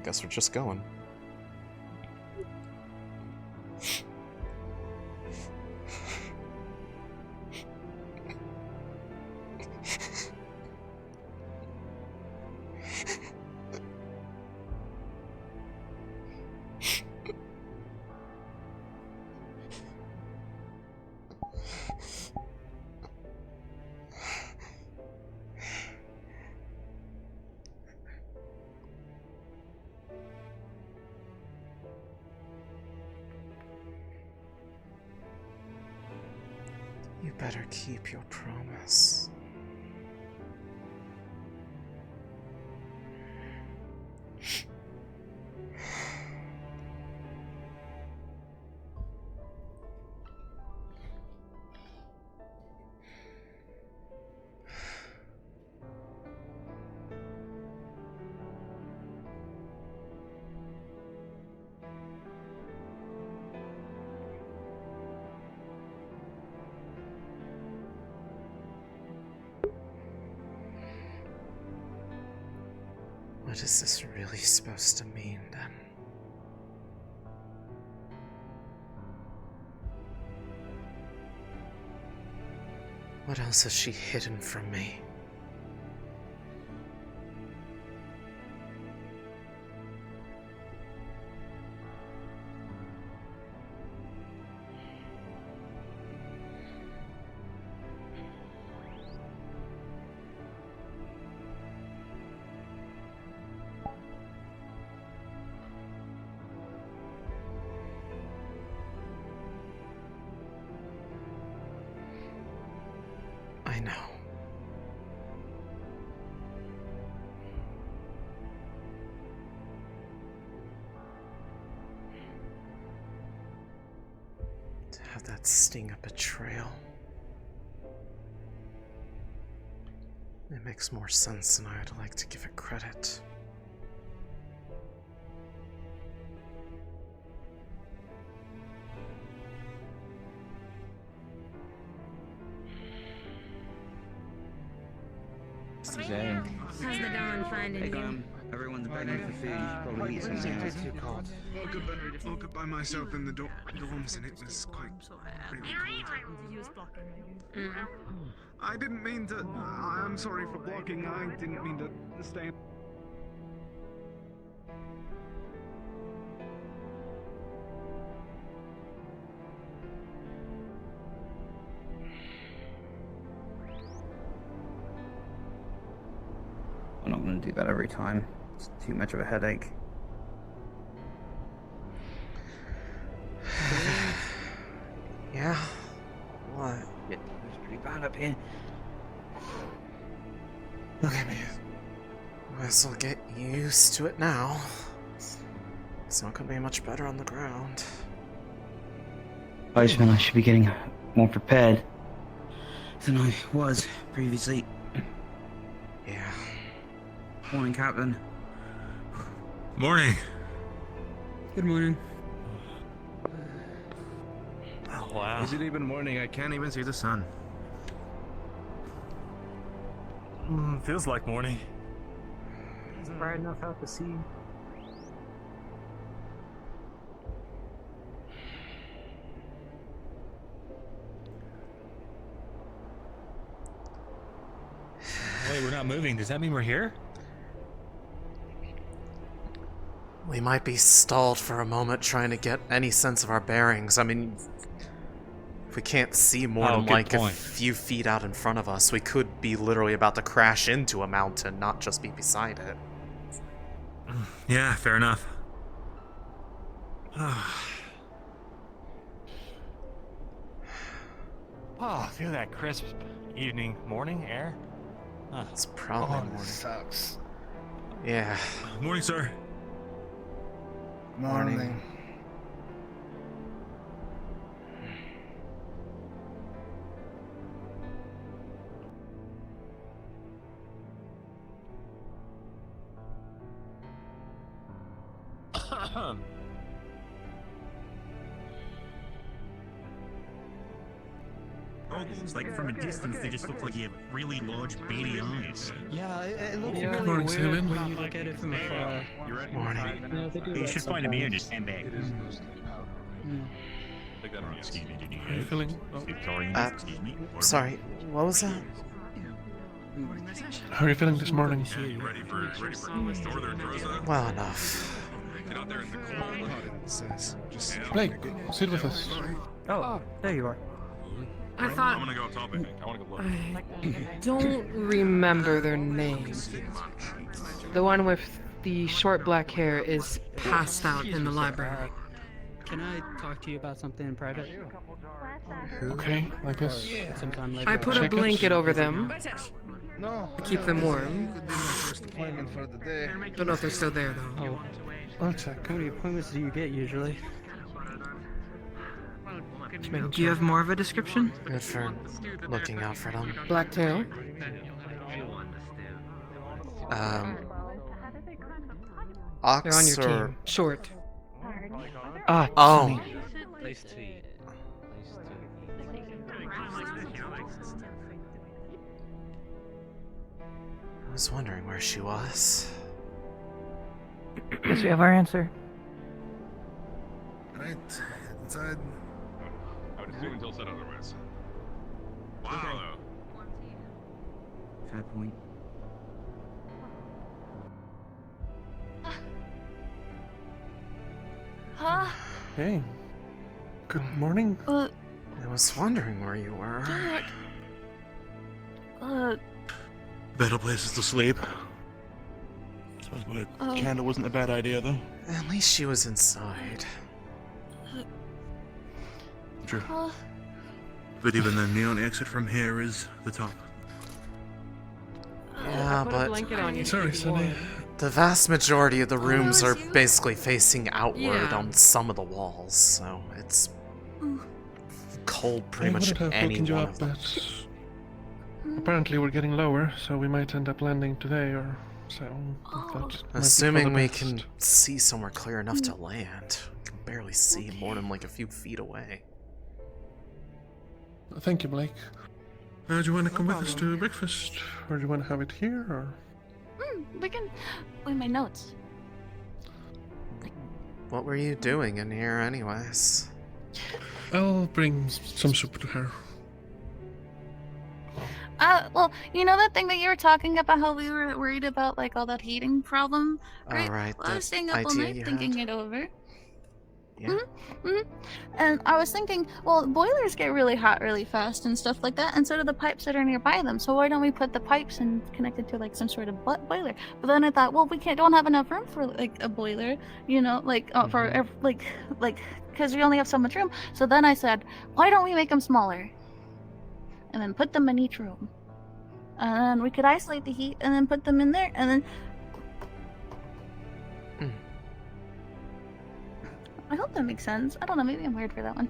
guess we're just going. You better keep your promise. What is this really supposed to mean, then? What else has she hidden from me? I know. To have that sting of betrayal. It makes more sense than I'd like to give it credit. How's the dawn finding you? Everyone's begging for food. You should probably eat something. It's too cold. Woke up by myself in the dorms and it was quite really cold. I didn't mean to. I'm sorry for blocking. I didn't mean to stay. I'm not going to do that every time. It's too much of a headache. Yeah? What? It's pretty bad up here. Okay, guess I'll get used to it now. It's not gonna be much better on the ground. I just meant I should be getting more prepared than I was previously. Yeah. Morning, Captain. Morning. Good morning. Oh, wow. Is it even morning? I can't even see the sun. Feels like morning. Is it bright enough out to see? Wait, we're not moving. Does that mean we're here? We might be stalled for a moment trying to get any sense of our bearings. I mean, if we can't see more than like a few feet out in front of us, we could be literally about to crash into a mountain, not just be beside it. Yeah, fair enough. Oh, feel that crisp evening, morning air. It's probably morning. Sucks. Yeah. Morning, sir. Morning. goggles. Like from a distance, they just look like you have really large, beady eyes. Yeah, it looks Yeah. really Morning, weird Céline. when you look at it from afar. Morning. No, they do You that should find a mirror and sometimes. just stand back. Excuse me, did you How are you feeling? Oh, Victorian, excuse me. Sorry, what was that? how are you feeling this morning? Ready for northern Droza? Well enough. Get out there in the cold. Says, just Blake, sit with us. Oh, there you are. I thought. I'm gonna go topic. I wanna go look. I don't remember their names. The one with the short black hair is passed out in the library. Can I talk to you about something in private? Okay, I guess. Sometime later. I put a Check it. blanket over them No. to keep them warm. Could be my first appointment for the day. Don't know if they're still there though. Oh, I'll check. how many appointments do you get usually? Do you have more of a description? Good for looking out for them. Black tail. Ox They're on your or... team. Short. Ah, Oh, Place 2. I was wondering where she was. Guess we have our answer. Right. Inside. I would assume until said otherwise. Wow, Fair point. Huh? Hey. Good morning. I was wondering where you were. Better places to sleep. Suppose my candle wasn't a bad idea, though. At least she was inside. True. But even the neon exit from here is the top. Yeah, Put a but blanket on you. Sorry, to keep you warm. Sunny. the vast majority of the rooms are was you? basically facing outward Yeah. on some of the walls, so it's cold pretty I much wouldn't have any woken you one up, of them. but apparently we're getting lower, so we might end up landing today or so. That might be for Assuming the we best. can see somewhere clear enough to land. We can barely see more than like a few feet away. Thank you, Blake. Do you want to come with us to breakfast, or do you want to have it here, or? We can. Wait, my notes. What were you doing in here anyways? I'll bring some soup to her. Well, you know that thing that you were talking about, how we were worried about, like, all that heating problem? Right? Alright, Well, I was the staying up all idea night you thinking had? it over. Yeah. And I was thinking, well, boilers get really hot really fast and stuff like that, and so do the pipes that are nearby them. So why don't we put the pipes and connect it to like some sort of boiler? But then I thought, well, don't have enough room for like a boiler, you know, like because we only have so much room. So then I said, why don't we make them smaller, and then put them in each room, and then we could isolate the heat, and then put them in there, and then. I hope that makes sense. I don't know, maybe I'm weird for that one.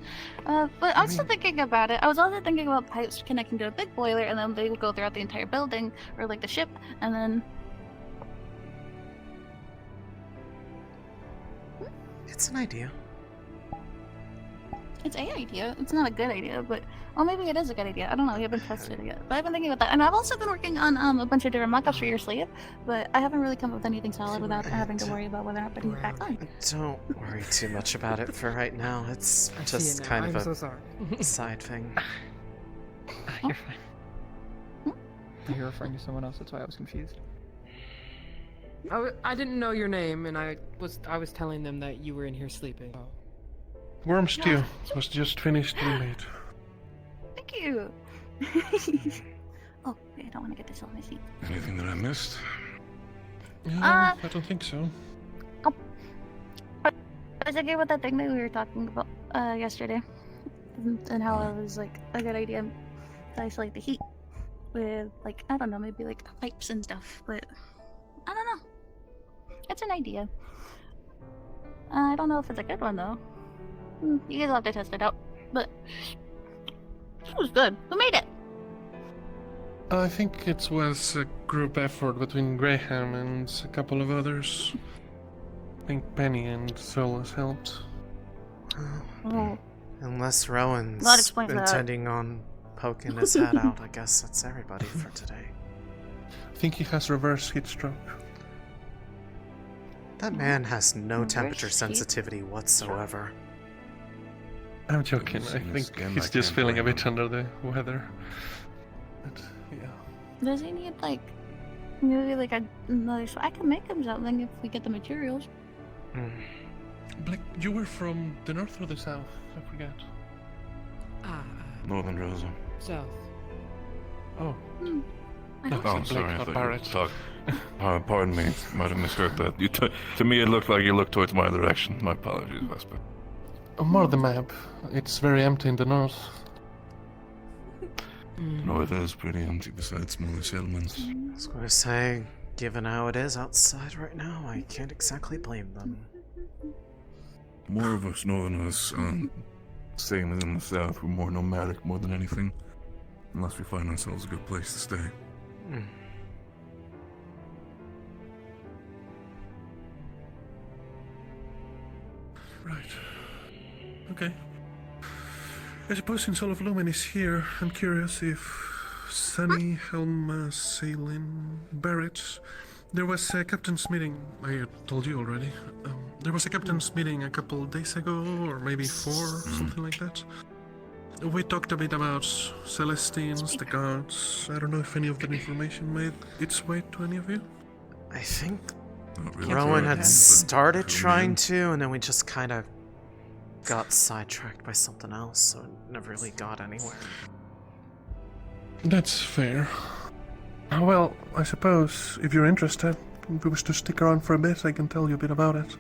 But I'm still thinking about it. I was also thinking about pipes connecting to a big boiler, and then they would go throughout the entire building, or like the ship, and then... It's an idea. It's an idea. It's not a good idea, but... Oh, maybe it is a good idea. I don't know. We haven't tested it yet. But I've been thinking about that. And I've also been working on a bunch of different mock-ups for your slave, but I haven't really come up with anything solid without having to worry about whether or not putting it back on. Don't worry too much about it for right now. It's just kind of I'm a so sorry. side thing. You're fine. You're referring to someone else, that's why I was confused. I didn't know your name, and I was telling them that you were in here sleeping. Worm stew was just finished and made. Thank you! Oh, wait, I don't want to get this on my seat. Anything that I missed? Yeah, I don't think so. I was thinking about that thing that we were talking about yesterday, and how it was like a good idea to isolate the heat with, like, I don't know, maybe like pipes and stuff, but I don't know. It's an idea. I don't know if it's a good one though. You guys will have to test it out, but it was good. Who made it? I think it was a group effort between Graham and a couple of others. I think Penny and Solas helped. Oh. Unless Rowan's That explains that. intending on poking his head out. I guess that's everybody for today. I think he has reverse heat stroke. That man has no Reverse temperature heat sensitivity whatsoever. I'm joking. It's I in his think skin, he's I just can't feeling a blame bit him. under the weather. But, yeah. Does he need like maybe like another? I can make him something if we get the materials. Blake, you were from the north or the south? I forget. Northern Droza. South. Oh. I No, don't Oh, Blake, sorry, I not thought you Barrett. talked. Pardon me, might have misheard that. To me, it looked like you looked towards my direction. My apologies, Vesper. More the map. It's very empty in the north. North is pretty empty besides smaller settlements. As we were saying, given how it is outside right now, I can't exactly blame them. More of us northerners, staying in the south, we're more nomadic more than anything. Unless we find ourselves a good place to stay. Right. Okay. I suppose since all of Lumen is here, I'm curious if Sunny, Helma, Céline, Barrett... There was a captain's meeting, I told you already. There was a captain's meeting a couple days ago, or maybe 4, something like that. We talked a bit about Celestines, the gods. I don't know if any of that information made its way to any of you. I think Not really Rowan sure, had but started fill me trying in. to, and then we just kind of got sidetracked by something else, so it never really got anywhere. That's fair. Well, I suppose, if you're interested, if you wish to stick around for a bit, I can tell you a bit about it.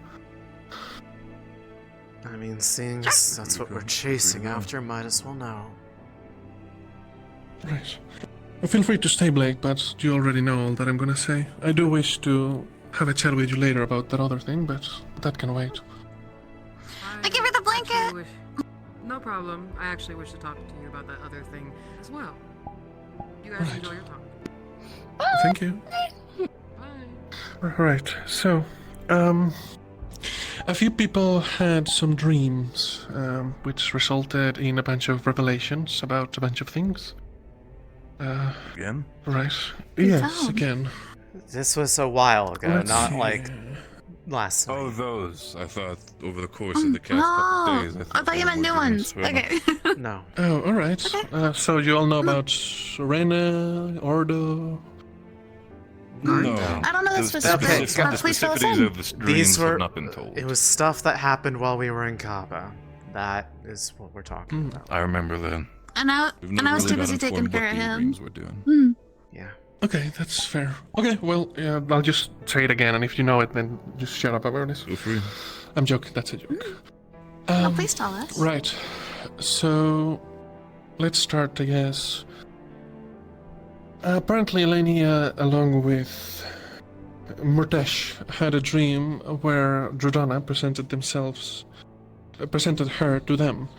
I mean, seeing as that's what we're chasing after, might as well know. Right. Feel free to stay, Blake, but you already know all that I'm gonna say. I do wish to have a chat with you later about that other thing, but that can wait. I give her the blanket! No problem. I actually wish to talk to you about that other thing as well. You guys Right. enjoy your talk. Thank you. Bye. Right, so, a few people had some dreams, which resulted in a bunch of revelations about a bunch of things. Again? Right. You Yes, found. again. This was a while ago, Let's not see. like last night. Oh, those. I thought over the course of the past couple days. I thought you meant new ones. Okay. No. Oh, alright. So you all know about Serena, Ordo... No. I don't know the specifics, Okay, but please fill us specificities in. of the dreams These were. have not been told. It was stuff that happened while we were in Kaba. That is what we're talking about. I remember that. And I We've was never too really busy got taking informed care what of the him. dreams were doing. Yeah. Okay, that's fair. Okay, well, I'll just say it again, and if you know it, then just shut up about it. Feel free. I'm joking, that's a joke. Oh, please tell us. Right. So, let's start, I guess. Apparently, Elenia, along with Murtesh, had a dream where Drodana presented her to them.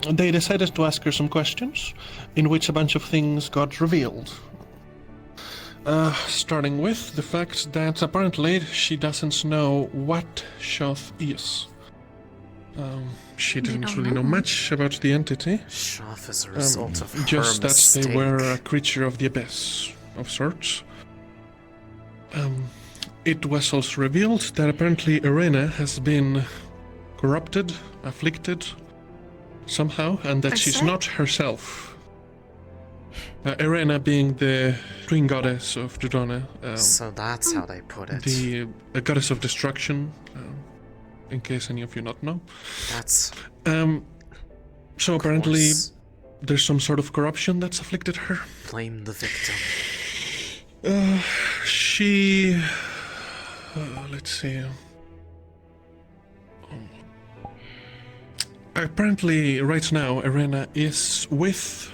They decided to ask her some questions, in which a bunch of things got revealed. Starting with the fact that apparently she doesn't know what Shoth is. She didn't don't really know know. much about the entity. Shoth is a result of her Just that mistake. they were a creature of the abyss, of sorts. It was also revealed that apparently Irena has been corrupted, afflicted, somehow, and that she's Sick? not herself. Irena being the twin goddess of Dodona, So that's how they put it. the goddess of destruction, in case any of you not know. That's. So apparently course. there's some sort of corruption that's afflicted her. Blame the victim. She... let's see. Apparently, right now, Irena is with,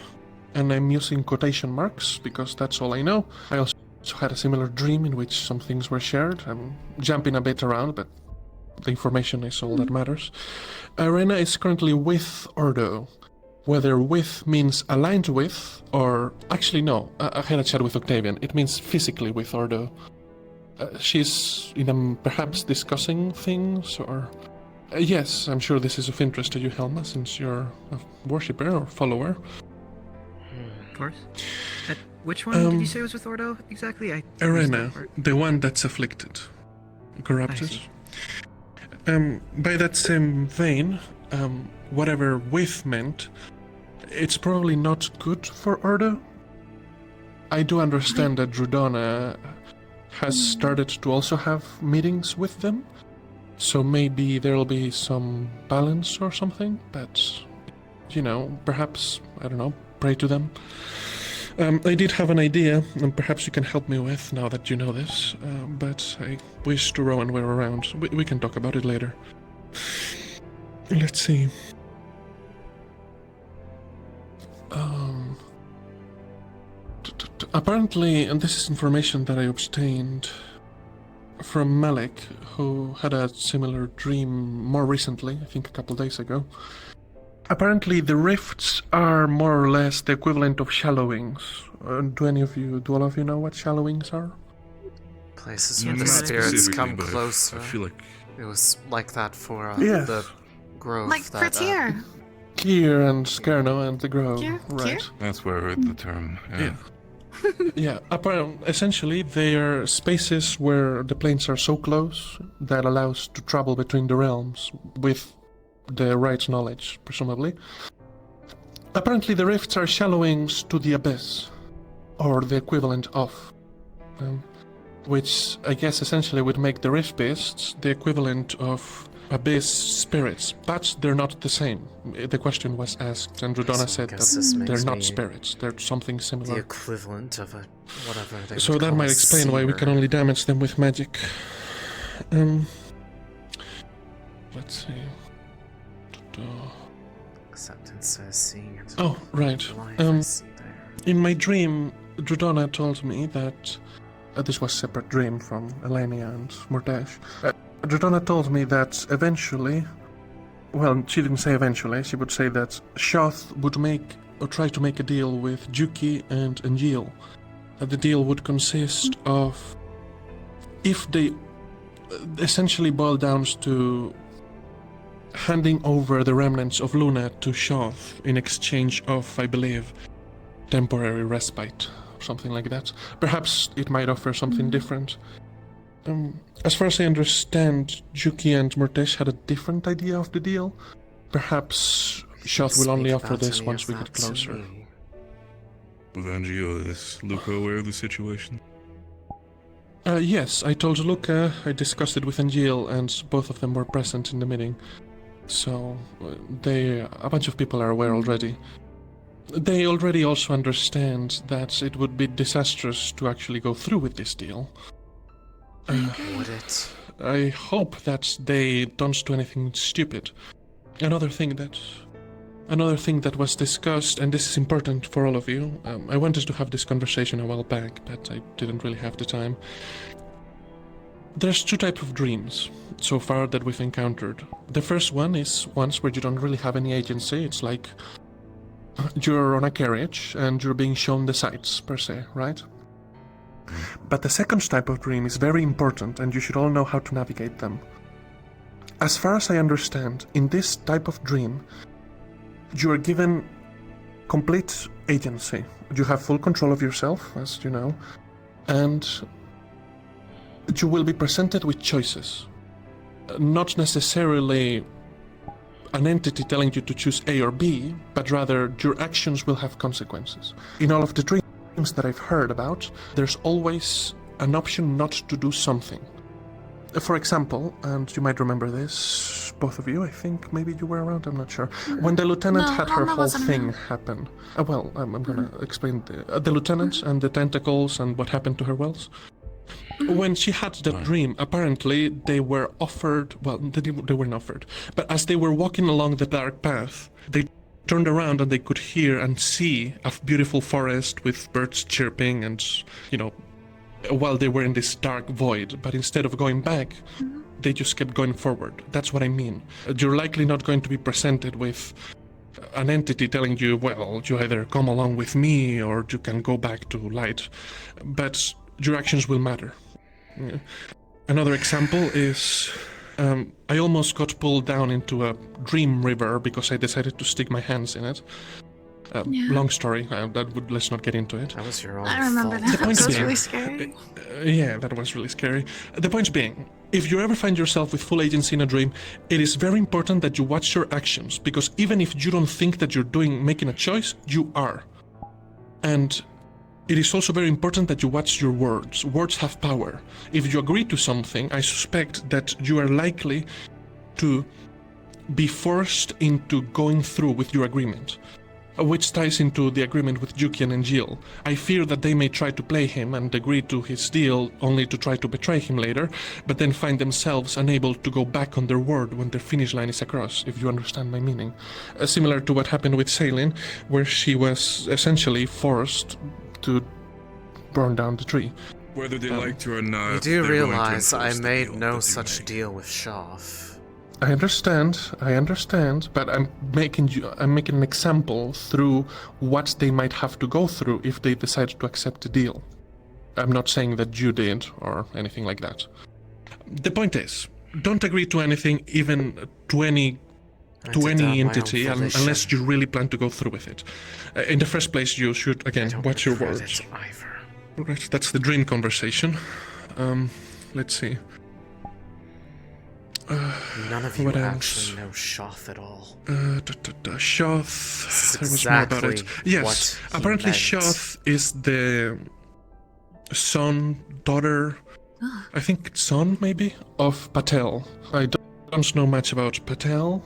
and I'm using quotation marks because that's all I know. I also had a similar dream in which some things were shared. I'm jumping a bit around, but the information is all that matters. Irena is currently with Ordo. Whether with means aligned with, or actually no, I had a chat with Octavian. It means physically with Ordo. She's perhaps discussing things, or Yes, I'm sure this is of interest to you, Helma, since you're a worshipper or follower. Of course. Which one did you say was with Ordo exactly? I missed that Arena, part. the one that's afflicted, corrupted. By that same vein, whatever with meant, it's probably not good for Ordo. I do understand that Drudona has started to also have meetings with them, so maybe there'll be some balance or something, but, you know, perhaps, I don't know, pray to them. I did have an idea, and perhaps you can help me with now that you know this, but I wish to Rowan were around. We can talk about it later. Let's see. Apparently, and this is information that I obtained from Malik, who had a similar dream more recently, I think a couple days ago. Apparently, the rifts are more or less the equivalent of shallowings. Do all of you know what shallowings are? Places where the spirits come closer. I feel like it was like that for Yes. the grove. Like for Tyr. Kier and Skerno and the Grove, right? that's where I heard the term. Yeah. Yeah, essentially they are spaces where the planes are so close that allows to travel between the realms with the right knowledge, presumably. Apparently the rifts are shallowings to the abyss, or the equivalent of, which I guess essentially would make the rift beasts the equivalent of abyss spirits, but they're not the same. The question was asked, and Drudona said that they're not spirits, they're something similar. The equivalent of a whatever they So would that call might a explain why we seer. can only damage them with magic. Let's see. Acceptance says seeing it. Oh, right. Life I see there. In my dream, Drudona told me that this was a separate dream from Elenia and Murdesh. Drudona told me that eventually, well, she didn't say eventually, she would say that Shoth would make or try to make a deal with Juki and Engil. That the deal would consist of, if they essentially boil down to handing over the remnants of Luna to Shoth in exchange of, I believe, temporary respite, something like that. Perhaps it might offer something different. As far as I understand, Juki and Murdesh had a different idea of the deal. Perhaps Shoth will only offer this once we get closer. With Angio, is Luca aware of the situation? Yes, I told Luca, I discussed it with Angel, and both of them were present in the meeting. So, a bunch of people are aware already. They already also understand that it would be disastrous to actually go through with this deal. Would it? I hope that they don't do anything stupid. Another thing that was discussed, and this is important for all of you, I wanted to have this conversation a while back, but I didn't really have the time. There's two types of dreams so far that we've encountered. The first one is ones where you don't really have any agency. It's like you're on a carriage and you're being shown the sights, per se, right? But the second type of dream is very important, and you should all know how to navigate them. As far as I understand, in this type of dream, you are given complete agency. You have full control of yourself, as you know, and you will be presented with choices. Not necessarily an entity telling you to choose A or B, but rather your actions will have consequences. In all of the dreams that I've heard about, there's always an option not to do something. For example, and you might remember this, both of you, I think maybe you were around, I'm not sure. When the lieutenant had her whole thing happen. I'm gonna explain the lieutenant and the tentacles and what happened to her wells. When she had that dream, apparently they were offered, well, they weren't offered, but as they were walking along the dark path, they turned around and they could hear and see a beautiful forest with birds chirping and, you know, while they were in this dark void, but instead of going back, they just kept going forward. That's what I mean. You're likely not going to be presented with an entity telling you, well, you either come along with me or you can go back to light, but your actions will matter. Another example is I almost got pulled down into a dream river because I decided to stick my hands in it. Long story. Let's not get into it. That was your own I remember fault. that. The point That was being, really scary. yeah, that was really scary. The point being, if you ever find yourself with full agency in a dream, it is very important that you watch your actions, because even if you don't think that you're making a choice, you are. And it is also very important that you watch your words. Words have power. If you agree to something, I suspect that you are likely to be forced into going through with your agreement, which ties into the agreement with Jukian and Jill. I fear that they may try to play him and agree to his deal only to try to betray him later, but then find themselves unable to go back on their word when their finish line is across, if you understand my meaning. Similar to what happened with Céline, where she was essentially forced to burn down the tree. Whether they liked you or not, You do realize I made no such deal with Shoff. I understand, but I'm making an example through what they might have to go through if they decide to accept the deal. I'm not saying that you did or anything like that. The point is, don't agree to anything, even to any entity, unless you really plan to go through with it. In the first place, you should again watch your words. Right, that's the dream conversation. Let's see. None of you actually know Shoth at all. Shoth. There was more about it. Yes, apparently Shoth is the daughter, I think son maybe, of Patel. I don't know much about Patel.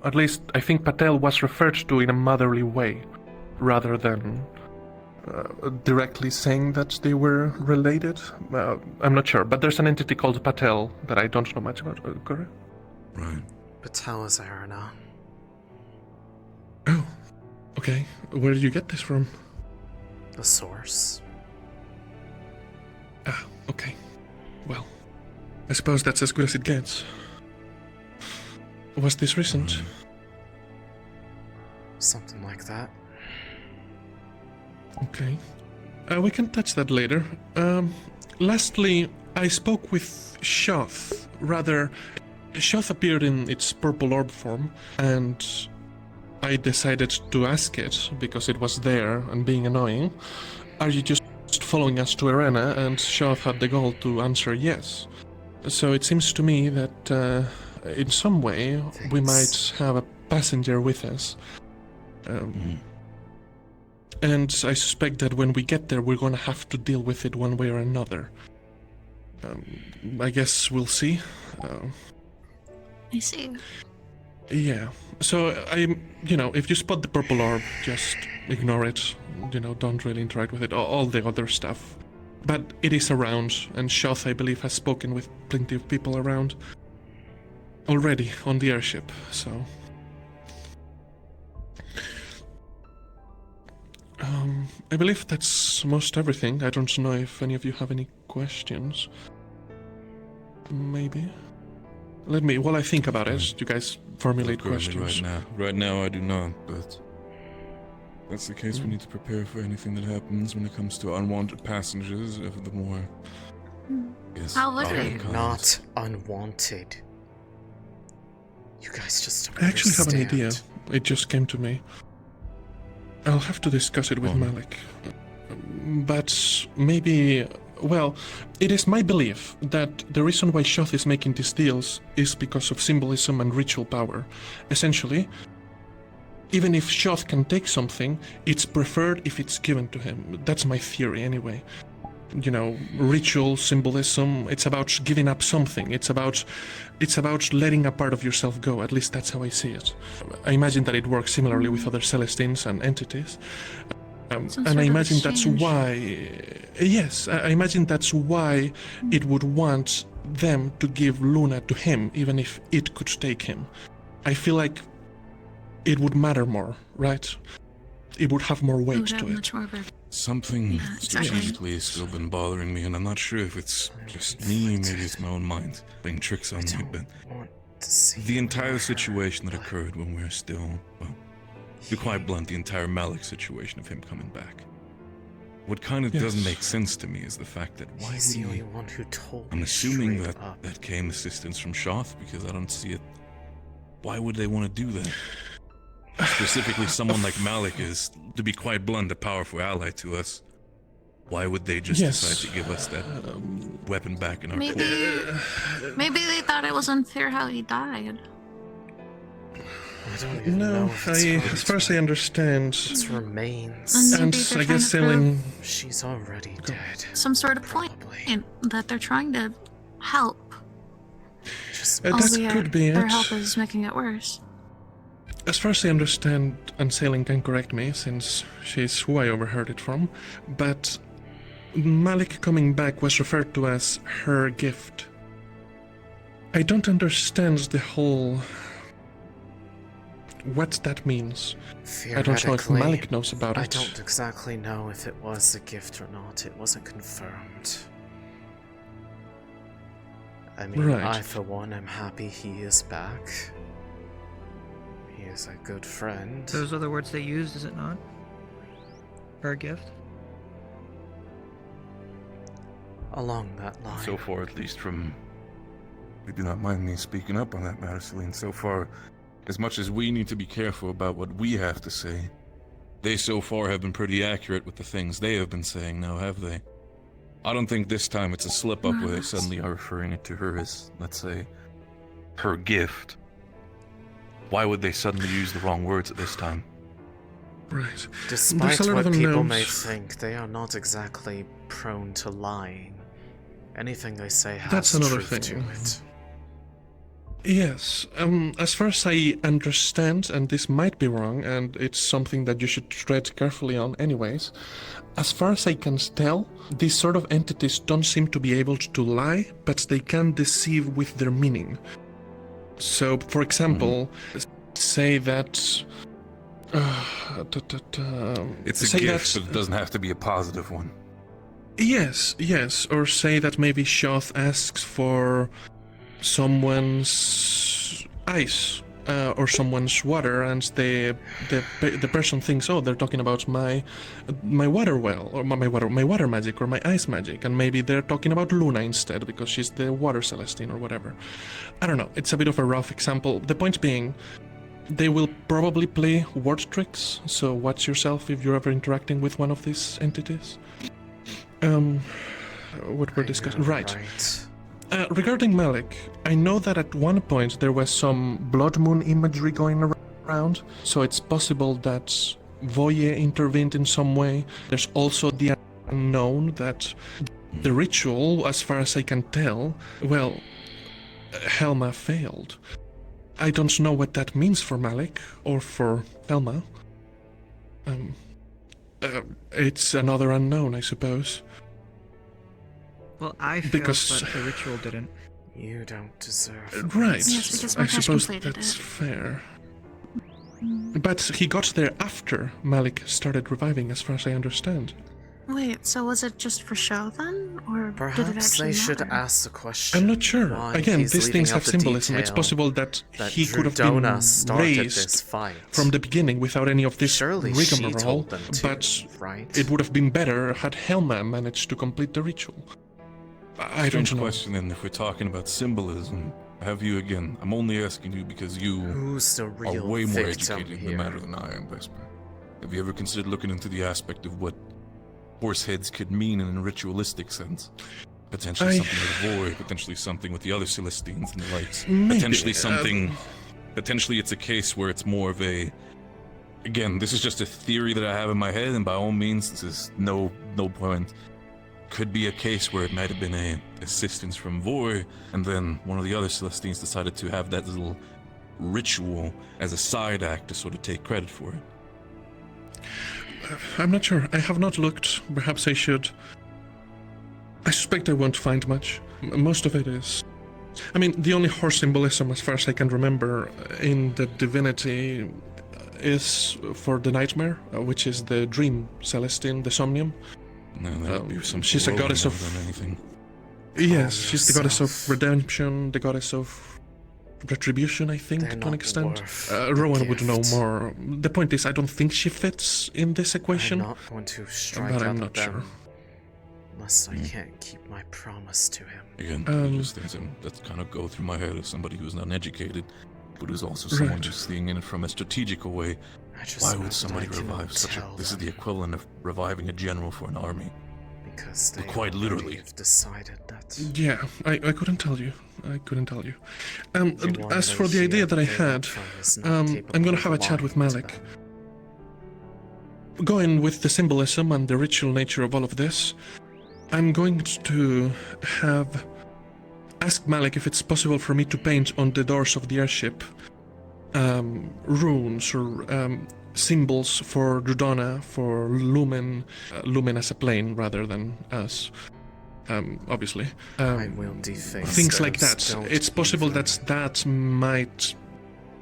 At least I think Patel was referred to in a motherly way, rather than directly saying that they were related. I'm not sure, but there's an entity called Patel that I don't know much about. Correct? Right. Patel is Arana. Oh, okay. Where did you get this from? The source. Ah, okay. Well, I suppose that's as good as it gets. Was this recent? Something like that. Okay. We can touch that later. Lastly, I spoke with Shoth. Rather, Shoth appeared in its purple orb form, and I decided to ask it, because it was there and being annoying, are you just following us to Arena? And Shoth had the goal to answer yes. So it seems to me that in some way we might have a passenger with us. And I suspect that when we get there, we're going to have to deal with it one way or another. I guess we'll see. I see. Yeah. So, if you spot the purple orb, just ignore it. Don't really interact with it. All the other stuff. But it is around, and Shoth, I believe, has spoken with plenty of people around already on the airship, so... I believe that's most everything. I don't know if any of you have any questions. Maybe? While I think about it, you guys formulate questions. Right now I do not, but... That's the case, we need to prepare for anything that happens when it comes to unwanted passengers of the more... How would They're not unwanted. You guys just don't I actually have an idea. understand. It just came to me. I'll have to discuss it with Malik. But maybe... Well, it is my belief that the reason why Shoth is making these deals is because of symbolism and ritual power. Essentially, even if Shoth can take something, it's preferred if it's given to him. That's my theory anyway. Ritual, symbolism, it's about giving up something. It's about letting a part of yourself go. At least that's how I see it. I imagine that it works similarly with other Celestines and entities. And I imagine that's why... Yes, I imagine that's why it would want them to give Luna to him, even if it could take him. I feel like it would matter more, right? It would have more weight to it. Something strategically has still been bothering me, and I'm not sure if it's just me, maybe it's my own mind playing tricks on me, but the entire situation that occurred when we're still, well, to be quite blunt, the entire Malik situation of him coming back. What kind of doesn't make sense to me is the fact that why He's would the only he... one who told I'm me assuming straight that up. that came assistance from Shoth, because I don't see it. Why would they want to do that? Specifically, someone like Malik is, to be quite blunt, a powerful ally to us. Why would they just decide to give us that weapon back in our Maybe they thought it was unfair how he died. I don't even know if it's as far as I understand, its remains. and I guess Céline... She's already dead. Some sort of point that they're trying to help. that could be Their it. help is making it worse. As far as I understand, and Céline can correct me since she's who I overheard it from, but Malik coming back was referred to as her gift. I don't understand the whole... what that means. I don't know if Malik knows about it. I don't exactly know if it was a gift or not. It wasn't confirmed. I mean, I for one am happy he is back. He is a good friend. Those are the words they used, is it not? Her gift? Along that line. So far, at least from... You do not mind me speaking up on that matter, Céline. So far, as much as we need to be careful about what we have to say, they so far have been pretty accurate with the things they have been saying now, have they? I don't think this time it's a slip-up where they suddenly are referring it to her as, let's say, her gift. Why would they suddenly use the wrong words at this time? Right. Despite what people may think, they are not exactly prone to lying. Anything they say has truth to it. Yes, as far as I understand, and this might be wrong, and it's something that you should tread carefully on anyways, as far as I can tell, these sort of entities don't seem to be able to lie, but they can deceive with their meaning. So, for example, say that... it's a gift, but it doesn't have to be a positive one. Yes, or say that maybe Shoth asks for someone's ice or someone's water, and the person thinks, oh, they're talking about my water well, or my water magic, or my ice magic, and maybe they're talking about Luna instead because she's the water Celestine or whatever. I don't know. It's a bit of a rough example. The point being, they will probably play word tricks. So watch yourself if you're ever interacting with one of these entities. What we're discussing, right? Regarding Malik, I know that at one point there was some blood moon imagery going around, so it's possible that Voye intervened in some way. There's also the unknown that the ritual, as far as I can tell, well, Helma failed. I don't know what that means for Malik or for Helma. It's another unknown, I suppose. Well, I failed, but the ritual didn't. You don't deserve. Right. Yes, I suppose that's fair. But he got there after Malik started reviving, as far as I understand. Wait, so was it just for show then, or perhaps did it actually they should matter? ask the question? I'm not sure. Again, these things have symbolism. It's possible that he could have been raised from the beginning without any of this rigmarole, but it would have been better had Helma managed to complete the ritual. I don't know. Question then, if we're talking about symbolism, have you again? I'm only asking you because you are way more educated in the matter than I am, Vesper. Have you ever considered looking into the aspect of what horse heads could mean in a ritualistic sense? Potentially something with Void, potentially something with the other Celestines and the likes. Maybe, potentially something... Potentially it's a case where it's more of a... Again, this is just a theory that I have in my head, and by all means, this is no point. Could be a case where it might have been a assistance from Void, and then one of the other Celestines decided to have that little ritual as a side act to sort of take credit for it. I'm not sure. I have not looked. Perhaps I should. I suspect I won't find much. Most of it is... I mean, the only horse symbolism, as far as I can remember, in the divinity is for the nightmare, which is the dream Celestine, the Somnium. No, that would be some she's a goddess of... anything. Yes, she's the goddess of redemption, the goddess of retribution, I think, They're to an not extent. worth the Rowan would know gift. more. The point is, I don't think she fits in this equation. I'm not going to strike but out I'm at not them sure. unless I can't keep my promise to him. Again, just things that kind of go through my head as somebody who's not educated, but who's also someone Right. who's seeing in it from a strategical way. I just Why hope would that somebody I can revive such a... tell This is them, the equivalent of reviving a general for an army. because they quite already literally. have decided that. Yeah, I couldn't tell you. I couldn't tell you. Everyone As for the they idea that I hear had, from is not I'm capable gonna of have a chat with lying to Malik. them. Going with the symbolism and the ritual nature of all of this, I'm going to ask Malik if it's possible for me to paint on the doors of the airship runes or symbols for Drudona, for Lumen as a plane rather than us, obviously. I will deface Things like those. that. Don't It's possible even- that might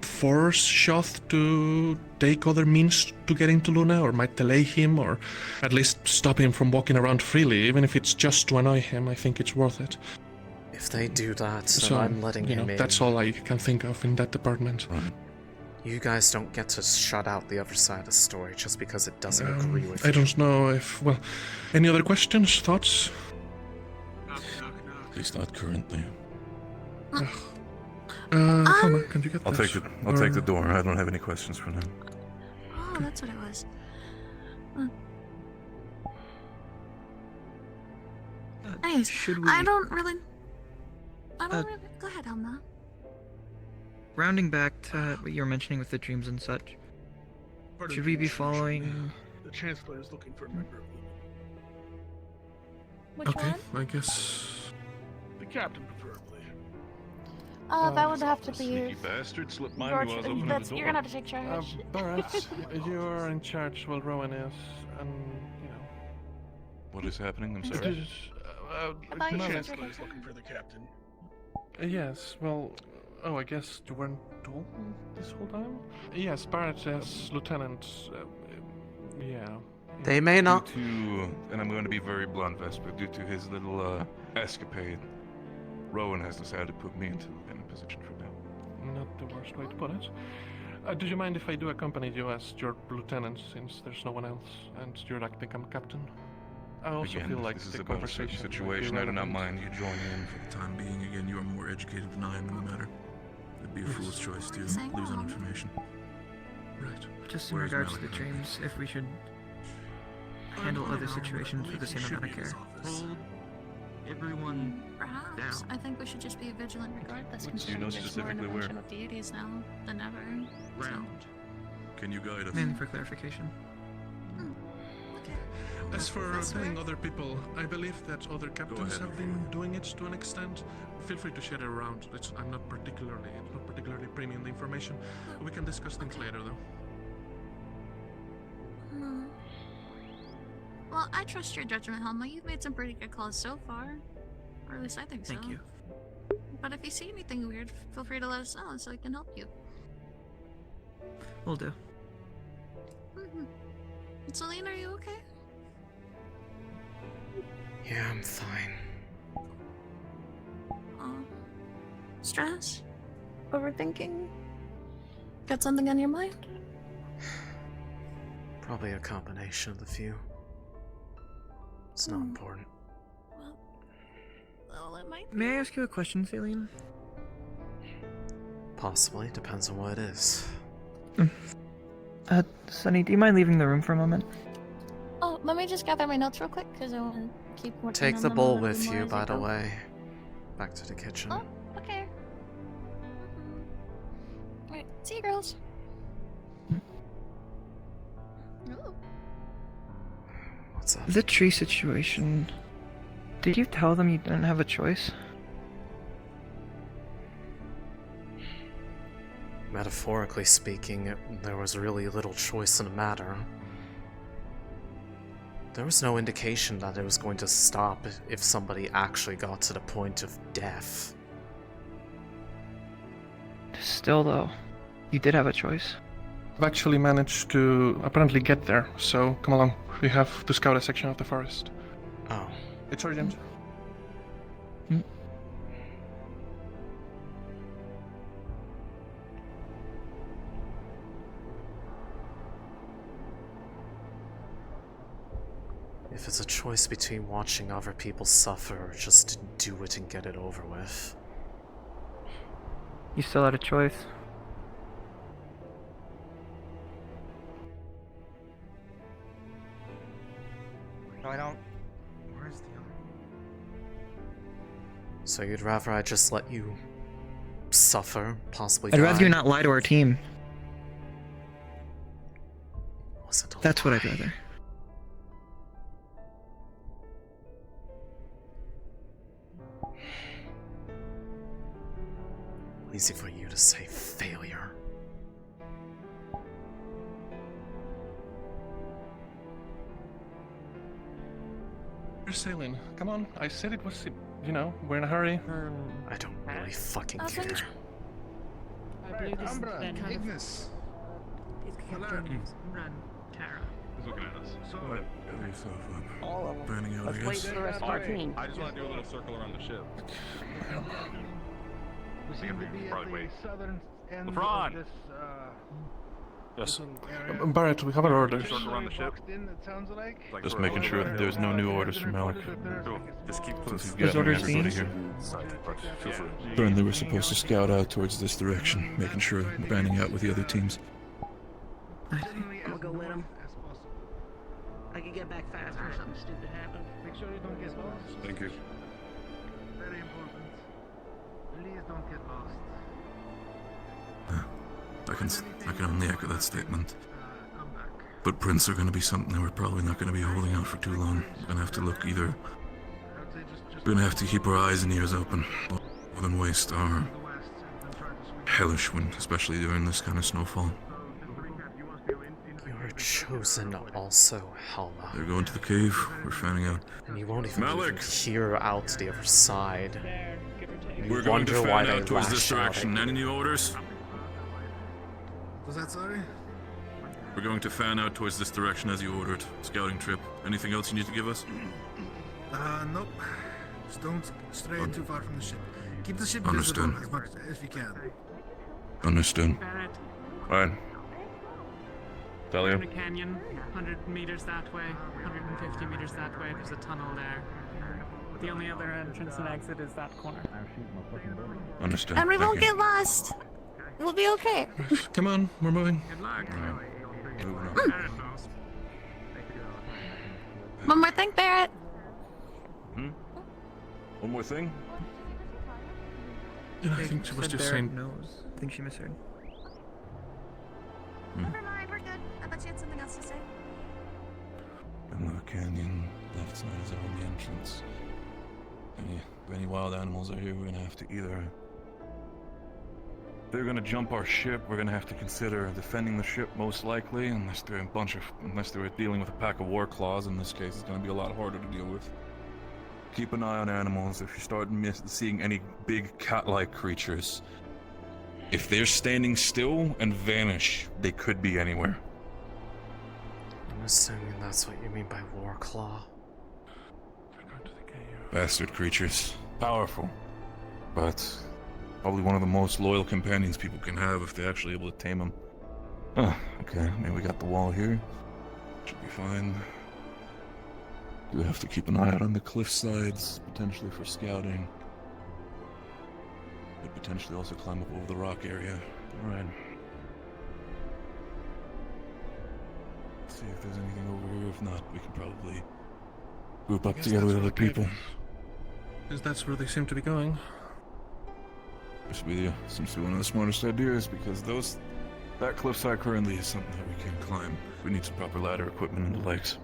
force Shoth to take other means to get into Luna, or might delay him, or at least stop him from walking around freely, even if it's just to annoy him. I think it's worth it. If they do that, So, then I'm letting him in. that's all I can think of in that department. Right. You guys don't get to shut out the other side of the story just because it doesn't agree with I you. don't know if... Well, any other questions, thoughts? At least not currently. Helma, can you get I'll this? take the door. I don't have any questions for now. Oh, that's what it was. Anyways, Should we... I don't really. Go ahead, Alma. Rounding back to what you were mentioning with the dreams and such, should we be following... The Chancellor is looking for a member of Which Okay, one? I guess... The captain, preferably. That would have to Sneaky be. bastard slipped mine George, while I was opening that's, the door. you're gonna have to take charge. Barrett, you're in charge while Rowan is, and, you know... What is happening? I'm sorry. I thought you Malik- said you're looking for the captain. Yes, well... Oh, I guess you weren't told this whole time? Yes, Barrett as lieutenant, yeah. They may not. Due to, and I'm going to be very blunt, Vesper, due to his little escapade, Rowan has decided to put me into lieutenant position for now. Not the worst way to put it. Do you mind if I do accompany you as your lieutenant, since there's no one else, and you're acting captain? I also Again, feel if like this is the about a certain conversation might be situation. I do not relevant. mind you joining in for the time being. Again, you are more educated than I am in the matter. It'd be a fool's choice to lose on information. Right. Just in Where's regards to the Malik? dreams, if we should handle other situations with the same amount of care. Hold everyone Perhaps. down. I think we should just be vigilant regardless, Do you considering know there's more specifically where? intervention of deities now than ever. So. round. Can you guide us? Mainly for clarification. Okay. As for That's telling fair. other people, I believe that other captains ahead. have been doing it to an extent. Feel free to share it around. It's not particularly premium the information. We can discuss things later, though. Hmm. Well, I trust your judgment, Helma. You've made some pretty good calls so far. Or at least I think so. Thank you. But if you see anything weird, feel free to let us know so we can help you. Will do. Mm-hmm. Céline, are you okay? Yeah, I'm fine. Stress? Overthinking? Got something on your mind? Probably a combination of the few. It's not important. Well, it might. May I ask you a question, Céline? Possibly. Depends on what it is. Sunny, do you mind leaving the room for a moment? Oh, let me just gather my notes real quick, because I want to keep working Take on the them a bowl little bit with more you, as by I the go. way. Back to the kitchen. Oh, okay. Alright, see you girls. Ooh. What's up? The tree situation. Did you tell them you didn't have a choice? Metaphorically speaking, there was really little choice in the matter. There was no indication that it was going to stop if somebody actually got to the point of death. Still, though, you did have a choice. I've actually managed to apparently get there, so come along. We have to scout a section of the forest. Oh. It's urgent. If it's a choice between watching other people suffer or just do it and get it over with. You still had a choice. No, I don't. Where's the other? So you'd rather I just let you suffer, possibly I'd die? rather you not lie to our team. Was it a That's what I'd lie? rather. Easy for you to say failure. Where's Céline? Come on, I said it was, you know, we're in a hurry. I don't really fucking care. I believe this is then kind of Ignis. is Captain Run Tara. Who's looking at us? Gather yourself up. All of them. Fanning out, I Let's wait guess. for the rest of our team. I just want to do a little circle around the ship. We seem to be probably at wait. the Southern end LeBron! of this, Yes. area. Barrett, we have an order. Circle around the ship. Boxed in, it sounds like. Like Just for making a sure little there's bit. no new orders from Alec. Cool. Just keep Since he's Those gathering orders everybody being- here. Apparently we're supposed to scout out towards this direction, making sure we're banding out with the other teams. I'm I'll go with him. I can get back fast or something stupid happens. Make sure you don't get lost. Thank you. Very important. Please don't get lost. I can only echo that statement. Come back. Footprints are going to be something that we're probably not going to be holding out for too long. We're going to have to look either. I would say just We're going to have to keep our eyes and ears open, more than waste our the west and try to swing. hellish wind, especially during this kind of snowfall. You're chosen also, Helma. They're going to the cave. We're fanning out. And you won't even Malik! hear out to the other side. You We're going to wonder why fan they out towards this lash out at direction. you. Any new orders? Was that sorry? We're going to fan out towards this direction as you ordered. Scouting trip. Anything else you need to give us? Nope. Just don't stray too far from the ship. Keep the ship Understood. visible as much as you can. Understood. Barrett, Alright. Talia. in a canyon, 100 meters that way, 150 meters that way. There's a tunnel there. The only other entrance and exit is that corner. Understood. And we Thank won't you. get lost. We'll be okay. Come on, we're moving. Good luck. Moving on. Barrett knows. One more thing, Barrett. One more thing. Yeah, I think she was Said just Barrett saying. knows. I think she misheard. Never mind, we're good. I thought you had something else to say. Another canyon. Left side is our only entrance. If any wild animals are here, we're gonna have to either. They're gonna jump our ship. We're gonna have to consider defending the ship, most likely, unless they're dealing with a pack of war claws. In this case, it's gonna be a lot harder to deal with. Keep an eye on animals. If you start seeing any big cat-like creatures, if they're standing still and vanish, they could be anywhere. I'm assuming that's what you mean by war claw. Bastard creatures. Powerful. But probably one of the most loyal companions people can have if they're actually able to tame them. Oh, okay. Maybe we got the wall here. Should be fine. Do have to keep an eye out on the cliff sides, potentially for scouting. Could potentially also climb up over the rock area. Alright. See if there's anything over here. If not, we can probably group up Guess together that's with where other the cave people. Because that's where they seem to be going. This video seems to be one of the smartest ideas because that cliffside currently is something that we can't climb. We need some proper ladder equipment and the likes.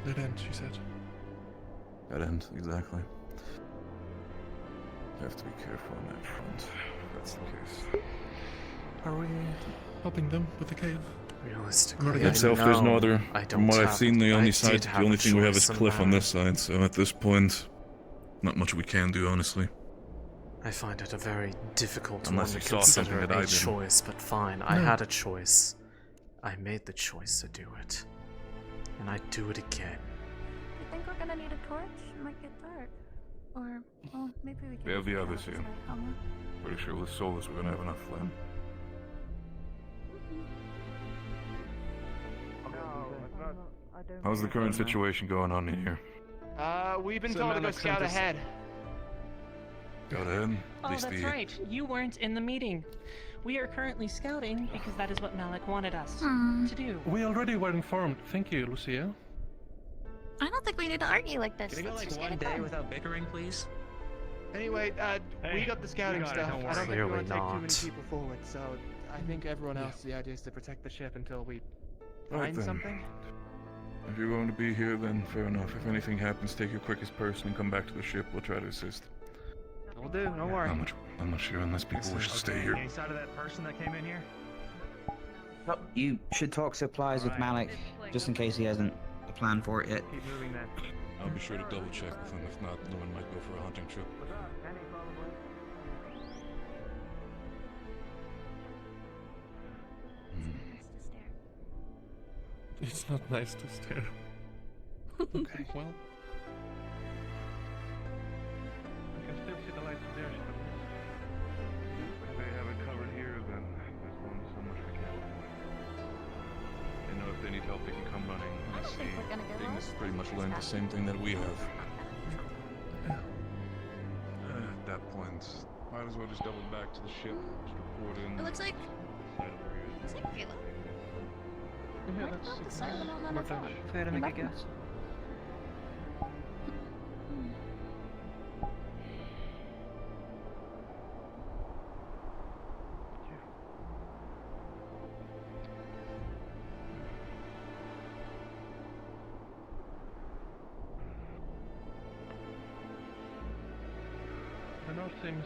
Dead end, she said. That end, exactly. You have to be careful on that front. That's the case. Are we helping them with the cave? Realistically, Itself, there's no other. From what I've seen, the only thing we have is cliff on this side. So at this point, not much we can do, honestly. I find it a very difficult Unless one you to saw something consider that I a didn't. choice, but fine. I had a choice. I made the choice to do it. And I'd do it again. You think we're gonna need a torch? It might get dark. Or, well, maybe we can. We have the others try here. Alma. Pretty sure with Solus we're gonna have enough land. How's the current situation going on in here? We've been told to go scout ahead. Scout ahead? Oh, that's right. You weren't in the meeting. We are currently scouting because that is what Malik wanted us to do. We already were informed. Thank you, Lucia. I don't think we need to argue like this. Can we go Let's like just one get it day done. without bickering, please? Anyway, we got the scouting stuff. I don't think we want to take too many not. people forward, so I think everyone else, the idea is to protect the ship until we Right find then. something. If you're going to be here, then fair enough. If anything happens, take your quickest person and come back to the ship. We'll try to assist. We'll do, don't worry. I'm not sure unless people wish to stay here. Any side of that person that came in here? You should talk supplies with Malik, just in case he hasn't a plan for it yet. Keep moving then. I'll be sure to double check with him. If not, no one might go for a hunting trip. It's not nice to stare. Okay, well. I can still see the lights of there. If they have it covered here, then there's only so much we can do. They know if they need help, they can come running. I don't think we're gonna get Ignis lost. pretty much learned the same thing that we have. At that point, might as well just double back to the ship. Just report in. It looks like. Looks like Vila. Yeah, Might that's not the silent on more its own. If I had to make a guess. The north seems...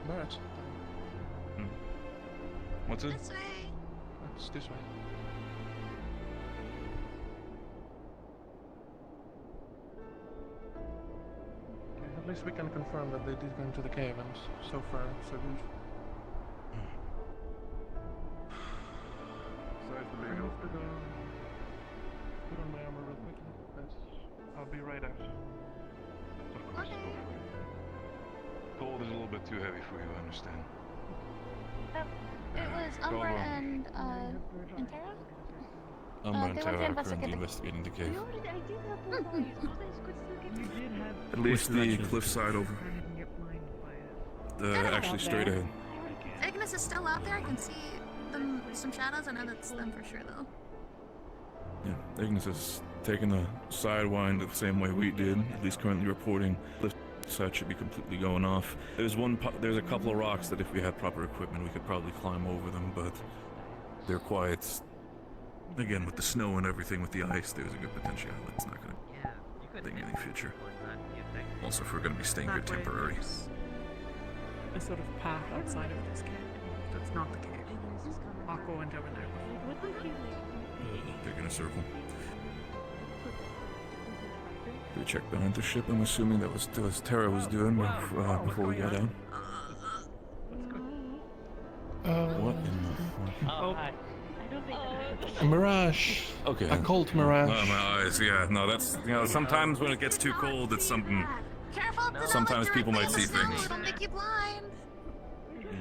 Barrett. What's it? This way. It's this way. Okay, at least we can confirm that they did go into the cave, and so far, so good. Besides the I big have to go put on my armor real quickly. I'll be right out. Cold is a little bit too heavy for you, I understand. It was Go Umbra along. and Tara? Umbra and they went to Tara are currently investigate the- investigating the cave. You did have At least the cliffside over. Actually straight ahead. Ignis is still out there. I can see them, some shadows. I know that's them for sure, though. Yeah, Ignis is taking the sidewind the same way we did. At least currently reporting. Cliff side should be completely going off. There's a couple of rocks that if we had proper equipment we could probably climb over them, but they're quiet. Again, with the snow and everything, with the ice, there's a good potential it's not going to be any future. Also, if we're going to be staying here temporary. A sort of path outside of this cave. That's not the cave. Aqua went over there before. Taking a circle. Do we check behind the ship? I'm assuming that was Tara was doing before we got out. What in the fuck? Oh, hi. A mirage. Okay. A cold mirage. Oh, my eyes. Yeah, no, that's sometimes when it gets too cold, it's something. Careful! Sometimes people might see things. It'll make you blind.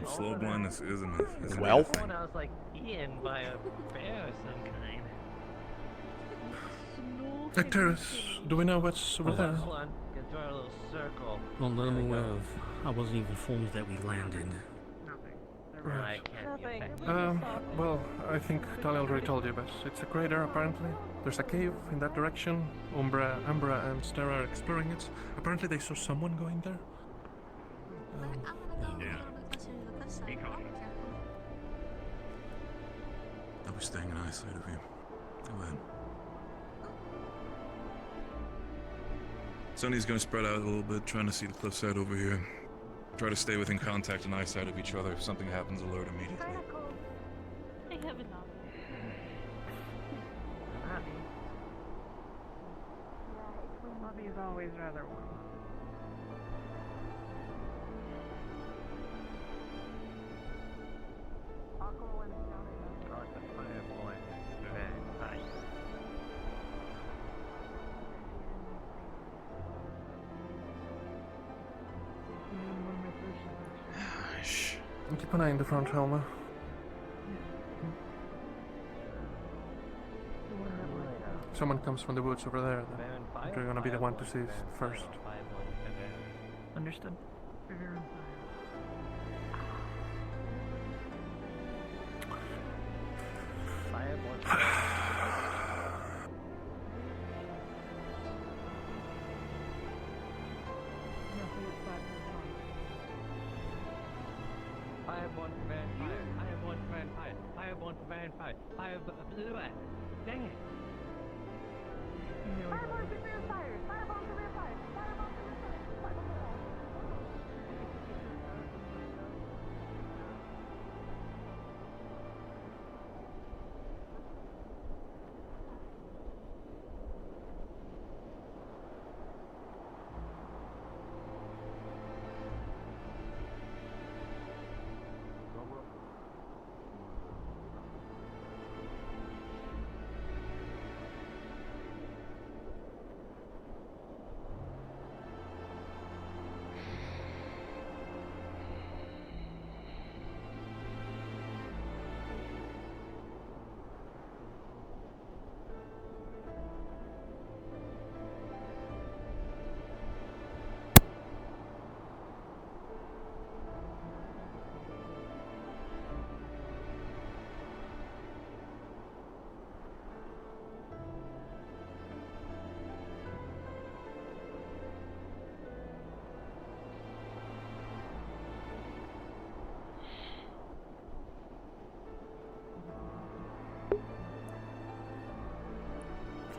Slow blindness is a myth. Isn't Well. it? I was like eaten by a bear of some kind. Terrace. Do we know what's over there? Hold on, get to our little circle. Not that I'm aware of. I wasn't even informed that we landed. I can't be affected. Well, I think Talia already told you, but it's a crater apparently. There's a cave in that direction. Umbra and Astrea are exploring it. Apparently they saw someone going there. I'll be staying in eyesight of you. Go ahead. Sunny's gonna spread out a little bit, trying to see the cliffside over here. Try to stay within contact and eyesight of each other. If something happens, alert immediately. I have enough. Puppy's always rather warm. keep an eye in the front, Helma. Someone comes from the woods over there, then you're gonna be the one to see it first. Understood. I have one for vampire. I have one for vampire. I have one for vampire. I have dang it. Fireball for vampires. Fireball for vampires. Fireball for vampires.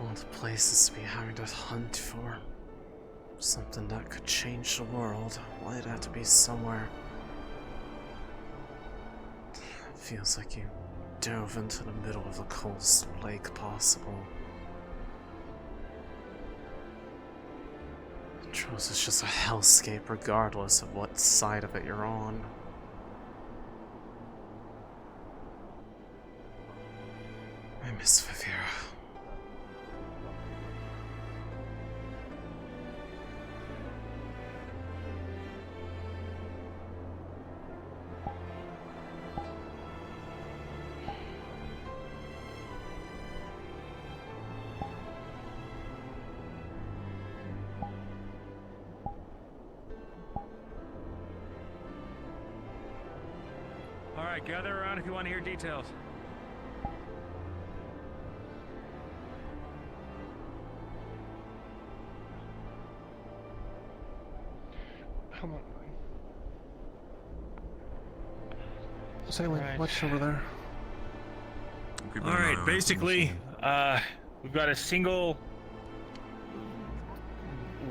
All the places to be having to hunt for something that could change the world. Why'd it have to be somewhere? It feels like you dove into the middle of the coldest lake possible. Droza's just a hellscape regardless of what side of it you're on. I miss Fevira. Alright, gather around if you want to hear details. Come on. Céline, what's over there? Alright, basically, we've got a single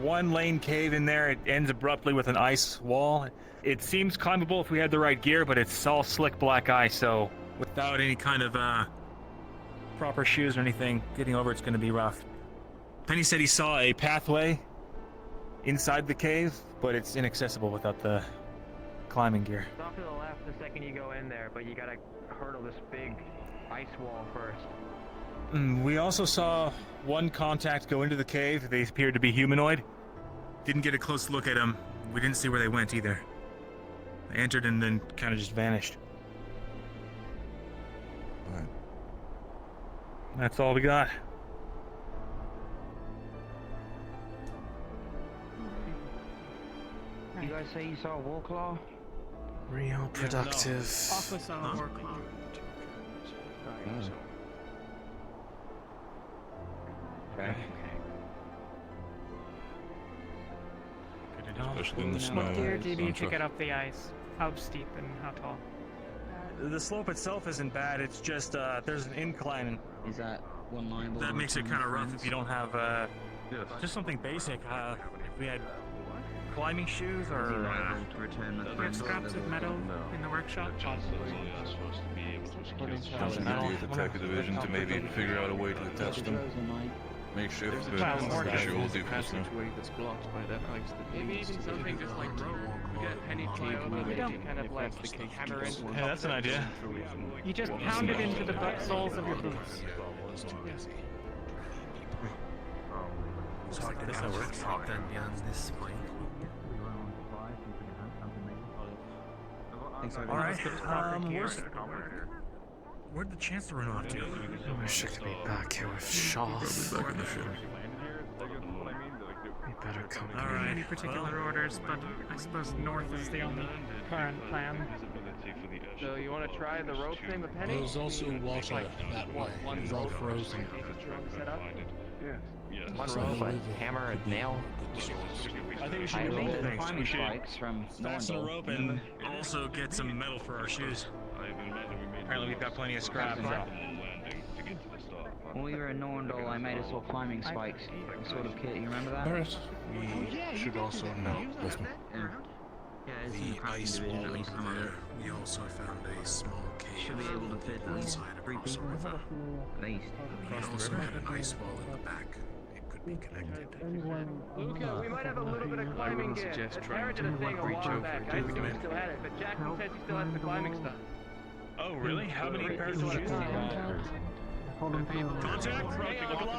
one-lane cave in there. It ends abruptly with an ice wall. It seems climbable if we had the right gear, but it's all slick black ice, so without any kind of proper shoes or anything, getting over it's going to be rough. Penny said he saw a pathway inside the cave, but it's inaccessible without the climbing gear. Off to the left the second you go in there, but you gotta hurdle this big ice wall first. We also saw one contact go into the cave. They appeared to be humanoid. Didn't get a close look at them. We didn't see where they went either. They entered and then kind of just vanished. Right. That's all we got. You guys say you saw a Warclaw? Real productive. Also saw a Warclaw. Okay. Especially in the snow. What gear did you take it up the ice? How steep and how tall? The slope itself isn't bad. It's just there's an incline. Is that one line? That makes it kind of rough if you don't have just something basic. If we had climbing shoes or You have scraps of metal in the workshop? Possibility of the tech division to maybe figure out a way to test them. Makeshift, but visual difference. Maybe even something just like rope. We get Penny fly over We don't kind of like hammer in. Yeah, that's an idea. You just pound it into the soles of your boots. So there's a workshop then beyond this point. Alright, where'd the Chancellor run off to? I wish I could be back here with Shoff. Back in the ship. We better come Not really any particular orders, but I suppose north is the only current plan. So you want to try the rope thing with Penny? There's also water that way. It's all frozen. Set up? One rope, a hammer, a nail. I think we should do both things. We should fasten the rope and also get some metal for our shoes. Apparently we've got plenty of scrap. When we were in Norndal, I made us all climbing spikes, sort of kit. You remember that? Barrett, we should also know. Listen. The ice wall over there. We also found a small cave. Should be able to fit inside across the river. At least. We also had an ice wall in the back. It could be connected. Luca, we might have a little bit of climbing gear. The Terra did a thing a while back. I think we still had it, but Jackson says he still has the climbing stuff. Oh, really? How many pairs do I have? Contact! Lots of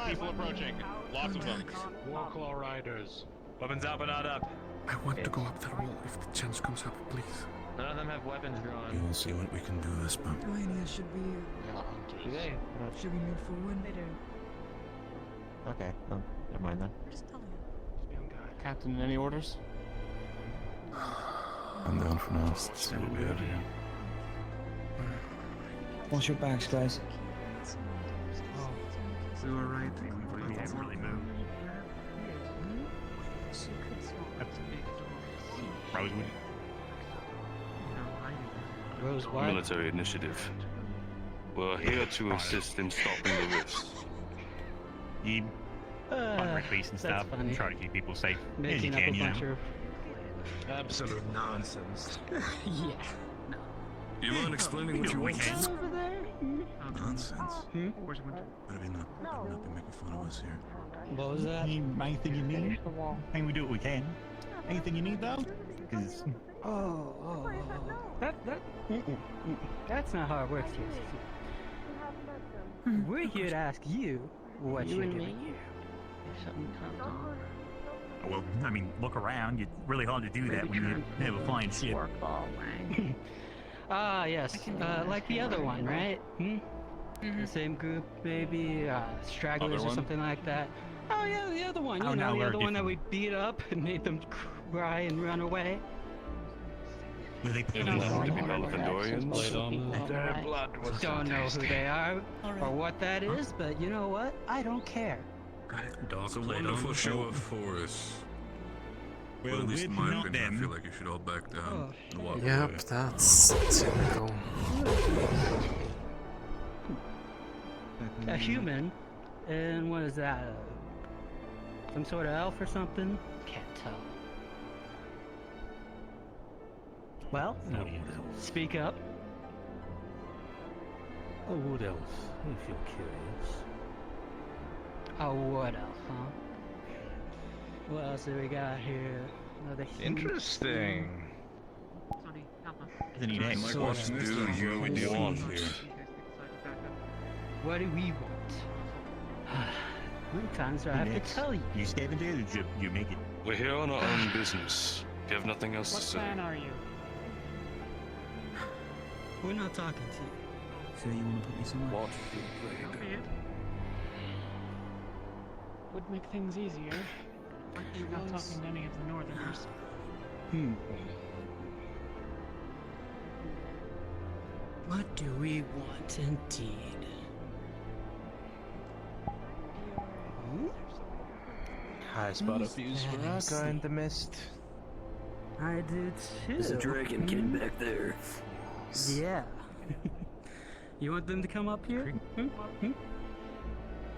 people approaching. Lots of them. Warclaw riders. Weapons out but not up. I want to go up that wall if the chance comes up, please. None of them have weapons drawn. We'll see what we can do this, but... Should we... Do they? Should we move forward? Okay, no, never mind then. Captain, any orders? I'm down for now. Let's see what we have here. Watch your backs, guys. We were right. We can't really move. Rosewood. Military initiative. We're here to assist in stopping the rifts. You fundraise beasts and stuff, and try to keep people safe as you can, you know. Absolute nonsense. Yeah. You mind explaining what you want? Nonsense. Better be not be making fun of us here. What was that? Anything you need? I mean, we do what we can. Anything you need, though? Because... That's not how it works here. We're here to ask you what you're doing. Well, I mean, look around. It's really hard to do that when you have a flying ship. Ah, yes. Like the other one, right? The same group, maybe? Stragglers or something like that. Oh, yeah, the other one. You know, the other one that we beat up and made them cry and run away. Were they to be Malavendorians? Their blood was Don't know who they are or what that is, but you know what? I don't care. It's a wonderful show of force. Well, at least in my opinion, I feel like you should all back down and walk away. Yep, that's typical. A human? And what is that? Some sort of elf or something? Can't tell. Well, speak up. A wood elf, if you're curious. A wood elf, huh? What else do we got here? Another Interesting. Then you What do you want here? What do we want? How many times do I have to tell you? You stayed in there, or you make it? We're here on our own business. You have nothing else to say. What plan are you? We're not talking to you. So you want to put me somewhere? What? Would make things easier. You're not talking to any of the Northerners. What do we want indeed? I spot a few Sparaka in the mist. I do too. There's a dragon getting back there. Yeah. You want them to come up here?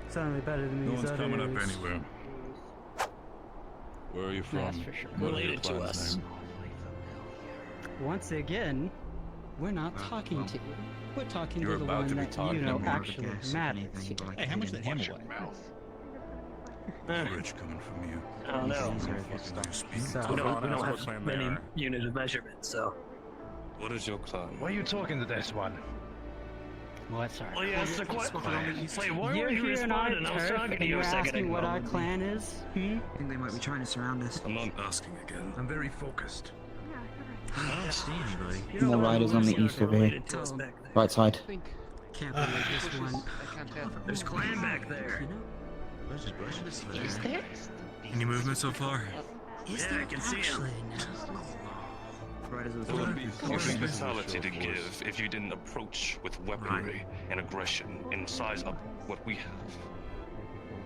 Sounded better than No these one's others. coming up anywhere. Where are you from? That's for sure. What are your plans, name? Once again, we're not talking to you. We're talking You're to the about one to be that talking you know to me. actually matters. Hey, how much did that hammer weigh? Rich coming from you. I don't know. So, We don't have many unit of measurement, so. What is your clan? Why are you talking to this one? What's our Well, yes, the question. Wait, why You're were you here in our responding? I was turf talking to and you you're a second asking ago. what our clan is? I think they might be trying to surround us. I'm not asking again. I'm very focused. I don't see anybody. And the riders on the east of here. Right side. Can't believe this one. There's clan back there. Is there? Any movement so far? Is there I can see actually him. There would be hospitality to give if you didn't approach with weaponry and aggression and size up what we have.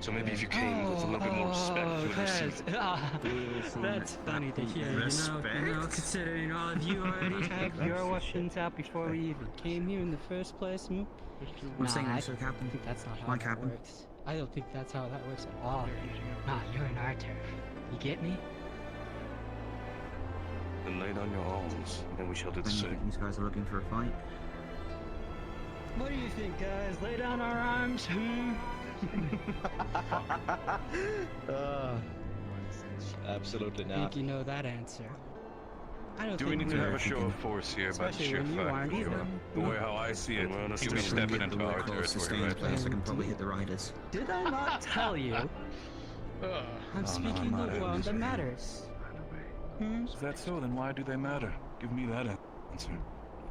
So maybe if you came with a little bit more respect, you would receive it. That's funny to hear, you know, considering all of you already have your weapons out before we even came here in the first place. One second, I Mr. Captain. think that's not how One that Captain. works. I don't think that's how that works at all. Nah, you're in our turf. You get me? Then lay down your arms, and we shall do the same. These guys are looking for a fight. What do you think, guys? Lay down our arms? Absolutely I think you know that answer. I don't Do we think need to have a show of force here by the Especially sheer when you fact aren't that either. the way how I see it, you'll be stepping into our territory right now. I can probably hit the riders. Did I not tell you? I'm speaking the one that matters. If that's so, then why do they matter? Give me that answer.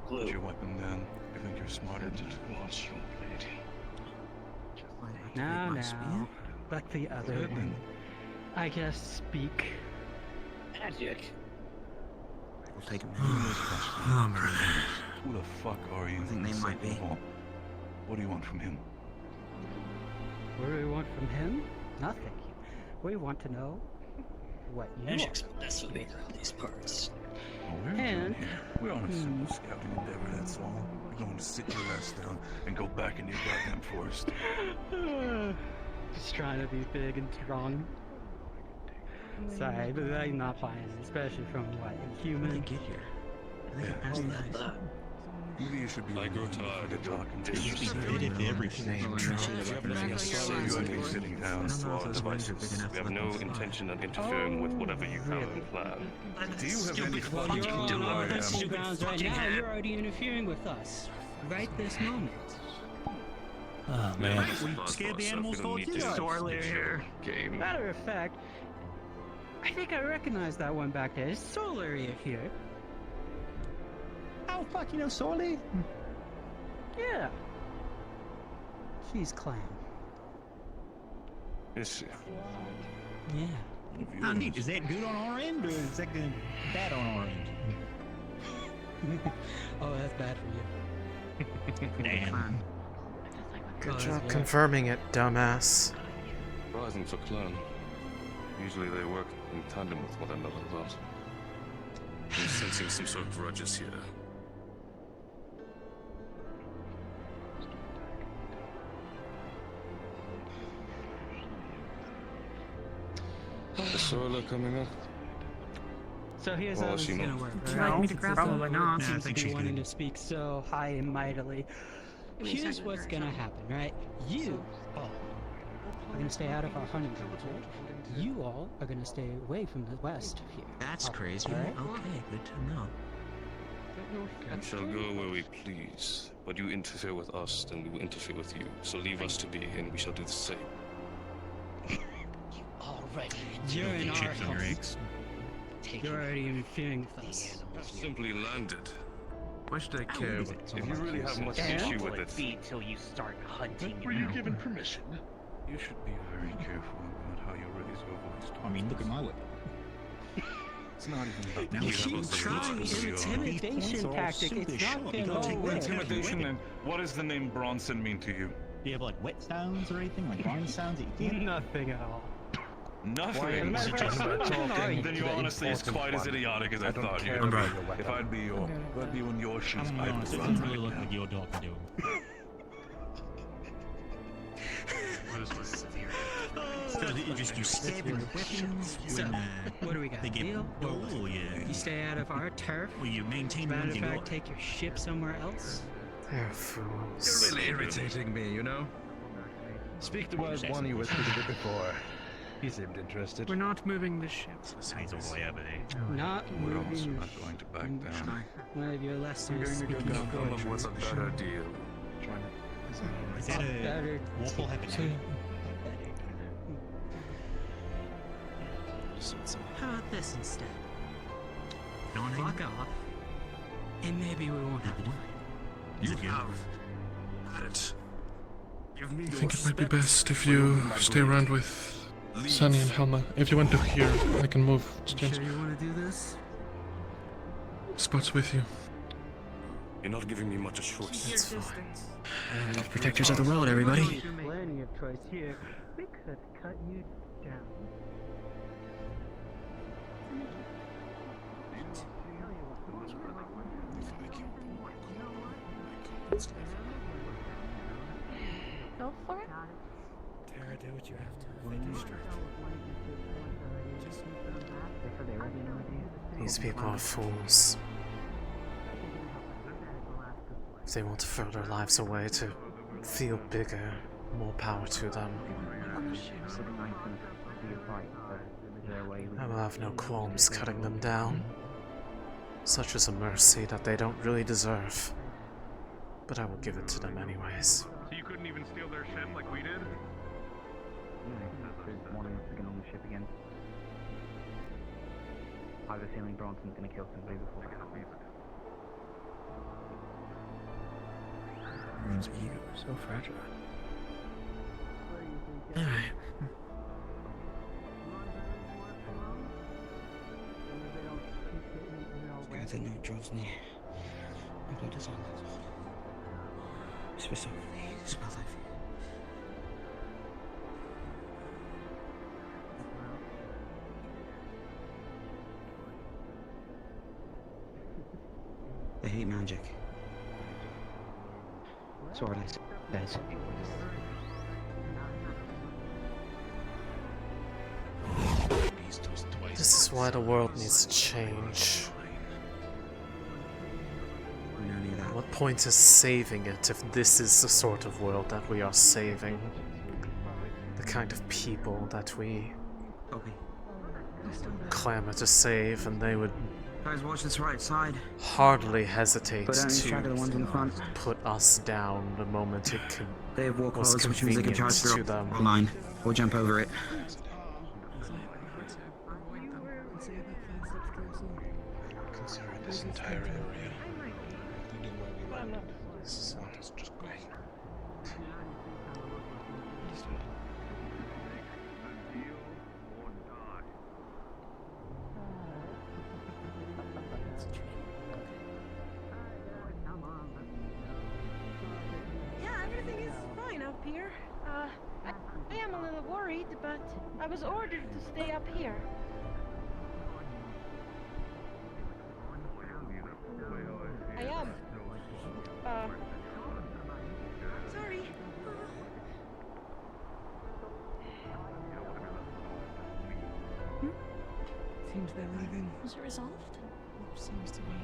Put your weapon down. You think you're smarter than Watch your blade. Now, like the other one. I guess speak. Magic. We'll take him. Who the fuck are you? I think they might be. What do you want from him? What do we want from him? Nothing. We want to know what you Magic's want. best with me around these parts. Oh, we're And we're on a simple scouting endeavor, that's all. You're going to sit your ass down and go back in your goddamn forest. just trying to be big and strong. Sorry, but I'm not buying it, especially from what a human. Get here. I think I passed that. Maybe you should be. I grow tired of talking to You should be fitted to everything. You would be sitting down to our devices. We have no intention of interfering with whatever you have in plan. Do you have any Well, fucking you're on clue I am? offensive grounds right now. You're already interfering with us. Right this moment. Oh man. We scared the animals told you. Sorely here. Game. Matter of fact, I think I recognize that one back there. It's Solaria here. How fuck you know Sorley? Yeah. She's clan. Is she? Yeah. How neat. Is that good on our end or is that good bad on our end? Oh, that's bad for you. Damn. Good job confirming it, dumbass. Rising for clan. Usually they work in tandem with one another, but I'm sensing some sort of grudges here. Is Sorla coming up? So here's Well, how this she is gonna knows. work. Would you like me to grab them? Probably not. not. Nah, I Seems think to be she's wanting good. to speak so high and mightily. Here's what's gonna happen, right? You all are gonna stay out of our hunting grounds, right? You all are gonna stay away from the west here. That's crazy. Alright? Okay, good to know. We shall go where we please, but you interfere with us, then we will interfere with you. So leave us to be, and we shall do the same. Already. You're in our house. You're already interfering with us. I've simply landed. Why should I care what If you really have much issue with it, Till you start hunting. Were you given permission? You should be very careful about how you raise your voice. I mean, look at my weapon. It's not even about Now you. keep It's about trying the an intimidation tactic. It's not You gonna don't take work. Intimidation, and what does the name Bronson mean to you? Do you have like wet sounds or anything? Like grind sounds that you can't? Nothing at all. Nothing. Why- Just Why- about Why- talking. Then you honestly is quite as idiotic as I thought you would be. If I'd be in your shoes, I'm I'd honest, it run doesn't really right look now. like your dog can do it. So you just stab your weapons So, when what do we got? they get Deal? oh yeah. You stay out of our turf. Well, you maintain Matter of your fact, take your ship somewhere else. They're fools. You're really irritating me, you know? Speak to one you were speaking to before. He seemed interested. We're not moving the ship. He's all the way over there. Not We're also moving not going to back down. one of your lesser I'm going to go down come up with a better deal. Is that a better. waffle happening? How about this instead? Fuck off. And maybe we won't have to fight. You have it. I think it might be best if you stay around with Sunny and Helma. If you want to hear, I can move. You sure you want to do this? Spot's with you. You're not giving me much of a choice. Protectors of the world, everybody. Plenty of choice here. We could cut you down. Go for it. Tara, do what you have to. These people are fools. If they want to throw their lives away to feel bigger, more power to them. I will have no qualms cutting them down. Such is a mercy that they don't really deserve. But I will give it to them anyways. So you couldn't even steal their ship like we did? Wanting us to get on the ship again. I have a feeling Bronson's gonna kill somebody before I come. Everyone's ego is so fragile. Alright. Yeah, the new Droza. My blood is on this. Specifically, it smells like they hate magic. Sword eyes, guys. This is why the world needs to change. What point is saving it if this is the sort of world that we are saving? The kind of people that we clamor to save, and they would Guys, watch this right side. hardly hesitate Put down track of the ones in the front. to put us down the moment it They have walk was holes, which means they can convenient charge to through them. a line or jump over it. Consider this entire area, including where we landed. This is just great. Yeah, everything is fine up here. I am a little worried, but I was ordered to stay up here. I am. Sorry. Seems they're leaving. Was it resolved? Seems to be.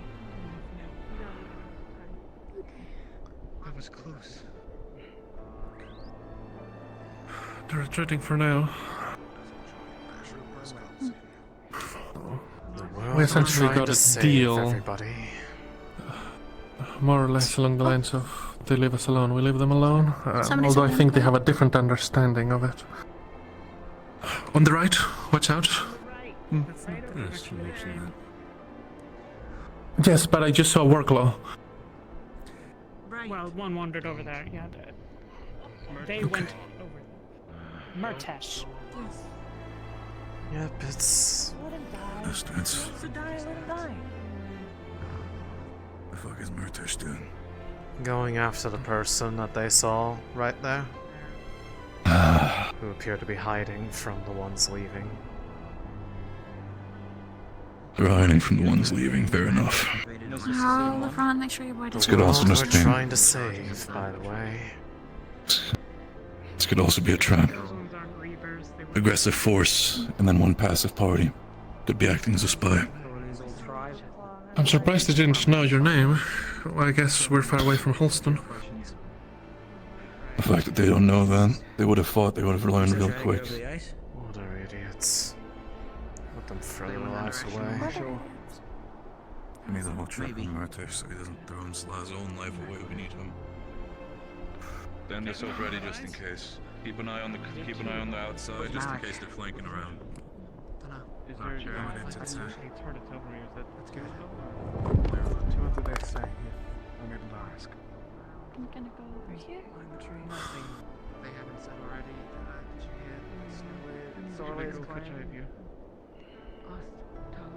That was close. They're retreating for now. We essentially got a deal, more or less along the lines of they leave us alone, we leave them alone. Although I think they have a different understanding of it. On the right, watch out. Yes, but I just saw worklaw. Well, one wandered over there. Yeah, they went over there. Murtesh. Yep, it's... Let him die. Bastards. Wants to die, let him die. The fuck is Murtesh doing? going after the person that they saw right there. Who appear to be hiding from the ones leaving. They're hiding from the ones leaving, fair enough. Hold the front, make sure your boy This doesn't could also We're just be... trying to save, by the way. This could also be a trap. Aggressive force, and then one passive party. Could be acting as a spy. I'm surprised they didn't know your name. Well, I guess we're far away from Holston. The fact that they don't know that, they would have fought, they would have learned real quick. What are idiots. Let them throw their lives away. We need the whole trap in Murtesh so he doesn't throw his own life away. We need him. Stand yourself ready just in case. Keep an eye on the outside just in case they're flanking around. Is there? Sure. No, It's turn it over here. Is that? Let's get it. To what do they say? I'm able to ask. I'm gonna go over here. Behind the tree. Nothing. They haven't said already. Did you hear? Sorley's claim.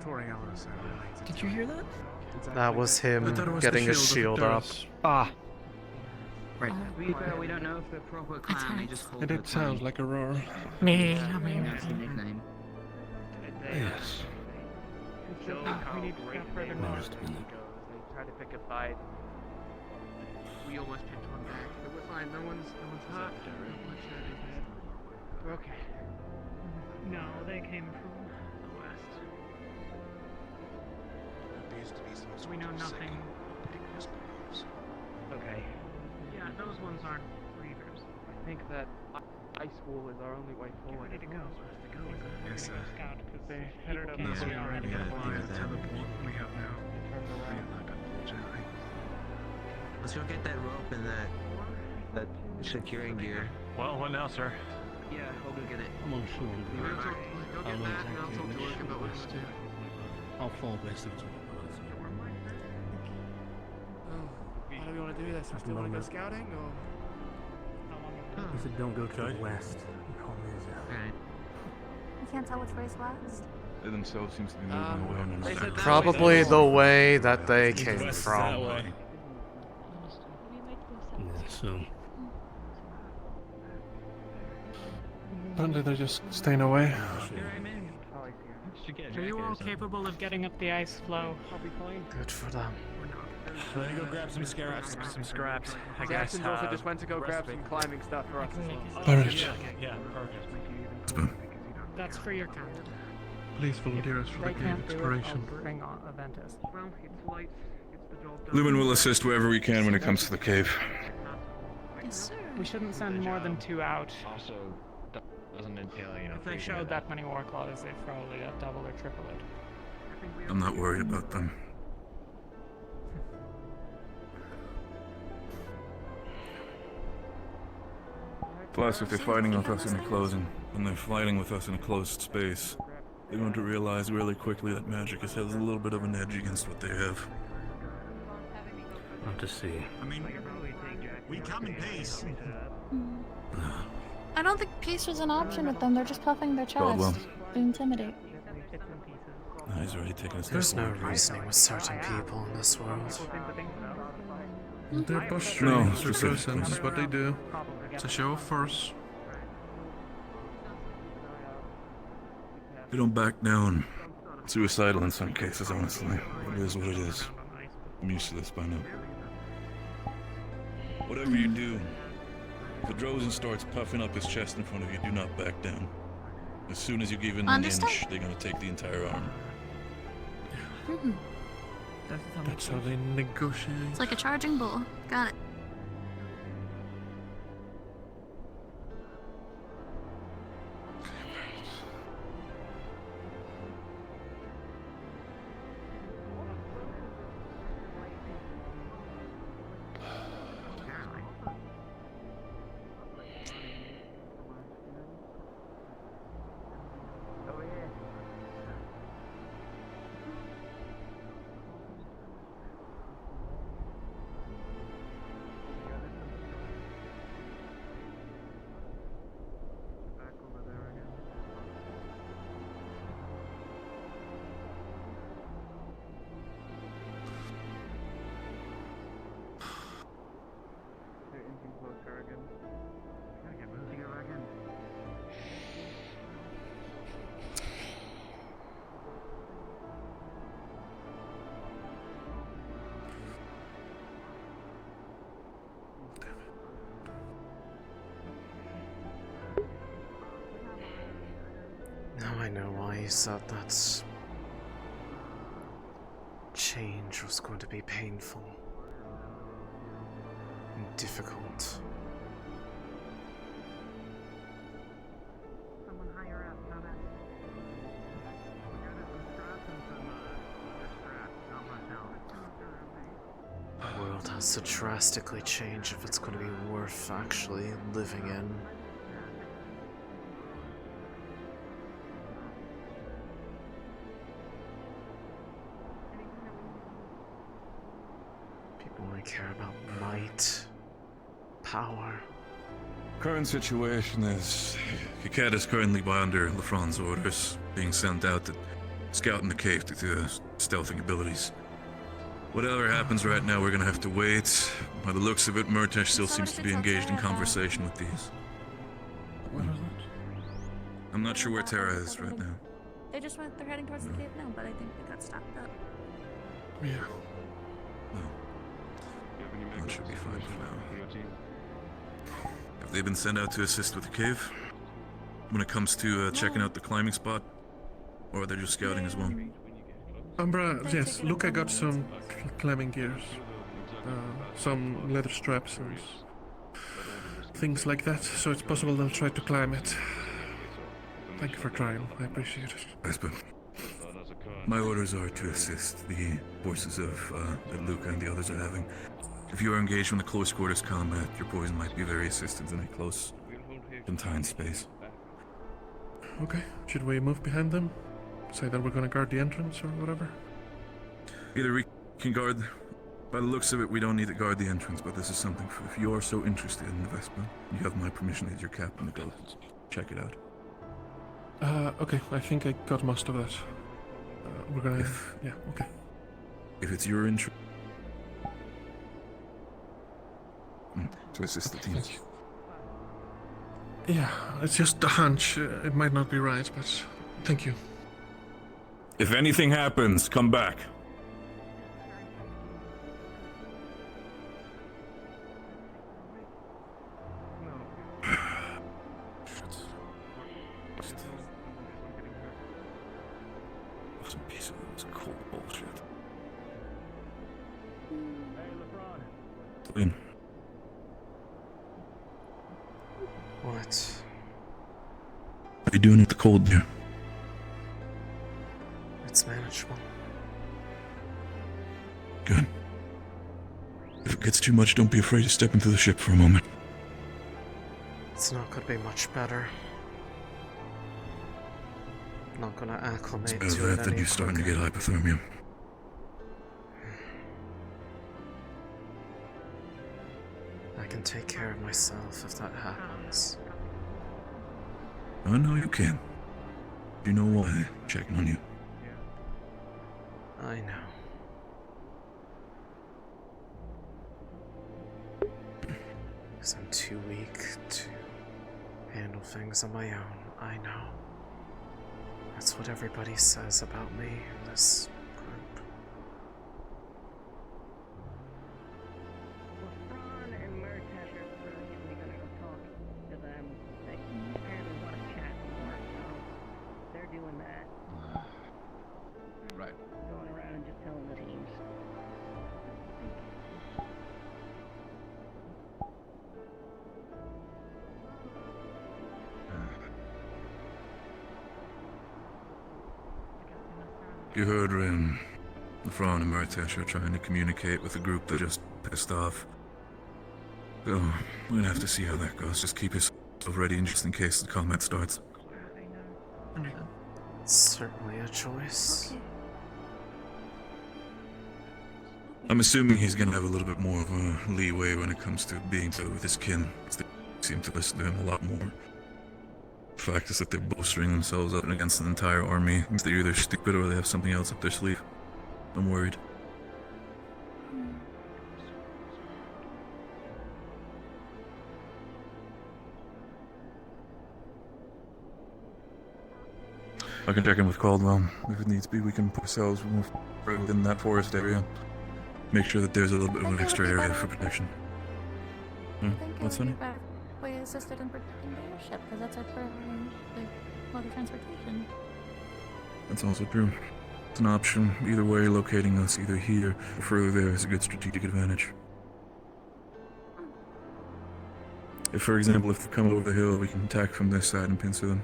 Toriella said. Did you hear that? That was him I thought it was getting the his shield shield up. of Duress. Ah. Right. We don't know if they're proper clan. They just call It them did sound like a roar. Me, I mean. That's the nickname. Yes. We need to get further north. They try to pick a fight. We almost picked one back, but we're fine. No one's hurt. We're okay. No, they came from the west. We know nothing. Okay. Yeah, those ones aren't readers. I think that ice wall is our only way forward. Ready to go. Yes, sir. Scout, because they headed up Yeah, this we way already already. have the teleport we have now. Turned around. Unfortunately. Let's go get that rope and that securing gear. Well, what now, sir? Yeah, we'll go get it. I'm unsure. Go get back and I'll talk to work about what to do. How far west of it? How do we want to do this? We still want to go scouting or? He said don't go to the west. The problem is You can't tell which way's west. They themselves seems to be moving away on They said that Probably way. the way that they came West from. that way. yeah, so Apparently they're just staying away. Are you all capable of getting up the ice flow? I'll be fine. Good for them. Let me go grab some scraps. I guess. Jackson's also just went to go grab some climbing stuff for us as well. Alright. Yeah, perfect. That's for your count. Please volunteer us for the They cave can't do it. exploration. I'll bring on Aventus. Well, it's light. It's the job done. Lumen will assist wherever we can when it comes to the cave. Yes, sir. We shouldn't send more than 2 out. Also, doesn't entail, you know. If they showed that many war claws, they'd probably double or triple it. I'm not worried about them. Plus, if they're fighting with us in a closing, and they're fighting with us in a closed space, they're going to realize really quickly that magic has a little bit of an edge against what they have. not to see. I mean, we come in peace. I don't think peace was an option with them. They're just puffing their Caldwell. chest to intimidate. No, he's already taken a step There's no forward. reasoning with certain people in this world. They're No, posturing, they're specifically. present, is what they do. It's a show of force. They don't back down. Suicidal in some cases, honestly. It is what it is. I'm used to this by now. Whatever you do, if a Droza starts puffing up his chest in front of you, do not back down. As soon as you give in an inch, they're gonna take the entire arm. That's how they negotiate. It's like a charging bull. Got it. Now I know why he said that change was going to be painful and difficult. Someone higher up, not us. The world has to drastically change if it's going to be worth actually living in. care about might, power. Current situation is Kiket is currently by under Lafron's orders, being sent out to scout in the cave to do stealthing abilities. Whatever happens right now, we're gonna have to wait. By the looks of it, Murtash still seems to be engaged in conversation with these. I'm not sure where Terra is right now. They just they're heading towards the cave now, but I think they got stopped up. Yeah. That should be fine for now. Have they been sent out to assist with the cave? When it comes to checking out the climbing spot? Or are they just scouting as well? Umbra, yes, look, I got some climbing gears. Some leather straps and things like that, so it's possible they'll try to climb it. Thank you for trying, I appreciate it. Yes, but my orders are to assist the forces of that Luca and the others are having. If you are engaged in the close quarters combat, your poison might be very assistant in a close, confined space. Okay, should we move behind them? Say that we're gonna guard the entrance or whatever? Either we can guard, by the looks of it, we don't need to guard the entrance, but this is something, if you are so interested in the Vespa, you have my permission as your captain to go check it out. Okay, I think I got most of that. We're gonna, yeah, okay. If it's your interest, to assist the team. Yeah, it's just a hunch. It might not be right, but thank you. If anything happens, come back. Some piece of this cool bullshit. Céline. What? How you doing with the cold there? It's manageable. Good. If it gets too much, don't be afraid to step into the ship for a moment. It's not gonna be much better. I'm not gonna acclimate It's to it that you're starting to get hypothermia. I can take care of myself if that happens. I know you can. You know why? Checking on you. I know. Because I'm too weak to handle things on my own. I know. That's what everybody says about me in this group. Ron and Murtash are probably gonna go talk to them. They apparently want to chat more, so they're doing that. Right. Going around and just telling the teams. You heard Lafron and Murtash are trying to communicate with a group that just pissed off. So, we're gonna have to see how that goes. Just keep yourself ready just in case the combat starts. It's certainly a choice. I'm assuming he's gonna have a little bit more of a leeway when it comes to being with his kin. They seem to listen to him a lot more. The fact is that they're bolstering themselves up against an entire army. They're either stupid or they have something else up their sleeve. I'm worried. I can check in with Caldwell. If it needs be, we can put ourselves within that forest area. Make sure that there's a little bit of an extra area for protection. What's funny? We assisted in protecting the airship, because that's our primary mode of transportation. That's also true. It's an option. Either way, locating us either here or further there is a good strategic advantage. If, for example, if they come over the hill, we can attack from this side and pincer them.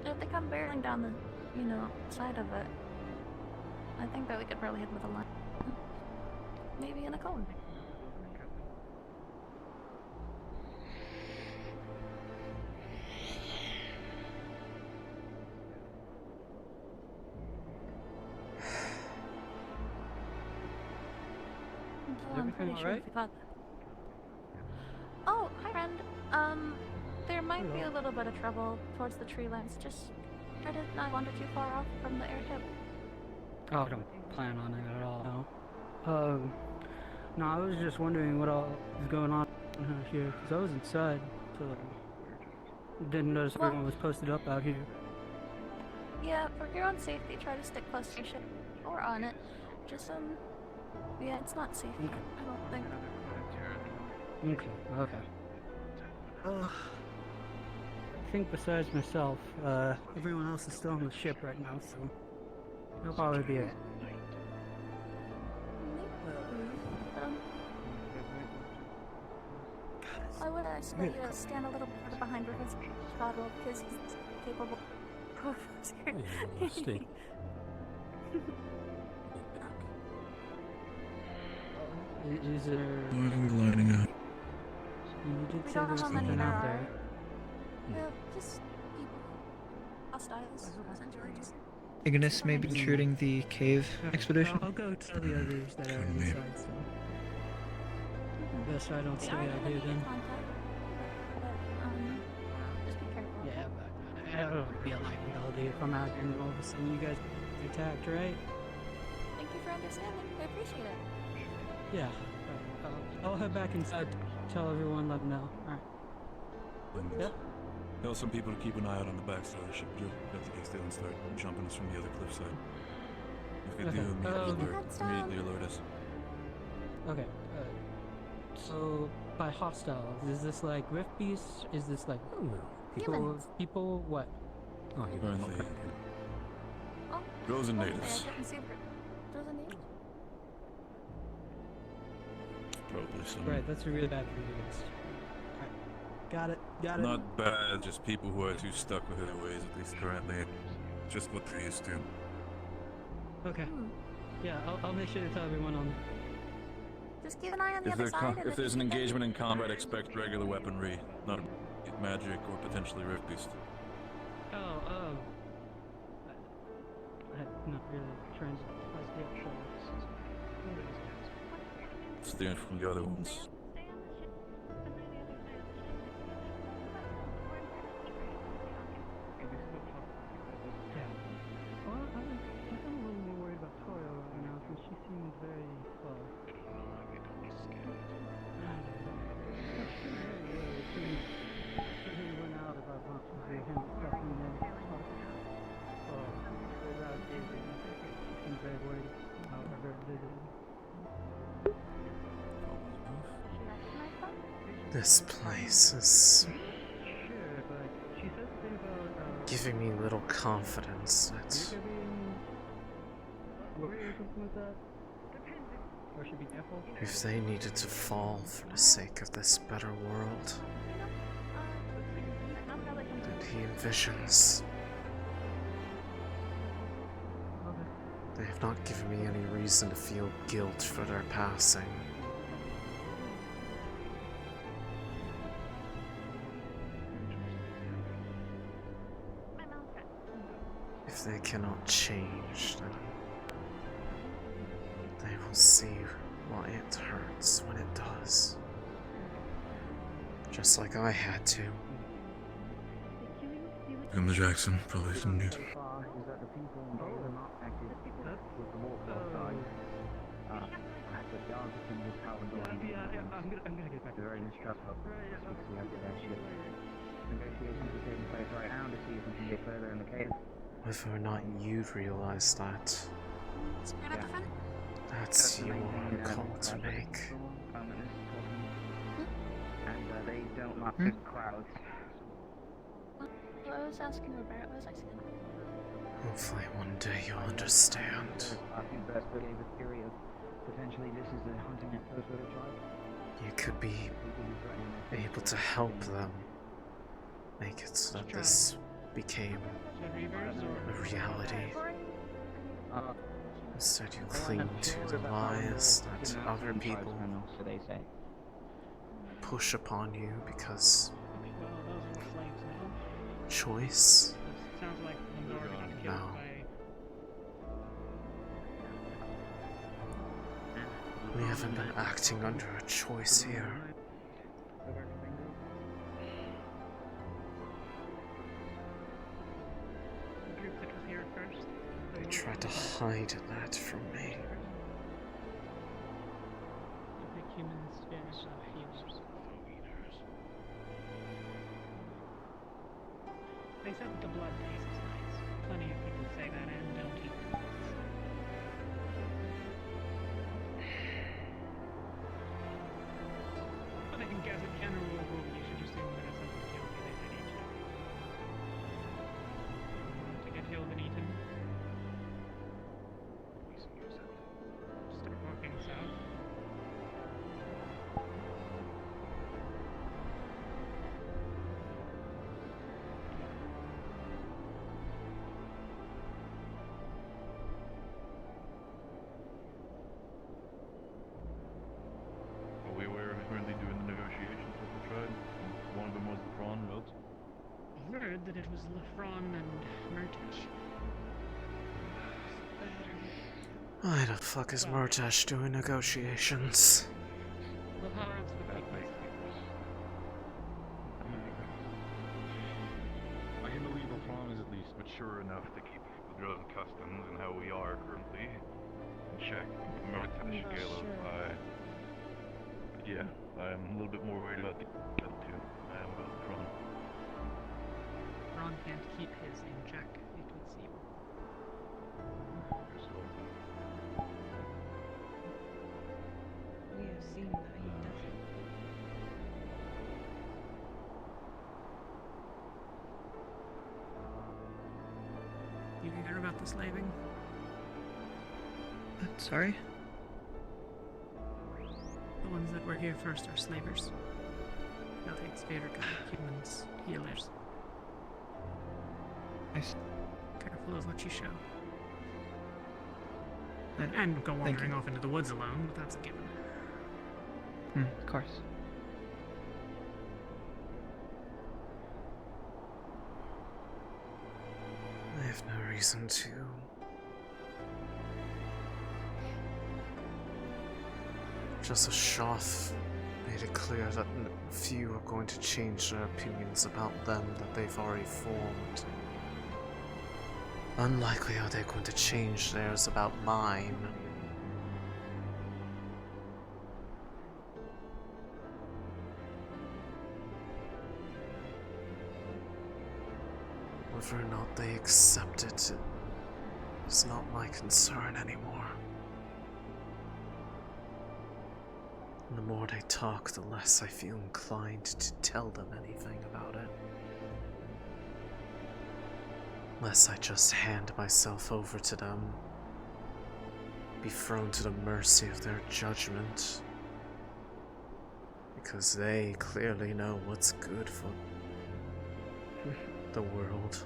If they come barreling down the, side of it, I think that we could probably hit with a line. Maybe in a cone. pretty All sure right. if we thought. Oh, hi, friend. There might be a little bit of trouble towards the tree lines. Just try to not wander too far off from the airship. Oh, I don't plan on it at all. No. No, I was just wondering what all is going on here, because I was inside, so didn't notice everyone was posted up out here. Yeah, for your own safety, try to stick close to your ship or on it. Just yeah, it's not safe. Okay. I don't think. Okay. I think besides myself, everyone else is still on the ship right now, so it'll probably be it. I would ask that you stand a little further behind Rufus Cottle because he's capable. Oh, Stay. Is there? Why are we lining up? You did We say don't know there's how many something there out are. there. Well, just people. Hostiles, essentially. Just. Ignis may be intruding the cave expedition. I'll go tell the others that are inside, so. Best I don't stay out here then. Just be careful. Yeah, but it'll be a liability if I'm out here and all of a sudden you guys get attacked, right? Thank you for understanding. I appreciate it. Yeah. I'll head back inside. Tell everyone, let them know. Alright. Yeah. Tell some people to keep an eye out on the backside of the ship, just in case they don't start jumping us from the other cliffside. If they do, immediately alert us. Okay. So, by hostiles, is this like rift beasts? Is this like people? What? Oh, you're Currently, Droza natives. Droza natives? Probably some. Right, that's really bad for you guys. Alright. Got it. Not bad, just people who are too stuck with their ways, at least currently. Just what they're used to. Okay. Yeah, I'll make sure to tell everyone on. Just keep an eye on the other side. If there's an engagement in combat, expect regular weaponry, not magic or potentially rift beast. I'm not really trying to It's different from the other ones. She seemed very This place is giving me little confidence that if they needed to fall for the sake of this better world that he envisions, they have not given me any reason to feel guilt for their passing. If they cannot change, then they will see why it hurts when it does. Just like I had to. Jim Jackson, probably some news. I'm gonna get back to very mistrustful. Negotiations are taking place right now to see if we can get further in the cave. Whether or not you'd realize that, that's your call to make. And they don't like big crowds. I was asking Robert, what was I saying? Hopefully one day you'll understand. I think that's what gave a theory of potentially this is a hunting outpost for the tribe. You could be able to help them make it so that this became a reality. Instead you cling to the lies that other people push upon you because choice? No. We haven't been acting under a choice here. The group that was here first. They tried to hide that from me. The humans finish off healers. They said that the blood tastes nice. Plenty of people say that and don't eat the bloods. But I think as a general rule, you should assume that if someone killed you, they might eat you. To get killed and eaten. Start walking south. We were currently doing the negotiations with the tribe. One of them was the prawn route. I heard that it was Lefron and Murtash. Why the fuck is Murtash doing negotiations? Lahar's the big I can believe the prawn is at least mature enough to keep the Droza customs and how we are currently in check. Murtash, Galo, yeah, I'm a little bit more worried about the other two. I am about the prawn. Ron can't keep his in check, it would seem. We have seen that he doesn't. You hear about the slaving? Sorry? The ones that were here first are slavers. Nothing's favorite kind of humans, healers. Careful of what you show. And go wandering off into the woods alone, but that's a given. Of course. I have no reason to. Just as Shoff made it clear that few are going to change their opinions about them that they've already formed. Unlikely are they going to change theirs about mine. Whether or not they accept it is not my concern anymore. And the more they talk, the less I feel inclined to tell them anything about it. Lest I just hand myself over to them, be thrown to the mercy of their judgment. Because they clearly know what's good for the world.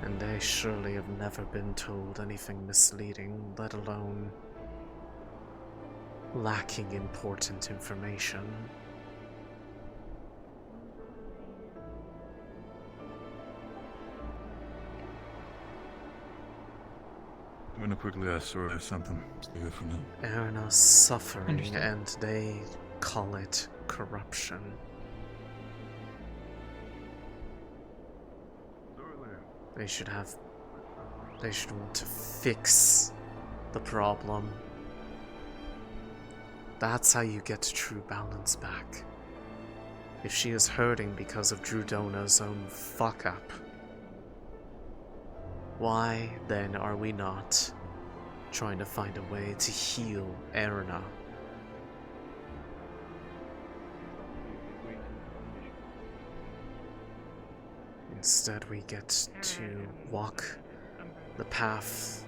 And they surely have never been told anything misleading, let alone lacking important information. I'm gonna quickly ask Sora something. Stay here for now. Erna's suffering, and they call it corruption. They should want to fix the problem. That's how you get true balance back. If she is hurting because of Drudona's own fuck-up, why then are we not trying to find a way to heal Erna? Instead, we get to walk the path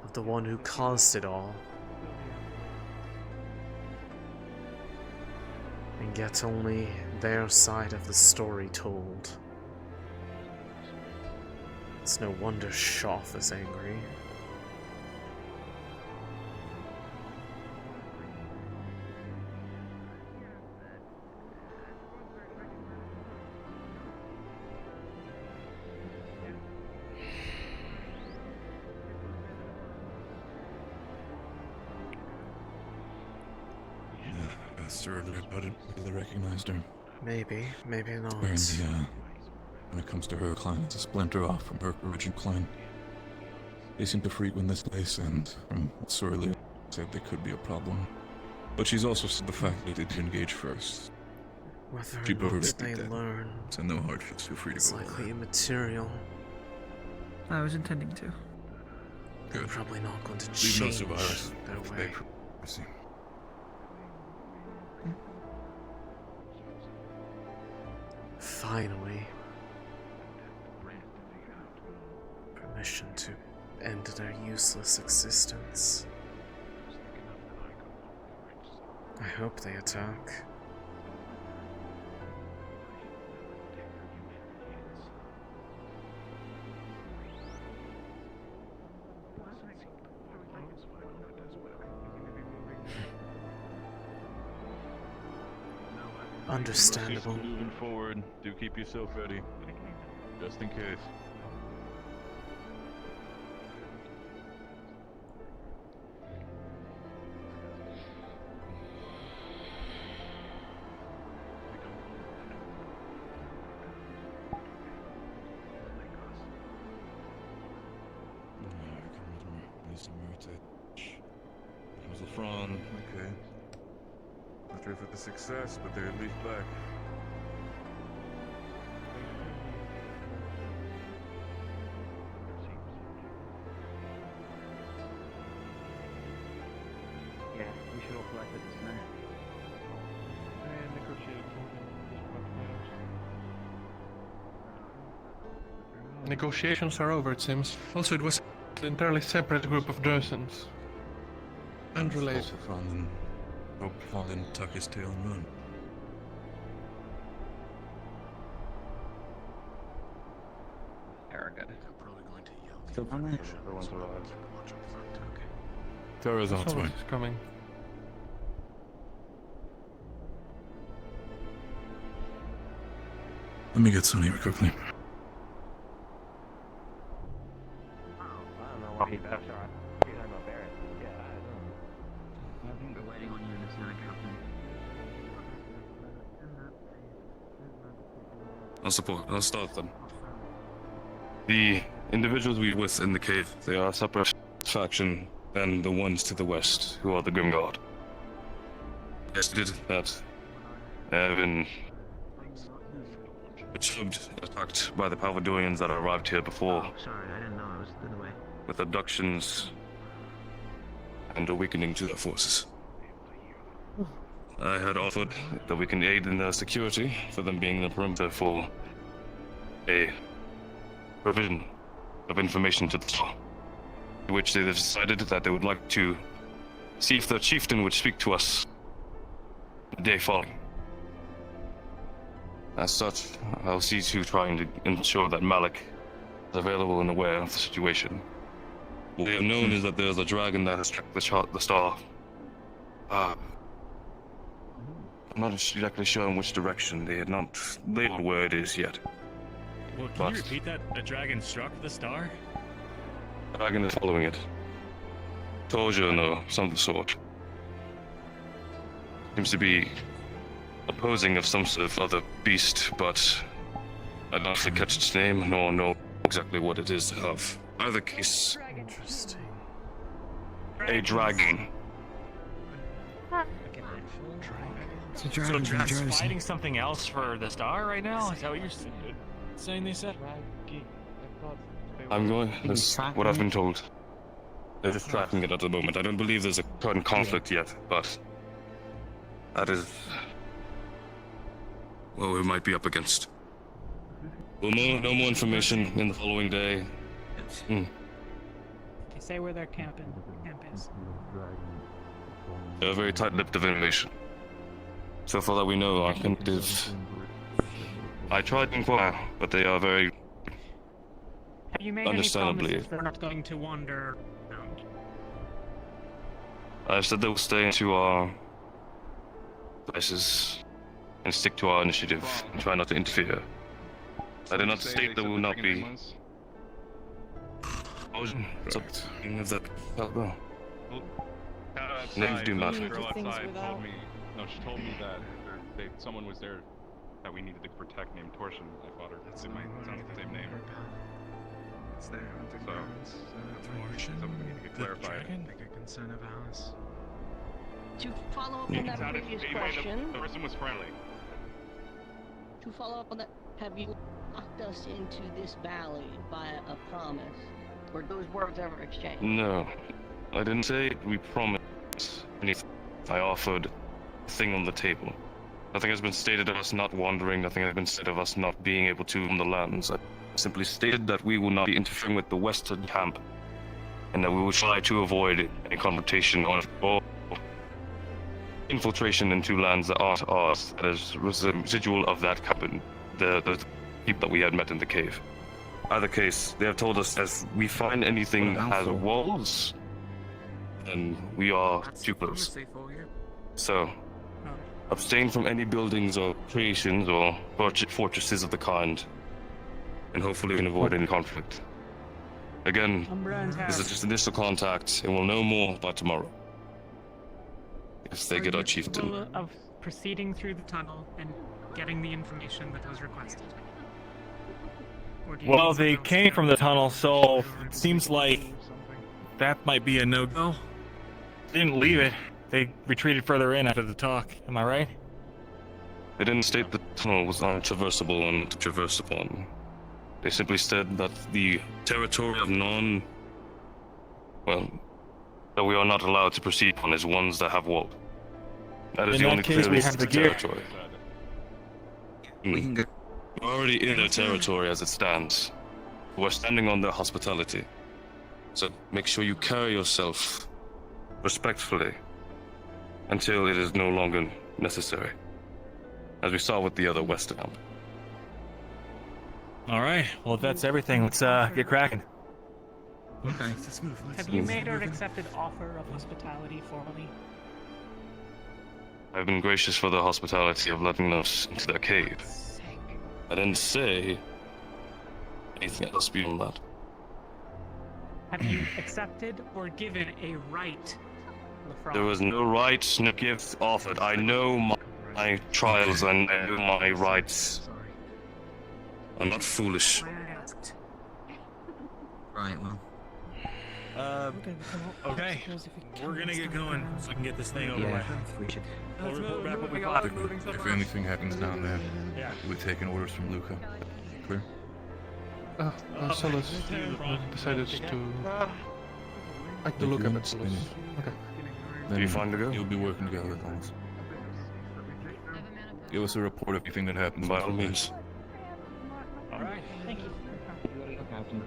of the one who caused it all, and get only their side of the story told. It's no wonder Shoff is angry. asked her earlier about it. Maybe they recognized her. Maybe not. Apparently, when it comes to her clan, it's a splinter off from her original clan. They seem to frequent this place, and from what Sorely said, they could be a problem. But she's also said the fact that they did engage first. Whether She or not preferred they that. learn, So no hard feels, feel free to it's go likely over. immaterial. I was intending to. They're probably not going to Leave no change survivors. their If way. they I see. Finally. Permission to end their useless existence. I hope they attack. Understandable. Moving forward, do keep yourself ready, just in case. There's a Fran. Okay. Not sure if it's a success, but they're at least back. Yeah, we should all collect at the center. Negotiations are over, it seems. Also, it was an entirely separate group of Drozans. Unrelated. Also Fran and hope Fran didn't tuck his tail and run. Arrogant. Still on there? Everyone's alive. Terra's on its way. Someone's coming. Let me get some here quickly. I don't know why he left. Sorry. You're talking about Barrett. Yeah, I don't know. I think we're waiting on you in this now, Captain. I'll start them. The individuals we with in the cave, they are a separate faction than the ones to the west, who are the Grim Guard. Yes, did that have been perturbed, attacked by the Palvadorians that arrived here before, Sorry, I didn't know I was in the way. with abductions and awakening to their forces. I had offered that we can aid in their security for them being in the perimeter for a provision of information to the Star, which they decided that they would like to see if their chieftain would speak to us the day following. As such, I'll see to trying to ensure that Malik is available and aware of the situation. What we have known is that there's a dragon that has tracked the star. I'm not exactly sure in which direction. They had not labeled where it is yet. Well, can you repeat that? A dragon struck the star? The dragon is following it. Torsion or some sort. Seems to be opposing of some sort of other beast, but I don't actually catch its name, nor know exactly what it is of. Either case, Interesting. a dragon. It's a So dragon from Drax Jersey. fighting something else for the star right now? Is that what you're saying they said? I'm going. That's what I've been told. They're just tracking it at the moment. I don't believe there's a current conflict yet, but that is what we might be up against. We'll know more information in the following day. They say where their camp is. They're very tight-lipped of information. So far that we know, I can give. I tried to inquire, but they are very Have you made any understandably. promises they're not going to wander around? I've said they will stay into our places and stick to our initiative and try not to interfere. I did not state there will not be. Something of that caliber. Names do matter. Go outside, told me No, she told me that someone was there that we needed to protect named Torsion. I thought her. It might sound like the same name. It's their hunting So, grounds. something we need to get clarified. Bigger concern of ours. To follow up on that previous question, The person was friendly. to follow up on that, have you locked us into this valley via a promise? Were those words ever exchanged? No, I didn't say we promised anything. I offered a thing on the table. Nothing has been stated of us not wandering, nothing has been said of us not being able to on the lands. I simply stated that we will not be interfering with the western camp, and that we will try to avoid a confrontation or infiltration into lands that aren't ours. That is residual of that cabin, the people that we had met in the cave. Either case, they have told us as we find anything that has walls, then we are too close. So, abstain from any buildings or creations or fortresses of the kind, and hopefully we can avoid any conflict. Again, this is just initial contact, and we'll know more by tomorrow. If they get our chieftain. Of proceeding through the tunnel and getting the information that was requested. Well, they came from the tunnel, so it seems like that might be a no-go. They didn't leave it. They retreated further in after the talk. Am I right? They didn't state the tunnel was untraversable and to traverse upon. They simply said that the territory of that we are not allowed to proceed on is ones that have walls. That is In the that only case, we clearance have to the gear. territory. We're already in their territory as it stands. We're standing on their hospitality. So make sure you carry yourself respectfully until it is no longer necessary. As we saw with the other western camp. Alright, well if that's everything, let's get cracking. Okay. Have you made or accepted offer of hospitality formally? I've been gracious for the hospitality of letting us into their cave. I didn't say anything else beyond that. Have you accepted or given a right? There was no right, no gift offered. I know my trials and I know my rights. I'm not foolish. Right, well. Okay. We're gonna get going so we can get this thing over Yeah, with. we should. We'll report back what we got. If anything happens down there, we're taking orders from Luca. Clear? Solus decided to like the look of it, Solus. Okay. Do you find the girl? You'll be working together with us. Give us a report of anything that happens. By all means. Alright, thank you. Captain.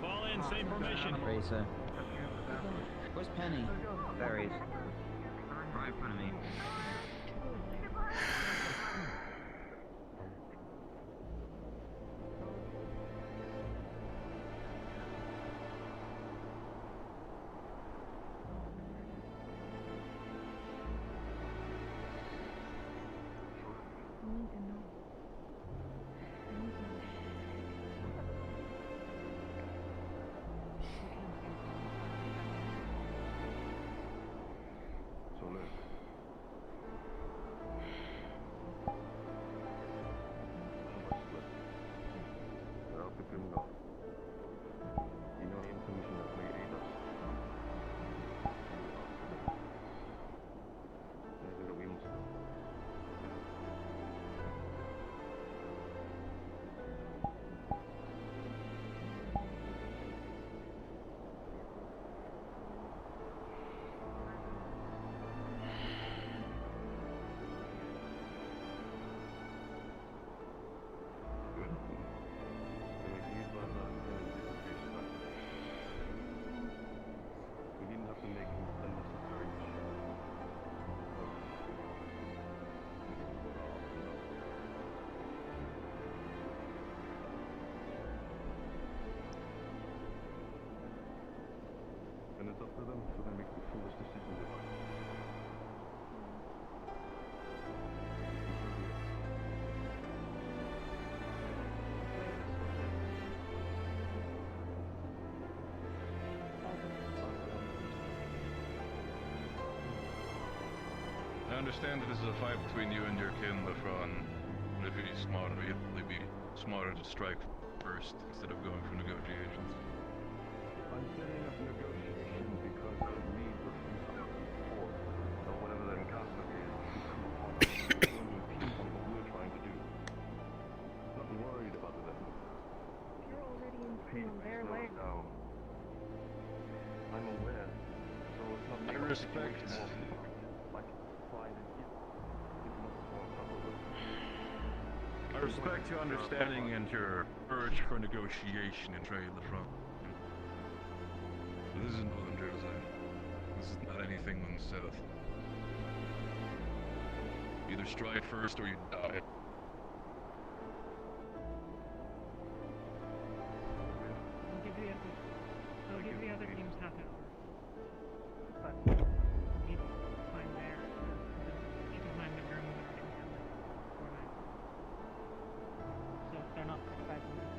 Fall in, same formation. Racer. Where's Penny? Berries. Right in front of me. I understand that this is a fight between you and your kin, Lefron. But if you'd be smarter, it'd be smarter to strike first instead of going for negotiations. I'm setting up negotiation because I need the fruit of force, or whatever that encaster is, to come upon us. We're going to impede on what we're trying to do. Not worried about them. You're already in Please their slow land. down. I'm aware. So it's not I respect. like pride and guilt. It's not more comfortable. I respect your understanding and your urge for negotiation in trade, Lefron. But this is Northern Droza. This is not anything on the south. Either strike first or you die. I'll give the other teams half an hour. But we need to find there. You can find the room in our encampment for night. So if they're not for 5 minutes.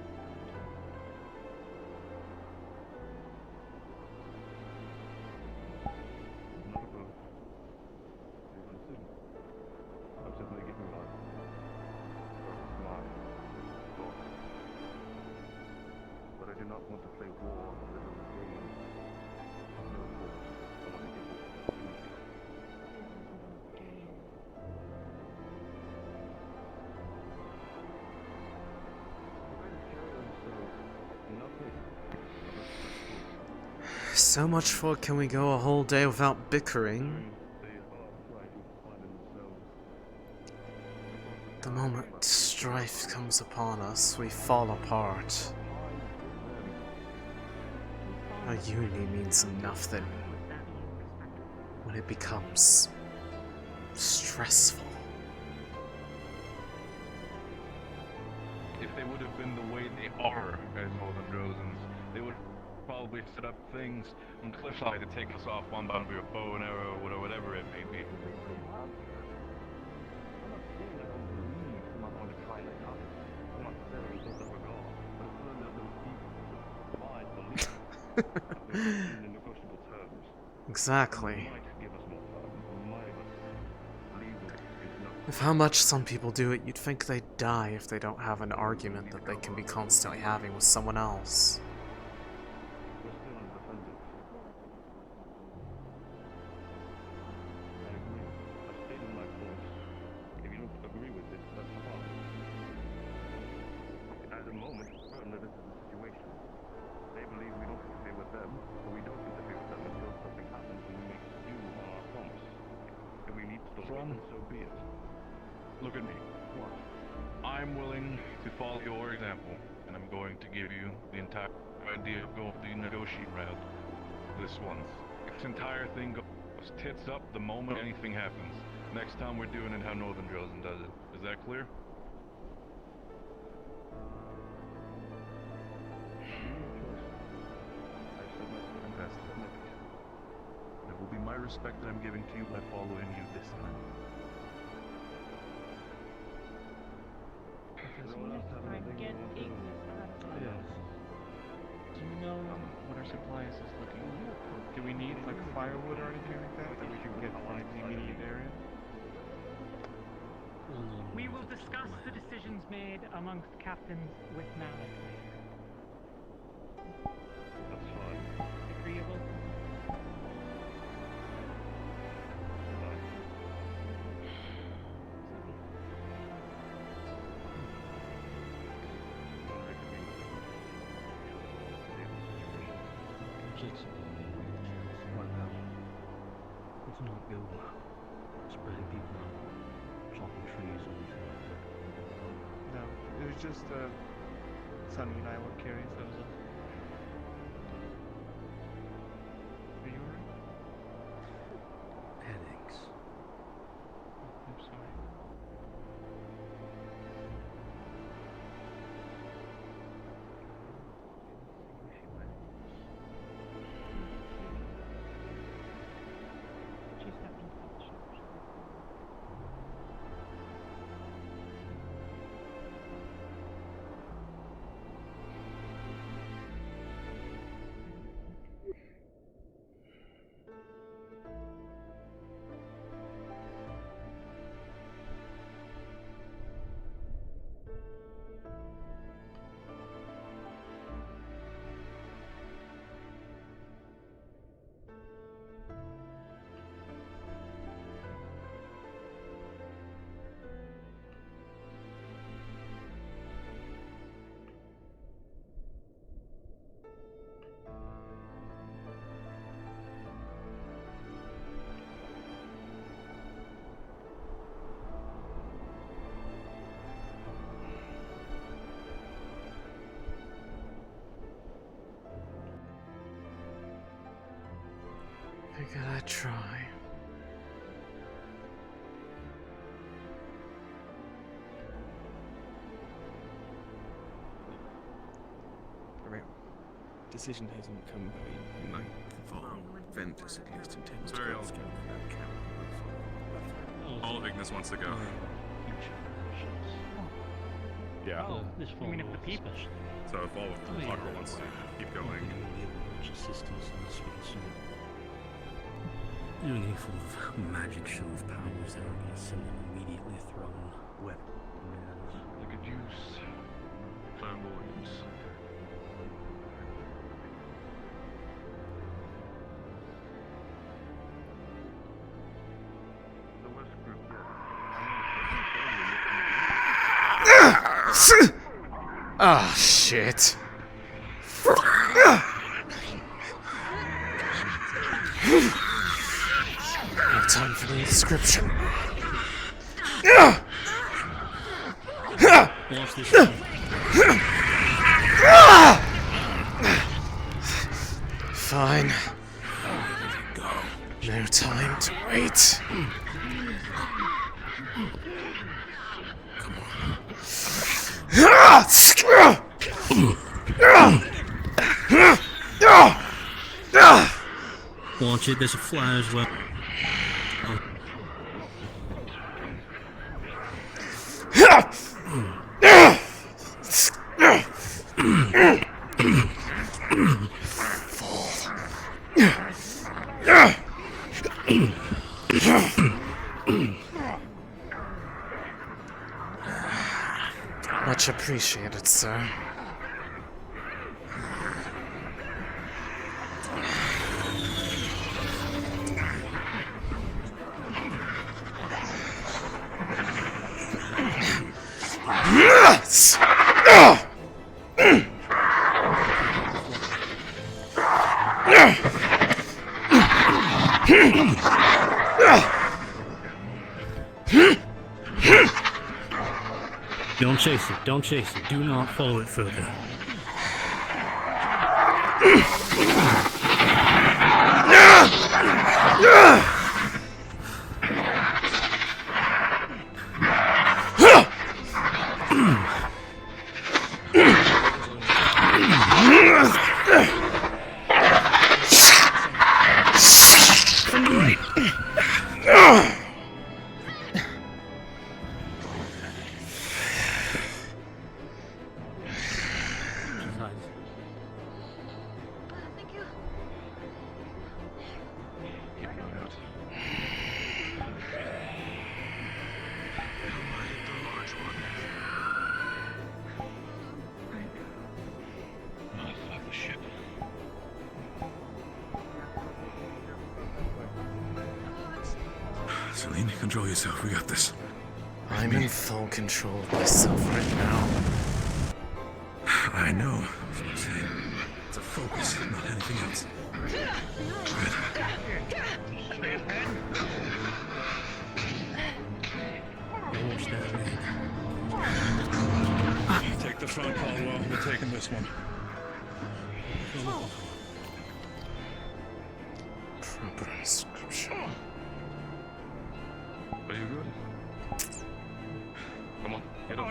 Not opposed. Even soon. I'm simply giving my thoughts. But I do not want to play war that will gain no force unless I give it opportunity. So much for can we go a whole day without bickering? The moment strife comes upon us, we fall apart. Our unity means nothing when it becomes stressful. If they would have been the way they are as Northern Drozans, they would probably set up things on cliffside to take us off one by with a bow and arrow or whatever it may be. Exactly. With how much some people do it, you'd think they'd die if they don't have an argument that they can be constantly having with someone else. Look at me. I'm willing to follow your example, and I'm going to give you the entire idea of going the negotiating route. This one. This entire thing goes tits up the moment anything happens. Next time we're doing it how Northern Drozen does it. Is that clear? Fantastic. It will be my respect that I'm giving to you by following you this time. Yes. Do you know what our supplies is looking like? Do we need like firewood or anything like that that we can get from the immediate area? We will discuss the decisions made amongst captains with Malik later. That's fine. Agreeable? Let's not go spreading people out, chopping trees or anything like that. No, it was just Sunny and I were curious. That was all. Are you alright? Headaches. I'm sorry. try. Alright. Decision hasn't come by. Vent is at least intended Sorry, all of Ignis wants to go. Yeah. Oh, this You mean if the people? So if all of Aqua wants to keep going. Assistance in this space soon. Doing any form of magic show of powers that would get someone immediately thrown wet. We could use flamboyance. The West group, Ah, shit. No time for the description. Watch this one. Fine. No time to wait. Watch it, there's a fly as well. Much appreciated, sir. Don't chase it, don't chase it. Do not follow it further. Céline, control yourself. We got this. I'm in full control of myself right now. I know. That's what I'm saying. It's a focus, not anything else. Take the front, Caldwell. We're taking this one. Proper inscription. Are you good? Come on, get up.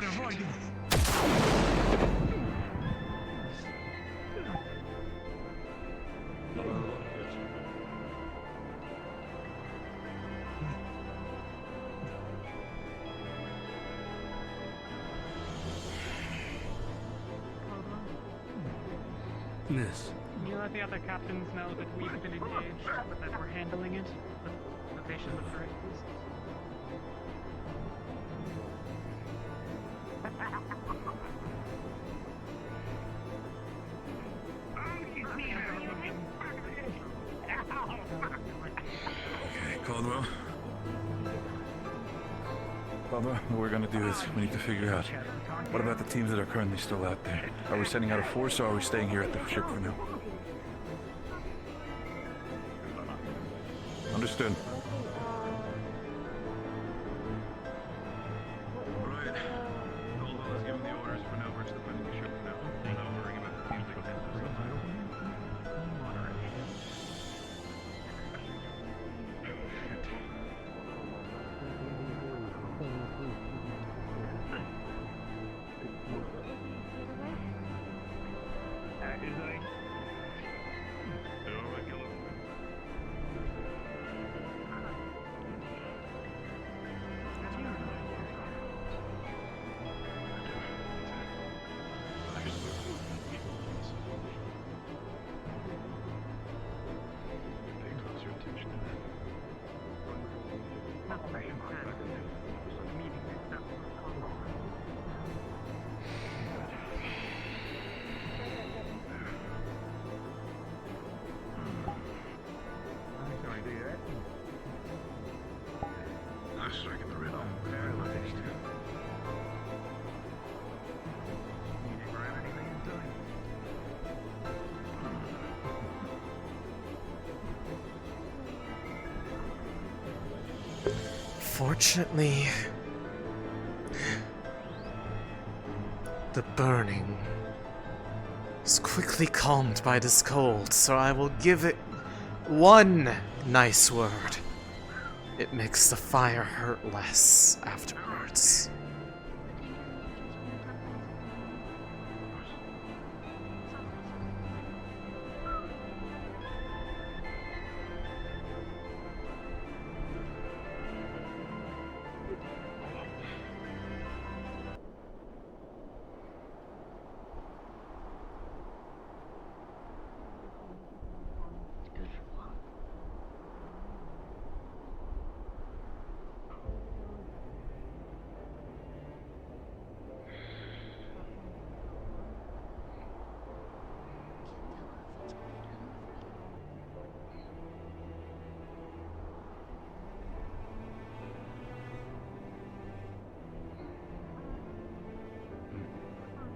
Miss. Can you let the other captains know that we've been engaged, but that we're handling it? That they should look for it, please. Okay, Caldwell. Caldwell, what we're gonna do is we need to figure out what about the teams that are currently still out there? Are we sending out a force or are we staying here at the ship for now? Understood. Alright. Caldwell has given the orders for now. We're just defending the ship for now. We're not worrying about the teams that go through the striking the riddle. Very well finished. Meaning we're having anything in time. Fortunately, the burning is quickly calmed by this cold, so I will give it one nice word. It makes the fire hurt less afterwards.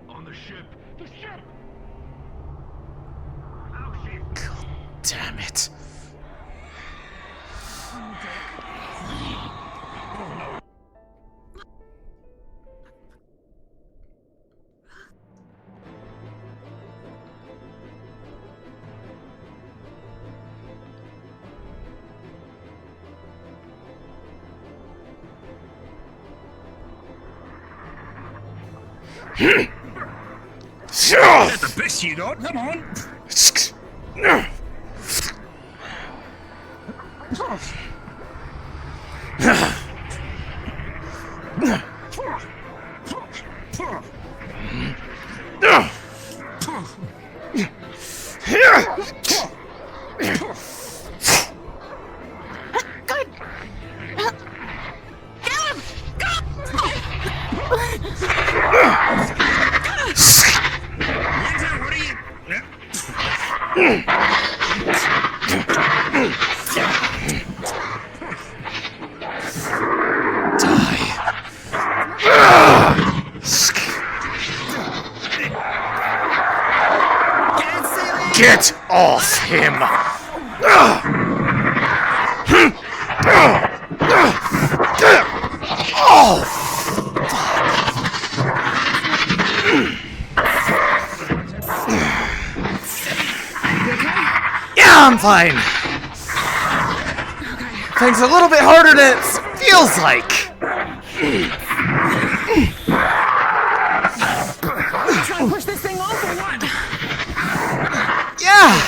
On the ship! The ship! God damn it. That's the best you got, come on! Get off him! Oh, yeah, I'm fine. Things a little bit harder than it feels like. Trying to push this thing off or what? Yeah.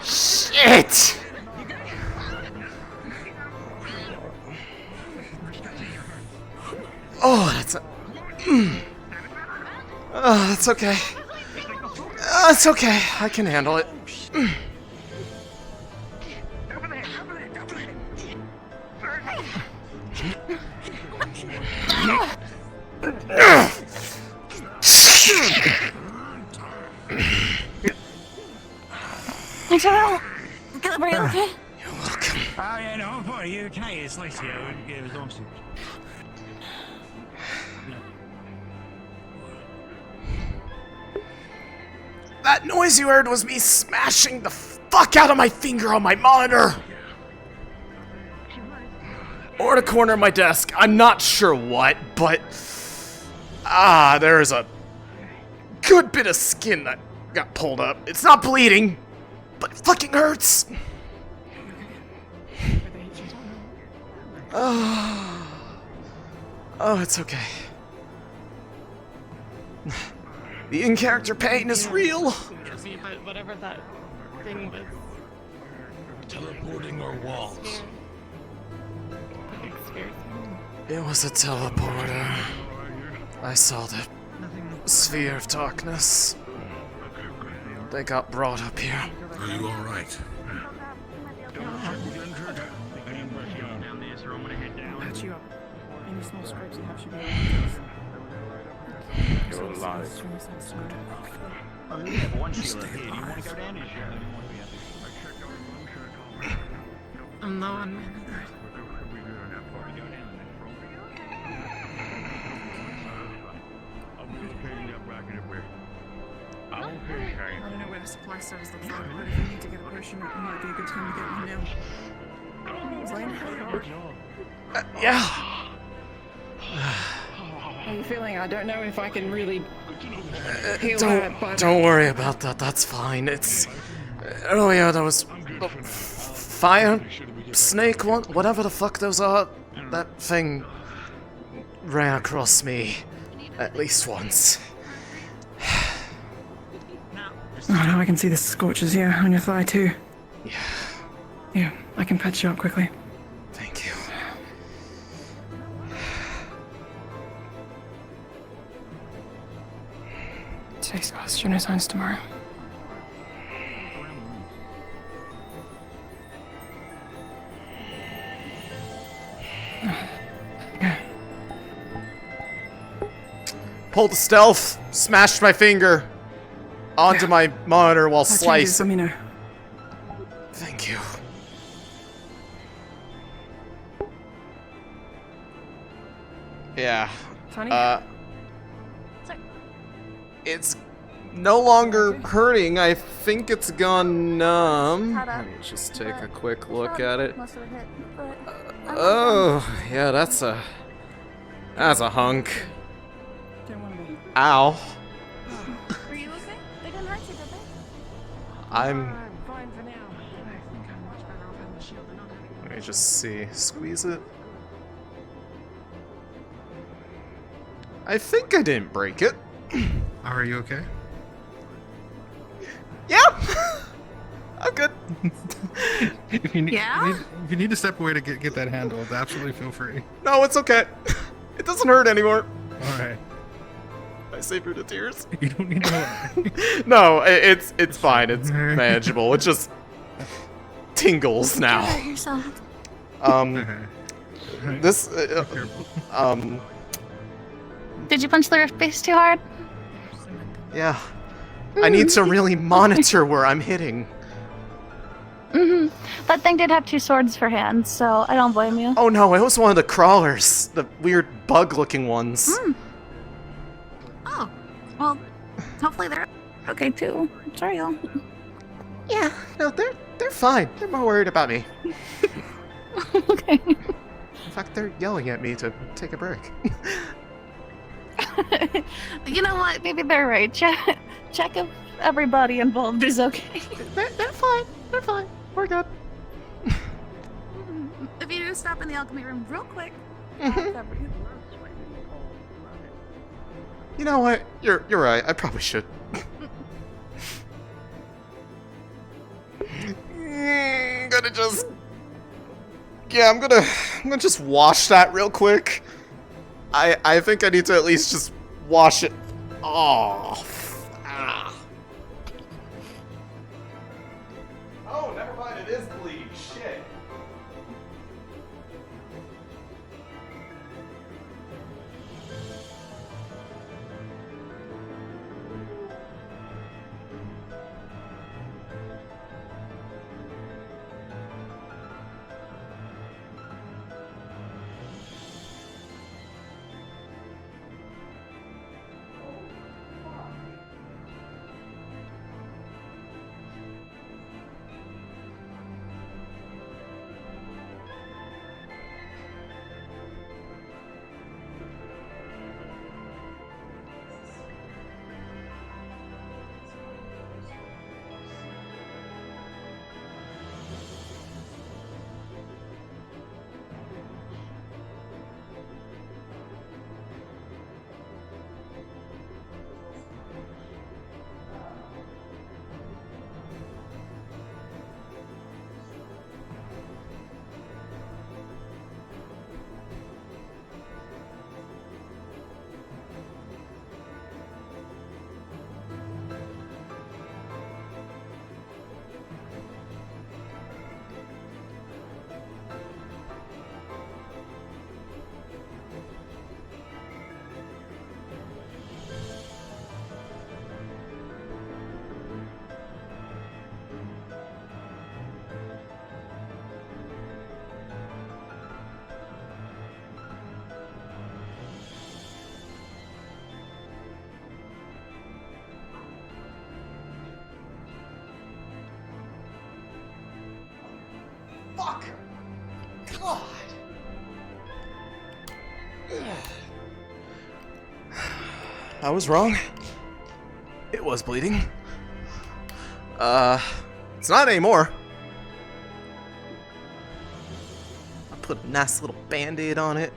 Shit! Oh, that's a... that's okay. It's okay. I can handle it. Angelo! Are you okay? You're welcome. Oh, yeah, no, I'm fine. You okay? It's nice here. It was awesome. That noise you heard was me smashing the fuck out of my finger on my monitor! Or the corner of my desk. I'm not sure what, but... there's a good bit of skin that got pulled up. It's not bleeding, but it fucking hurts! Oh, it's okay. The in-character pain is real! See, but whatever that thing was... Teleporting or walls? It was a teleporter. I saw the sphere of darkness. They got brought up here. Are you alright? patch you up. Any small scrapes you have should be You're alive. Oh, we have one Sheila here. Do you want to go down? I'm low on mana. I don't know where the supply stores look like, but if you need to get a potion, it might be a good time to get one now. Céline? Yeah. How are you feeling? I don't know if I can really heal her, but... Don't worry about that. That's fine. It's earlier there was fire snake one, whatever the fuck those are. That thing ran across me at least once. Oh no, I can see the scorches here on your thigh too. Yeah. Yeah, I can patch you up quickly. Thank you. Today's last no signs tomorrow. Pulled the stealth, smashed my finger onto my monitor while slicing. Let me know. Thank you. Yeah. Funny. It's no longer hurting. I think it's gone numb. Let me just take a quick look at it. Oh, yeah, that's a hunk. Ow. Were you okay? They didn't hurt you, did they? I'm fine for now. I think I'm much better off having the shield than not having it. Let me just see. Squeeze it. I think I didn't break it. Are you okay? Yeah! I'm good. If you need to step away to get that handled, absolutely feel free. No, it's okay. It doesn't hurt anymore. Alright. I saved her to tears. You don't need to lie. No, it's fine. It's manageable. It just tingles now. Hurt yourself. This Did you punch the rift base too hard? yeah. I need to really monitor where I'm hitting. That thing did have 2 swords for hands, so I don't blame you. Oh no, it was one of the crawlers, the weird bug-looking ones. Oh, well, hopefully they're okay too. I'm sorry, y'all. Yeah, no, they're fine. They're more worried about me. Okay. In fact, they're yelling at me to take a break. You know what? Maybe they're right. Check if everybody involved is okay. They're fine. They're fine. We're good. If you do stop in the alchemy room real quick. You know what? You're right. I probably should. I'm gonna just. Yeah, I'm gonna just wash that real quick. I think I need to at least just wash it off. Ah. Oh, never mind. It is bleach. Shit. Fuck! God! I was wrong. It was bleeding. It's not anymore. I put a nice little band-aid on it.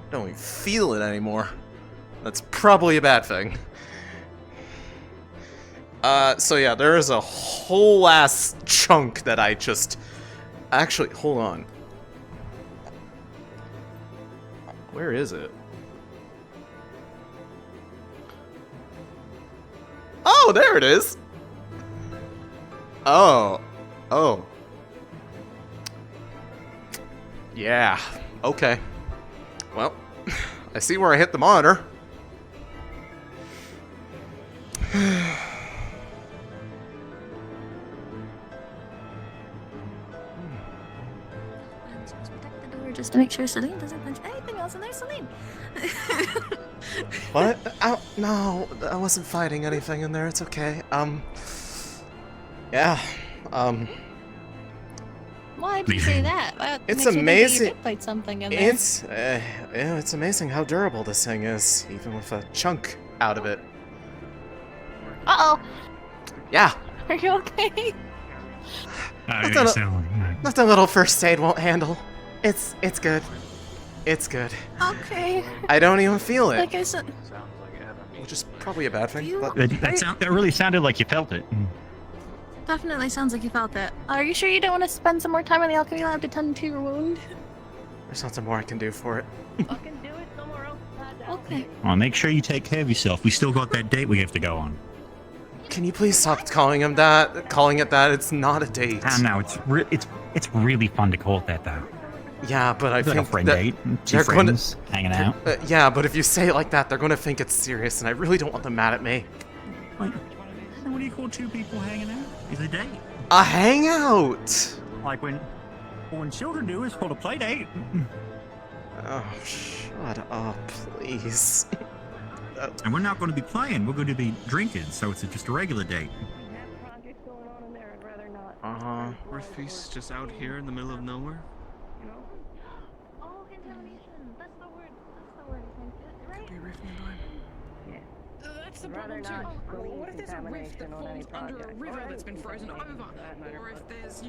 Don't even feel it anymore. That's probably a bad thing. So yeah, there is a whole ass chunk that I just... Actually, hold on. Where is it? Oh, there it is! Oh. Oh. Yeah. Okay. Well, I see where I hit the monitor. Protect the door just to make sure Céline doesn't punch anything else in there, Céline. What? No, I wasn't fighting anything in there. It's okay. Yeah. Why'd you say that? That It's makes me think that amazing. you did fight something in there. Yeah, it's amazing how durable this thing is, even with a chunk out of it. Uh-oh. Yeah. Are you okay? Nothing a little first aid won't handle. It's good. It's good. Okay. I don't even feel it. Like I said, Which is probably a bad thing, You- but... That really sounded like you felt it. definitely sounds like you felt that. Are you sure you don't want to spend some more time in the alchemy lab to tend to your wound? There's nothing more I can do for it. Fucking do it somewhere else. Okay. Well, make sure you take care of yourself. We still got that date we have to go on. Can you please stop calling him that? Calling it that? It's not a date. I know, it's really fun to call it that, though. Yeah, but I It's like think a friend that date, they're two friends hanging out. Yeah, but if you say it like that, they're gonna think it's serious, and I really don't want them mad at me. Wait, what do you call two people hanging out? It's a date. A hangout! Like when children do, it's called a play date. Oh, shut up, please. And we're not going to be playing, we're going to be drinking, so it's just a regular date. Uh-huh. Riffy's just out here in the middle of nowhere. Oh, contamination. That's the word. That's the word. Right? Could be Riff nearby. That's the problem too. What if there's a rift that forms under a river that's been frozen over? Or if there's,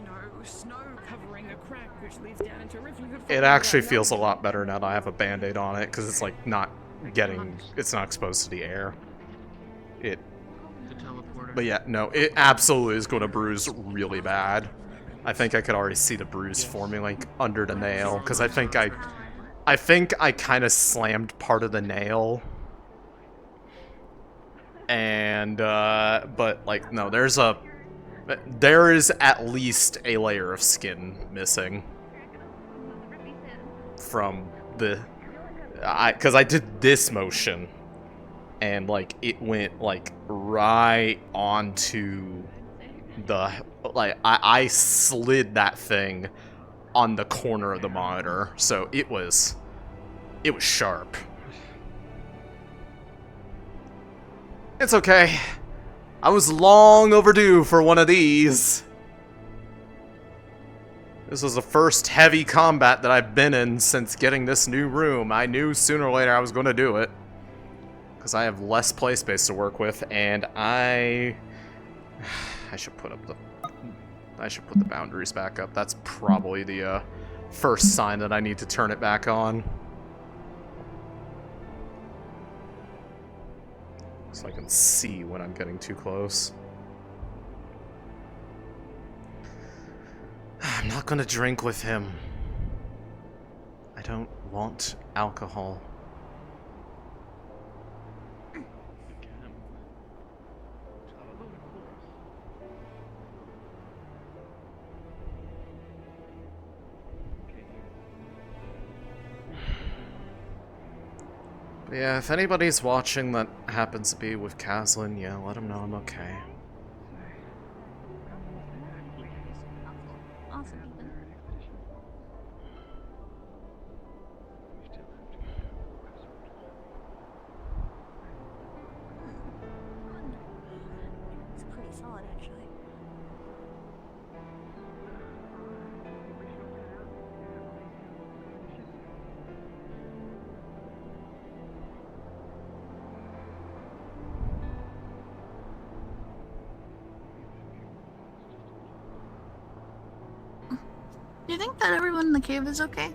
snow covering a crack which leads down into a rift? It actually feels a lot better now that I have a band-aid on it, because it's like it's not exposed to the air. The teleporter. But yeah, no, it absolutely is going to bruise really bad. I think I could already see the bruise forming like under the nail, because I think I kind of slammed part of the nail. And but like no, there is at least a layer of skin missing from because I did this motion, and like it went like right onto the I slid that thing on the corner of the monitor, so it was sharp. It's okay. I was long overdue for one of these. This was the first heavy combat that I've been in since getting this new room. I knew sooner or later I was going to do it, because I have less play space to work with, and I should put the boundaries back up. That's probably the first sign that I need to turn it back on. So I can see when I'm getting too close. I'm not gonna drink with him. I don't want alcohol. But yeah, if anybody's watching that happens to be with Céline, yeah, let them know I'm okay. It's pretty solid, actually. Do you think that everyone in the cave is okay?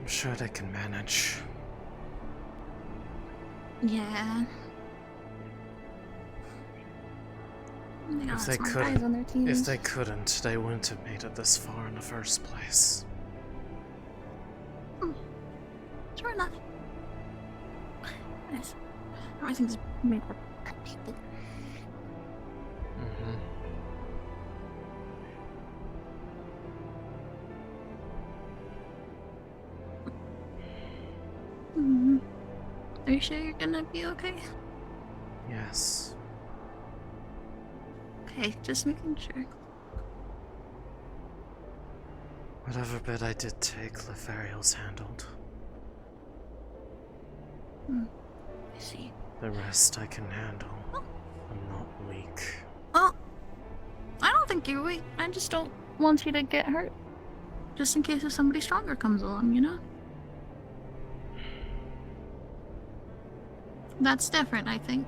I'm sure they can manage. Yeah. They got If they smart guys on their couldn't, teams. if they couldn't, they wouldn't have made it this far in the first place. Sure enough. Nice. Everything's made for good people. Are you sure you're gonna be okay? Yes. Okay, just making sure. Whatever bit I did take, Lefariel's handled. I see. The rest I can handle. I'm not weak. Well, I don't think you're weak. I just don't want you to get hurt. Just in case if somebody stronger comes along, you know? That's different, I think.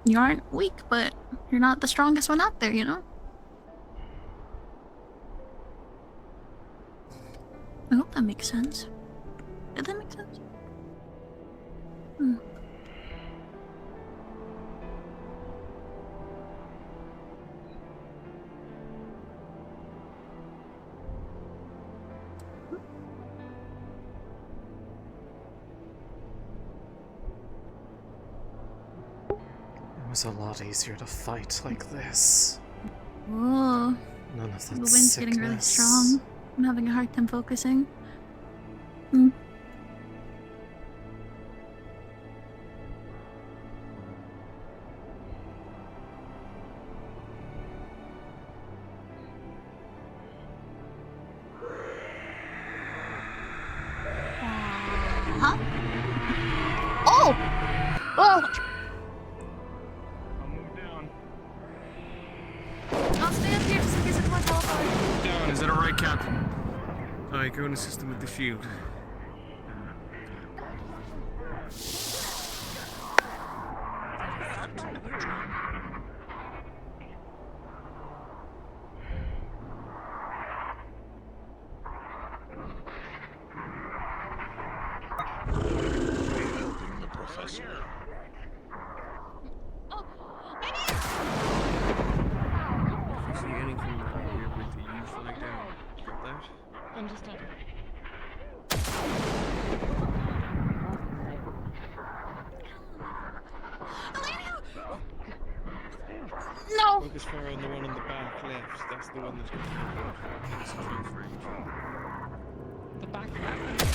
You aren't weak, but you're not the strongest one out there, you know? I hope that makes sense. Did that make sense? It was a lot easier to fight like this. Whoa. None of that The wind's getting really sickness. strong. I'm having a hard time focusing. Huh? Oh! Oh! I'll move down. I'll stay up here just in case it's more teleport. Down, is that alright, Captain? Alright, go and assist him with the shield. The professor. If you see anything here with the you flag down, got that? Understood. No! Focus fire on the one on the back left. That's the one that's going to be close range. The back left.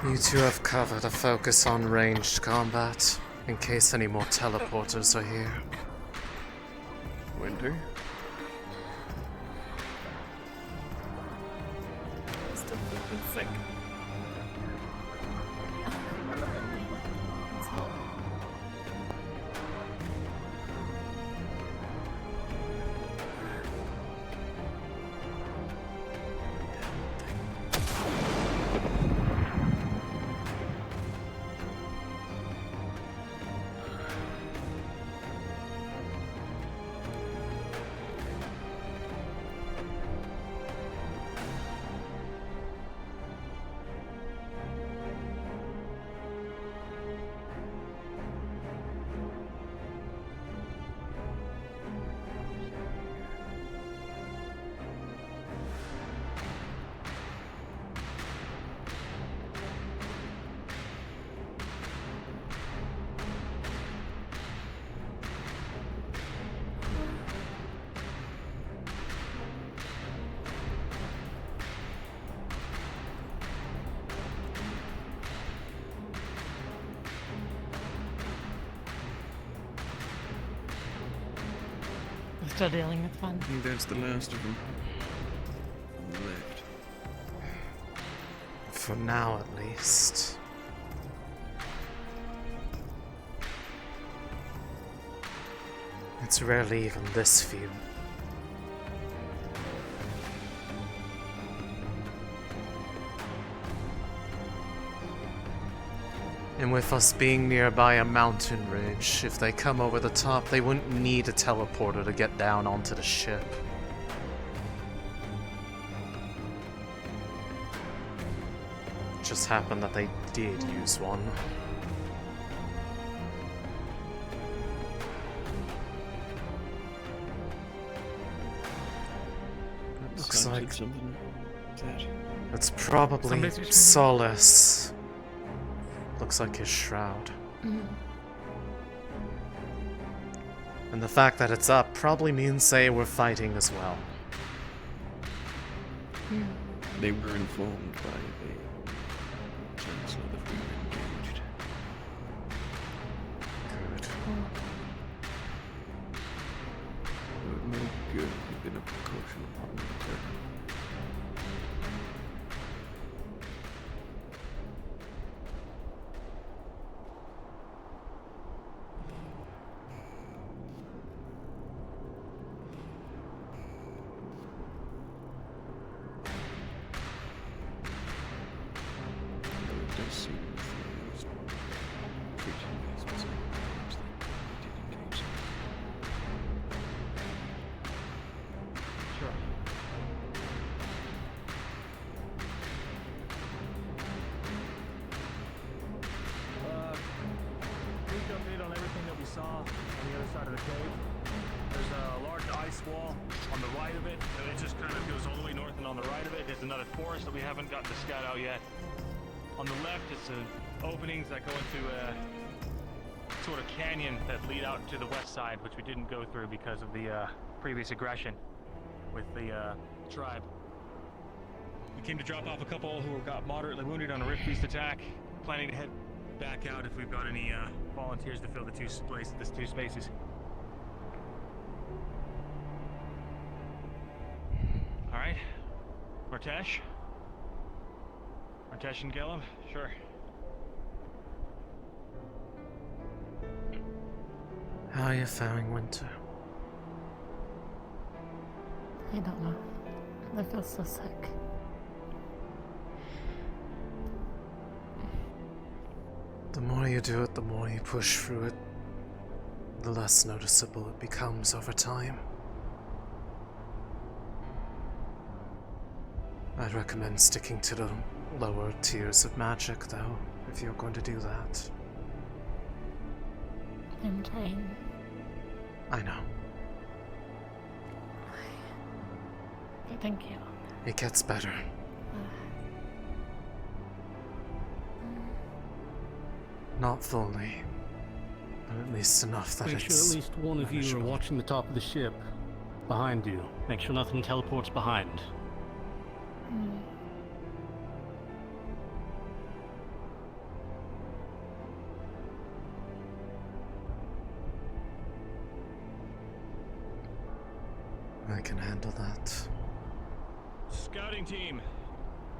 You two have covered a focus on ranged combat, in case any more teleporters are here. Winter? Still fucking sick. Still dealing with fun. I think that's the last of them. On the left. For now, at least. It's rarely even this few. And with us being nearby a mountain ridge, if they come over the top, they wouldn't need a teleporter to get down onto the ship. It just happened that they did use one. Looks like it's probably Solace. Looks like his shroud. And the fact that it's up probably means they were fighting as well. They were informed by the Chancellor that we were engaged. Good. It would make good if you'd been a precaution upon the return. That go into a sort of canyon that lead out to the west side, which we didn't go through because of the previous aggression with the tribe. We came to drop off a couple who got moderately wounded on a rift beast attack, planning to head back out if we've got any volunteers to fill the two spaces. All right, Martesh and Gillum, sure. How are you faring, Winter? I don't know. I feel so sick. The more you do it, the more you push through it, the less noticeable it becomes over time. I'd recommend sticking to the lower tiers of magic, though, if you're going to do that. I'm trying. I know. Thank you. It gets better. Not fully, but at least enough that Make sure it's at least one of you are watching the top of the ship. Behind you. Make sure nothing teleports behind. I can handle that. Scouting team,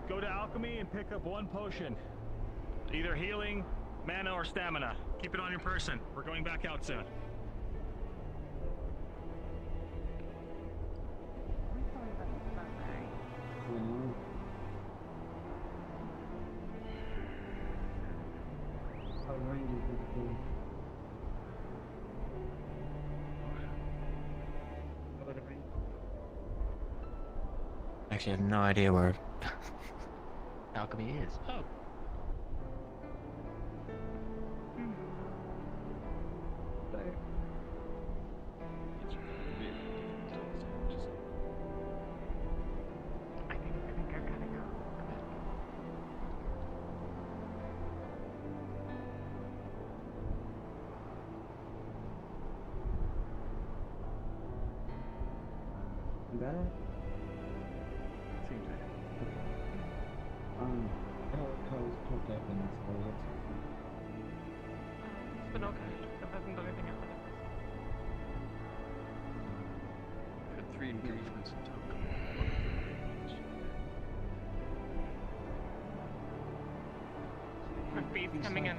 go to alchemy and pick up one potion. Either healing, mana, or stamina. Keep it on your person. We're going back out soon. Actually, I have no idea where alchemy is. Oh. Better? Seems like how's Port Evans? It's been okay. It hasn't done anything else. Beast coming in.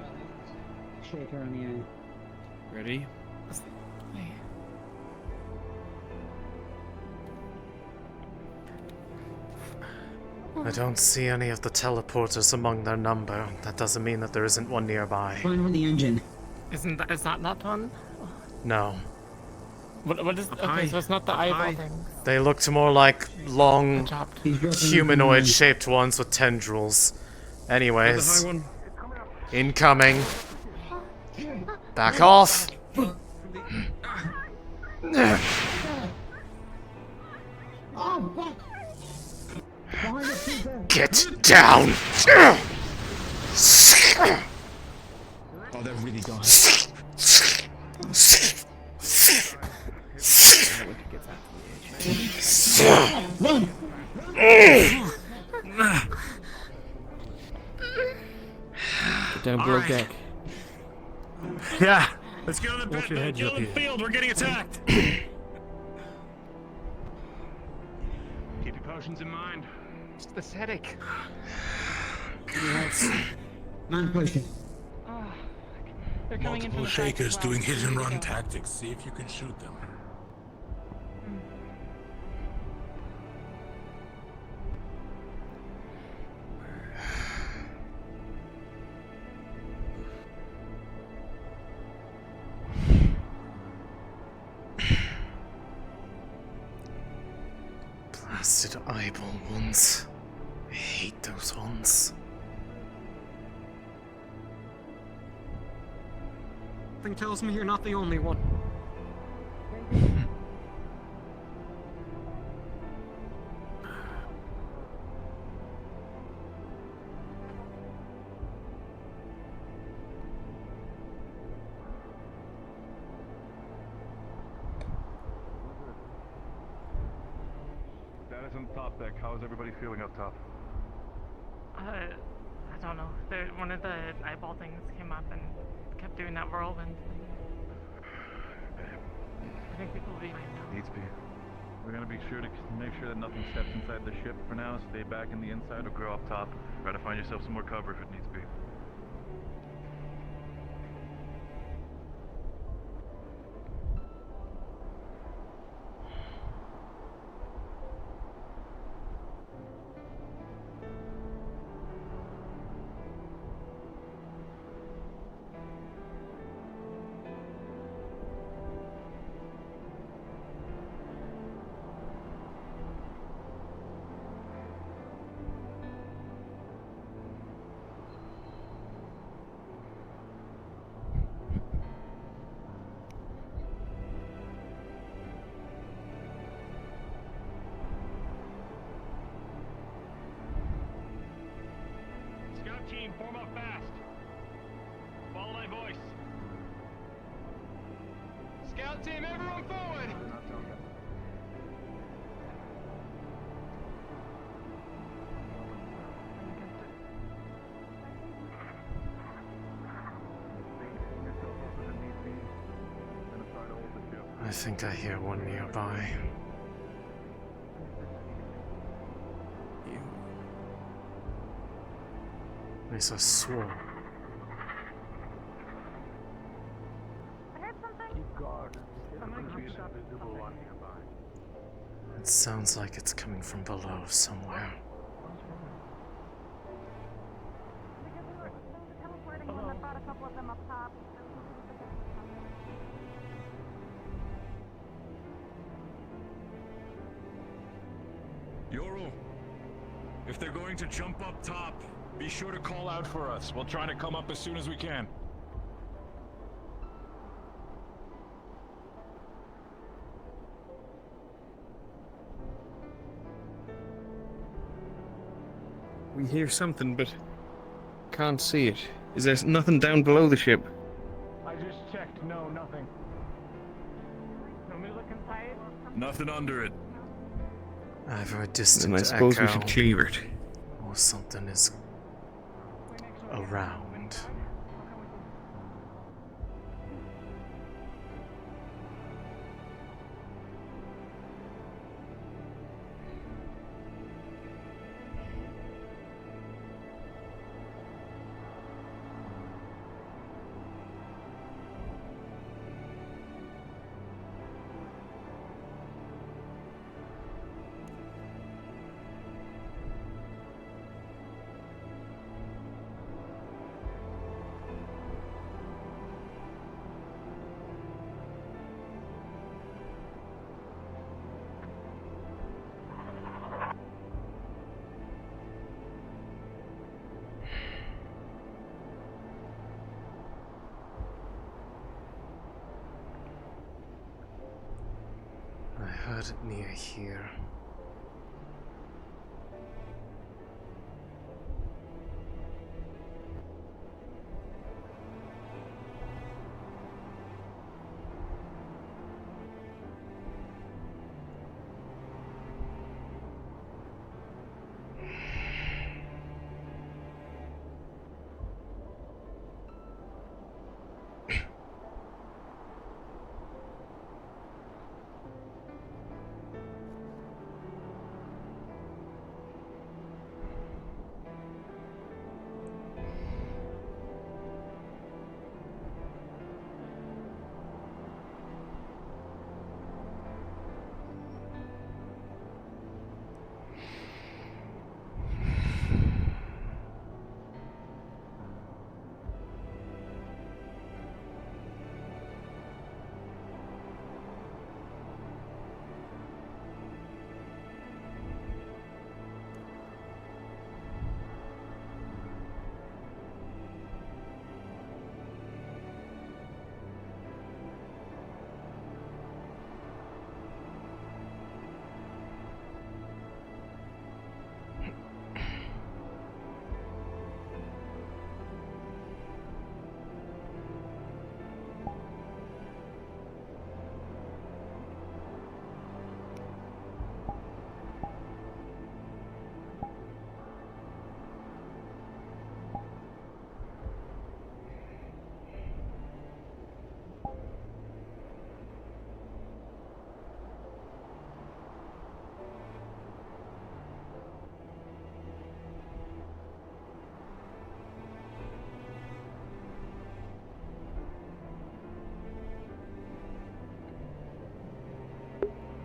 Shake her on the eye. Ready? I don't see any of the teleporters among their number. That doesn't mean that there isn't one nearby. Find where the engine. Is that not one? No. What is? Okay, so it's not the eyeball thing. They looked more like long, humanoid-shaped ones with tendrils. Anyways. Incoming. Back off! Get down! Oh, they're really gone. Run! Get down below deck. Yeah, let's get on the Watch your heads up here. field. We're getting attacked. Keep your potions in mind. It's this headache. Man pushing. They're coming in from Multiple the shakers south. doing hit and run tactics. See if you can shoot them. Blasted eyeball ones. I hate those ones. Something tells me you're not the only one. Status on top deck. How is everybody feeling up top? I don't know. One of the eyeball things came up and kept doing that whirlwind thing. I think people will be fine now. Needs be. We're gonna be sure to make sure that nothing steps inside the ship for now. Stay back in the inside or grow up top. Try to find yourself some more cover if it needs be. Team, form up fast. Follow my voice. Scout team, everyone forward. I think I hear one nearby. At least I swore. I heard something. It sounds like it's coming from below somewhere. Teleporting one that brought a couple of them up top. Yoru, if they're going to jump up top, be sure to call out for us. We'll try to come up as soon as we can. We hear something, but can't see it. Is there nothing down below the ship? I just checked. No, nothing. Want me to look inside? Nothing under it. Either a distant Then I suppose echo, we should clear it. or something is around. heard it near here.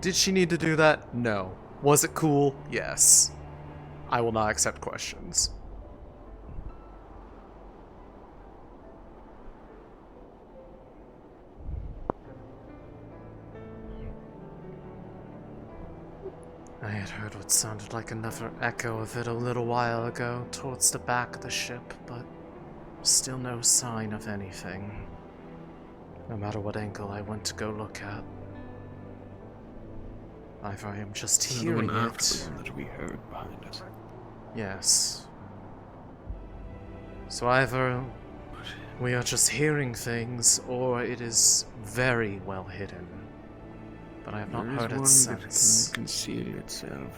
Did she need to do that? No. Was it cool? Yes. I will not accept questions. I had heard what sounded like another echo of it a little while ago towards the back of the ship, but still no sign of anything. No matter what angle I went to go look at. Either I am just hearing one after it. the one that we heard behind us. Yes. So either we are just hearing things, or it is very well hidden. But I have not heard it since. That can conceal itself.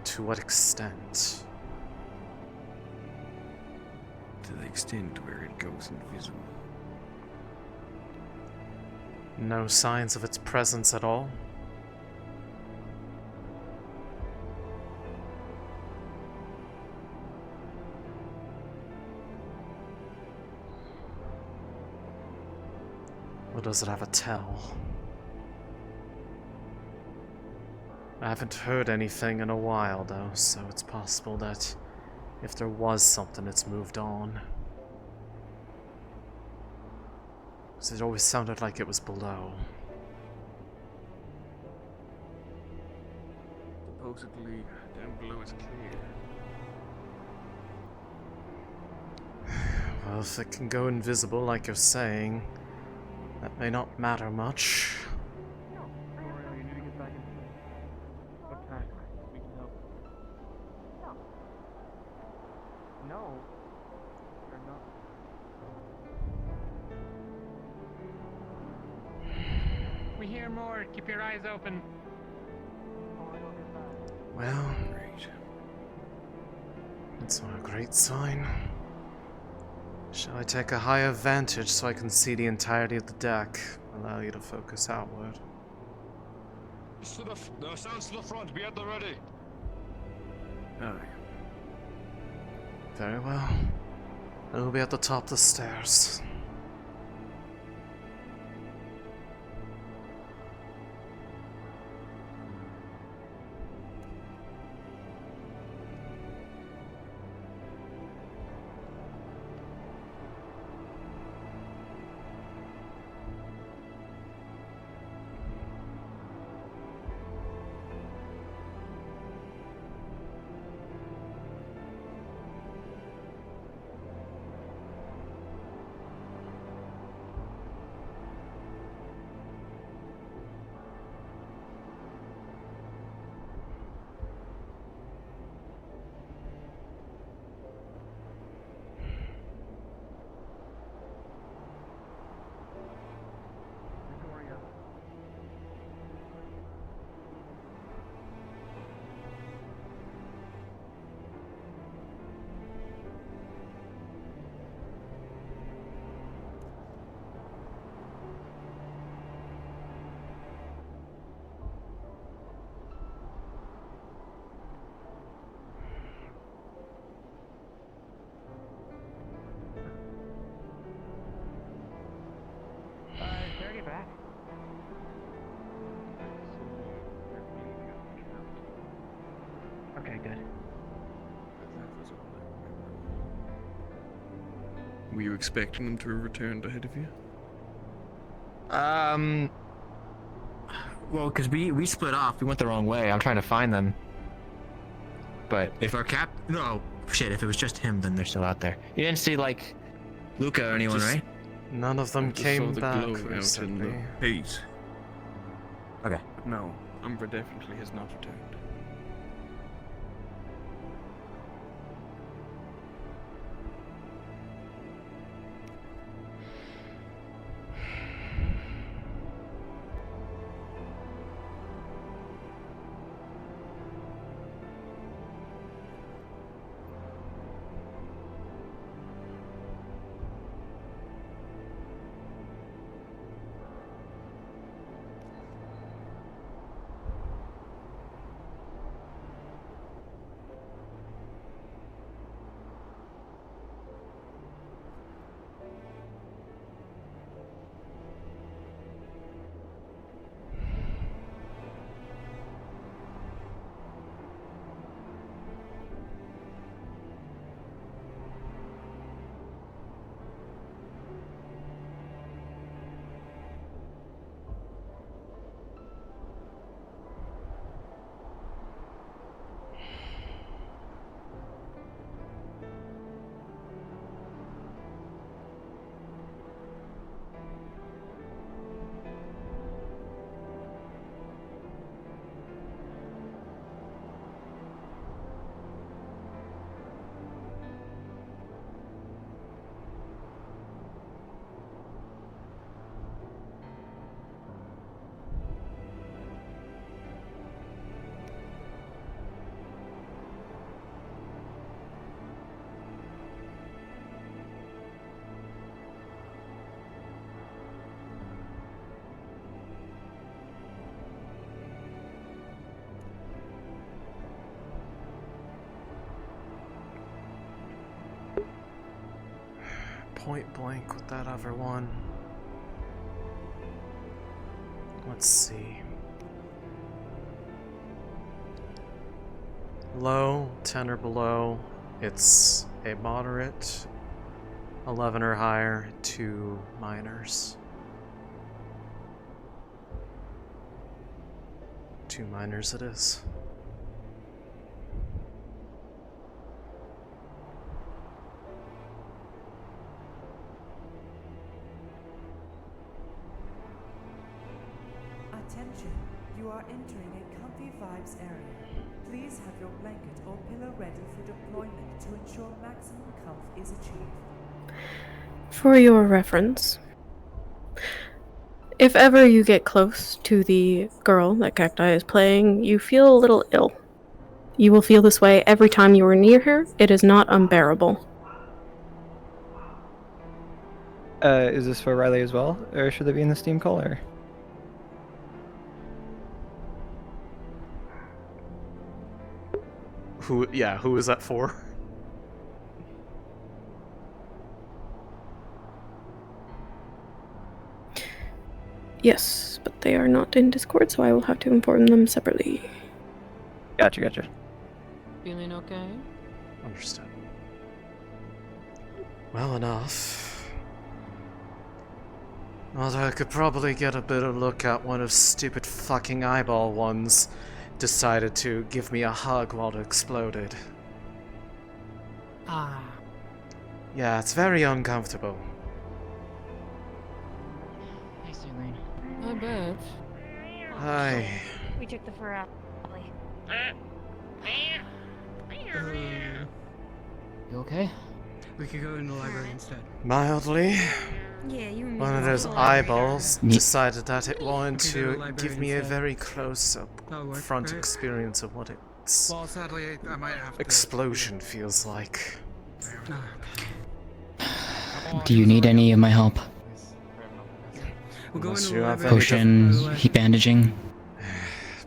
To what extent? To the extent where it goes invisible. No signs of its presence at all? Or does it have a tell? I haven't heard anything in a while though, so it's possible that if there was something, it's moved on. Because it always sounded like it was below. Supposedly, down below is clear. Well, if it can go invisible like you're saying, that may not matter much. You need to get back in. Okay, we can help. No. You're not. We hear more. Keep your eyes open. Well, it's not a great sign. Shall I take a higher vantage so I can see the entirety of the deck? Allow you to focus outward. The sounds to the front. Be at the ready. Aye. Very well. I will be at the top of the stairs. track. Okay, good. Were you expecting them to have returned ahead of you? Well, because we split off. We went the wrong way. I'm trying to find them. But if our no, shit, if it was just him, then they're still out there. You didn't see, like, Luca or anyone, right? None of them came back Glow out in the recently. haze. Okay. But no, Umbra definitely has not returned. Point blank with that other one. Let's see. Low, 10 or below, it's a moderate, 11 or higher, 2 minors. 2 minors it is. Attention, you are entering a comfy vibes area. Please have your blanket or pillow ready for deployment to ensure maximum comfort is achieved. For your reference, if ever you get close to the girl that Cacti is playing, you feel a little ill. You will feel this way every time you are near her. It is not unbearable. Is this for Riley as well, or should they be in the Steam call, or? Who is that for? Yes, but they are not in Discord, so I will have to inform them separately. Gotcha. Feeling okay? Understood. Well enough. Although I could probably get a better look at one of stupid fucking eyeball ones decided to give me a hug while it exploded. Ah. Yeah, it's very uncomfortable. Hey, Céline. I bet. Hi. We took the fur out. You okay? We could go in the library instead. Mildly. Yeah, you and me. One of those eyeballs decided that it wanted to give me a very close-up front experience of what its Well, sadly, I might have to... explosion feels like. Do you need any of my help? We'll go Unless into you the have library. Potion, heat bandaging.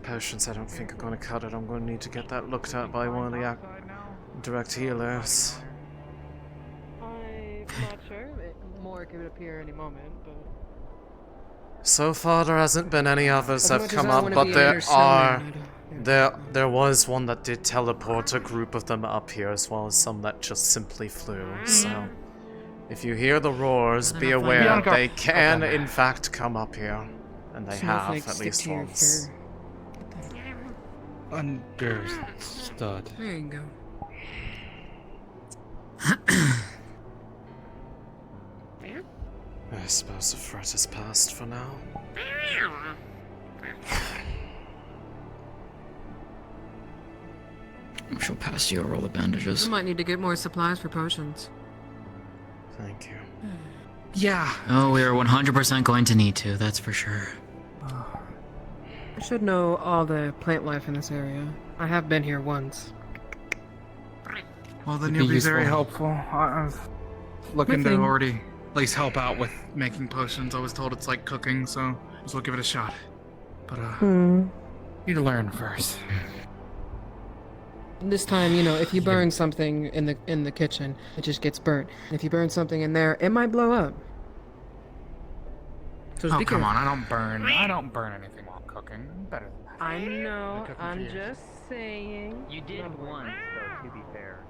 Potions I don't think are going to cut it. I'm going to need to get that looked at by one of the direct healers. I'm not sure. More could appear any moment, but So far, there hasn't been any others As that have much as come I up, wanna but be a there better snowman, are. I don't- There was one that did teleport a group of them up here, as well as some that just simply flew. So, if you hear the roars, be aware they can, in fact, come up here, and they have Snowflakes at stick least to your once. fur. Understood. There you go. I suppose the threat is past for now. She'll pass you a roll of bandages. I might need to get more supplies for potions. Thank you. Yeah. Oh, we are 100% going to need to, that's for sure. I should know all the plant life in this area. I have been here once. Well, then It'd you'll be be very useful. helpful. I was looking to Good thing. already at least help out with making potions. I was told it's like cooking, so we'll give it a shot. But need to learn first. This time, you know, if you burn something in the kitchen, it just gets burnt. And if you burn something in there, it might blow up. So just Oh be come on! careful. I don't burn anything while cooking. I'm better than that. I know. cooking I'm for you. just saying. You did once, though, to be fair.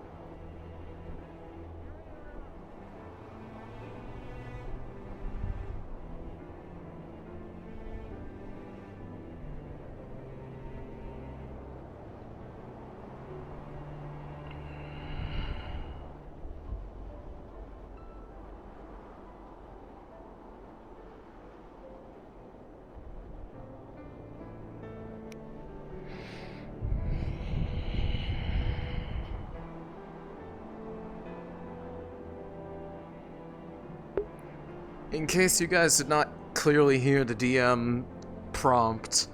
In case you guys did not clearly hear the DM prompt,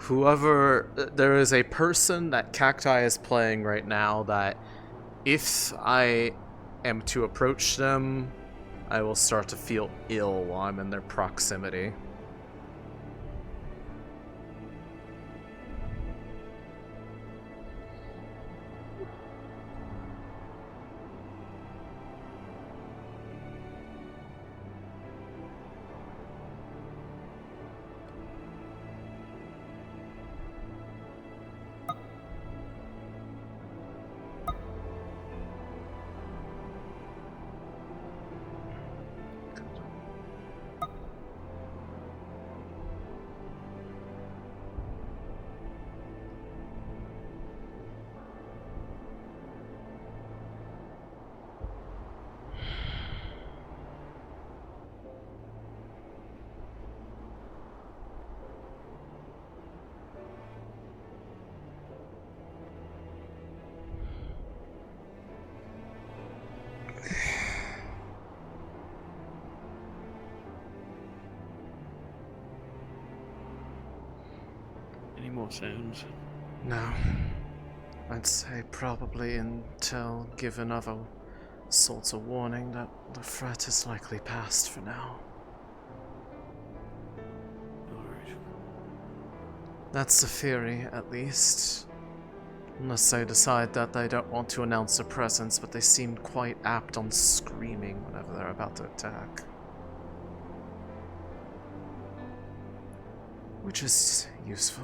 there is a person that Cacti is playing right now that if I am to approach them, I will start to feel ill while I'm in their proximity. Any more sounds? No. I'd say probably until given other sorts of warning that the threat is likely past for now. Alright. That's the theory, at least. Unless they decide that they don't want to announce their presence, but they seemed quite apt on screaming whenever they're about to attack. Which is useful.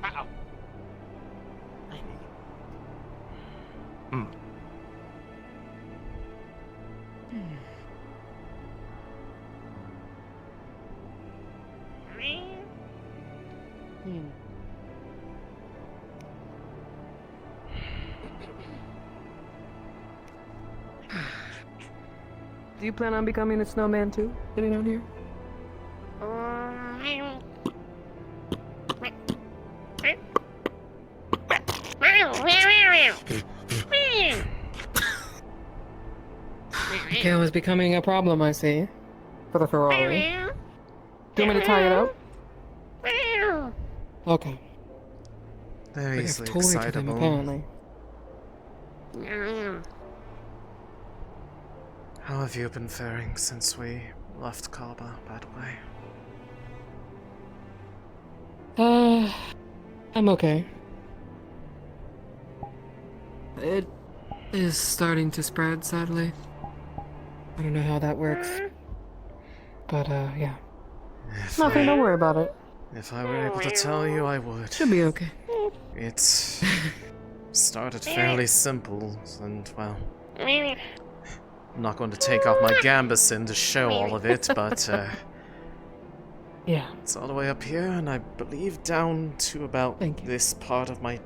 Ow. Do you plan on becoming a snowman too? Sitting down here? Kale is becoming a problem, I see. For the Ferrari. Do you want me to tie it up? Okay. They're We have easily toys with him, excitable. apparently. How have you been faring since we left Kaba, by the way? I'm okay. It is starting to spread, sadly. I don't know how that works. But, yeah. Nothing to worry about it. If I were able to tell you, I would. Should be okay. It's started fairly simple, and well, I'm not going to take off my gambeson to show all of it, but yeah, it's all the way up here, and I believe down to about this part of my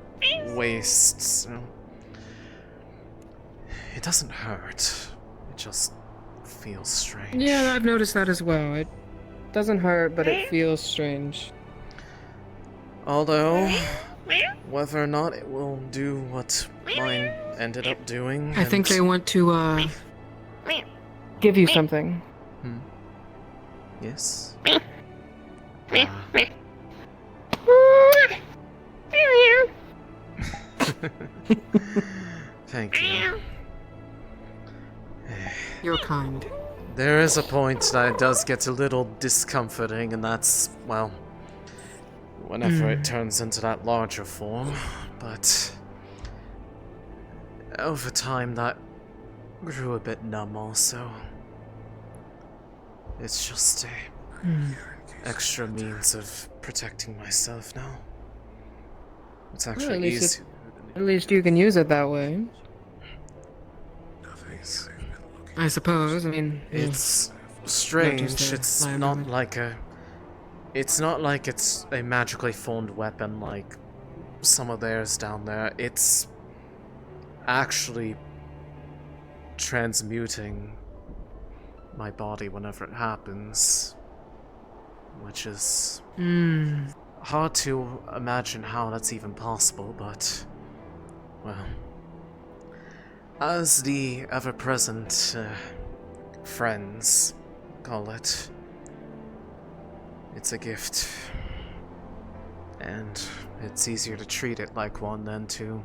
waist. So it doesn't hurt. It just feels strange. Yeah, I've noticed that as well. It doesn't hurt, but it feels strange. Although, whether or not it will do what mine ended up doing. I think they want to, give you something. Yes? Thank you. You're kind. There is a point that it does get a little discomforting, and that's, well, whenever it turns into that larger form, but over time that grew a bit numb also. It's just a extra means of protecting myself now. It's Well, actually easy. at least you can use it that way. I suppose. I mean, it's strange. It's not like a. It's not like it's a magically formed weapon like some of theirs down there. It's actually transmuting my body whenever it happens, which is hard to imagine how that's even possible, but, well, as the ever-present friends call it, it's a gift, and it's easier to treat it like one than to,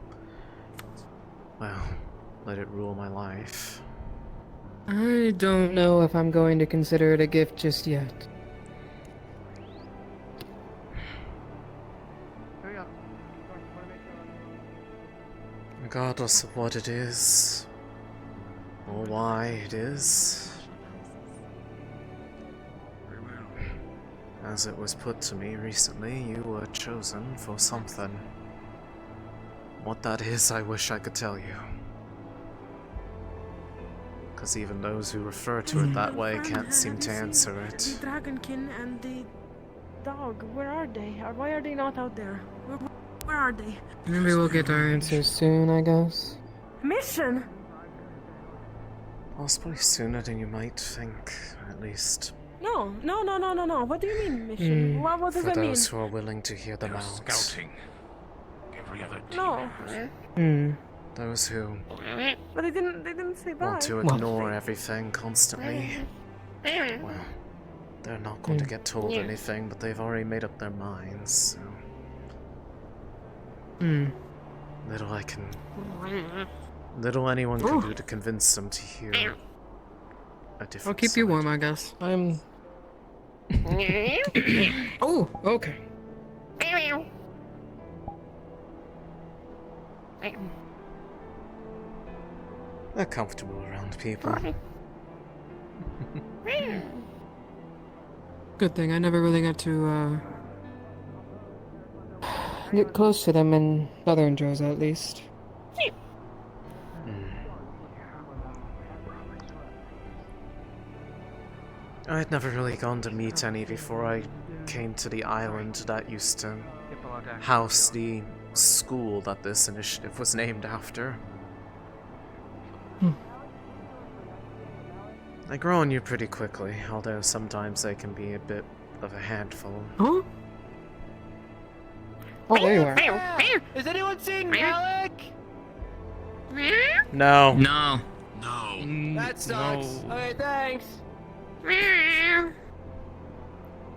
well, let it rule my life. I don't know if I'm going to consider it a gift just yet. Regardless of what it is, or why it is, as it was put to me recently, you were chosen for something. What that is, I wish I could tell you. Because even those who refer to it that way can't seem to answer it. The dragonkin and the dog, where are they? Why are they not out there? Where are they? Maybe we'll get our answers soon, I guess. Mission? Possibly sooner than you might think, at least. No. What do you mean mission? What does For that mean? those who are willing to hear them out. Scouting. Every other team. No. Those who But they didn't say bye. want to ignore everything constantly. Well, they're not going to get told anything, but they've already made up their minds, so. Little anyone can do to convince them to hear a different I'll keep you warm, I guess. I'm... Oh, okay. They're comfortable around people. Good thing I never really got to, get close to them in southern Droza, at least. I had never really gone to meet any before I came to the island that used to house the school that this initiative was named after. They grow on you pretty quickly, although sometimes they can be a bit of a handful. Oh? Oh, there you are. Is anyone seeing Malik? No. No. That sucks. Okay, thanks.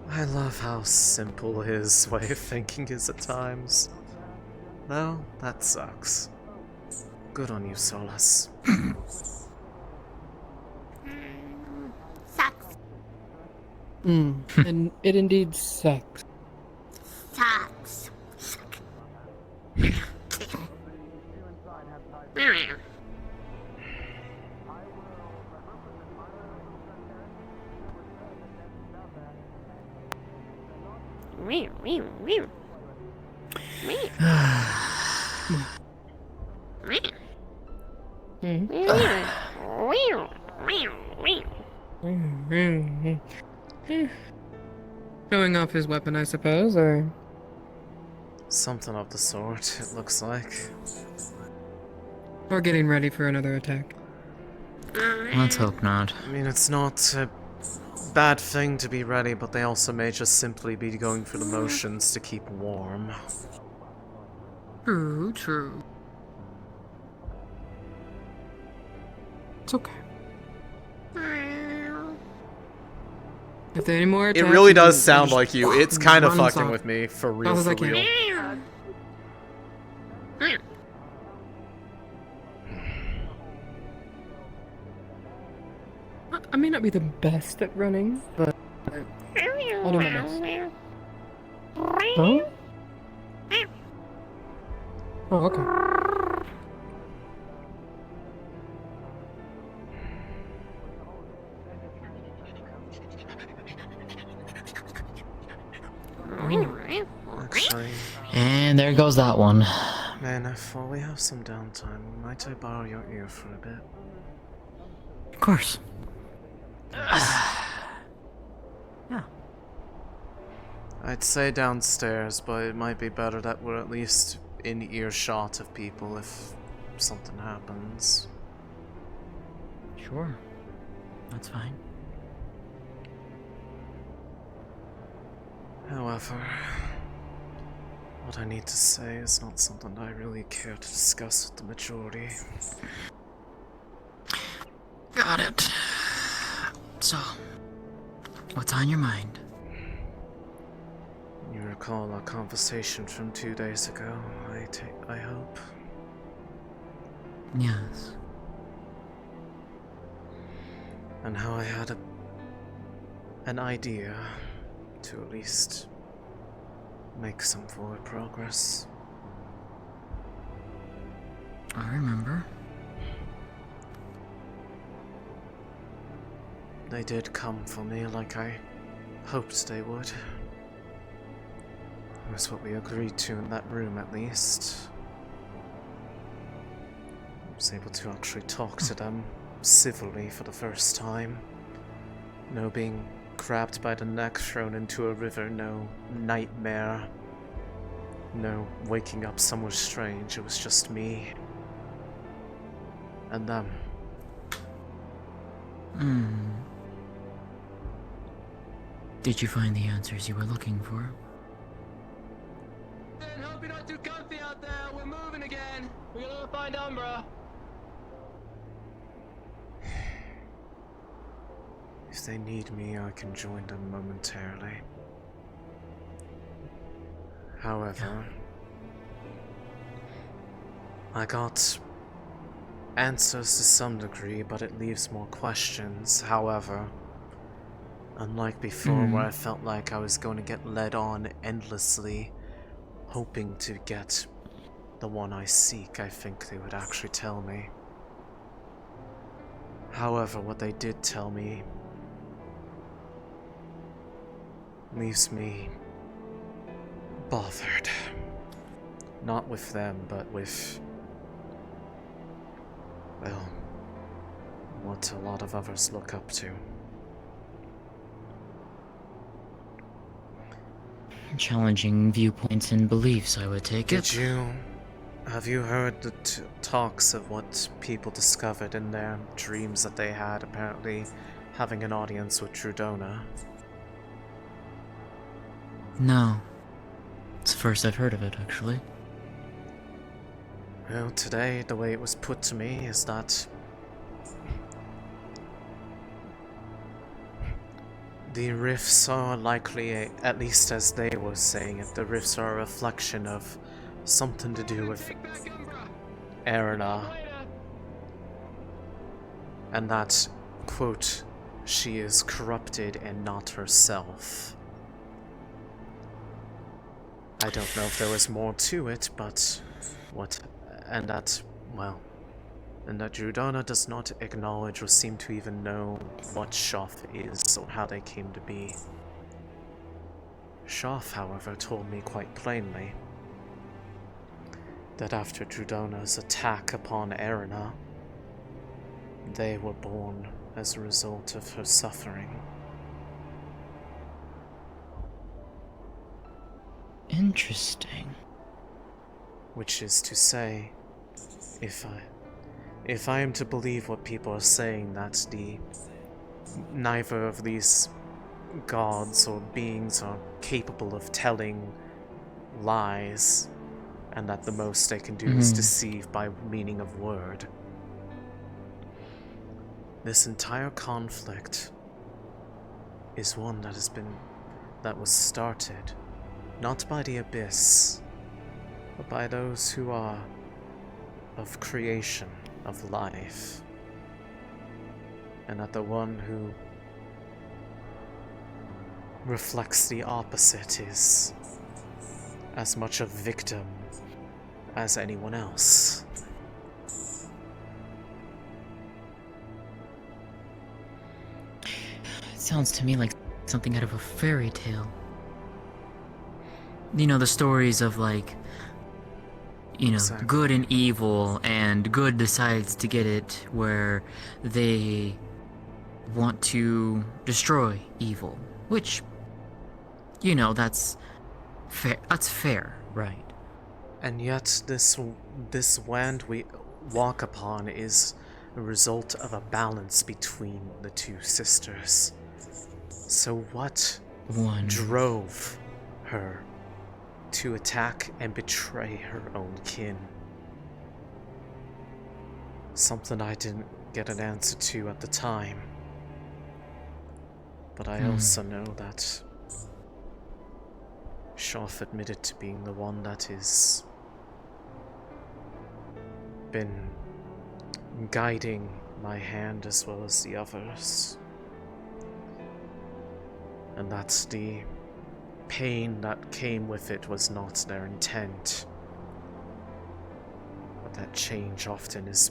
I love how simple his way of thinking is at times. No, that sucks. Good on you, Solus. Sucks. And it indeed sucks. Sucks. Showing off his weapon, I suppose, or Something of the sort, it looks like. or getting ready for another attack. Let's hope not. I mean, it's not a bad thing to be ready, but they also may just simply be going through the motions to keep warm. True. It's okay. If there are any more attacks, It really does you sound just like you. It's kind of run fucking off. with me, for real, Fast as I for can. real. I may not be the best at running, but I'll do my best. Huh? Oh, okay. Actually, And there goes that one. man, while we have some downtime, might I borrow your ear for a bit? Of course. I'd say downstairs, but it might be better that we're at least in earshot of people if something happens. Sure. That's fine. However, what I need to say is not something I really care to discuss with the majority. Got it. So, what's on your mind? You recall our conversation from 2 days ago, I hope? Yes. And how I had an idea to at least make some forward progress. I remember. They did come for me like I hoped they would. That's what we agreed to in that room, at least. I was able to actually talk to them civilly for the first time. No being grabbed by the neck, thrown into a river, no nightmare. No waking up somewhere strange, it was just me and them. Did you find the answers you were looking for? Hope you're not too comfy out there. We're moving again. We're gonna find Umbra. If they need me, I can join them momentarily. However, I got answers to some degree, but it leaves more questions. However, unlike before where I felt like I was going to get led on endlessly, hoping to get the one I seek, I think they would actually tell me. However, what they did tell me leaves me bothered. Not with them, but with, well, what a lot of others look up to. Challenging viewpoints and beliefs, I would take it. Have you heard the talks of what people discovered in their dreams that they had, apparently having an audience with Trudona? No. It's the first I've heard of it, actually. Well, today, the way it was put to me is that the rifts are likely, at least as they were saying it, the rifts are a reflection of something to do with Erina. And that, quote, she is corrupted and not herself. I don't know if there was more to it, but and that well, and that Drudana does not acknowledge or seem to even know what Shoff is or how they came to be. Shoff, however, told me quite plainly that after Drudana's attack upon Erina, they were born as a result of her suffering. Interesting. Which is to say, if I am to believe what people are saying, that neither of these gods or beings are capable of telling lies, and that the most they can do is deceive by meaning of word. This entire conflict is one that was started not by the Abyss, but by those who are of creation, of life, and that the one who reflects the opposite is as much a victim as anyone else. It sounds to me like something out of a fairy tale. You know, the stories of like, you know, Exactly. good and evil, and good decides to get it where they want to destroy evil, which, you know, that's fair, right? And yet this land we walk upon is a result of a balance between the two sisters. So what drove her to attack and betray her own kin? Something I didn't get an answer to at the time. But I also know that Shoff admitted to being the one that has been guiding my hand as well as the others. And that's the pain that came with it was not their intent. But that change often is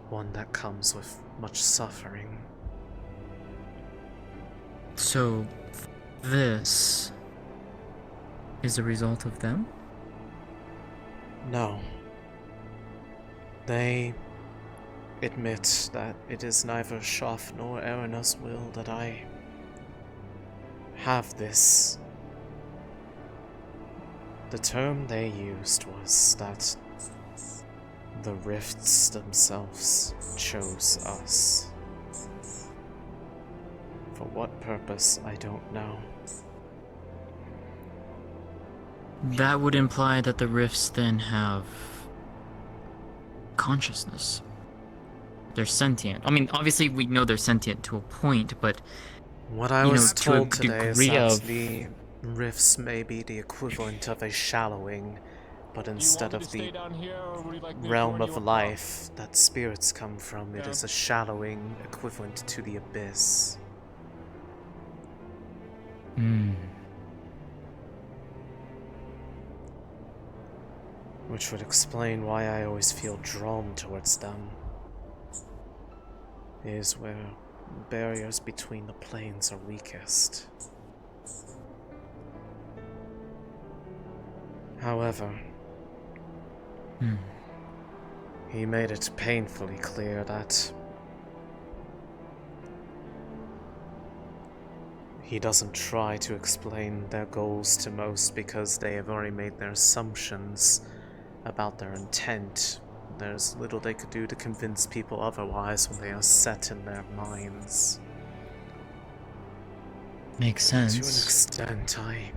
one that comes with much suffering. So, this is a result of them? No. They admit that it is neither Shoff nor Erina's will that I have this. The term they used was that the rifts themselves chose us. For what purpose, I don't know. That would imply that the rifts then have consciousness. They're sentient. I mean, obviously we know they're sentient to a point, but what I was told to a today is degree that of the rifts may be the equivalent of a shallowing, but instead of the realm of life that spirits come from, it is a shallowing equivalent to the abyss. Which would explain why I always feel drawn towards them. Is where barriers between the planes are weakest. However, he made it painfully clear that he doesn't try to explain their goals to most because they have already made their assumptions about their intent. There's little they could do to convince people otherwise when they are set in their minds. Makes sense. To an extent, I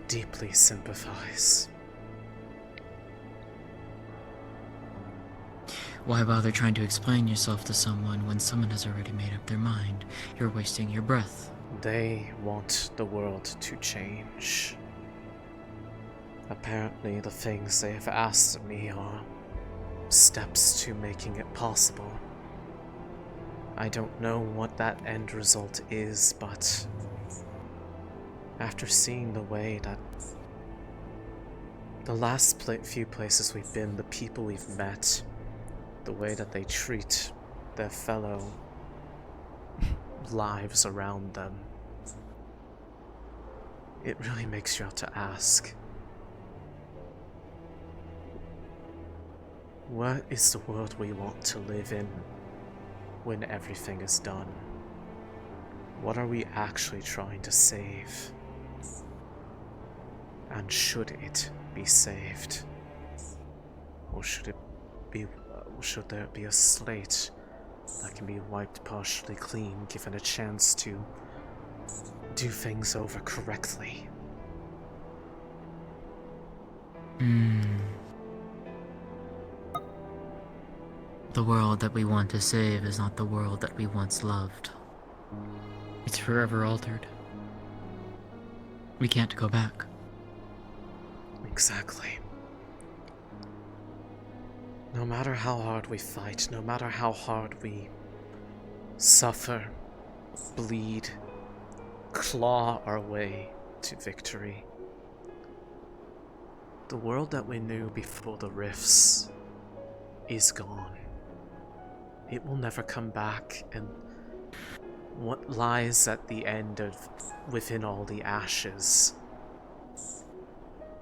deeply sympathize. Why bother trying to explain yourself to someone when someone has already made up their mind? You're wasting your breath. They want the world to change. Apparently, the things they have asked of me are steps to making it possible. I don't know what that end result is, but after seeing the way that The last few places we've been, the people we've met, the way that they treat their fellow lives around them, it really makes you have to ask, what is the world we want to live in when everything is done? What are we actually trying to save? And should it be saved? Or should there be a slate that can be wiped partially clean, given a chance to do things over correctly? The world that we want to save is not the world that we once loved. It's forever altered. We can't go back. Exactly. No matter how hard we fight, no matter how hard we suffer, bleed, claw our way to victory, the world that we knew before the rifts is gone. It will never come back, and what lies at the end of within all the ashes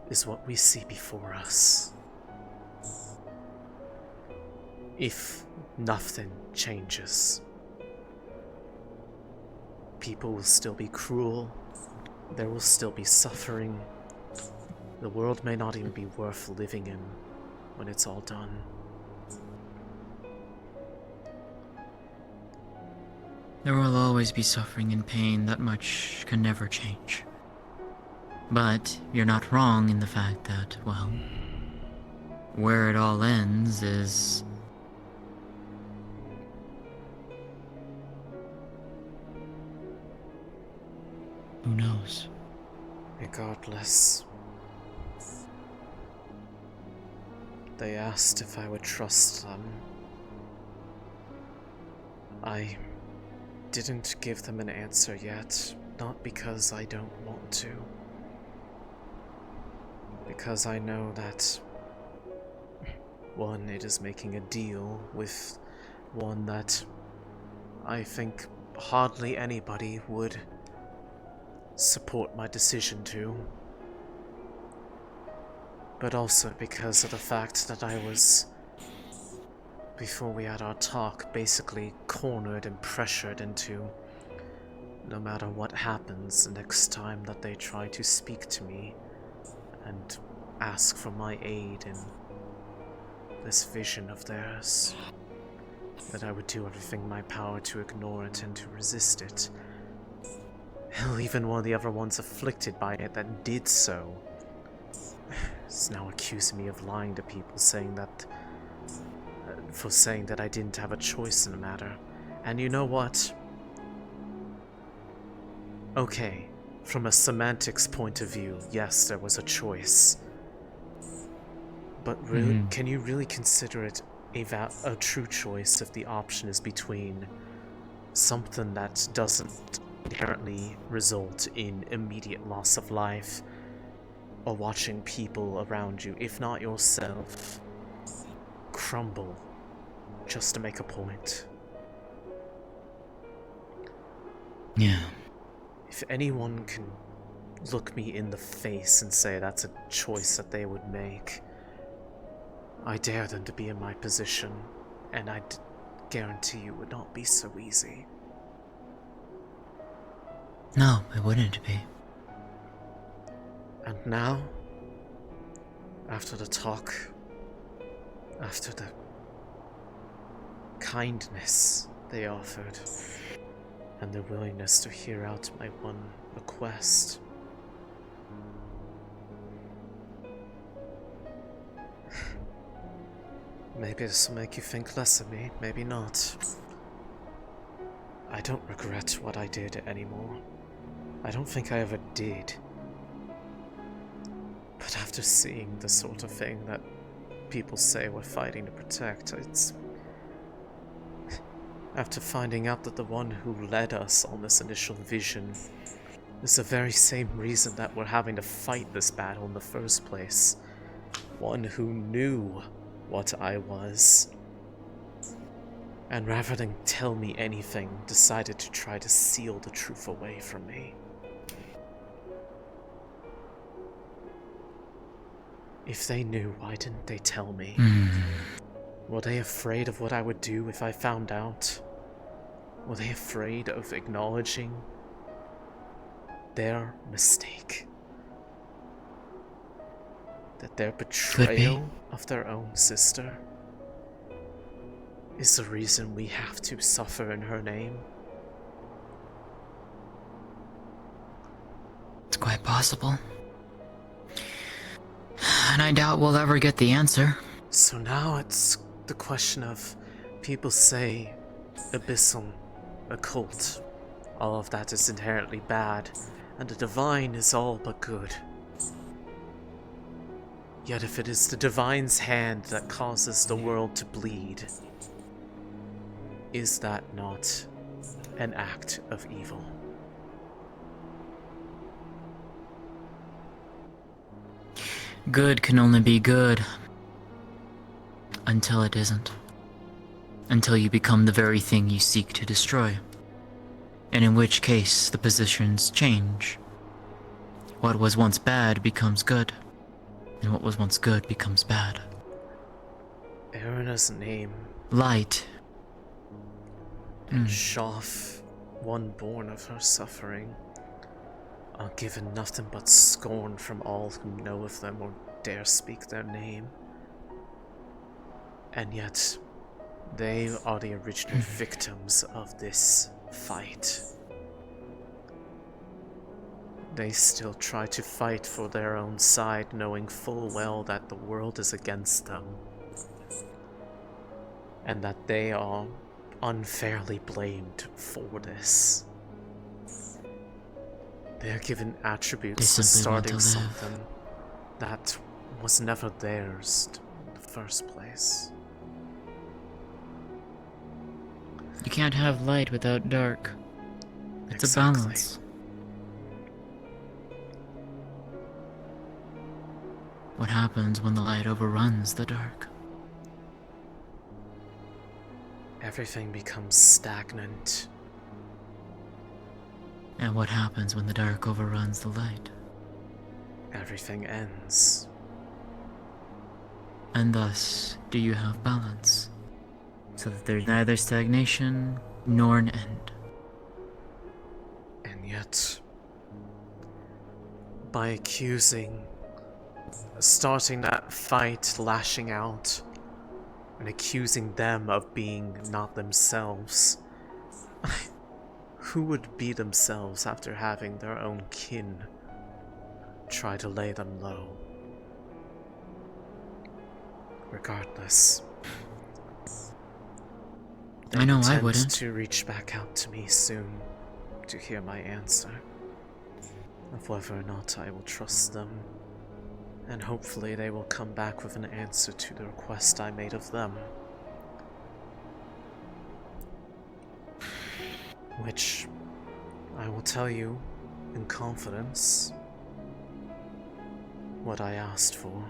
is what we see before us. If nothing changes, people will still be cruel, there will still be suffering, the world may not even be worth living in when it's all done. There will always be suffering and pain, that much can never change. But you're not wrong in the fact that, well, where it all ends is... who knows? Regardless, they asked if I would trust them. I didn't give them an answer yet, not because I don't want to. Because I know that, one, it is making a deal with one that I think hardly anybody would support my decision to. But also because of the fact that I was, before we had our talk, basically cornered and pressured into, no matter what happens the next time that they try to speak to me and ask for my aid in this vision of theirs, that I would do everything in my power to ignore it and to resist it. Hell, even one of the other ones afflicted by it that did so is now accusing me of lying to people, saying that for saying that I didn't have a choice in the matter. And you know what? Okay, from a semantics point of view, yes, there was a choice. But really, can you really consider it a true choice if the option is between something that doesn't inherently result in immediate loss of life, or watching people around you, if not yourself, crumble just to make a point? Yeah. If anyone can look me in the face and say that's a choice that they would make, I dare them to be in my position, and I guarantee you it would not be so easy. No, it wouldn't be. And now, after the talk, after the kindness they offered, and their willingness to hear out my one request, maybe this will make you think less of me, maybe not. I don't regret what I did anymore. I don't think I ever did. But after seeing the sort of thing that people say we're fighting to protect, it's... After finding out that the one who led us on this initial vision is the very same reason that we're having to fight this battle in the first place, one who knew what I was, and rather than tell me anything, decided to try to seal the truth away from me. If they knew, why didn't they tell me? Were they afraid of what I would do if I found out? Were they afraid of acknowledging their mistake? That their betrayal of their own sister is the reason we have to suffer in her name? It's quite possible. And I doubt we'll ever get the answer. So now it's the question of, people say abyssal, occult, all of that is inherently bad, and the divine is all but good. Yet if it is the divine's hand that causes the world to bleed, is that not an act of evil? Good can only be good until it isn't. Until you become the very thing you seek to destroy. And in which case, the positions change. What was once bad becomes good, and what was once good becomes bad. Erina's name. Light. And Shoff, one born of her suffering, are given nothing but scorn from all who know of them or dare speak their name. And yet, they are the original victims of this fight. They still try to fight for their own side, knowing full well that the world is against them. And that they are unfairly blamed for this. They are given attributes to starting something that was never theirs in the first place. You can't have light without dark. It's a balance. What happens when the light overruns the dark? Everything becomes stagnant. And what happens when the dark overruns the light? Everything ends. And thus, do you have balance? So that there's neither stagnation nor an end. And yet, by starting that fight, lashing out, and accusing them of being not themselves, who would be themselves after having their own kin try to lay them low? Regardless, I know I intend wouldn't. to reach back out to me soon to hear my answer of whether or not I will trust them, and hopefully they will come back with an answer to the request I made of them. Which I will tell you in confidence what I asked for.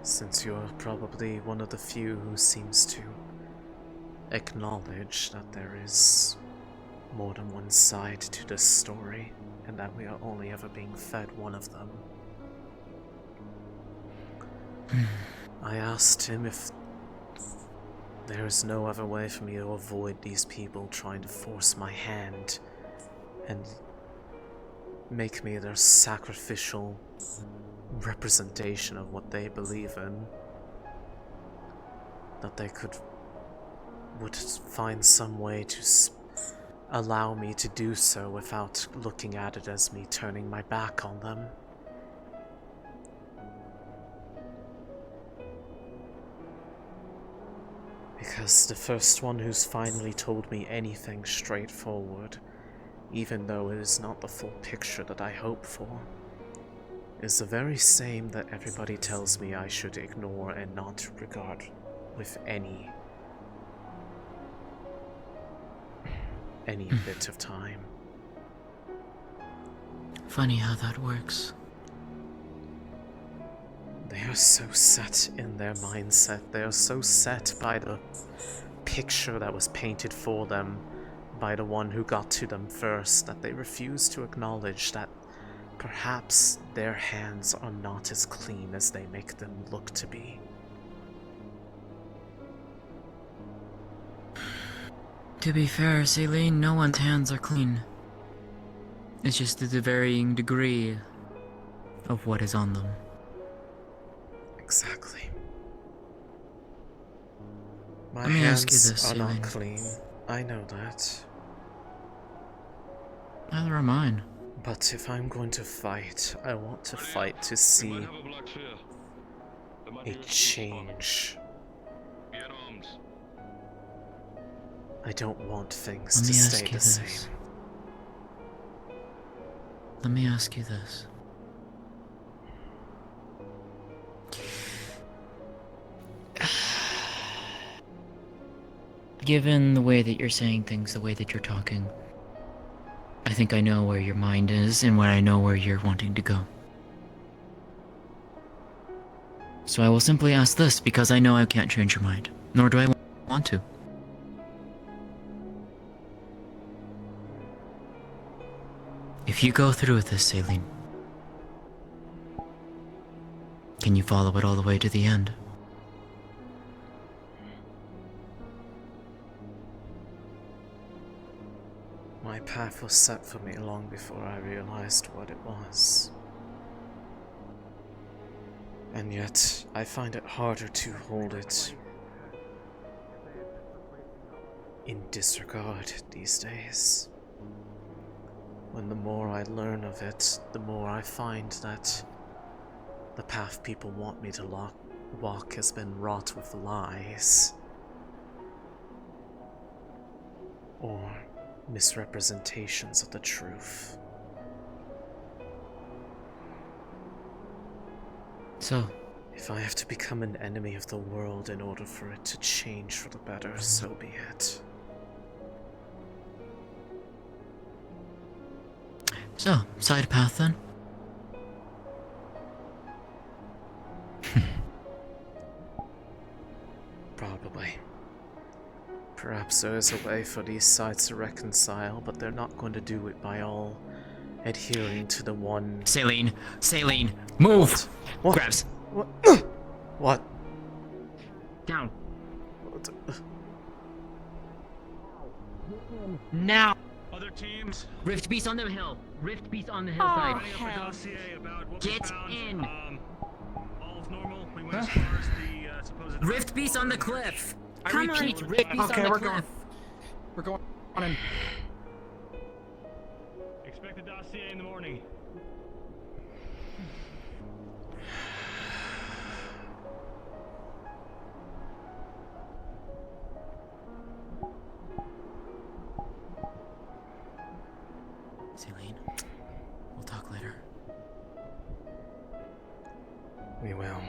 Since you're probably one of the few who seems to acknowledge that there is more than one side to this story, and that we are only ever being fed one of them. I asked him if there is no other way for me to avoid these people trying to force my hand and make me their sacrificial representation of what they believe in. That they would find some way to allow me to do so without looking at it as me turning my back on them. Because the first one who's finally told me anything straightforward, even though it is not the full picture that I hope for, is the very same that everybody tells me I should ignore and not regard with any bit of time. Funny how that works. are so set in their mindset. They are so set by the picture that was painted for them by the one who got to them first that they refuse to acknowledge that perhaps their hands are not as clean as they make them look to be. To be fair, Céline, no one's hands are clean. It's just the varying degree of what is on them. Exactly. My Let me ask you hands this, are not Céline. clean. I know that. Neither are mine. But if I'm going to fight, I want to fight to see a change. I don't want things Let to me stay ask you the this. same. Let me ask you this. Given the way that you're saying things, the way that you're talking, I think I know where your mind is and I know where you're wanting to go. So I will simply ask this because I know I can't change your mind, nor do I want to. If you go through with this, Céline, can you follow it all the way to the end? My path was set for me long before I realized what it was. And yet, I find it harder to hold it in disregard these days. When the more I learn of it, the more I find that the path people want me to walk has been wrought with lies. Or misrepresentations of the truth. So, if I have to become an enemy of the world in order for it to change for the better, so be it. So, side path then? Probably. Perhaps there is a way for these sides to reconcile, but they're not going to do it by all adhering to the one... Céline! Céline! Move! What? Grabs. What? What? Down. Now! Other teams? Rift Beast on the hill! Rift Beast on the hillside! Hell. Get in! All's normal. We went as far as the supposed... Rift Beast on the cliff! I Come on. repeat, Rift Beast on the cliff! We're going on in. Expect the dossier in the morning. Céline, we'll talk later. We will.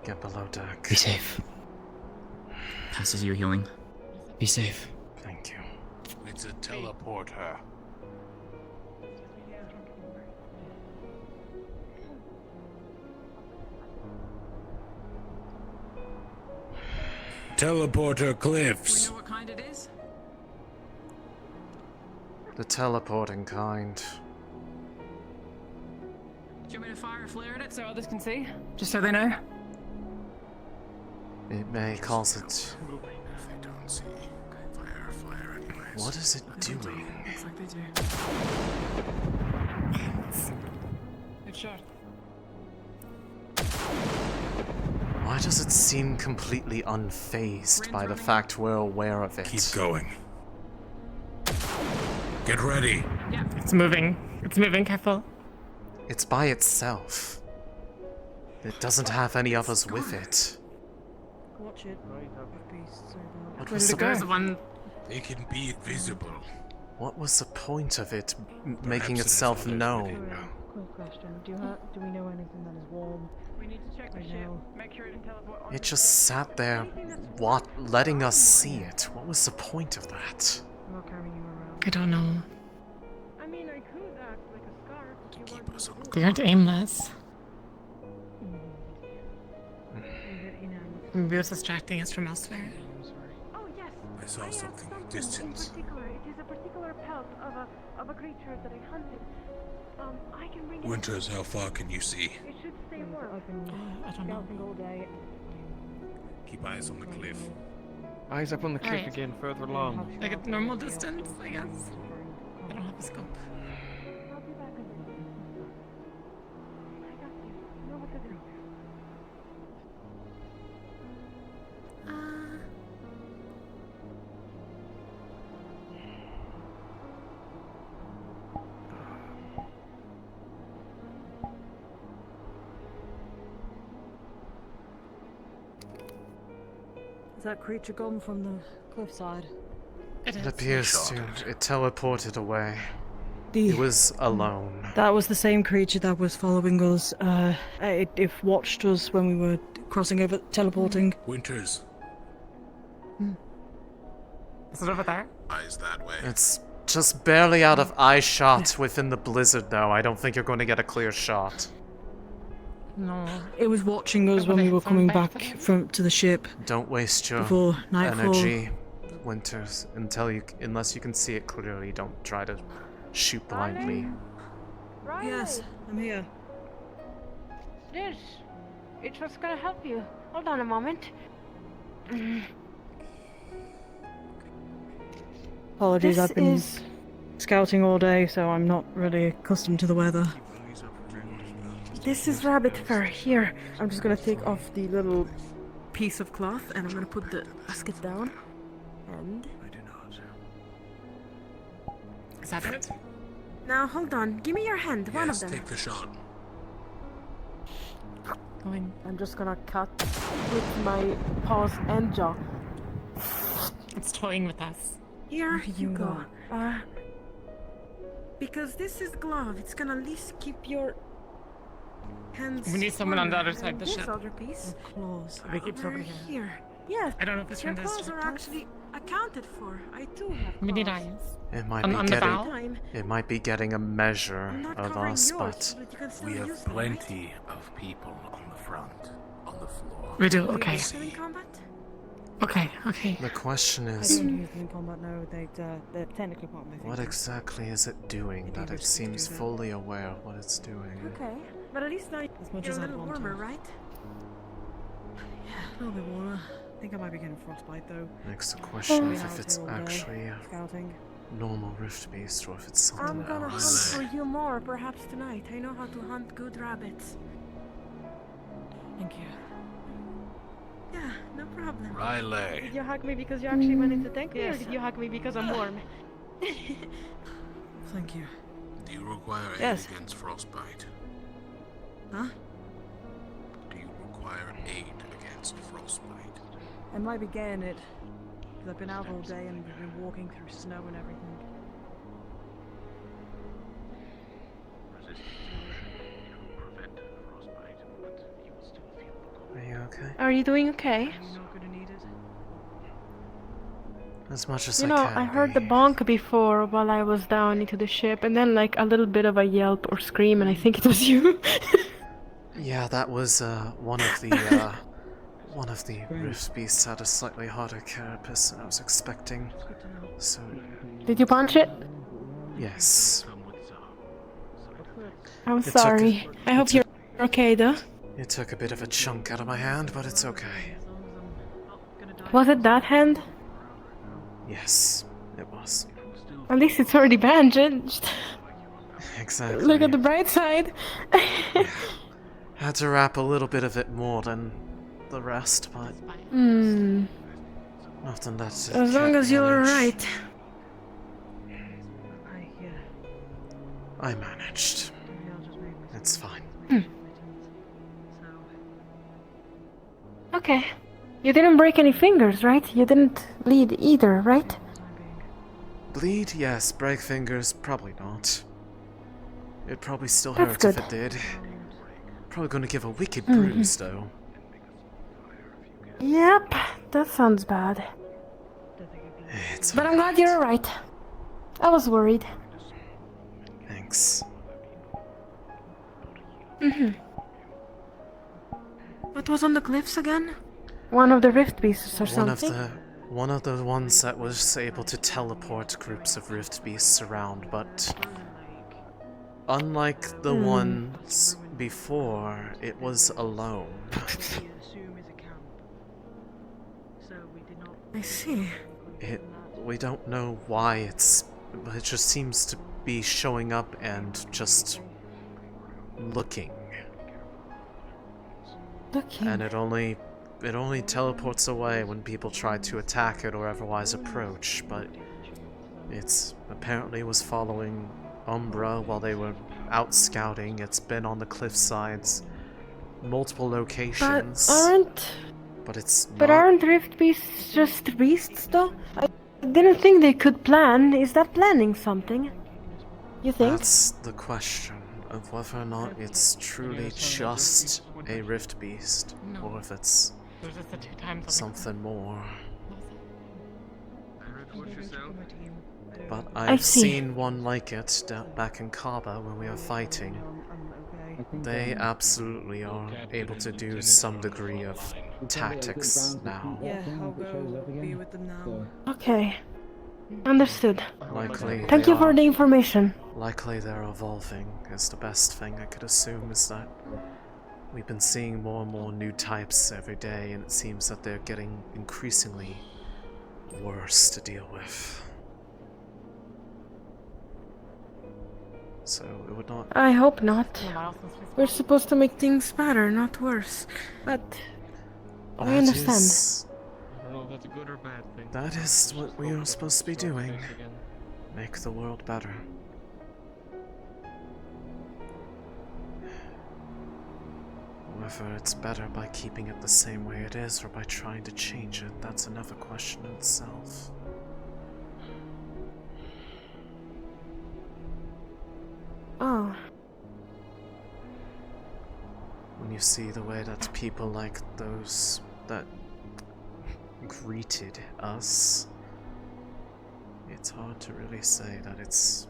Get below deck. Be safe. Passes you healing. Be safe. Thank you. It's a teleporter. Teleporter cliffs. Do we know what kind it is? The teleporting kind. Do you want me to fire a flare at it so others can See? Just so they know. It may cause it... If they don't see, fire anyways. What is it doing? Looks like they do. Good shot. Why does it seem completely unfazed by the fact we're aware of it? Keep going. Get ready. Yeah. It's moving. It's moving, careful. It's by itself. It doesn't have any of us with it. Watch it. What Where was did it the go? The one... They can be invisible. What was the point of it making Perhaps it has itself others known? Quick question. Do we know anything that is warm? We need to check the ship. Make sure it teleport on It just sat there, letting us see it. What was the point of that? I'm not carrying you around. I don't know. I mean, I could act like a scarf. To keep us on They aren't aimless. Maybe it was distracting us from elsewhere. Oh yes. I saw something In distant. particular, it is a particular pelt of a creature that I hunted. I can bring it. Winters, how far can you see? It should stay warm. I don't know. Scouting all day. Keep eyes on the cliff. Eyes up on the cliff Alright. again, further along. Like at normal distance, I guess. I don't have a scope. I'll be back in a minute. I got you. I know what to do. Is that creature gone from the cliffside? It appears to. It teleported away. The- It was alone. That was the same creature that was following us. It watched us when we were crossing over, teleporting. Winters, Is it over there? eyes that way. It's just barely out of eye shot within the blizzard, though. I don't think you're going to get a clear shot. No. It was watching us when we were coming back to the ship. Don't waste your Before nightfall. energy, Winters, unless you can see it clearly. Don't try to shoot blindly. Yes, I'm here. This. It's what's gonna help you. Hold on a moment. Apologies, This I've been is- scouting all day, so I'm not really accustomed to the weather. This is rabbit fur. Here, I'm just gonna take off the little piece of cloth and I'm gonna put the basket down. And Is that it? now hold on, give me your hand, one of Yes, them. take the shot. Going. I'm just gonna cut with my paws and jaw. It's toying with us. Here you go. Because this is glove, it's gonna at least keep your hands. We need someone on the other warm. side of the This ship. other piece. Claws. We keep Over over here. here. Yes. I don't know if this your one does claws are direct us. actually accounted for. I do have claws. We need eyes. It might On be the bow? getting. It might be getting a measure not of covering us, yours, but but you can still We use have them, right? plenty of people on the front, on the floor. We do, Do you okay. use them in combat? Okay, okay. the question I is, don't use them in combat, no. They're technically part of my what exactly is it doing that it seems fully aware of what it's doing? Okay, but at least now much you're as a I'd little want to. warmer, right? Yeah, a little bit warmer. I think I might be getting frostbite though. Makes the question Being if out it's here all day, actually a scouting. normal rift beast or if it's something I'm gonna hunt else. for you more, perhaps tonight. I know how to hunt good rabbits. Thank you. Yeah, no problem. Riley. Did you hug me because you actually wanted to thank me, or did you hug me because I'm warm? Thank you. Do you require aid Yes. against frostbite? Huh? Do you require aid against frostbite? I might be getting it. Because I've been out all day and we've been walking through snow and everything. Are you okay? Are you doing okay? I'm not gonna need it. As much as You I know, can I heard be. the bonk before while I was down into the ship, and then like a little bit of a yelp or scream, and I think it was you. Yeah, that was one of the rift beasts had a slightly harder carapace than I was expecting. So Did you punch it? yes. I'm It took- sorry. I hope you're okay though. It took a bit of a chunk out of my hand, but it's okay. Was it that hand? Yes, it was. At least it's already bandaged. Exactly. Look at the bright side. Had to wrap a little bit of it more than the rest, but Hmm. nothing that. As long as you're alright. I managed. It's fine. Okay. You didn't break any fingers, right? You didn't bleed either, right? Bleed? Yes. Break fingers? Probably not. It probably still That's hurts if good. it did. Probably gonna give a wicked Mhm. bruise, though. Yep. That sounds bad. It's But I'm glad you're alright. I was worried. Thanks. Mm-hmm. What was on the cliffs again? One of the rift beasts or something? One of the ones that was able to teleport groups of rift beasts around, but unlike the ones before, it was alone. I see. We don't know why but it just seems to be showing up and just looking. And it only teleports away when people try to attack it or otherwise approach, but it's apparently was following Umbra while they were out scouting. It's been on the cliff sides, multiple locations. But aren't rift beasts just beasts though? I didn't think they could plan. Is that planning something? You think? That's the question of whether or not it's truly just a rift beast, or if it's something more. But I've seen one like it back in Kaba when we were fighting. They absolutely are able to do some degree of tactics now. Yeah, I'll go be with them now. Okay. Understood. Thank you for the information. Likely they're evolving is the best thing I could assume, is that we've been seeing more and more new types every day, and it seems that they're getting increasingly worse to deal with. So it would not... I hope not. We're supposed to make things better, not worse. But I understand. I don't know if that's a good or bad thing. That is what we are supposed to be doing. Make the world better. Whether it's better by keeping it the same way it is or by trying to change it, that's another question in itself. Oh. When you see the way that people like those that greeted us, it's hard to really say that it's...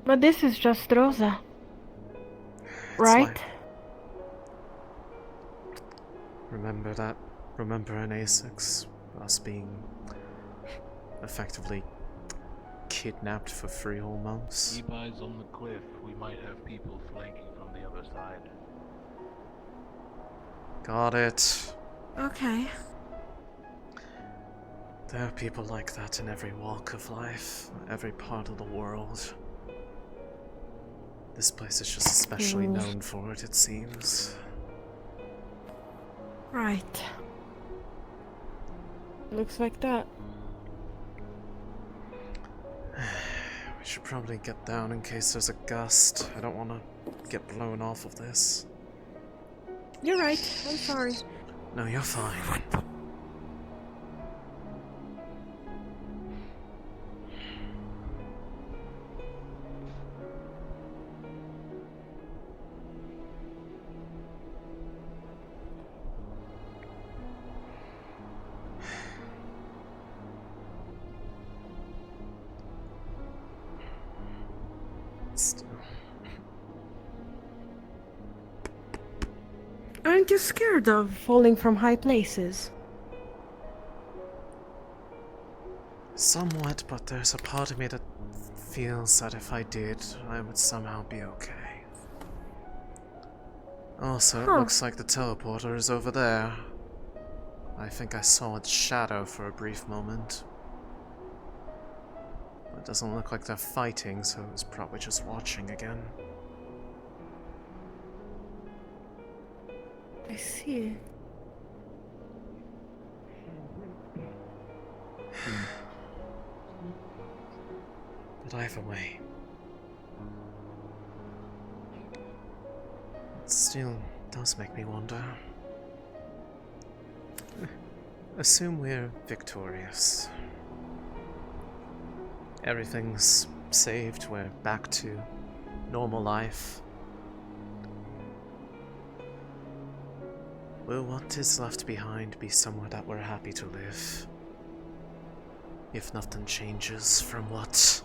But this is just Droza. Right? Remember that? Remember in Asix, us being effectively kidnapped for free almost? Keep eyes on the cliff. We might have people flanking from the other side. Got it. Okay. There are people like that in every walk of life, every part of the world. This place is just especially known for it, it seems. Right. Looks like that. We should probably get down in case there's a gust. I don't want to get blown off of this. You're right. I'm sorry. No, you're fine. Aren't you scared of falling from high places? Somewhat, but there's a part of me that feels that if I did, I would somehow be okay. Also, it looks like the teleporter is over there. I think I saw its shadow for a brief moment. It doesn't look like they're fighting, so it's probably just watching again. I see. But either way, it still does make me wonder. Assume we're victorious. Everything's saved, we're back to normal life. Will what is left behind be somewhere that we're happy to live? If nothing changes from what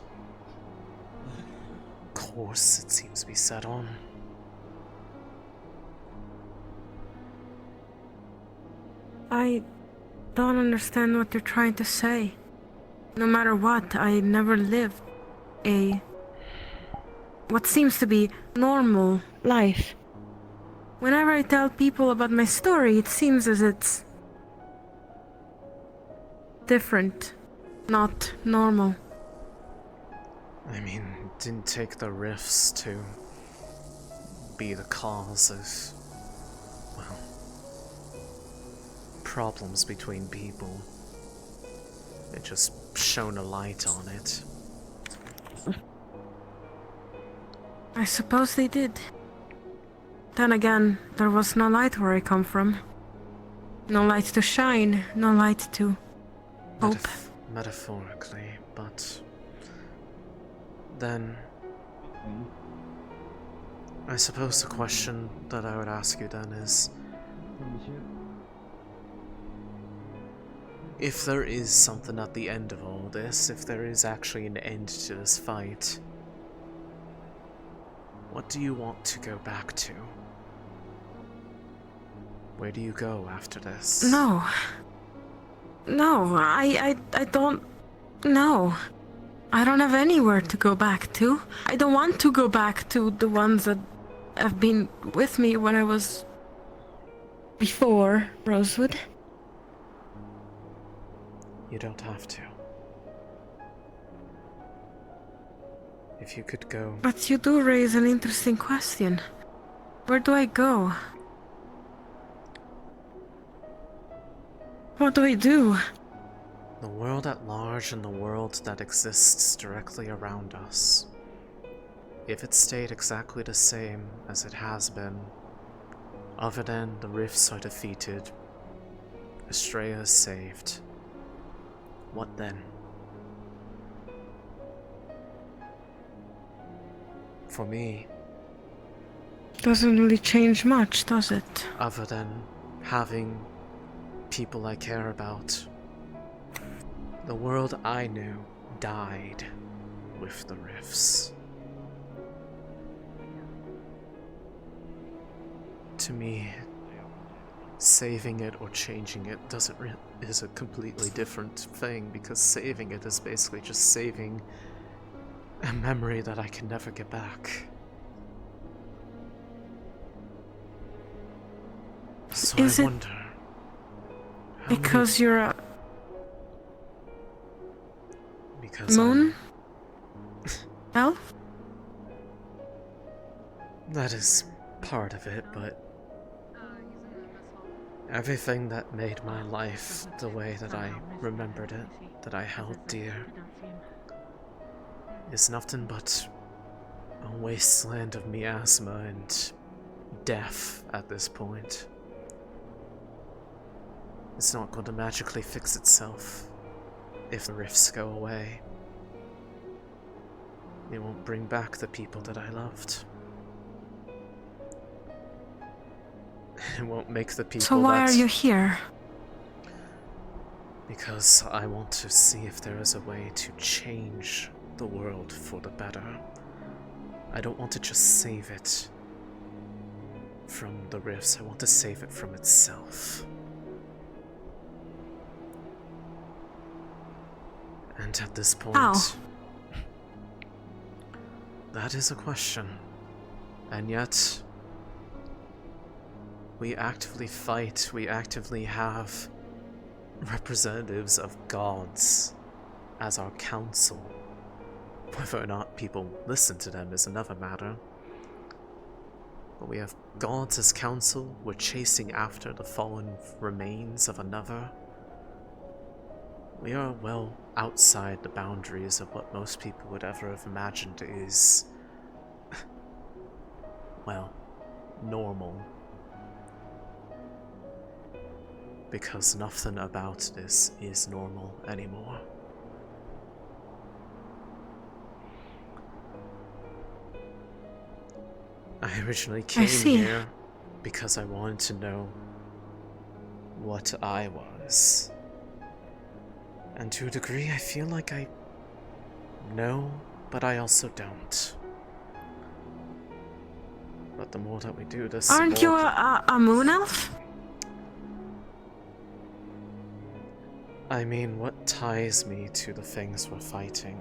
course it seems to be set on. I don't understand what you're trying to say. No matter what, I never lived what seems to be normal life. Whenever I tell people about my story, it seems as it's different, not normal. I mean, it didn't take the rifts to be the cause of, well, problems between people. It just shone a light on it. I suppose they did. Then again, there was no light where I come from. No light to shine, no light to hope. Metaphorically, but then I suppose the question that I would ask you then is, if there is something at the end of all this, if there is actually an end to this fight, what do you want to go back to? Where do you go after this? No. No, I don't know. I don't have anywhere to go back to. I don't want to go back to the ones that have been with me when I was before Rosewood. You don't have to. If you could go... But you do raise an interesting question. Where do I go? What do I do? The world at large and the world that exists directly around us. If it stayed exactly the same as it has been, other than the rifts are defeated, Astrea is saved, what then? For me, doesn't really change much, does it? Other than having people I care about. The world I knew died with the rifts. To me, saving it or changing it is a completely different thing, because saving it is basically just saving a memory that I can never get back. So I wonder. Because you're a because moon elf? That is part of it, but everything that made my life the way that I remembered it, that I held dear, is nothing but a wasteland of miasma and death at this point. It's not going to magically fix itself if the rifts go away. It won't bring back the people that I loved. It won't make the people. So why are you here? Because I want to see if there is a way to change the world for the better. I don't want to just save it from the rifts, I want to save it from itself. And at this point, that is a question. And yet, we actively fight, we actively have representatives of gods as our council. Whether or not people listen to them is another matter. But we have gods as council, we're chasing after the fallen remains of another. We are well outside the boundaries of what most people would ever have imagined is, well, normal. Because nothing about this is normal anymore. I originally came here because I wanted to know what I was. And to a degree, I feel like I know, but I also don't. But the more that we do this, aren't you a moon elf? I mean, what ties me to the things we're fighting?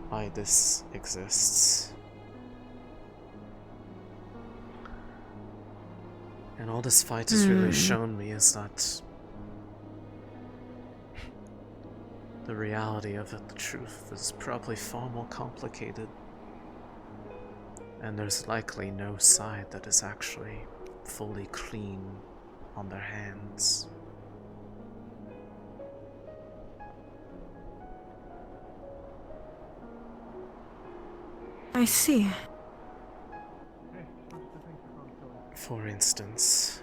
Why this exists. And all this fight has really shown me is that the reality of it, the truth, is probably far more complicated. And there's likely no side that is actually fully clean on their hands. I see. For instance,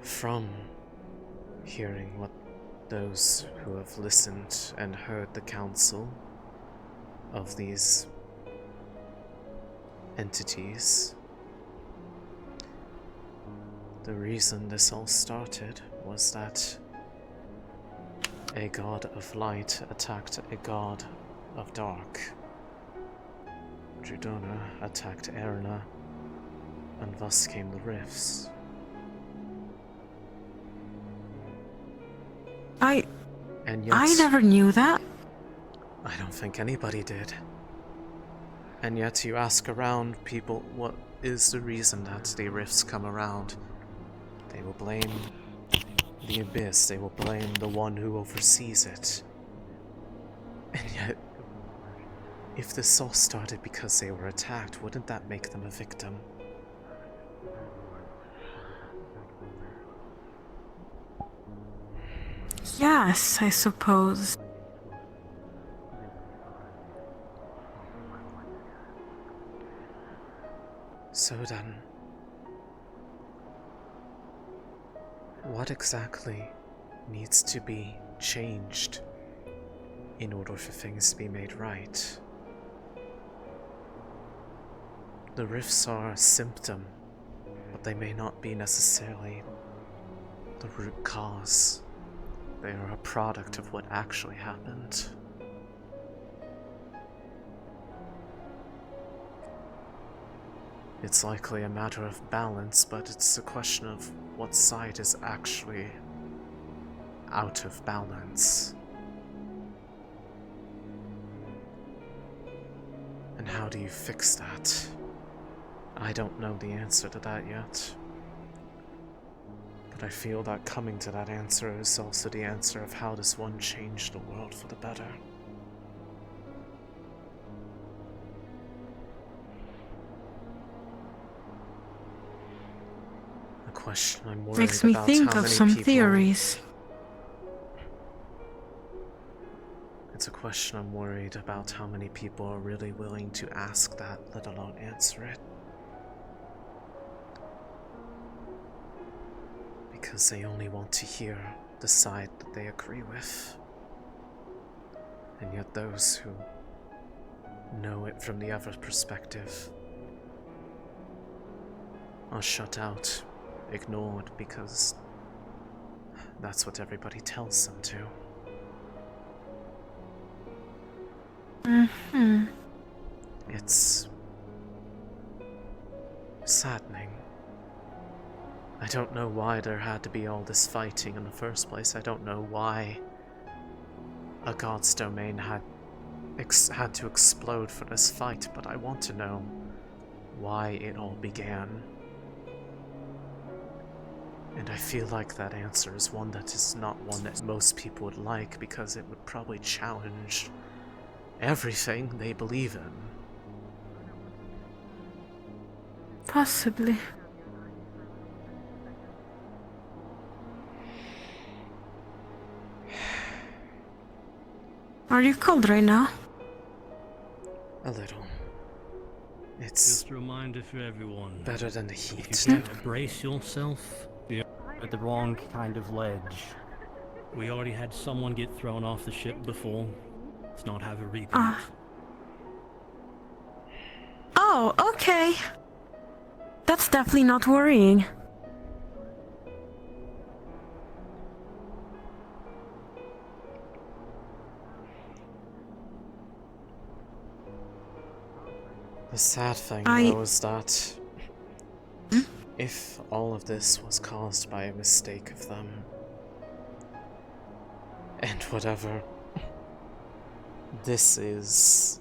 from hearing what those who have listened and heard the counsel of these entities, the reason this all started was that a god of light attacked a god of dark. Drudona attacked Erna, and thus came the rifts. And yet, I never knew that. I don't think anybody did. And yet you ask around people what is the reason that the rifts come around. They will blame the abyss, they will blame the one who oversees it. And yet, if this all started because they were attacked, wouldn't that make them a victim? Yes, I suppose. So then, what exactly needs to be changed in order for things to be made right? The rifts are a symptom, but they may not be necessarily the root cause. They are a product of what actually happened. It's likely a matter of balance, but it's a question of what side is actually out of balance. And how do you fix that? I don't know the answer to that yet. But I feel that coming to that answer is also the answer of how does one change the world for the better. A question I'm worried Makes me about think how of many some people... theories. It's a question I'm worried about how many people are really willing to ask that, let alone answer it. Because they only want to hear the side that they agree with. And yet those who know it from the other perspective are shut out, ignored, because that's what everybody tells them to. Mm-hmm. It's saddening. I don't know why there had to be all this fighting in the first place. I don't know why a god's domain had to explode for this fight, but I want to know why it all began. And I feel like that answer is one that is not one that most people would like, because it would probably challenge everything they believe in. Possibly. Are you cold right now? A little. It's just a reminder for everyone. Better than the heat. If you can't brace yourself, you're at the wrong kind of ledge. We already had someone get thrown off the ship before. Let's not have a repeat. Oh, okay. That's definitely not worrying. The sad thing, though, is that If all of this was caused by a mistake of them, and whatever this is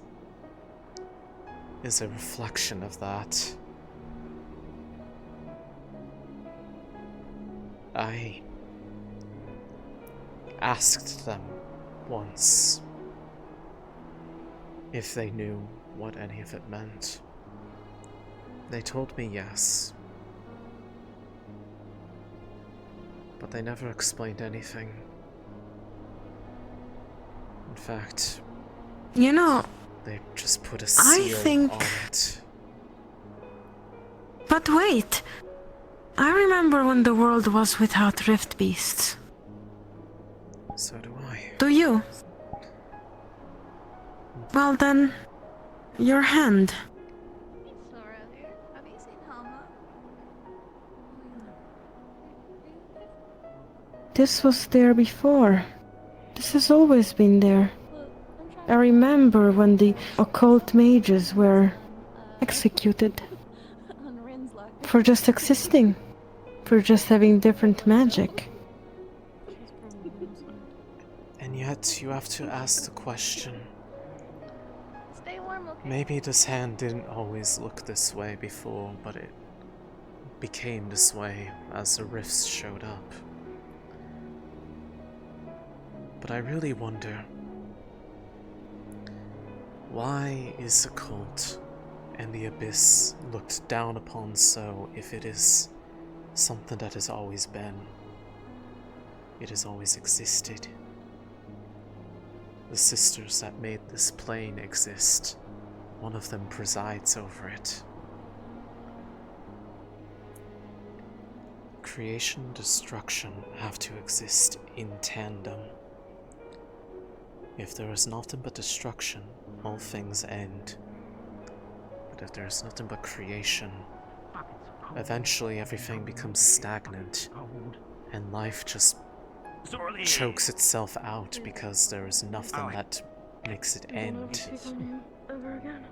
a reflection of that, I asked them once if they knew what any of it meant. They told me yes, but they never explained anything. In fact, you know, they just put a seal on it. But wait, I remember when the world was without rift beasts. So do I. Do you? Well then, your hand. This was there before. This has always been there. I remember when the occult mages were executed. For just existing. For just having different magic. And yet you have to ask the question. Stay warm, okay? Maybe this hand didn't always look this way before, but it became this way as the rifts showed up. But I really wonder, why is the cult and the abyss looked down upon so if it is something that has always been? It has always existed. The sisters that made this plane exist, one of them presides over it. Creation and destruction have to exist in tandem. If there is nothing but destruction, all things end. But if there is nothing but creation, eventually everything becomes stagnant, and life just chokes itself out because there is nothing that makes it end. Ever again?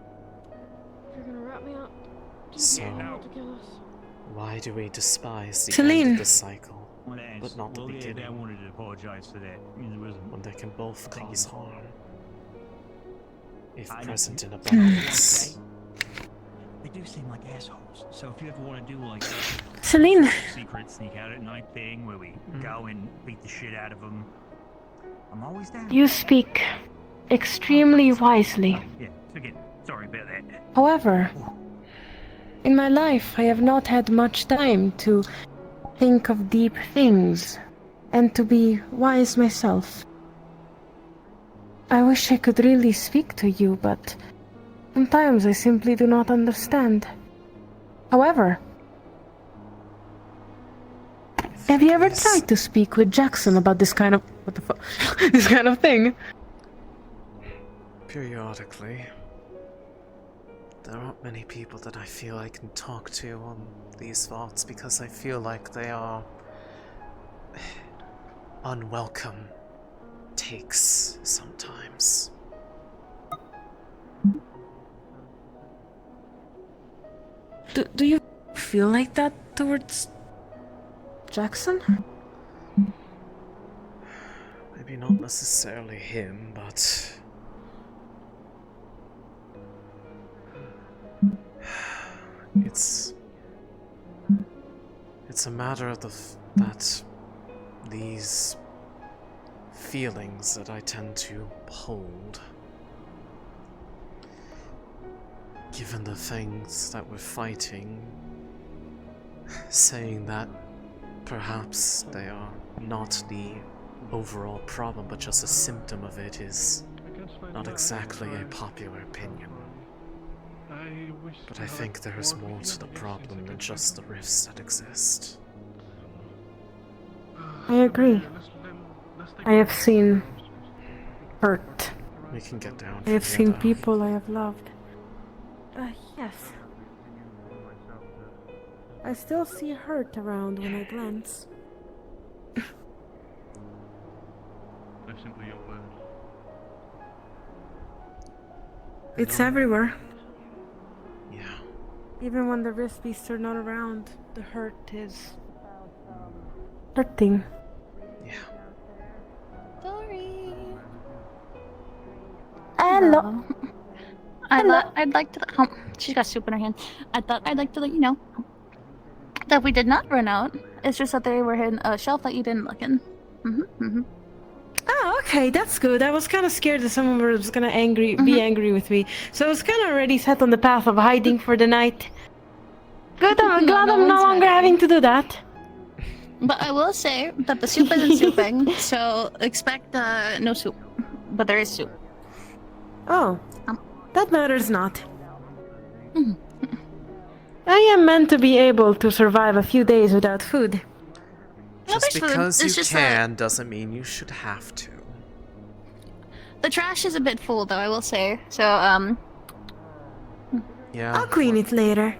You're gonna wrap me up. So, why do we despise the Céline. end of the cycle, but not the beginning? I wanted to apologize for that. When they can both cause harm, if present in abundance. They do seem like assholes. So if you ever want to do like Céline. secret sneak out at night thing where we go and beat the shit out of them, I'm always down. You speak extremely wisely. Yeah, forget it. Sorry about that. However, in my life I have not had much time to think of deep things and to be wise myself. I wish I could really speak to you, but sometimes I simply do not understand. However, have you ever tried to speak with Jackson about this kind of this kind of thing? Periodically. There aren't many people that I feel I can talk to on these thoughts because I feel like they are unwelcome takes sometimes. Do you feel like that towards Jackson? Maybe not necessarily him, but it's a matter of that these feelings that I tend to hold, given the things that we're fighting, saying that perhaps they are not the overall problem but just a symptom of it is not exactly a popular opinion. But I think there is more to the problem than just the rifts that exist. I agree. I have seen hurt. We can get down. I have seen people I have loved. Yes. I still see hurt around when I glance. They're simply your words. It's everywhere. Yeah. Even when the rift beasts are not around, the hurt is hurting. Sorry. Hello. I'd like to. Oh, she's got soup in her hand. I thought I'd like to let you know that we did not run out. It's just that they were in a shelf that you didn't look in. Oh, okay, that's good. I was kind of scared that someone was gonna be angry with me, so I was kind of already set on the path of hiding for the night. Good, I'm glad I'm no longer having to do that. But I will say that the soup isn't souping, so expect no soup. But there is soup. Oh, that matters not. I am meant to be able to survive a few days without food. Just because you just can doesn't mean you should have to. The trash is a bit full, though, I will say. So, yeah. I'll clean it later.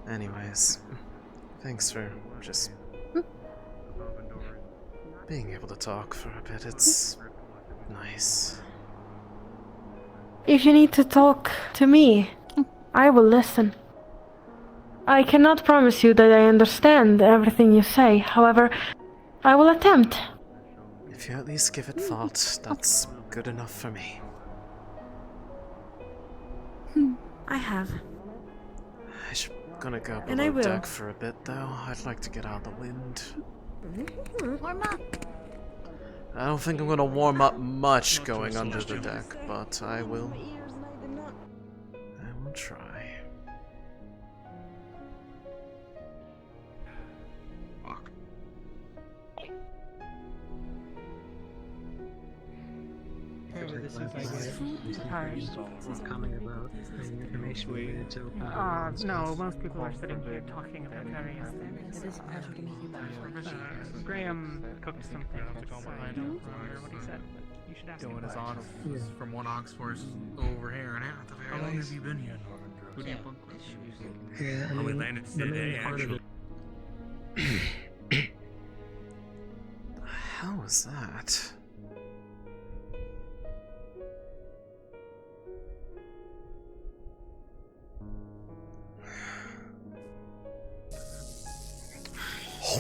Anyways, thanks for just being able to talk for a bit. It's nice. If you need to talk to me, I will listen. I cannot promise you that I understand everything you say. However, I will attempt. If you at least give it thought, that's good enough for me. I have. I'm gonna go And I below will. deck for a bit, though. I'd like to get out of the wind. Warm up. I don't think I'm gonna warm up much going under the deck, but I will try. This is coming about any information we need to No, most people are sitting here talking about various things. Graham cooked something. I don't remember what he said, but you should ask him. Going his on from one ox force over here and out. How long have you been here? Who do you bunk with? Yeah, Oh, we landed today, actually. The hell was that?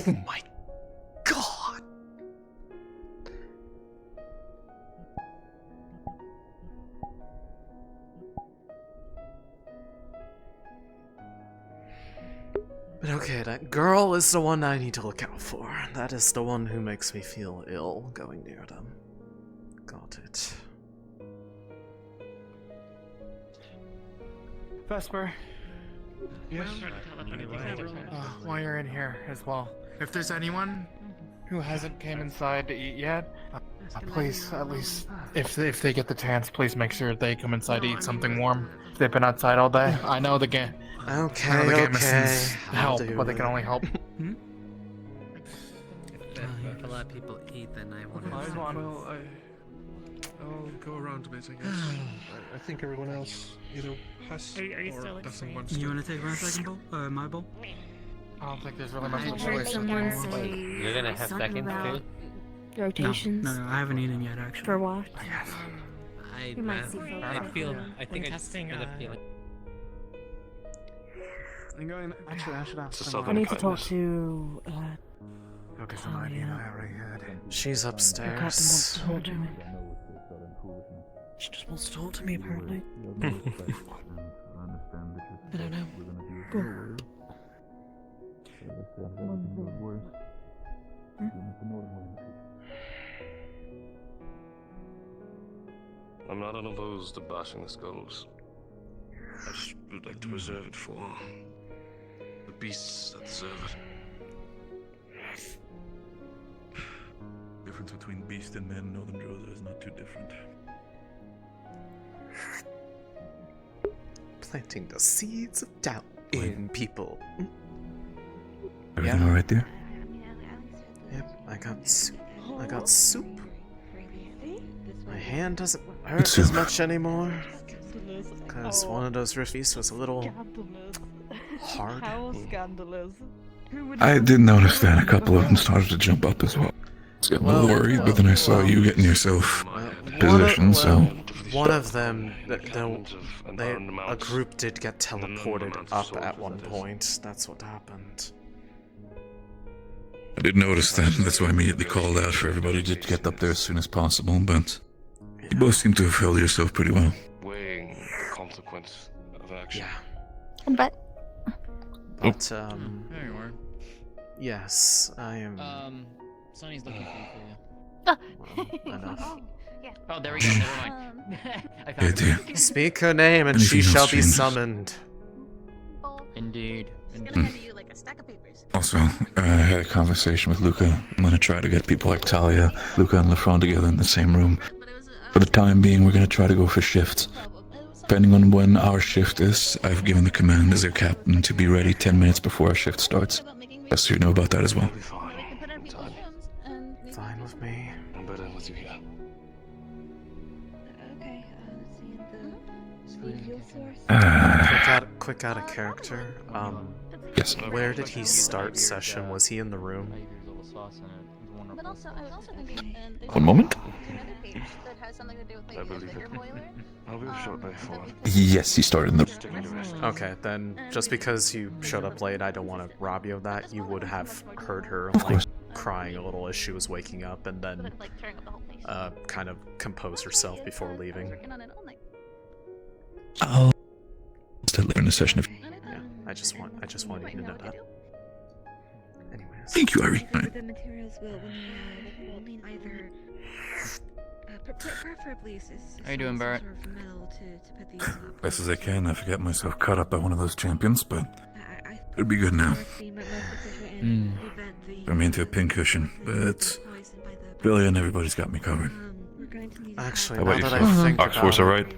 Oh my god! But okay, that girl is the one I need to look out for. That is the one who makes me feel ill going near them. Got it. Vesper. Yes. While you're in here as well, if there's anyone who hasn't came inside to eat yet, please, at least if they get the chance, please make sure they come inside to eat something warm. They've been outside all day. I know the game. Okay. Help, but they can only help. If a lot of people eat, then I want to. Well, I'll go around a bit, I guess. I think everyone else either has Are you still or doesn't want to. You want to take my second bowl? My bowl? I don't think there's really much of a heard choice. someone say You're gonna have something second about too? rotations. No, I haven't eaten yet, actually. For what? I, You might see folks I out feel. there. I think I testing, get a feeling. I'm going. Actually, I should ask It's a someone. southern I need to talk kindness. to Go get some idea I already had. She's the captain wants upstairs. to talk to me. She just wants to talk to me, apparently. I don't know. Go. I'm not unopposed to bashing the skulls. I just would like to reserve it for the beasts that deserve it. Difference between beast and man in Northern Droza is not too different. Planting the seeds of doubt in people. Everything alright there? Yep, I got soup. I got soup. My hand doesn't hurt as much anymore. Because one of those riffies was a little hard. How scandalous. I did notice that a couple of them started to jump up as well. I was getting a little worried, but then I saw you getting yourself positioned, so one of them, a group did get teleported up at one point. That's what happened. I did notice that. That's why I immediately called out for everybody to get up there as soon as possible, but you both seem to have held yourself pretty well. Weighing the consequence of action. But There you are. Yes, I am. Sonny's looking for you. Enough. Oh, there we go. Never mind. I found dear. Speak her name and Anything she shall else be changes? summoned. Indeed. Also, I had a conversation with Luca. I'm gonna try to get people like Talia, Luca, and Lefron together in the same room. For the time being, we're gonna try to go for shifts. Depending on when our shift is, I've given the command as their captain to be ready 10 minutes before our shift starts. Just so you know about that as well. Fine with me. I'm better with you here. Quick out of character. Yes. Where did he start session? Was he in the room? But also, I was also thinking, One moment. another page that has something to do with I believe it. I'll be short by 4. Yes, he started in the... Okay, then just because you showed up late, I don't want to rob you of that. You would have heard her Of course. crying a little as she was waking up, and then kind of compose herself before leaving. I'll start later in the session if... Yeah, I just want you to know that. Anyways. Thank you, Ari. Right. The materials will need either preferably How you doing, Barrett? sort of metal to put these up. Best as I can. I forget myself caught up by one of those champions, but it'll be good now. I'm into a pincushion, but Billy and everybody's got me covered. Actually, How now about that you? I think Oxforce, about alright?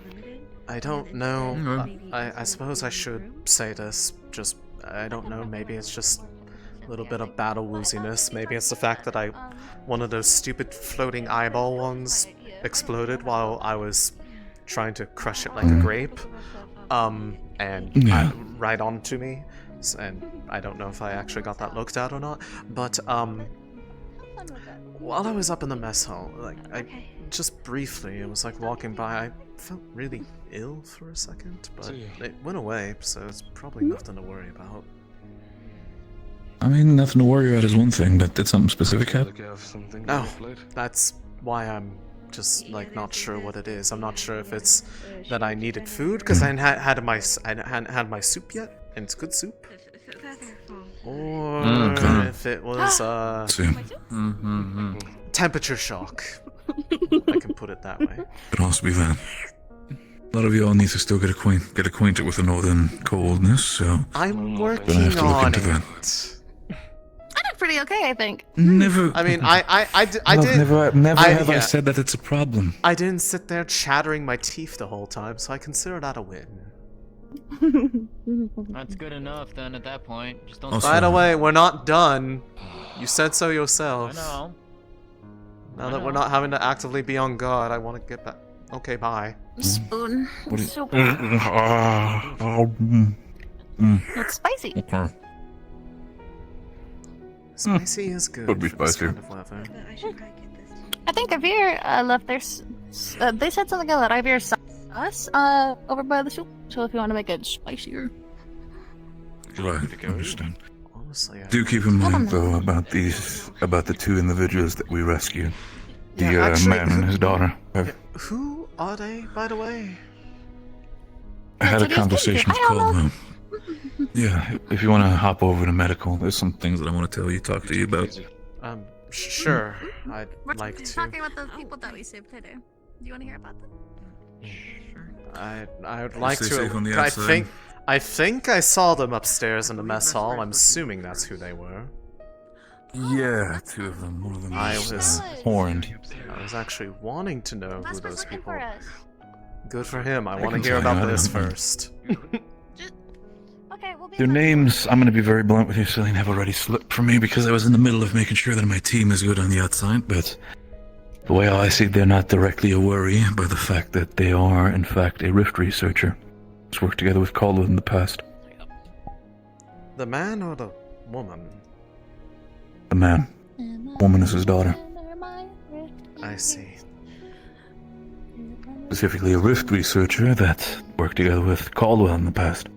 I don't know. I suppose I should say this. Just I don't know. Maybe it's just a little bit of battle wooziness. Maybe it's the fact that one of those stupid floating eyeball ones exploded while I was trying to crush it like a grape. And right onto me. And I don't know if I actually got that looked at or not. But while I was up in the mess hall, I just briefly, it was like walking by. I felt really ill for a second, but it went away, so it's probably nothing to worry about. I mean, nothing to worry about is one thing, but did something specific happen? No, that's why I'm just not sure what it is. I'm not sure if it's that I needed food because I hadn't had my soup yet, and it's good soup, or if it was temperature shock. I can put it that way. Could also be that. A lot of you all need to still get acquainted with the northern coldness, so I'm gonna working have to look on into it. that. I did pretty okay, I think. Never. I mean, I did. Never have I said that it's a problem. I didn't sit there chattering my teeth the whole time, so I consider that a win. That's good enough then. At that point, just don't. Also- By the way, we're not done. You said so yourself. I know. Now that we're not having to actively be on guard, I want to get back. Okay, bye. Spoon. What is- So it's spicy. Okay. Spicy is good. Could be for this spicy. kind of weather. I think Fevira left their. They said something about Fevira sauce over by the soup. So if you want to make it spicier. Right, understand. Honestly, Do keep in mind, though, about the two individuals that we rescued. The Yeah, actually, man and his daughter. Who are they, by the way? I had a what he's conversation with thinking. I don't Caldwell. Yeah, if you want to hop over to medical, there's some things that I want to talk to you about. Sure. I'd We're like to. talking about the people that we saved today. Do you want to hear about them? I would like Stay to. safe on the outside. I think I saw them upstairs in the mess hall. I'm assuming that's who they were. Yeah, two of them. One of them I is was horned. I was actually wanting to know who those looking people. for us. Good for him. I I want to can hear tell you, about I this don't know. first. Okay, we'll be. Their names, I'm going to be very blunt with you, Céline, have already slipped from me because I was in the middle of making sure that my team is good on the outside, but the way I see it, they're not directly a worry by the fact that they are, in fact, a rift researcher. Has worked together with Caldwell in the past. The man or the woman? The man. Woman is his daughter. I see. specifically a rift researcher that worked together with Caldwell in the past.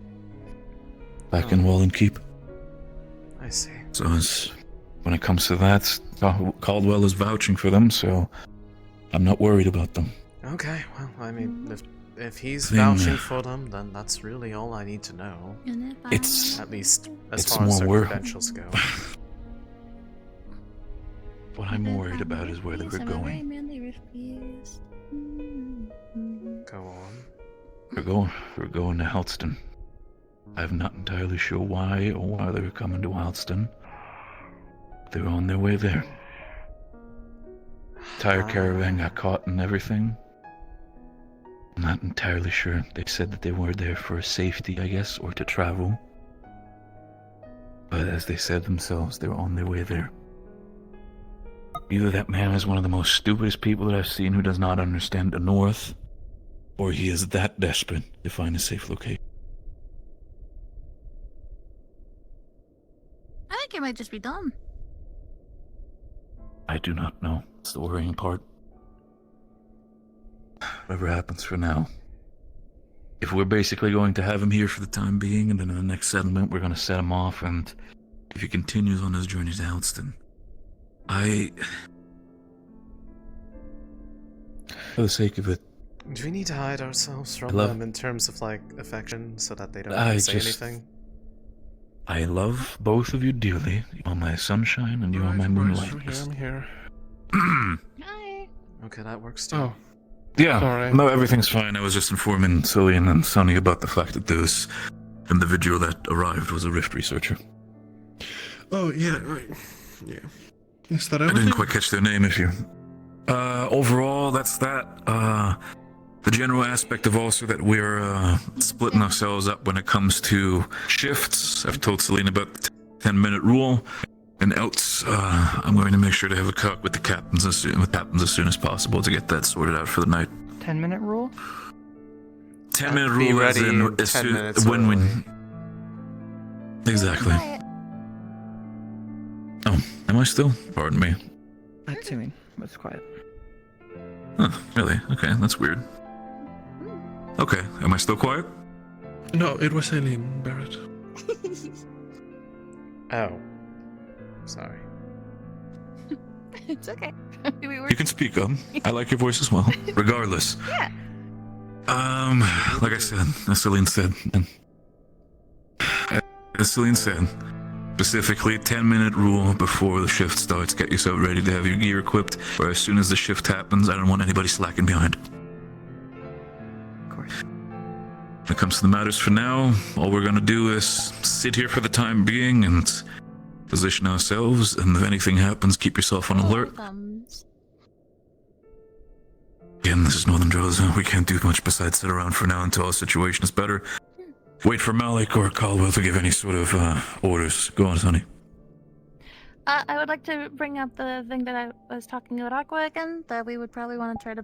Back in Wallen Keep. I see. So when it comes to that, Caldwell is vouching for them, so I'm not worried about them. Okay, well, I mean, if he's vouching for them, then that's really all I need to know. It's at least as it's far as their more credentials go. What I'm more worried about is where they were going. Go on. We're going to Halston. I'm not entirely sure why or why they were coming to Halston. They were on their way there. Entire caravan got caught and everything. I'm not entirely sure. They said that they were there for safety, I guess, or to travel. But as they said themselves, they were on their way there. Either that man is one of the most stupidest people that I've seen who does not understand the North, or he is that desperate to find a safe location. I think it might just be dumb. I do not know. It's the worrying part. Whatever happens for now. If we're basically going to have him here for the time being, and then in the next settlement we're going to set him off, and if he continues on his journey to Halston, for the sake of it, do we need to hide ourselves from them in terms of, like, affection so that they don't say anything? I love both of you dearly. You are my sunshine and you are my moonlight. I'm here. Hi. Okay, that works too. Oh. Yeah, Sorry. no, everything's fine. I was just informing Céline and Sonny about the fact that this individual that arrived was a rift researcher. Oh, yeah, right. Yeah. Is that I everything? didn't quite catch their name if you... overall, that's that. The general aspect of also that we're splitting ourselves up when it comes to shifts. I've told Céline about the 10-minute rule. And else, I'm going to make sure to have a talk with the captains as soon as possible to get that sorted out for the night. 10-minute rule? 10-minute Be rule ready as in 10 minutes when we... early. Exactly. Oh, am I still? Pardon me. That's Céline. It's quiet. Huh, really? Okay, that's weird. Okay, am I still quiet? No, it was Céline, Barrett. Oh. Sorry. It's okay. You can speak up. I like your voice as well. Regardless. Yeah. Like I said, as Céline said, specifically 10-minute rule before the shift starts. Get yourself ready to have your gear equipped, or as soon as the shift happens, I don't want anybody slacking behind. Of course. When it comes to the matters for now, all we're gonna do is sit here for the time being and position ourselves, and if anything happens, keep yourself on alert. Again, this is Northern Droza. We can't do much besides sit around for now until our situation is better. Wait for Malik or Caldwell to give any sort of orders. Go on, Sonny. I would like to bring up the thing that I was talking about Aqua again, that we would probably want to try to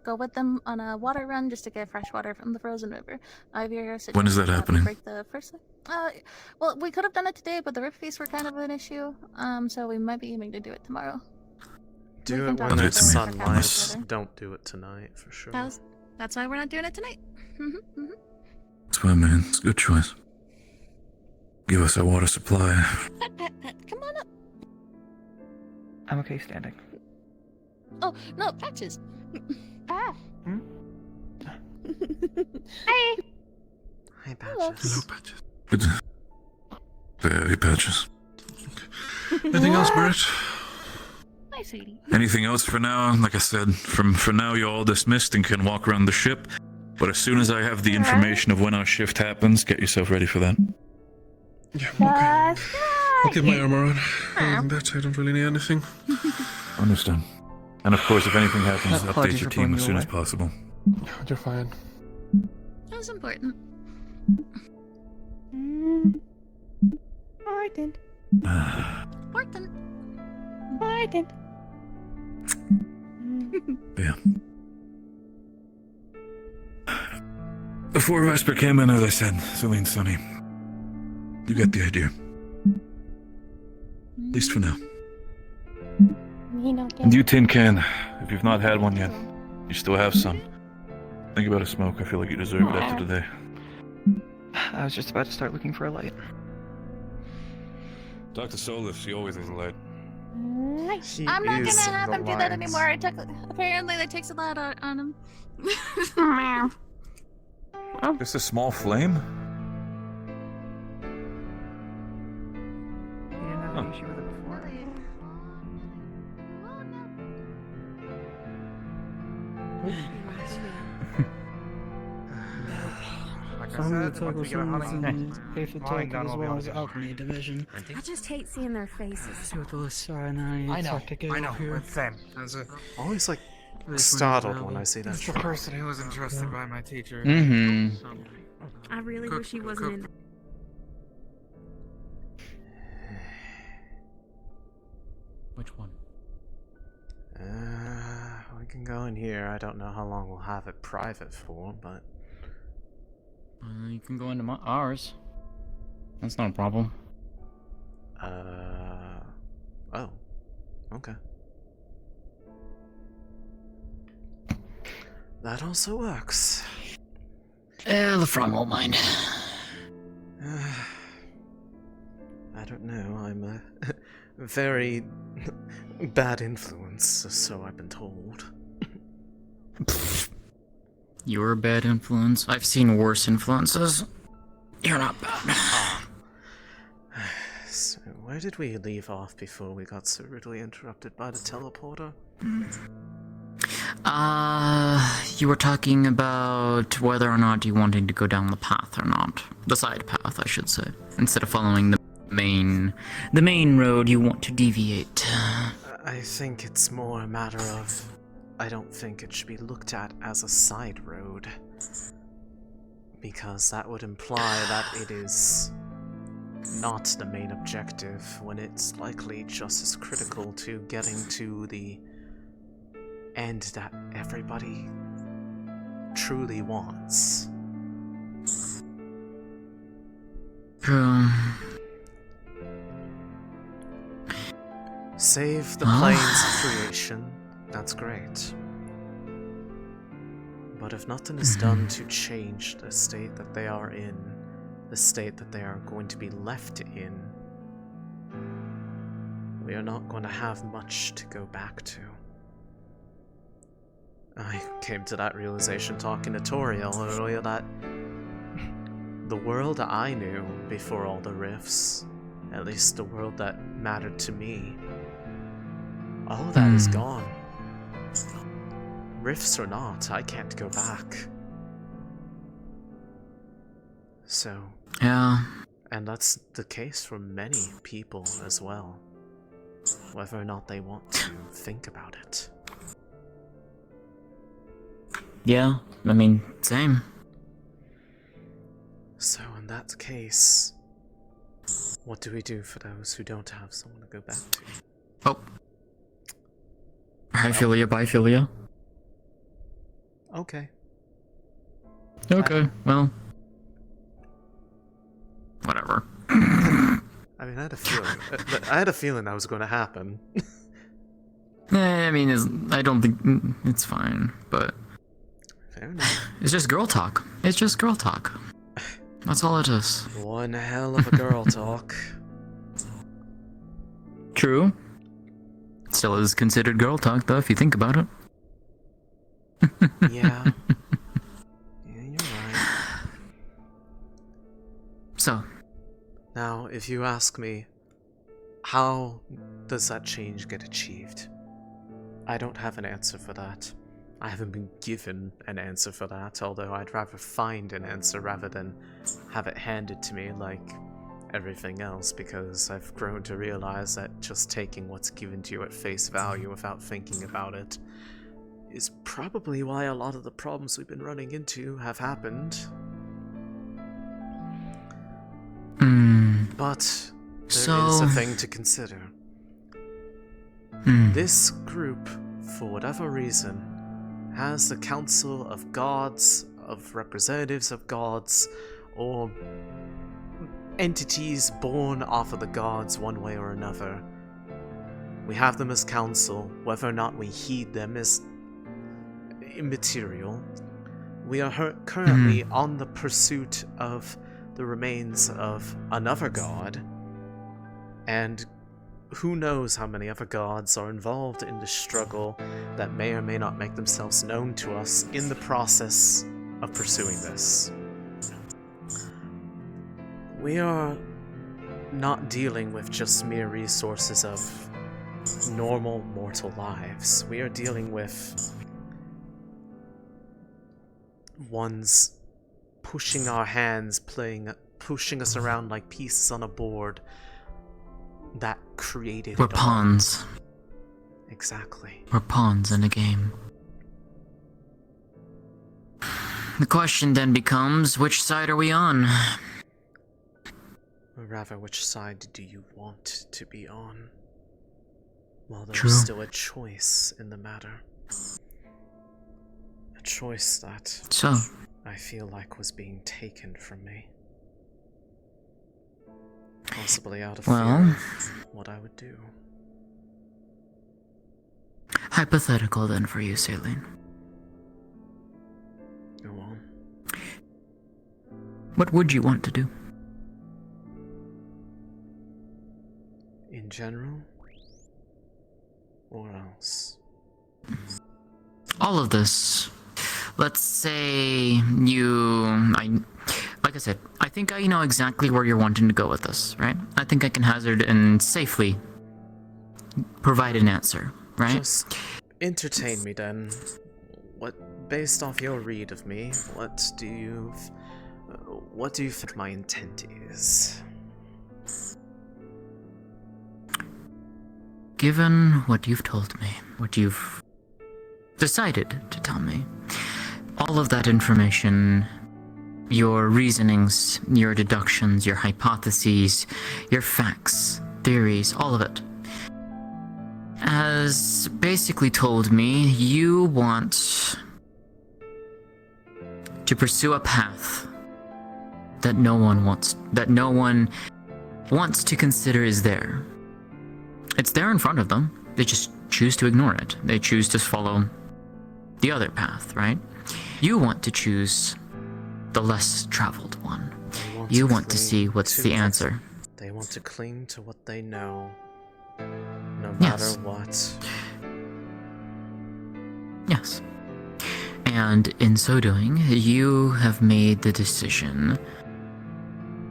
go with them on a water run just to get fresh water from the frozen river. When is that happening? Break the first. Well, we could have done it today, but the rift fees were kind of an issue, so we might be aiming to do it tomorrow. Do it when it's sunlight. Don't do it tonight, for sure. That's why we're not doing it tonight. That's fine, man. It's a good choice. Give us our water supply. Pat, come on up. I'm okay standing. Oh, no, Patches. Ah. Hi. Hi, Patches. Hello, Patches. Good to have you, Patches. Anything else, Barrett? Hi, sweetie. Anything else for now? Like I said, for now you're all dismissed and can walk around the ship. But as soon as I have the information of when our shift happens, get yourself ready for that. Yeah, okay. I'll get my armor on. Other than that, I don't really need anything. Understand. And of course, if anything happens, update Apologies your for team pulling as you soon away. as possible. You're fine. That was important. Important. Important. Important. Yeah. Before Vesper came in, as I said, Céline, Sonny, you get the idea. At least for now. And you, Tin Can, if you've not had one yet, you still have some. Think about a smoke. I feel like you deserve it after today. I was just about to start looking for a light. Dr. Solif, she always needs a light. I'm not gonna have him do that anymore. Apparently that takes a lot on him. Just a small flame? You didn't have an issue with it before. Some of the toggle swords and faithful talk as well as alchemy division. I just hate seeing their faces. Sorry, no, I know, Here. it's them. Always like startled when I see that. It's the person who was entrusted by my teacher. I really wish he wasn't in. Which one? We can go in here. I don't know how long we'll have it private for, but... You can go into ours. That's not a problem. Oh. Okay. That also works. Yeah, the front won't mind. I don't know. I'm a very bad influence, so I've been told. You're a bad influence. I've seen worse influences. You're not bad. So, where did we leave off before we got so rudely interrupted by the teleporter? You were talking about whether or not you wanted to go down the path or not. The side path, I should say. Instead of following the main road, you want to deviate. I think it's more a matter of... I don't think it should be looked at as a side road. Because that would imply that it is not the main objective, when it's likely just as critical to getting to the end that everybody truly wants. True. Save the planes of creation. That's great. But if nothing is done to change the state that they are in, the state that they are going to be left in, we are not going to have much to go back to. I came to that realization talking to Toriel earlier that the world I knew before all the rifts, at least the world that mattered to me, all of that is gone. Rifts or not, I can't go back. So... Yeah. And that's the case for many people as well. Whether or not they want to think about it. Yeah, I mean, same. So in that case, what do we do for those who don't have someone to go back to? Oh. Hyphilia, biphilia. Okay. Okay, well. Whatever. I mean, I had a feeling that was going to happen. I mean, I don't think it's fine, but fair enough. It's just girl talk. It's just girl talk. That's all it is. One hell of a girl talk. True. Still is considered girl talk, though, if you think about it. Yeah. Yeah, you're right. So. Now, if you ask me, how does that change get achieved? I don't have an answer for that. I haven't been given an answer for that, although I'd rather find an answer rather than have it handed to me like everything else, because I've grown to realize that just taking what's given to you at face value without thinking about it is probably why a lot of the problems we've been running into have happened. But there is a thing to consider. This group, for whatever reason, has the council of gods, of representatives of gods, or entities born off of the gods one way or another. We have them as council. Whether or not we heed them is immaterial. We are currently on the pursuit of the remains of another god, and who knows how many other gods are involved in the struggle that may or may not make themselves known to us in the process of pursuing this. We are not dealing with just mere resources of normal mortal lives. We are dealing with ones pushing our hands, pushing us around like pieces on a board that created We're it all. pawns. Exactly. We're pawns in a game. The question then becomes, which side are we on? Or rather, which side do you want to be on? Well, there's True. still a choice in the matter. A choice that So, I feel like was being taken from me. Possibly out of fear of what I would do. hypothetical then for you, Céline. Go on. What would you want to do? In general? Or else? All of this. Let's say like I said, I think I know exactly where you're wanting to go with this, right? I think I can hazard and safely provide an answer, right? Just entertain me then. Based off your read of me, what do you think my intent is? Given what you've told me, what you've decided to tell me, all of that information, your reasonings, your deductions, your hypotheses, your facts, theories, all of it, has basically told me you want to pursue a path that no one wants to consider is there. It's there in front of them. They just choose to ignore it. They choose to follow the other path, right? You want to choose the less traveled one. You want to see what's the answer. They want to cling to what they know, no Yes. matter what. Yes. And in so doing, you have made the decision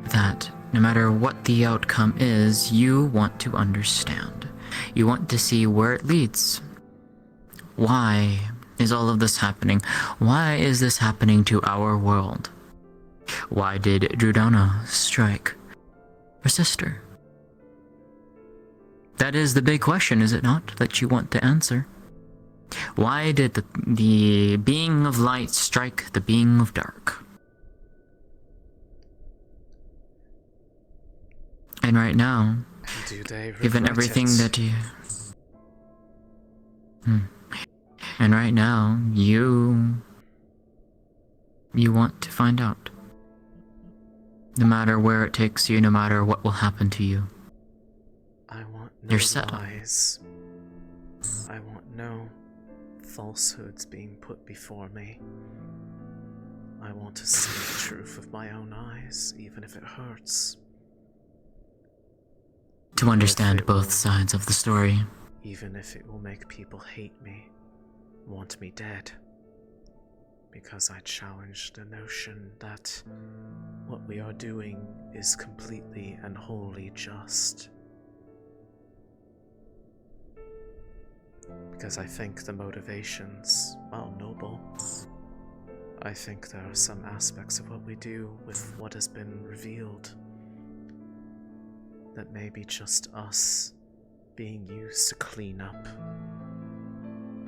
that no matter what the outcome is, you want to understand. You want to see where it leads. Why is all of this happening? Why is this happening to our world? Why did Drudana strike her sister? That is the big question, is it not, that you want to answer? Why did the being of light strike the being of dark? And right now, Do they given regret everything it? that you... And right now, you want to find out. No matter where it takes you, no matter what will happen to you. I want no You're set. lies. I want no falsehoods being put before me. I want to see the truth with my own eyes, even if it hurts. To understand both sides of the story. Even if it will make people hate me, want me dead. Because I challenge the notion that what we are doing is completely and wholly just. Because I think the motivations, while noble, I think there are some aspects of what we do with what has been revealed that may be just us being used to clean up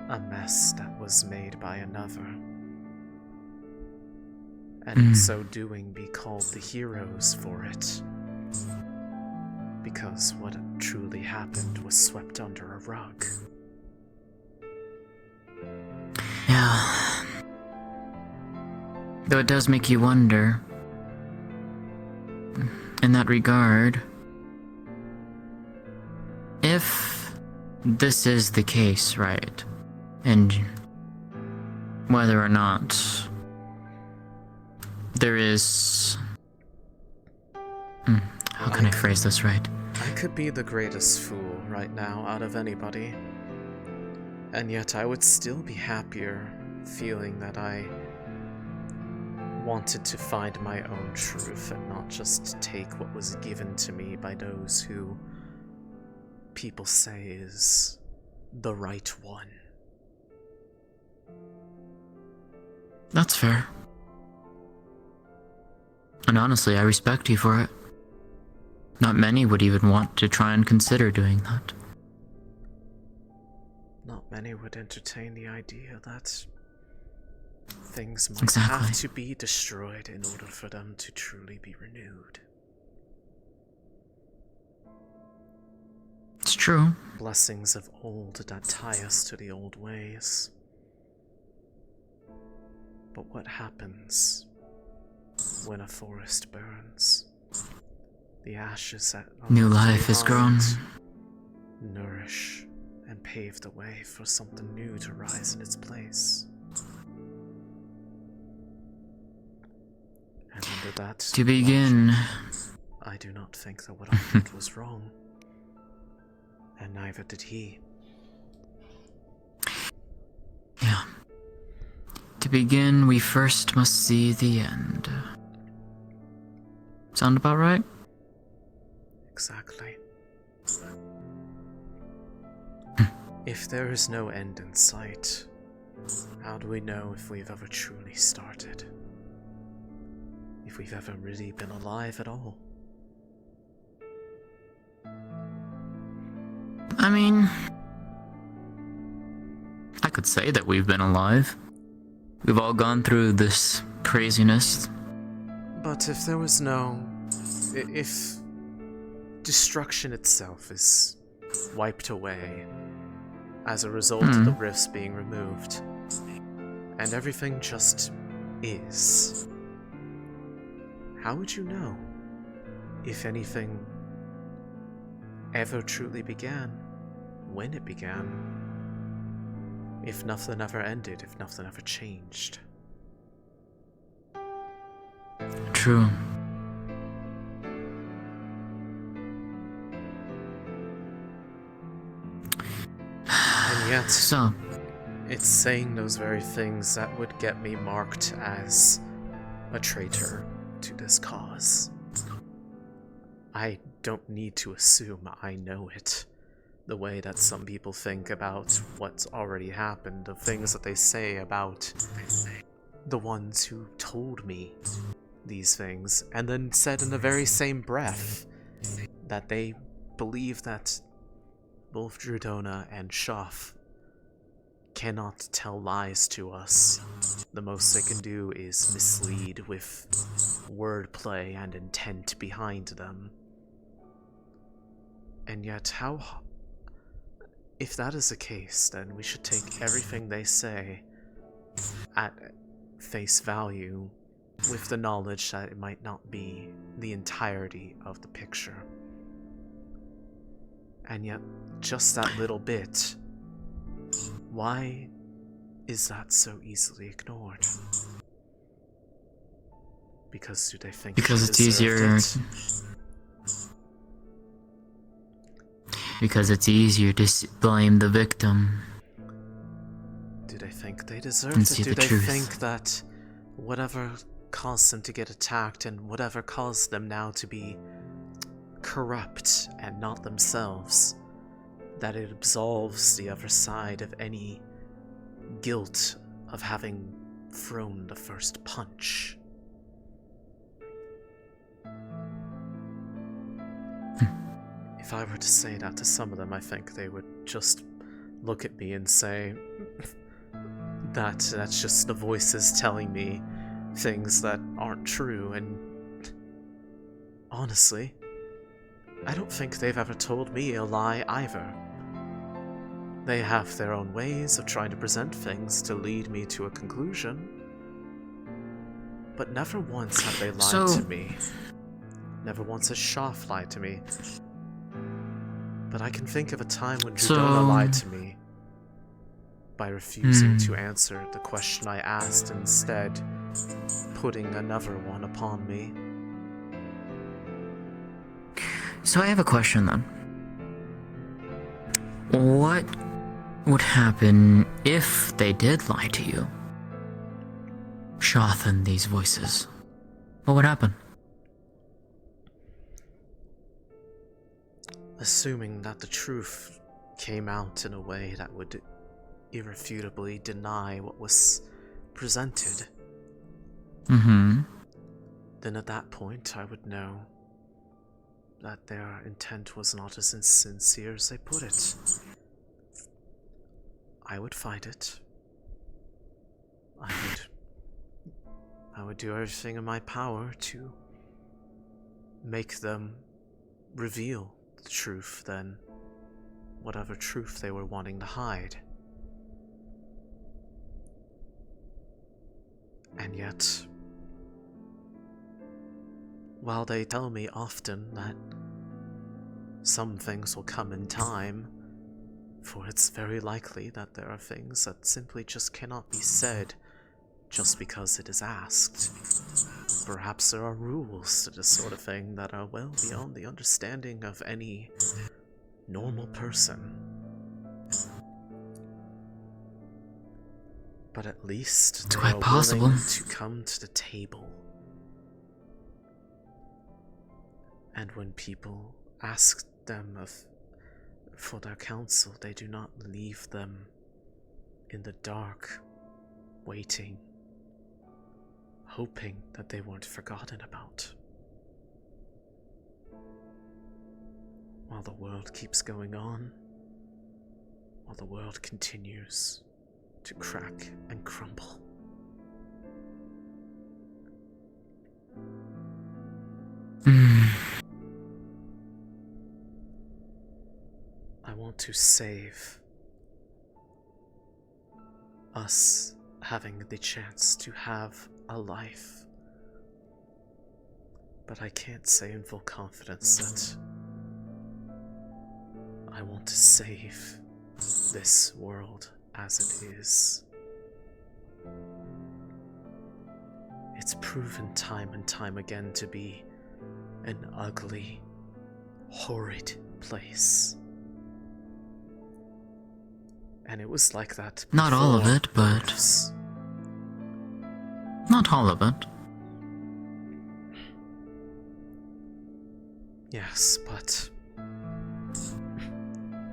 a mess that was made by another. And in so doing be called the heroes for it. Because what truly happened was swept under a rug. Yeah. Though it does make you wonder. In that regard, if this is the case, right, and whether or not there is... how can I phrase this right? I could be the greatest fool right now out of anybody. And yet I would still be happier feeling that I wanted to find my own truth and not just take what was given to me by those who people say is the right one. That's fair. And honestly, I respect you for it. Not many would even want to try and consider doing that. Not many would entertain the idea that things might have to be destroyed in order for them to truly be renewed. It's true. Blessings of old that tie us to the old ways. But what happens when a forest burns? The ashes that new life is grown. Nourish and pave the way for something new to rise in its place. And under that to begin, I do not think that what I did was wrong. And neither did he. Yeah. To begin, we first must see the end. Sound about right? Exactly. If there is no end in sight, how do we know if we've ever truly started? If we've ever really been alive at all? I mean, I could say that we've been alive. We've all gone through this craziness. But if there was no... if destruction itself is wiped away as a result of the rifts being removed, and everything just is, how would you know if anything ever truly began, when it began, if nothing ever ended, if nothing ever changed? True. And yet, so, it's saying those very things that would get me marked as a traitor to this cause. I don't need to assume I know it. The way that some people think about what's already happened, the things that they say about the ones who told me these things, and then said in the very same breath that they believe that both Drudona and Shoff cannot tell lies to us. The most they can do is mislead with wordplay and intent behind them. And yet, if that is the case, then we should take everything they say at face value, with the knowledge that it might not be the entirety of the picture. And yet, just that little bit, why is that so easily ignored? Because do they think because it's easier because it's easier to blame the victim. Do they think they deserved it? Do they think that whatever caused them to get attacked and whatever caused them now to be corrupt and not themselves, that it absolves the other side of any guilt of having thrown the first punch? If I were to say that to some of them, I think they would just look at me and say, that's just the voices telling me things that aren't true, and honestly, I don't think they've ever told me a lie either. They have their own ways of trying to present things to lead me to a conclusion, but never once have they lied to me. Never once has Shoff lied to me. But I can think of a time when Drudona lied to me by refusing to answer the question I asked, instead putting another one upon me. So I have a question then. What would happen if they did lie to you? Shoth and these voices. What would happen? Assuming that the truth came out in a way that would irrefutably deny what was presented, then at that point I would know that their intent was not as sincere as they put it. I would fight it. I would do everything in my power to make them reveal the truth than whatever truth they were wanting to hide. And yet, while they tell me often that some things will come in time, for it's very likely that there are things that simply just cannot be said just because it is asked. Perhaps there are rules to this sort of thing that are well beyond the understanding of any normal person. But at least they are willing to come to the table. And when people ask them for their counsel, they do not leave them in the dark, waiting, hoping that they weren't forgotten about. While the world keeps going on, while the world continues to crack and crumble. I want to save us having the chance to have a life, but I can't say in full confidence that I want to save this world as it is. It's proven time and time again to be an ugly, horrid place. And it was like that before. Not all of it, but... Not all of it. Yes, but...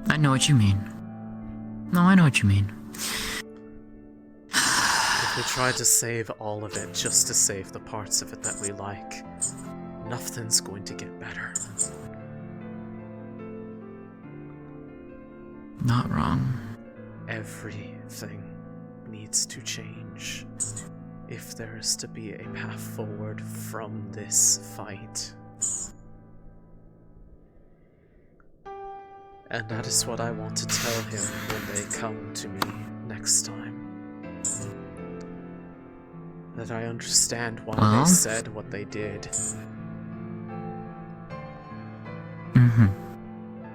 I know what you mean. No, I know what you mean. If we try to save all of it just to save the parts of it that we like, nothing's going to get better. Not wrong. Everything needs to change if there is to be a path forward from this fight. And that is what I want to tell him when they come to me next time. That I understand why they said what they did.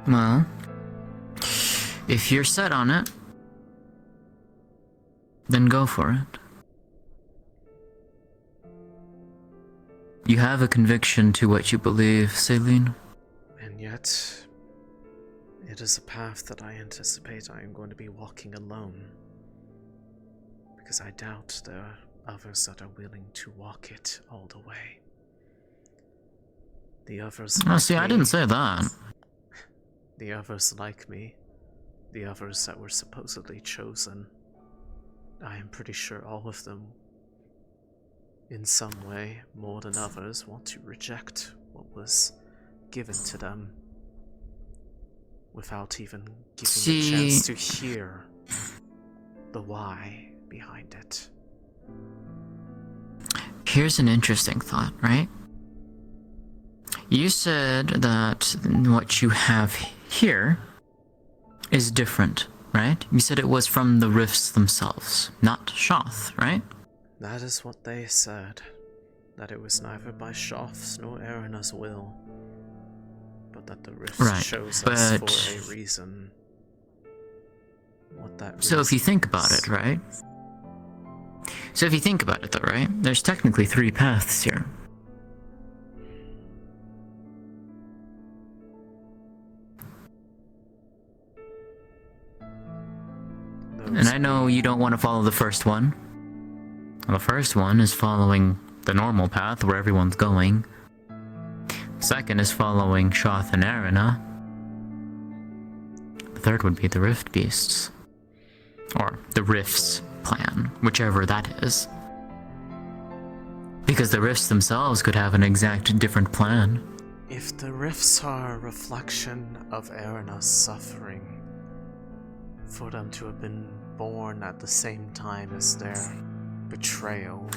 Well, if you're set on it, then go for it. You have a conviction to what you believe, Céline. And yet, it is a path that I anticipate I am going to be walking alone. Because I doubt there are others that are willing to walk it all the way. The others like see, me, I didn't say that. The others like me, the others that were supposedly chosen, I am pretty sure all of them, in some way, more than others, want to reject what was given to them without even giving a chance to hear the why behind it. Here's an interesting thought, right? You said that what you have here is different, right? You said it was from the rifts themselves, not Shoth, right? That is what they said. That it was neither by Shoth's nor Erina's will, but that the rifts chose us for a reason. What that reason so if you think about it, right? So if you think about it though, right? There's technically 3 paths here. And I know you don't want to follow the first one. The first one is following the normal path where everyone's going. Second is following Shoth and Arena. The third would be the Rift Beasts. Or the Rifts plan, whichever that is. Because the Rifts themselves could have an exact different plan. If the Rifts are a reflection of Arena's suffering, for them to have been born at the same time as their betrayal,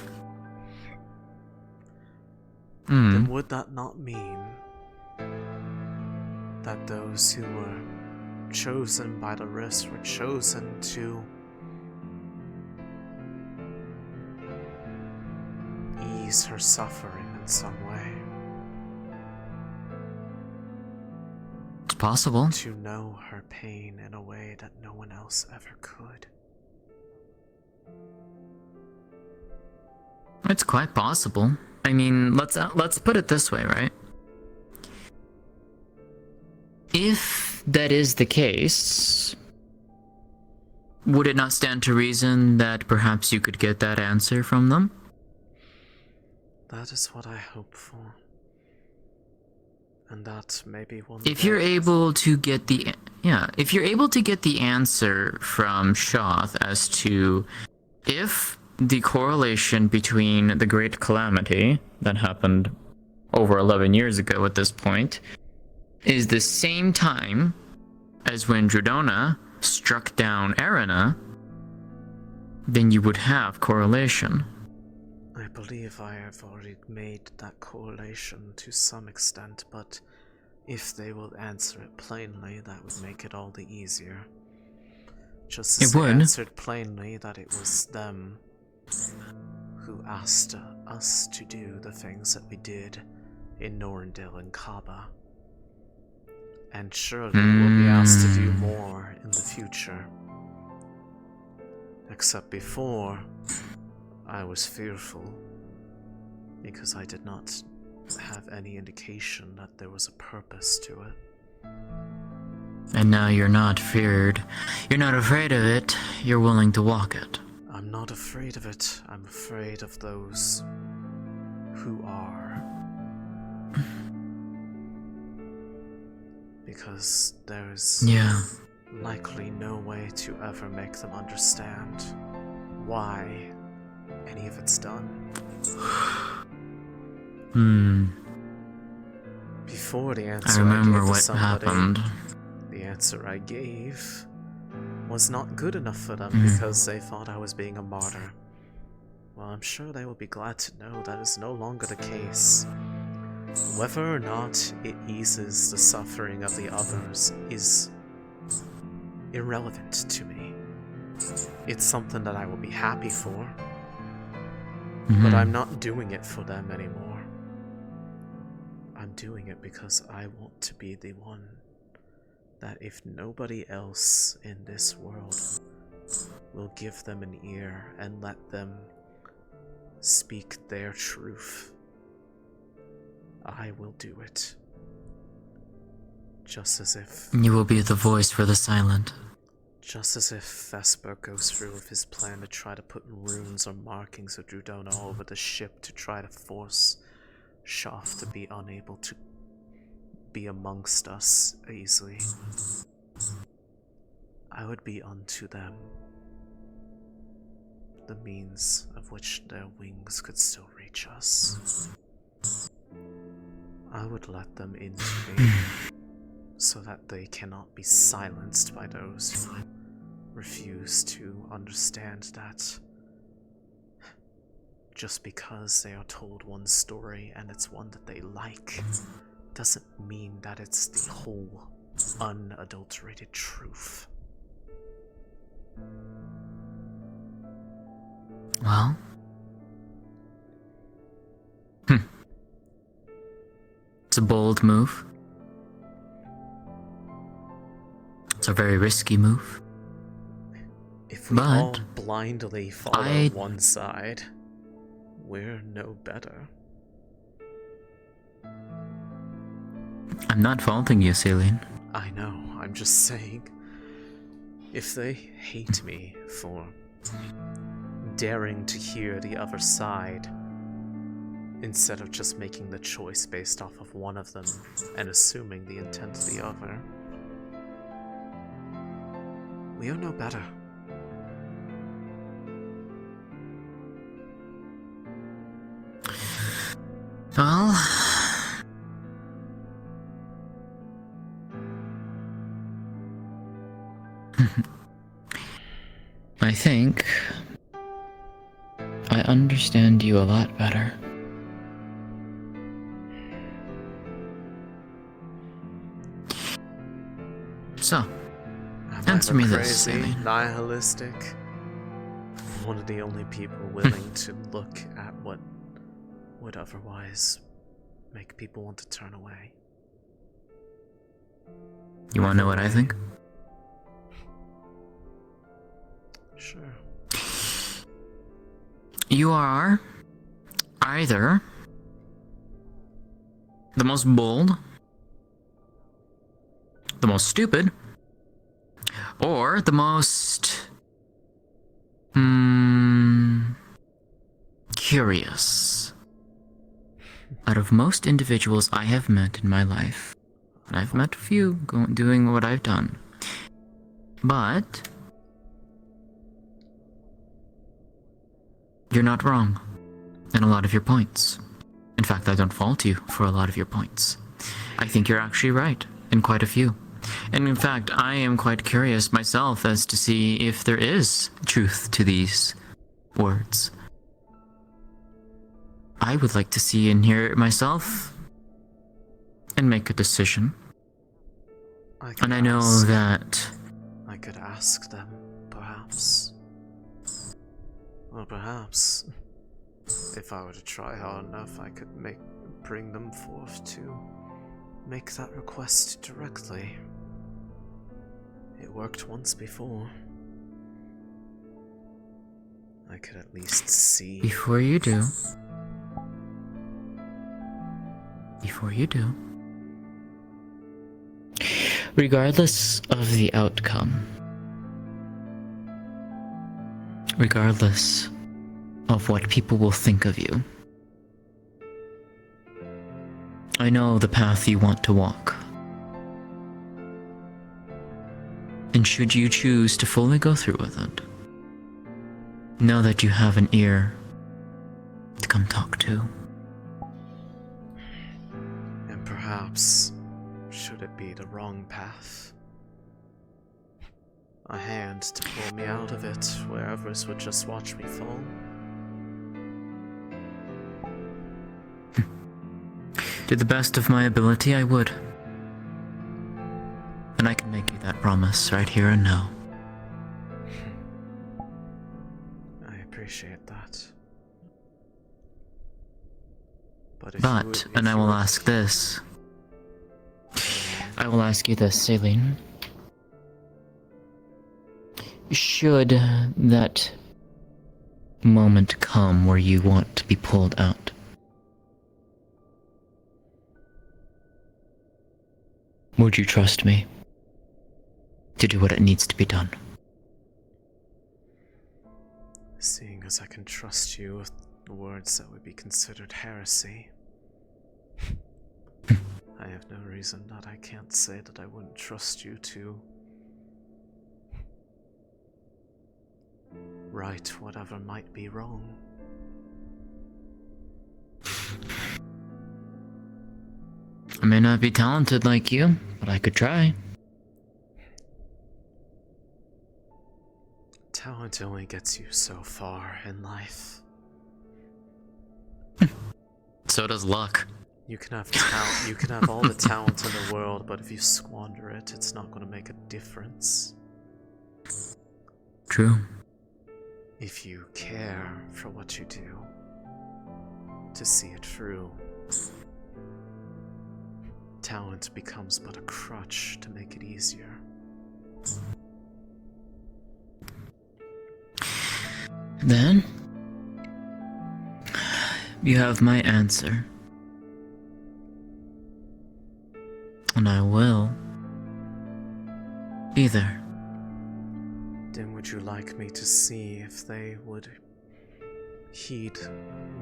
then would that not mean that those who were chosen by the Rifts were chosen to ease her suffering in some way? It's possible. To know her pain in a way that no one else ever could. It's quite possible. I mean, let's put it this way, right? If that is the case, would it not stand to reason that perhaps you could get that answer from them? That is what I hope for. And that maybe one If day... you're able to get the if you're able to get the answer from Shoth as to if the correlation between the Great Calamity that happened over 11 years ago at this point is the same time as when Dredona struck down Arena, then you would have correlation. I believe I have already made that correlation to some extent, but if they will answer it plainly, that would make it all the easier. Just as they answered plainly that it was them who asked us to do the things that we did in Norndil and Kaba. And surely we'll be asked to do more in the future. Except before, I was fearful, because I did not have any indication that there was a purpose to it. And now you're not feared. You're not afraid of it. You're willing to walk it. I'm not afraid of it. I'm afraid of those who are. Because there's likely no way to ever make them understand why any of it's done. Before the answer I remember gave to what somebody, happened. The answer I gave was not good enough for them because they thought I was being a martyr. Well, I'm sure they will be glad to know that is no longer the case. Whether or not it eases the suffering of the others is irrelevant to me. It's something that I will be happy for, but I'm not doing it for them anymore. I'm doing it because I want to be the one that if nobody else in this world will give them an ear and let them speak their truth, I will do it. Just as if... You will be the voice for the silent. Just as if Vesper goes through with his plan to try to put runes or markings of Drudona all over the ship to try to force Shoth to be unable to be amongst us easily. I would be unto them the means of which their wings could still reach us. I would let them intervene so that they cannot be silenced by those who refuse to understand that just because they are told one story and it's one that they like doesn't mean that it's the whole unadulterated truth. Well, it's a bold move. It's a very risky move. If we all blindly follow one side, we're no better. I'm not faulting you, Céline. I know, I'm just saying. If they hate me for daring to hear the other side, instead of just making the choice based off of one of them and assuming the intent of the other, we are no better. Well, I think I understand you a lot better. So, answer me this, Crazy, Céline. nihilistic, one of the only people willing to look at what would otherwise make people want to turn away. You want to know what I think? Sure. You are either the most bold, the most stupid, or the most curious out of most individuals I have met in my life. And I've met a few doing what I've done. But you're not wrong in a lot of your points. In fact, I don't fault you for a lot of your points. I think you're actually right in quite a few. And in fact, I am quite curious myself as to see if there is truth to these words. I would like to see and hear it myself and make a decision. And I know that I could ask them, perhaps. Or perhaps, if I were to try hard enough, I could bring them forth to make that request directly. It worked once before. I could at least see. Before you do, regardless of the outcome, regardless of what people will think of you, I know the path you want to walk. And should you choose to fully go through with it, know that you have an ear to come talk to. And perhaps, should it be the wrong path, a hand to pull me out of it where others would just watch me fall. To the best of my ability, I would. And I can make you that promise right here and now. I appreciate that. But I will ask this. I will ask you this, Céline. Should that moment come where you want to be pulled out, would you trust me to do what it needs to be done? Seeing as I can trust you with words that would be considered heresy, I have no reason that I can't say that I wouldn't trust you to right whatever might be wrong. I may not be talented like you, but I could try. Talent only gets you so far in life. So does luck. You can have talent, you can have all the talent in the world, but if you squander it, it's not going to make a difference. True. If you care for what you do, to see it through, talent becomes but a crutch to make it easier. Then, you have my answer. And I will be there. Then would you like me to see if they would heed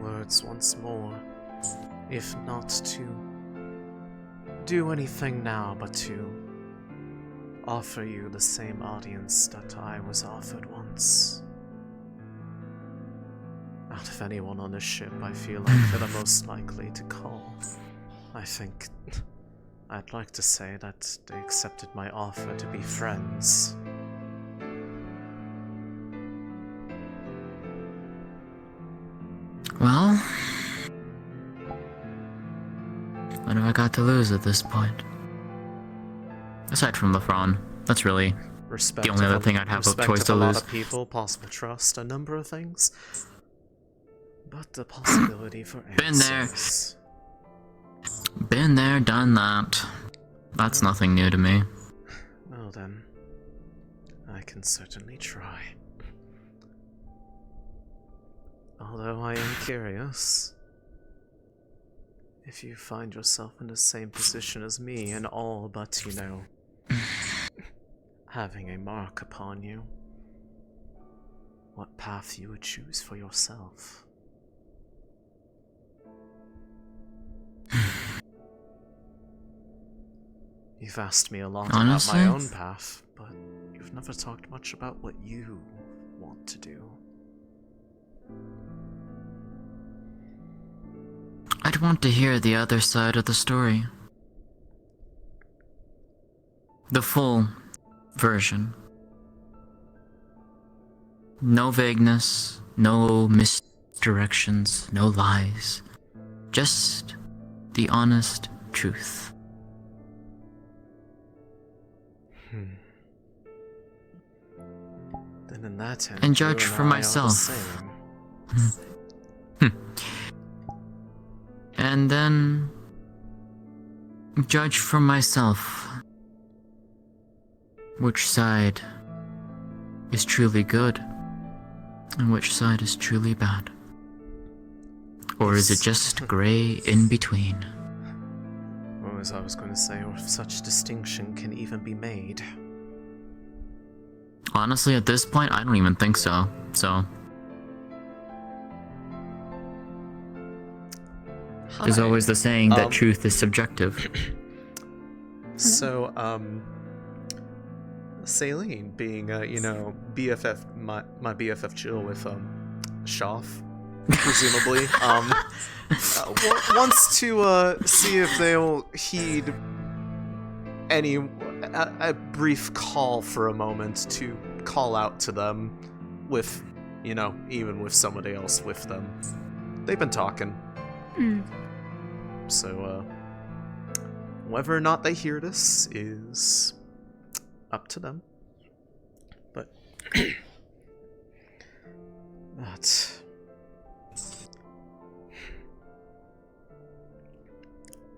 words once more? If not to do anything now, but to offer you the same audience that I was offered once. Out of anyone on this ship, I feel like they're the most likely to call. I think I'd like to say that they accepted my offer to be friends. Well, what have I got to lose at this point? Aside from Lefron, that's really the only other thing I'd have a choice to a lot lose. of people, possible trust, a number of things. But the possibility for answers. Been there, done that. That's nothing new to me. Well then, I can certainly try. Although I am curious, if you find yourself in the same position as me and all but, you know, having a mark upon you, what path you would choose for yourself. You've asked me a lot Honestly? about my own path, but you've never talked much about what you want to do. I'd want to hear the other side of the story. The full version. No vagueness, no misdirections, no lies. Just the honest truth. Then in that end, And judge you for and I are the myself. same. And then judge for myself which side is truly good and which side is truly bad. Or is it just gray in between? Or as I was going to say, or if such distinction can even be made. Honestly, at this point, I don't even think so. So, there's always the saying that truth is subjective. So, Céline being, you know, BFF, my BFF chill with, Shoff, presumably, wants to, see if they'll heed a brief call for a moment to call out to them with, you know, even with somebody else with them. They've been talking. So, whether or not they hear this is up to them. But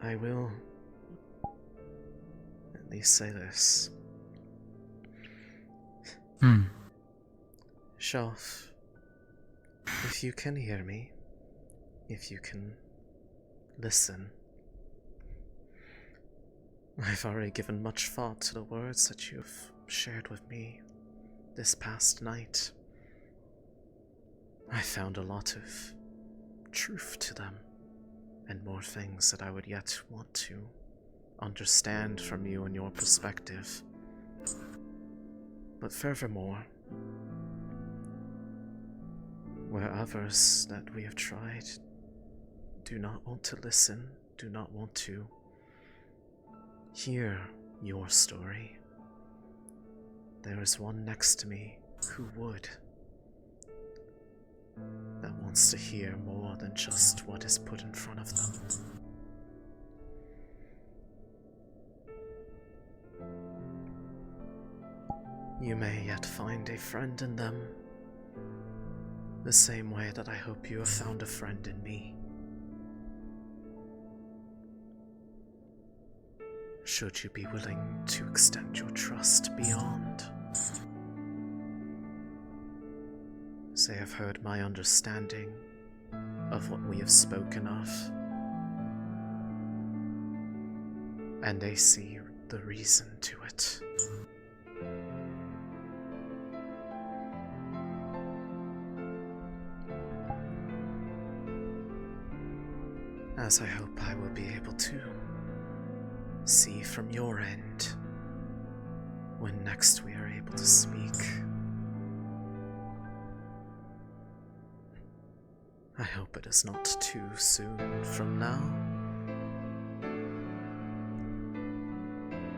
I will at least say this. Shoff, if you can hear me, if you can listen, I've already given much thought to the words that you've shared with me this past night. I found a lot of truth to them, and more things that I would yet want to understand from you and your perspective. But furthermore, where others that we have tried do not want to listen, do not want to hear your story, there is one next to me who would, that wants to hear more than just what is put in front of them. You may yet find a friend in them, the same way that I hope you have found a friend in me. Should you be willing to extend your trust beyond? They have heard my understanding of what we have spoken of, and they see the reason to it. As I hope I will be able to see from your end when next we are able to speak. I hope it is not too soon from now.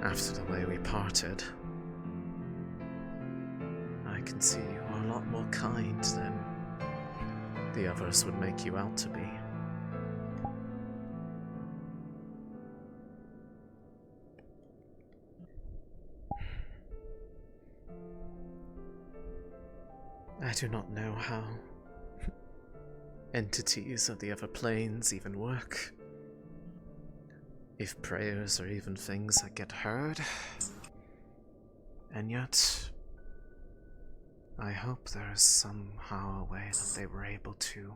After the way we parted, I can see you are a lot more kind than the others would make you out to be. I do not know how entities of the other planes even work. If prayers are even things that get heard. And yet, I hope there is somehow a way that they were able to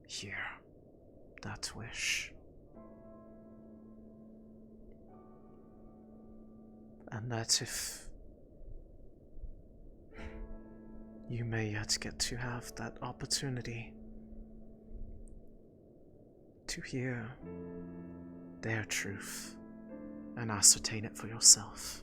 hear that wish. And that if you may yet get to have that opportunity to hear their truth and ascertain it for yourself.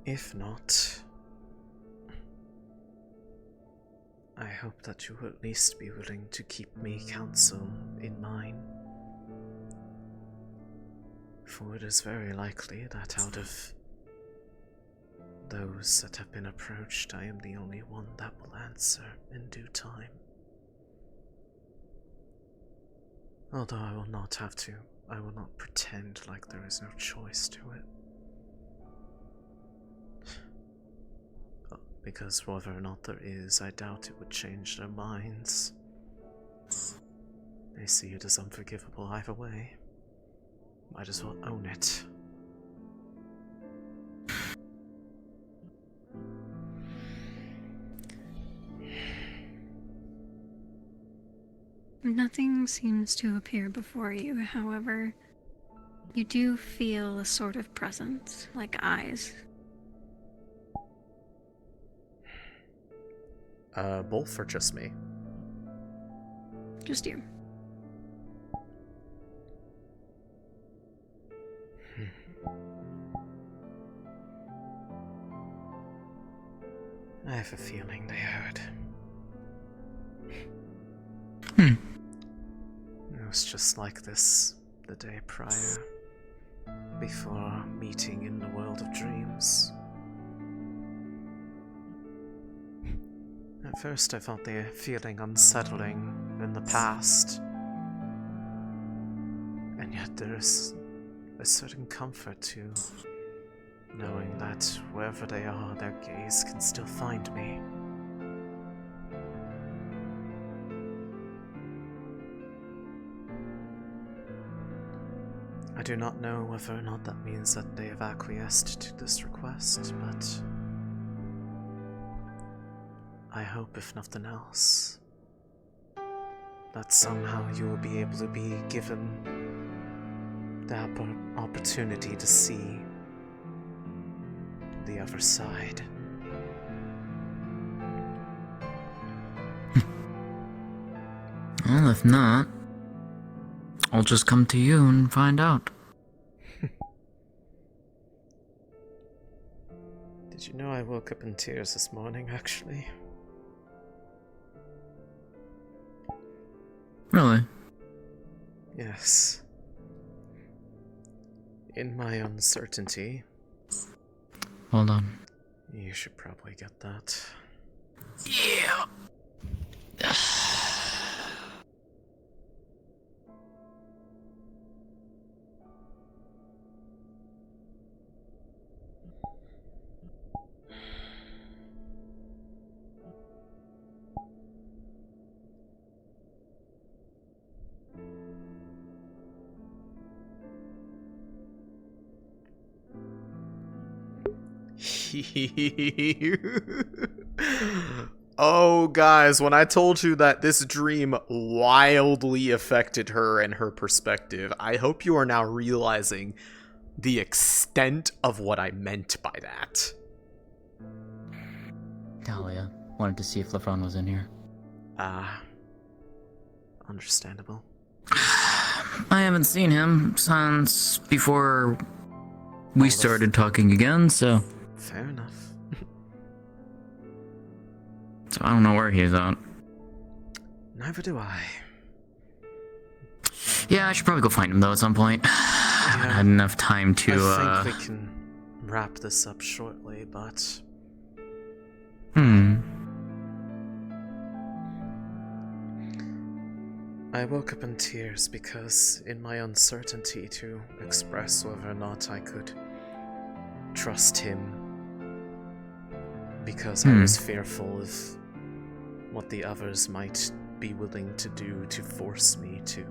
If not, I hope that you will at least be willing to keep me counsel in mind. For it is very likely that out of those that have been approached, I am the only one that will answer in due time. Although I will not have to, I will not pretend like there is no choice to it. Because whether or not there is, I doubt it would change their minds. They see it as unforgivable either way. Might as well own it. Nothing seems to appear before you, however, you do feel a sort of presence, like eyes. Both or just me? Just you. I have a feeling they heard. It was just like this the day prior, before our meeting in the world of dreams. At first I felt the feeling unsettling in the past, and yet there is a certain comfort to knowing that wherever they are, their gaze can still find me. I do not know whether or not that means that they have acquiesced to this request, but I hope, if nothing else, that somehow you will be able to be given the opportunity to see the other side. Well, if not, I'll just come to you and find out. Did you know I woke up in tears this morning, actually? Really? Yes. In my uncertainty. Hold on. You should probably get that. Yeah. Oh, guys, when I told you that this dream wildly affected her and her perspective, I hope you are now realizing the extent of what I meant by that. Talia, wanted to see if LaFron was in here. Understandable. I haven't seen him since before we started talking again, so... Fair enough. So I don't know where he's at. Neither do I. Yeah, I should probably go find him, though, at some point. I haven't had enough time to, I think we can wrap this up shortly, but... I woke up in tears because, in my uncertainty to express whether or not I could trust him, because I was fearful of what the others might be willing to do to force me to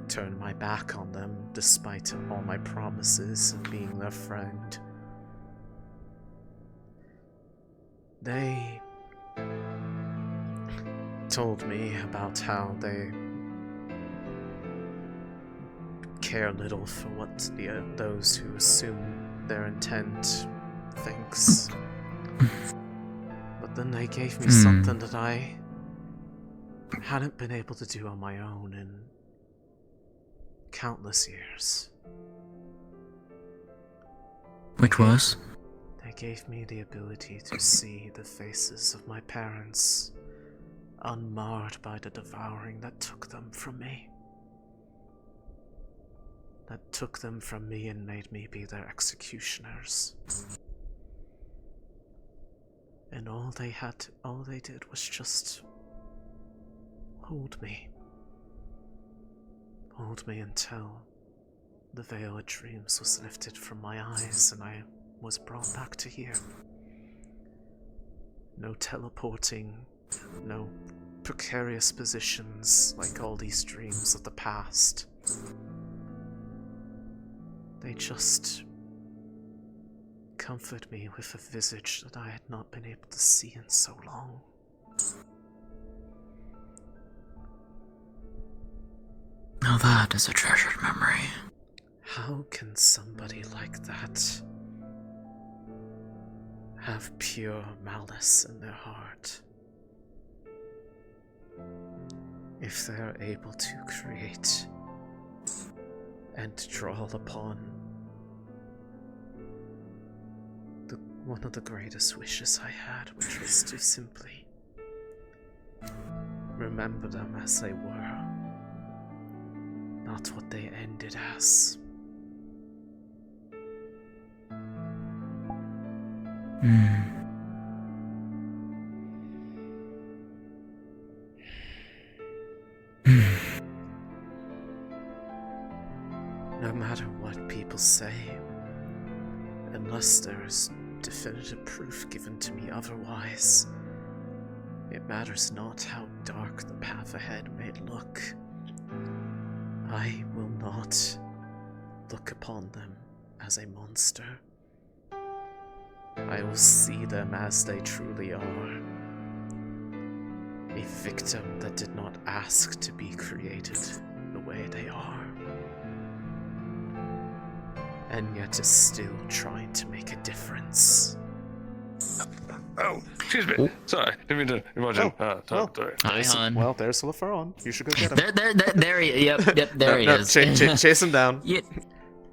turn my back on them, despite all my promises of being their friend. They told me about how they care little for what those who assume their intent thinks. But then they gave me something that I hadn't been able to do on my own in countless years. Which was? They gave me the ability to see the faces of my parents, unmarred by the devouring that took them from me. That took them from me and made me be their executioners. And all they did was just hold me. Hold me until the veil of dreams was lifted from my eyes and I was brought back to here. No teleporting, no precarious positions like all these dreams of the past. They just comfort me with a visage that I had not been able to see in so long. Now that is a treasured memory. How can somebody like that have pure malice in their heart? If they're able to create and draw upon one of the greatest wishes I had, which was to simply remember them as they were, not what they ended as. No matter what people say, unless there is definitive proof given to me otherwise, it matters not how dark the path ahead may look. I will not look upon them as a monster. I will see them as they truly are. A victim that did not ask to be created the way they are. And yet is still trying to make a difference. Oh, excuse me. Sorry, didn't mean to imagine. Sorry. Hi, hon. Well, there's LaFaron. You should go get him. There he Yep, there he is. Chase him down. Yeah.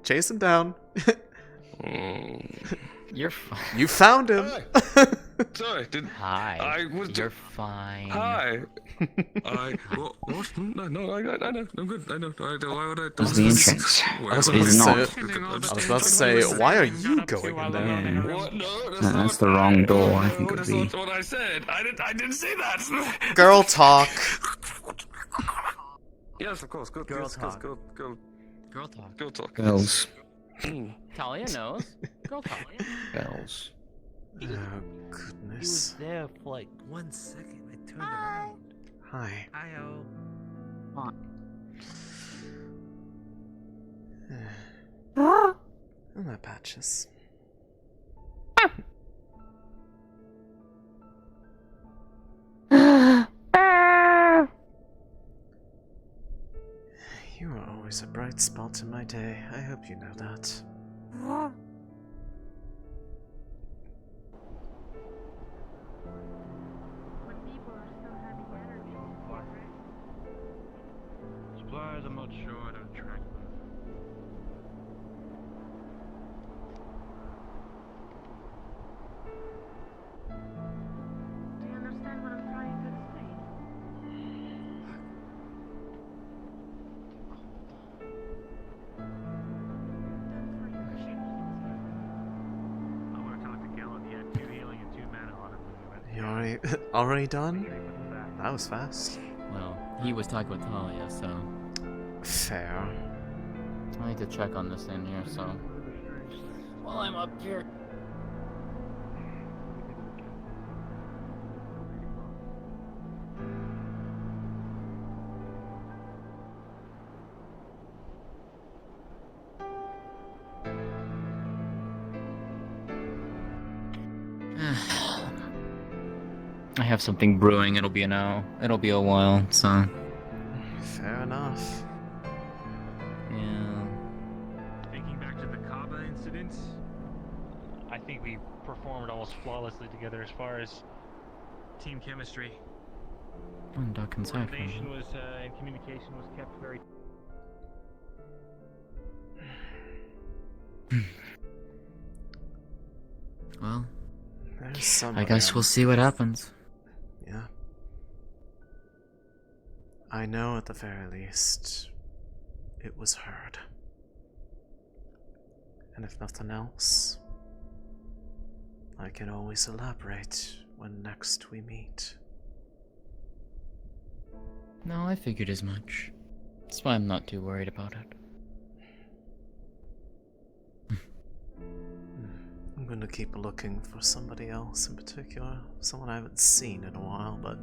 Chase him down. You're fine. You found him. Sorry, Hi. You're fine. Hi. What? No, I know. I'm good. I know. Why would I? Was the entrance? I was about to say, why are you going in there? What? No, That's the wrong door. I think it would be. That's what I said. I didn't say that. Girl talk. Yes, of course. Good. Girl talk. Girl talk. Girl talk. Girls. Talia knows. Girl talk. Girls. Oh, goodness. He was there for like 1 second. I turned around. Hi. Hi-oh. And that patches. always a bright spot in my day. I hope you know that. Supplies, I'm not sure. I don't track them. Do you understand what I'm trying to explain? I want to talk to Gelidis. He had 2 healing and 2 mana on him when we went. You already done? That was fast. Well, he was talking with Talia, so... Fair. I need to check on this in here, so... While I'm up here... I have something brewing. It'll be it'll be a while, so... Fair enough. Yeah... Thinking back to the Kaba incident, I think we performed almost flawlessly together as far as team chemistry. And duck inside for Coordination me. was, and communication was kept very... Well... There's somebody. I guess we'll see what happens. Yeah. I know at the very least it was heard. And if nothing else, I can always elaborate when next we meet. No, I figured as much. That's why I'm not too worried about it. I'm gonna keep looking for somebody else in particular. Someone I haven't seen in a while, but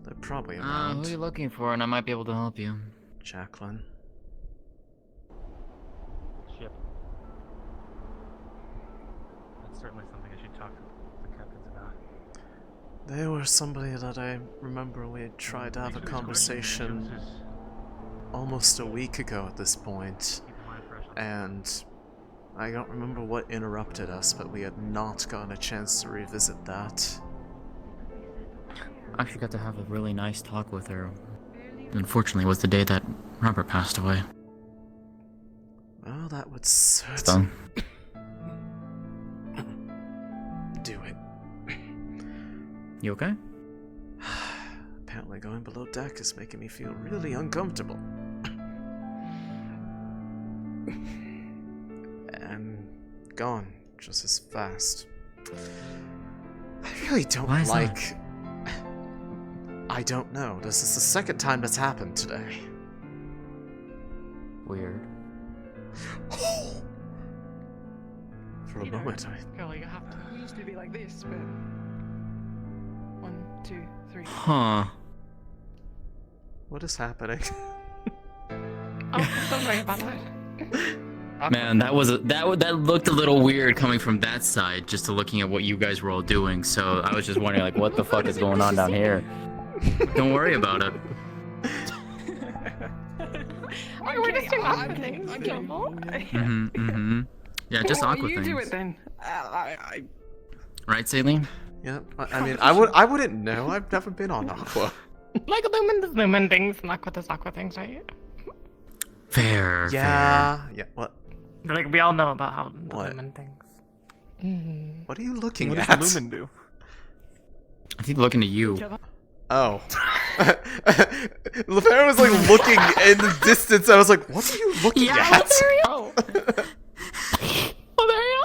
they're probably around. Who are you looking for? And I might be able to help you. Jacqueline. Ship. That's certainly something I should talk to the captains about. They were somebody that I remember we had tried to have a conversation almost a week ago at this point, and I don't remember what interrupted us, but we had not gotten a chance to revisit that. I actually got to have a really nice talk with her. Unfortunately, it was the day that Robert passed away. Well, that would certainly do it. You okay? Apparently going below deck is making me feel really uncomfortable. And gone just as fast. I really don't Why is like... that? I don't know. This is the second time that's happened today. Weird. For a moment, Girl, you have to. We used to be like this, but 1, 2, 3. Huh. What is happening? Oh, don't worry about that. Man, that looked a little weird coming from that side, just to looking at what you guys were all doing. So I was just wondering, like, what the fuck is going on down here? Don't worry about it. We're just doing awkward things. Yeah, just Well, awkward you things. do it then. Right, Céline? Yeah, I mean, I wouldn't know. I've never been on Aqua. Like lumen things, and aqua does aqua things, right? Fair. Yeah. Yeah. What? Like we all know about how the What? lumen things. What are you looking What at? does the lumen do? I think looking to you. Oh. Lefera was like looking in the distance. I was like, what are you looking at? Oh. Lothario?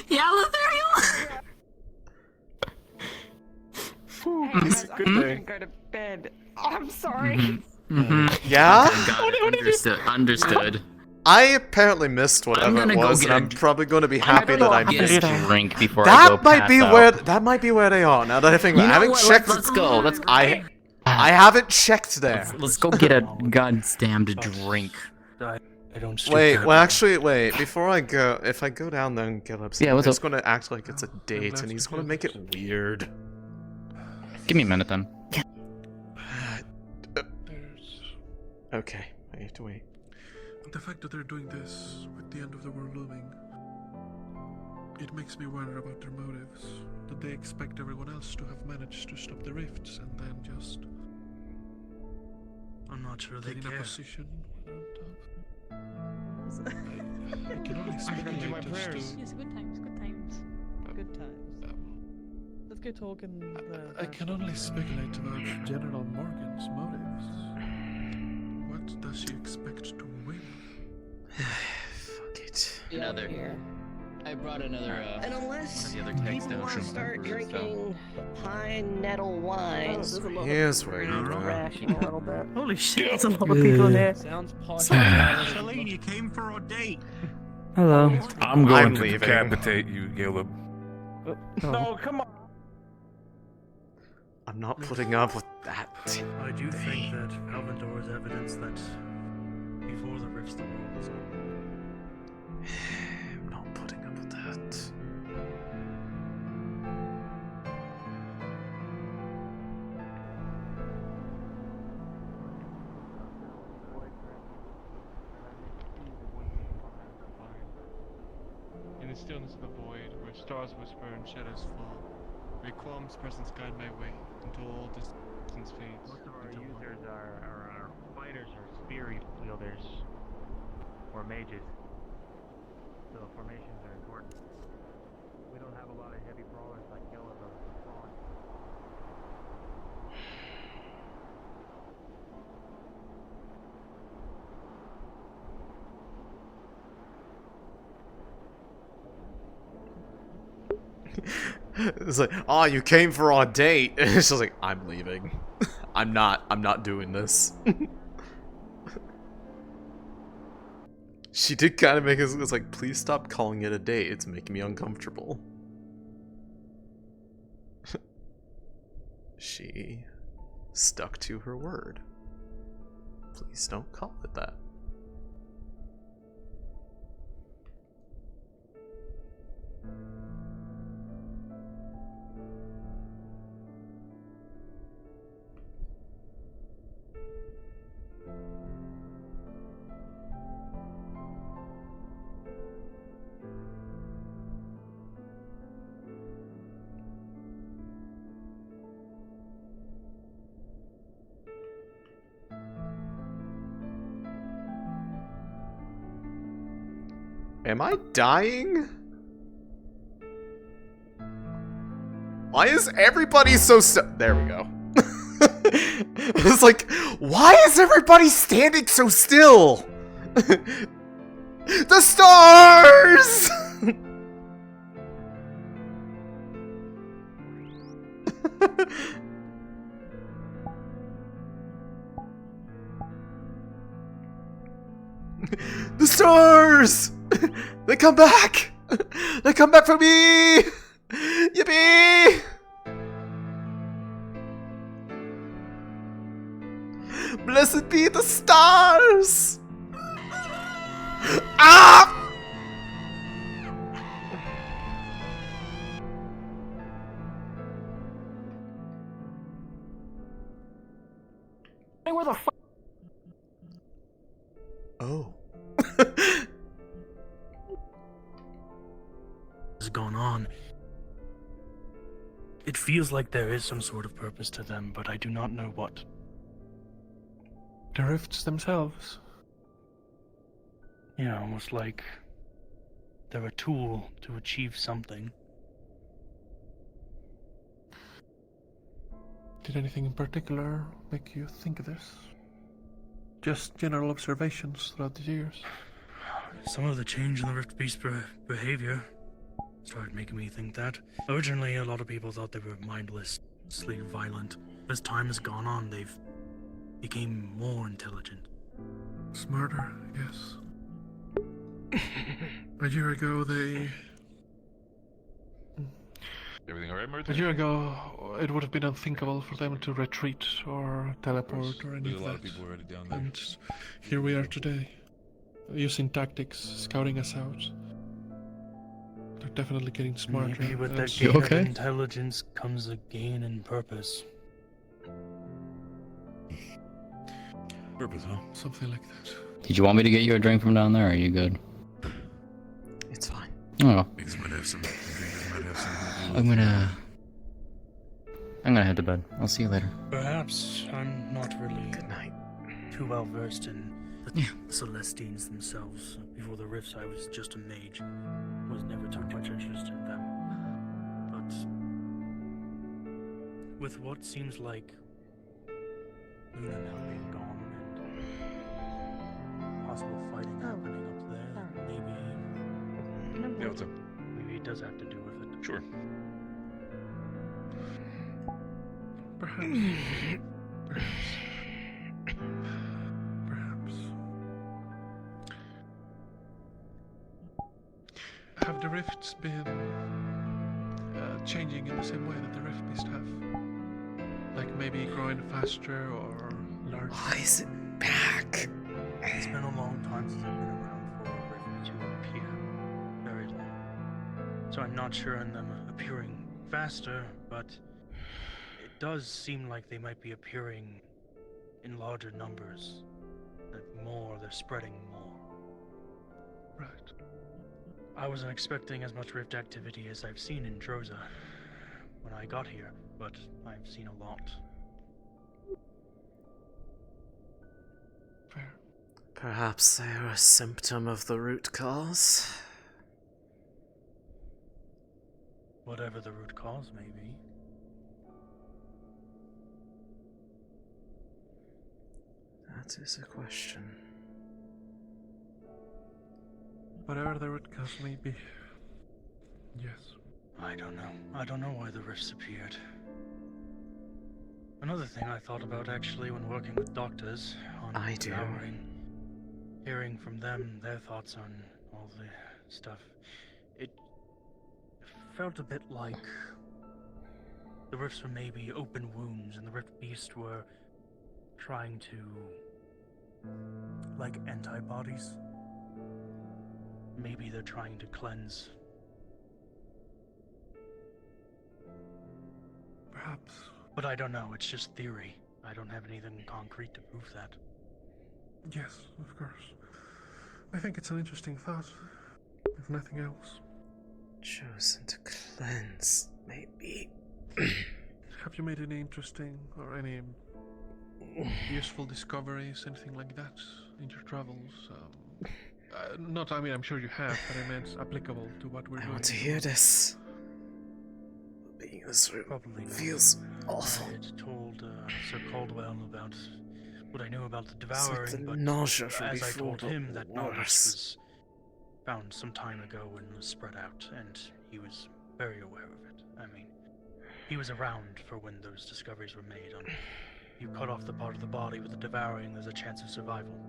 Yeah, Lothario? Hey guys, I'm gonna go to bed. Oh, I'm sorry. Yeah? Got it. Understood. I apparently missed whatever it was, and I'm probably going to be happy that I missed get a drink before I go pass out. That might be where they are. Now that I think about it, I haven't checked. Let's go. Let's go. I haven't checked there. Let's go get a goddamn drink. I don't. Wait. Well, actually, wait. Before I go, if I go down there and get upset, Yeah, what's he's up? going to act like it's a date, and he's going to make it weird. Give me a minute then. Okay. Wait. fact, wait. The fact that they're doing this with the end of the world looming, it makes me wonder about their motives. Did they expect everyone else to have managed to stop the rifts and then just... I'm not sure they get in care. a position I can only speculate my as prayers. to... Yes, good times, good times. Good times. Let's go talking. I can only speculate about General Morgan's motives. What does she expect to win? Fuck it. Another. I brought another. And unless the other text people want to start drinking pine nettle wine, Here's where you crashing a little bit. Holy shit, there's a lot of people in here. Sounds Céline, you came for a date. Hello. I'm going I'm to leaving. decapitate you, Caleb. No, come on. I'm not putting up with that. I do think that Alvendor is evidence that before the rifts the world was over. I'm not putting up with that. In the stillness of the void, where stars whisper and shadows fall, may Qualm's presence guide my way until all distance fades. Most of our users are fighters or spear wielders or mages. So formations are important. We don't have a lot of heavy brawlers like Gelidis or Céline. It's like, oh, you came for a date. It's just like, I'm leaving. I'm not doing this. She did kind of make us, it's like, please stop calling it a date. It's making me uncomfortable. She stuck to her word. Please don't call it that. Am I dying? Why is everybody so there we go. It's like, why is everybody standing so still? The stars! The stars! They come back! They come back for me! Yippee! Blessed be the stars! Ah! Hey, where the fuck? Oh. What's going on? It feels like there is some sort of purpose to them, but I do not know what. The rifts themselves. Yeah, almost like they're a tool to achieve something. Did anything in particular make you think of this? Just general observations throughout the years? Some of the change in the Rift Beast behavior started making me think that. Originally, a lot of people thought they were mindlessly violent. As time has gone on, they've became more intelligent. Smarter, yes. A year ago, they... Everything alright, A Martin? year ago, it would have been unthinkable for them to retreat or teleport or any There's of a lot of that. people already down there. And here we are today, using tactics, scouting us out. They're definitely getting smarter. Maybe with that and- gain of intelligence comes a gain in purpose. purpose, huh? Something like that. Did you want me to get you a drink from down there, or are you good? It's fine. Oh. Niggas might have some. Niggas might have some. I'm gonna head to bed. I'll see you later. Perhaps I'm not really Good night. too well versed in the Celestines themselves. Before the Rifts, I was just a mage. Was never took much interest in them. But with what seems like Luna now being gone and possible fighting happening up there, maybe. Yeah, what's up? Maybe it does have to do with it. Sure. Perhaps. Have the rifts been changing in the same way that the rift beasts have? Like maybe growing faster or larger? Why is it back? It's been a long time since I've been around for a rift to appear. Very long. So I'm not sure on them appearing faster, but it does seem like they might be appearing in larger numbers. That they're spreading more. Right. I wasn't expecting as much rift activity as I've seen in Droza when I got here, but I've seen a lot. Fair. Perhaps they are a symptom of the root cause? Whatever the root cause may be. That is a question. Whatever the root cause may be. Yes. I don't know. I don't know why the rifts appeared. Another thing I thought about actually when working with doctors on hearing from them their thoughts on all the stuff. It felt a bit like the rifts were maybe open wounds and the rift beasts were trying to, like antibodies. Maybe they're trying to cleanse. Perhaps. But I don't know, it's just theory. I don't have anything concrete to prove that. Yes, of course. I think it's an interesting thought, if nothing else. Chosen to cleanse, maybe. Have you made any interesting or any useful discoveries, anything like that, in your travels? I'm sure you have, but I meant applicable to what we're doing. I want to hear this. Being in this room feels awful. I had told Sir Caldwell about what I knew about the It's devouring, like the but nausea from as I before, told but him, that knowledge worse. was found some time ago and was spread out, and he was very aware of it. I mean, he was around for when those discoveries were made. You cut off the part of the body with the devouring, there's a chance of survival,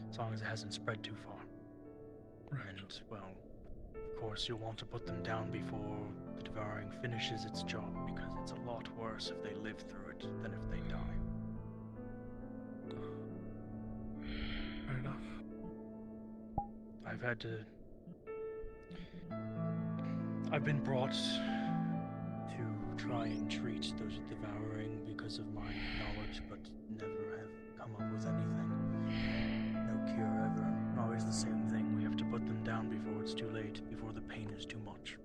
as long as it hasn't spread too far. Right. And, well, of course you'll want to put them down before the devouring finishes its job, because it's a lot worse if they live through it than if they die. Fair enough. I've been brought to try and treat those devouring because of my knowledge, but never have come up with anything. No cure ever. Always the same thing. We have to put them down before it's too late, before the pain is too much.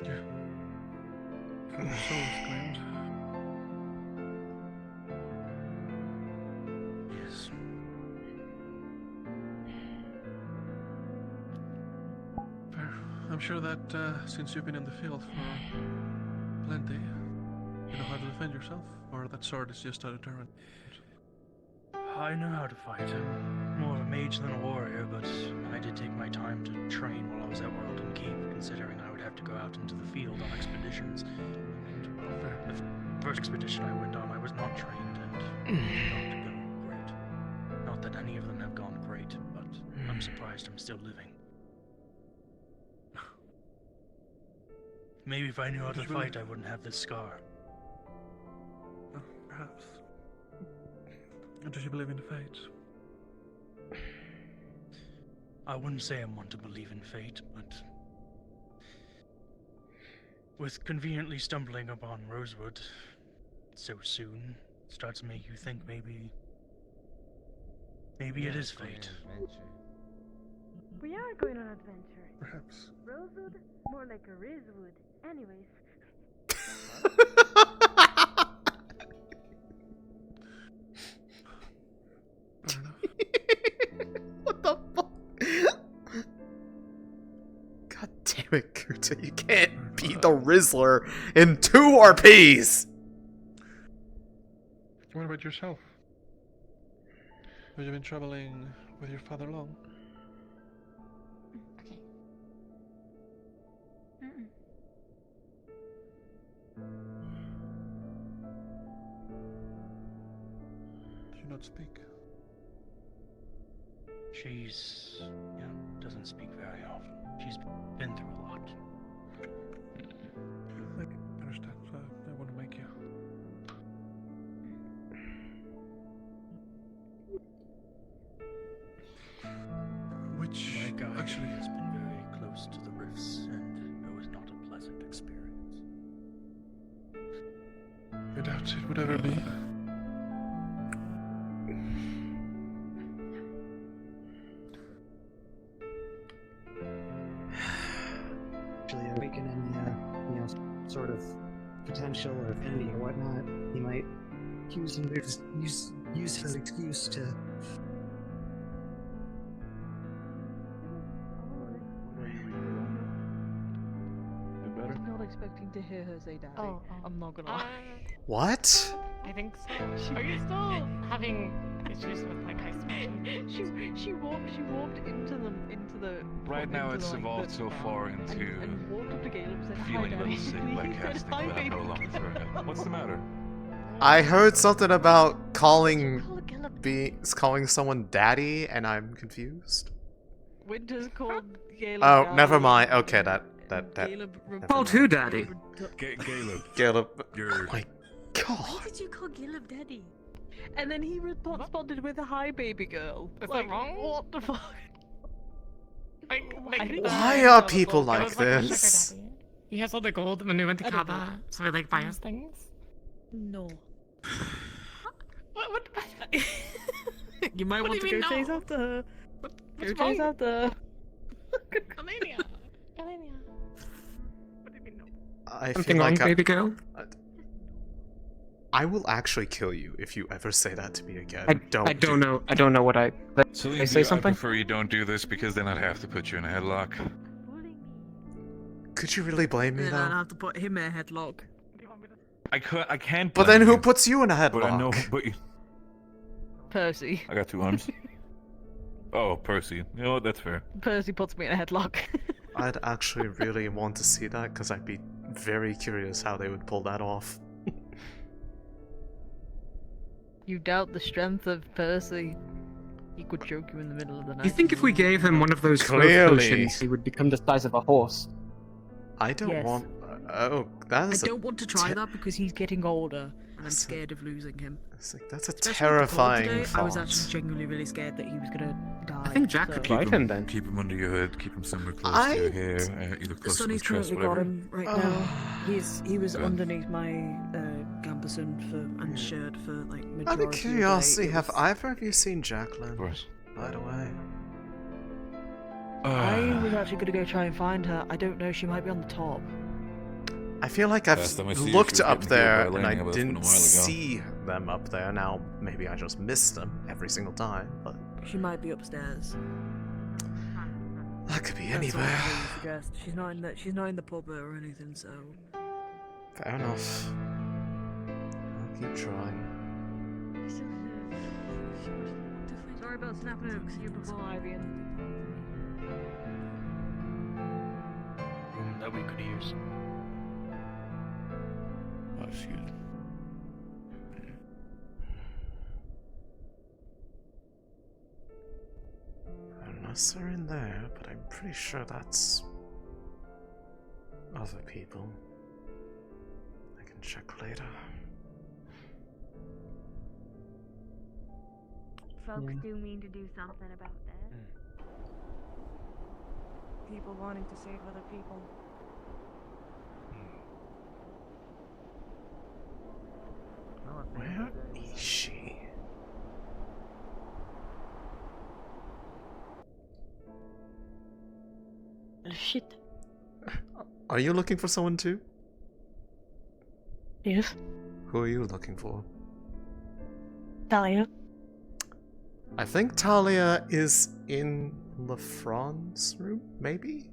Yeah. For the soul's claimed. Yes. Fair. I'm sure that since you've been in the field for plenty, you know how to defend yourself? Or that sword is just a deterrent? I know how to fight. I'm more of a mage than a warrior, but I did take my time to train while I was at World and Keep, considering I would have to go out into the field on expeditions. And, well, the first expedition I went on, I was not trained, and it did not go great. Not that any of them have gone great, but I'm surprised I'm still living. Maybe if I knew how to fight, I wouldn't have this scar. Perhaps. Do you believe in fate? I wouldn't say I'm one to believe in fate, but with conveniently stumbling upon Rosewood so soon, starts to make you think maybe Maybe it is fate. We are going on an adventure. Perhaps. Rosewood? More like a Rosewood. Anyways. What the fuck? God damn it, Kuta, you can't be the Rizzler in 2 RPs! What about yourself? Have you been traveling with your father long? Okay. Do you not speak? She's, doesn't speak very often. She's been through a lot. I understand. I want to make you. Which My guide actually has been very close to the rifts, and it was not a pleasant experience. I doubt it would ever be. Actually awaken any, sort of potential or affinity or whatnot, he might use it as an excuse to. I was not expecting to hear her say daddy. I'm not gonna lie. What? I think so. Are you still having issues with like high speed? She walked into the. Right now, into it's the, like, evolved the so bar far into and walked up to Caleb and said, "Hi, feeling a Daddy." little sick And by he said, casting "Hi, that baby." no longer for her. What's the matter? I heard something about calling someone daddy, and I'm confused. Winter's called Caleb. Oh, Daddy, never mind. and Okay, that. Caleb never Called mind. who daddy? Caleb. Caleb. You're. Oh my god. Why did you call Caleb daddy? And then he responded with a hi, baby girl. Is like, that wrong? What the fuck? Why are people like this? He has all the gold when we went to I don't know. Kaba, so we like buy us things. No. What? You might What want do to you go mean, chase no? after her. Go What's chase wrong? after her. Alea. Alea. What do you mean no? I Something feel wrong, like baby girl? I will actually kill you if you ever say that to me again. I don't know. I don't know what I. Celine, I say I something? prefer you don't do this because then I'd have to put you in a headlock. Could you really blame me Then I'd though? have to put him in a headlock. I can't. But then blame who you, puts you in a But I know. headlock? But Percy. I got 2 arms. Oh, Percy. You know what? That's fair. Percy puts me in a headlock. I'd actually really want to see that because I'd be very curious how they would pull that off. You doubt the strength of Percy. He could choke you in the middle of the night. You think if we gave him one of those growth Clearly. potions, he would become the size of a horse? I don't Yes. want. Oh, that I is. don't want to try te- that because he's getting older, and I'm scared of losing him. That's a Especially with the cold terrifying today, I was thought. actually genuinely really scared that he was gonna die. I think Jack could so- ride him then. Keep him under your hood. Keep him somewhere close I- to your hair, either close to Sonny's the chest, currently got whatever. him right now. He was Good. underneath my gambeson and shirt for like majority Out of of the day. curiosity, It have was- either of you seen Jacqueline? Of course. By the way. I was actually gonna go try and find her. I don't know. She might be on the top. I feel like I've Last time I see her, she looked was up getting killed there by and I lightning, but that's been a didn't while ago. see them up there. Now, maybe I just missed them every single time, but She might be upstairs. that could be That's all anywhere. I really suggest. She's not in the pub or anything. So Fair enough. I'll keep trying. sorry about snapping it to you before, Ivian. That we could use. Oh, excuse me. Unless they're in there, but I'm pretty sure that's other people. I can check later. Folks do mean to do something about that. People wanting to save other people. Where is she? shit. Are you looking for someone too? Yes. Who are you looking for? Talia. I think Talia is in Lefron's room, maybe?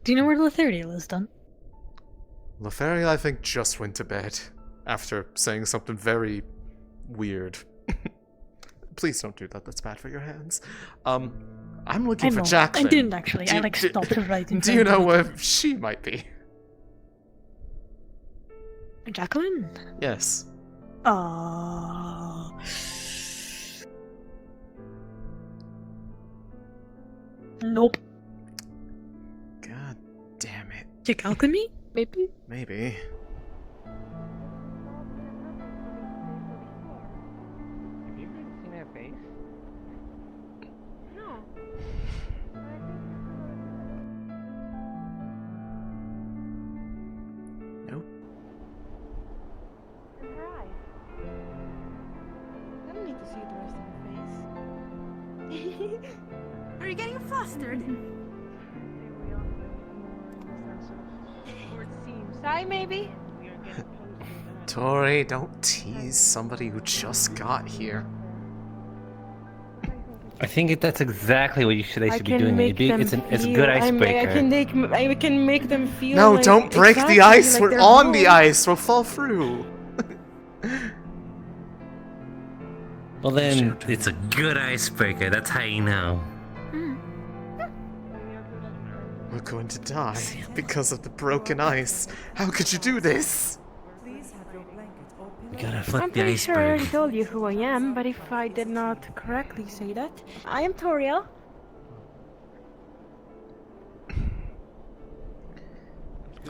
Do you know where Lothario is, then? Lothario, I think, just went to bed after saying something very weird. Please don't do that, that's bad for your hands. I'm looking for Jacqueline. I didn't actually. I stopped writing. Do you know where she might be? Jacqueline? Yes. Nope. God damn it. Check alchemy? Maybe? Maybe. Have you even seen her face? No. Nope. And her eyes. I don't need to see the rest of her face. Are you getting flustered? Or it seems. I maybe? Tori, don't tease somebody who just got here. I think that's exactly what they should be doing. It's a feel- good icebreaker. I can make them feel. No, like, don't break the exactly ice. like We're they're on the home. ice. We'll fall through. Well, then it's a good icebreaker. That's how you know. We're going to die because of the broken ice. How could you do this? We gotta flip I'm the pretty sure I iceberg. already told you who I am, but if I did not correctly say that, I am Toriel.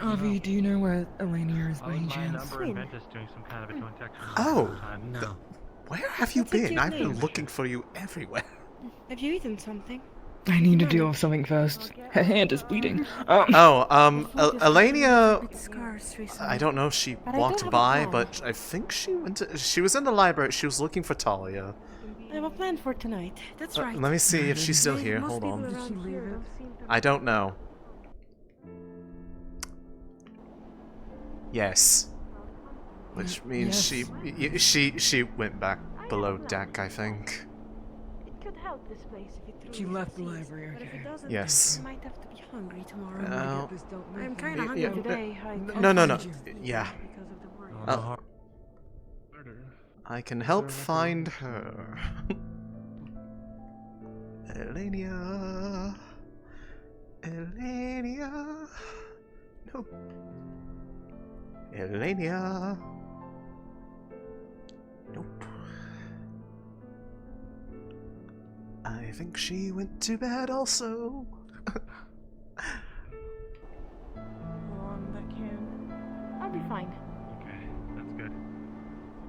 Avi, do you know where Elenia is by any chance? Number and Ventus doing some kind of a joint exercise. Oh, no. Where have you What's a been? cute I've been name? looking for you everywhere. Have you eaten something? I need to deal with something first. Her hand is bleeding. Elenia. Scars recently. I don't know if she But I do walked have a by, plan. but I think she went to. She was in the library. She was looking for Talia. I have a plan for tonight. That's right. Let me see if she's still here. Hold on. I don't know. Yes. Which means Yes. she went back below deck, I think. It could help this place if it She left the library, But if okay. it doesn't, Yes. I might have to be hungry tomorrow. No. I'm kind of hungry Yeah, today. No. Yeah. Because of the work. I can help find her. Elenia. No. Elenia. Nope. I think she went to bed also. On that can. I'll be fine. Okay, that's good.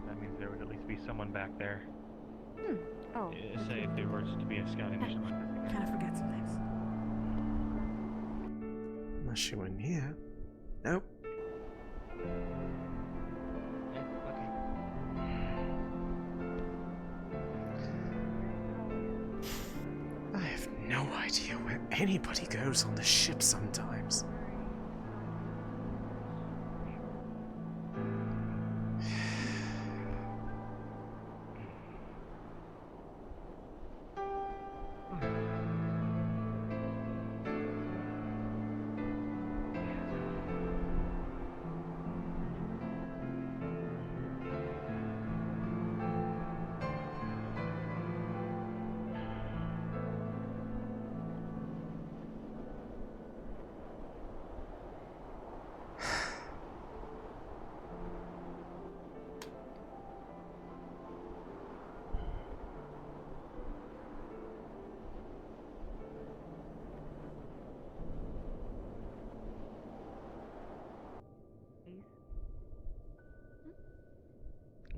That means there would at least be someone back there. Oh. Say if there were to be a scouting mission like this. Kind of forget sometimes. Unless she went here. Nope. I have no idea where anybody goes on the ship sometimes.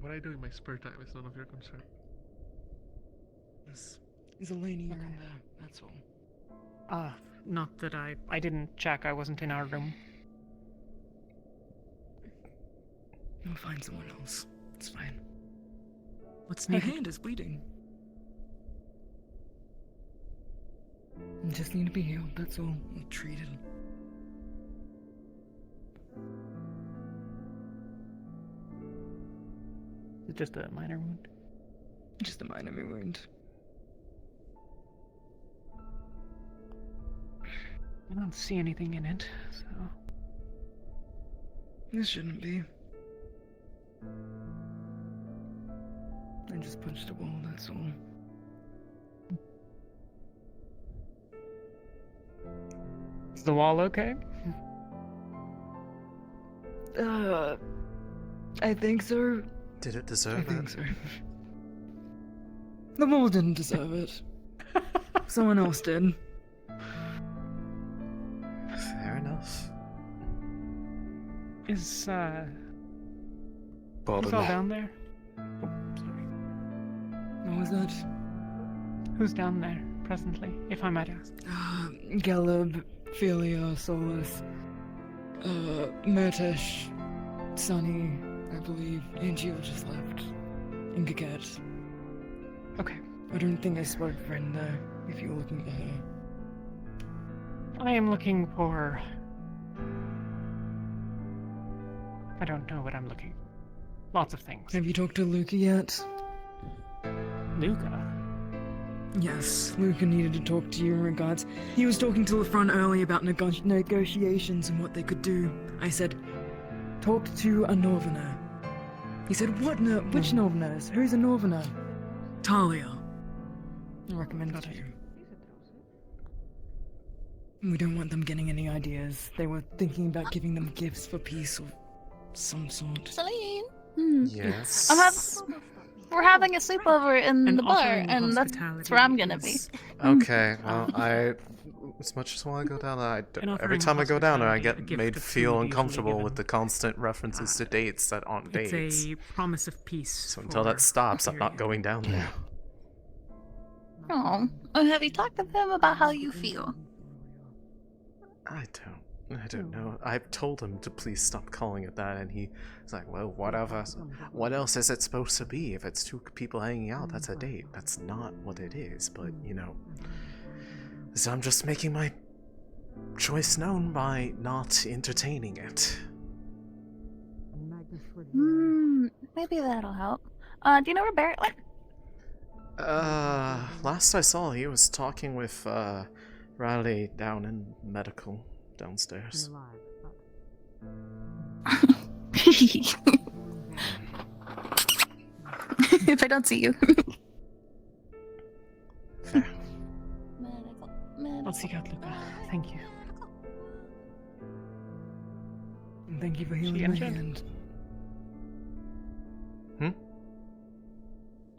What I do in my spare time is none of your concern. Is Elenia in there? That's all. Not that I didn't check. I wasn't in our room. I'll find someone else. It's fine. What's Her needed? hand is bleeding. I just need to be healed, that's all. I'm treated. It's just a minor wound. Just a minor wound. I don't see anything in it, so... This shouldn't be. I just punched a wall, that's all. Is the wall okay? I think so. Did it deserve I it? think so. The wall didn't deserve it. Someone else did. Fair enough. Is, Pardon. who's all down there? Oh, sorry. What was that? Who's down there, presently, if I might ask? Gelib, Philia, Solus, Murtesh, Sunny, I believe, and Jill just left. And Gaget. Okay. I don't think I spotted Friend there, if you're looking for her. I am looking for... I don't know what I'm looking. Lots of things. Have you talked to Luca yet? Luca? Yes, Luca needed to talk to you in regards. He was talking to LaFront early about negotiations and what they could do. I said, talk to a Northerner. He said, what which Northerners? Who's a Northerner? Talia. I recommend it to you. We don't want them getting any ideas. They were thinking about giving them gifts for peace of some sort. Céline? Yes. We're having a sleepover in the bar, offering and that's where I'm gonna be. Okay, well, as much as I want to go down there, every time I go down there, I get made to feel uncomfortable with the constant references to dates that aren't dates. It's a promise of peace. So until that stops, I'm not going down there. Oh, have you talked to him about how you feel? I don't know. I've told him to please stop calling it that, and he's like, well, whatever. What else is it supposed to be? If it's two people hanging out, that's a date. That's not what it is, but, you know. So I'm just making my choice known by not entertaining it. Maybe that'll help. Do you know where Barrett went? Last I saw, he was talking with, Riley down in medical downstairs. If I don't see you. Fair. I'll seek out Luca. Thank you. And thank you for healing my injured? hand.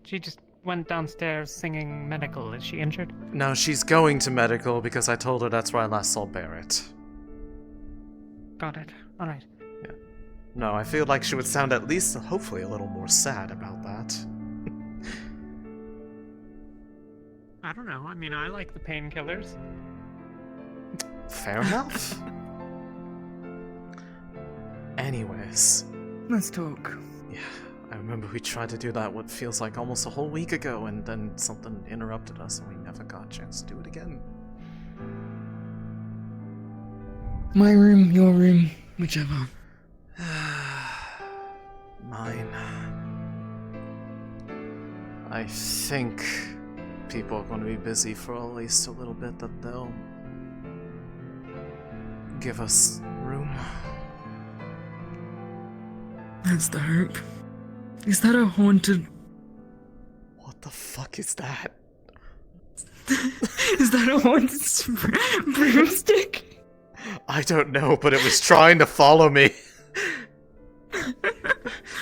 She just went downstairs singing medical. Is she injured? No, she's going to medical because I told her that's where I last saw Barrett. Got it. Alright. Yeah. No, I feel like she would sound at least, hopefully, a little more sad about that. I don't know. I mean, I like the painkillers. Fair enough. Anyways. Let's talk. Yeah, I remember we tried to do that what feels like almost a whole week ago, and then something interrupted us and we never got a chance to do it again. My room, your room, whichever. Mine. I think people are going to be busy for at least a little bit, that they'll give us room. That's the hope. Is that a haunted... What the fuck is that? Is that a haunted broomstick? I don't know, but it was trying to follow me.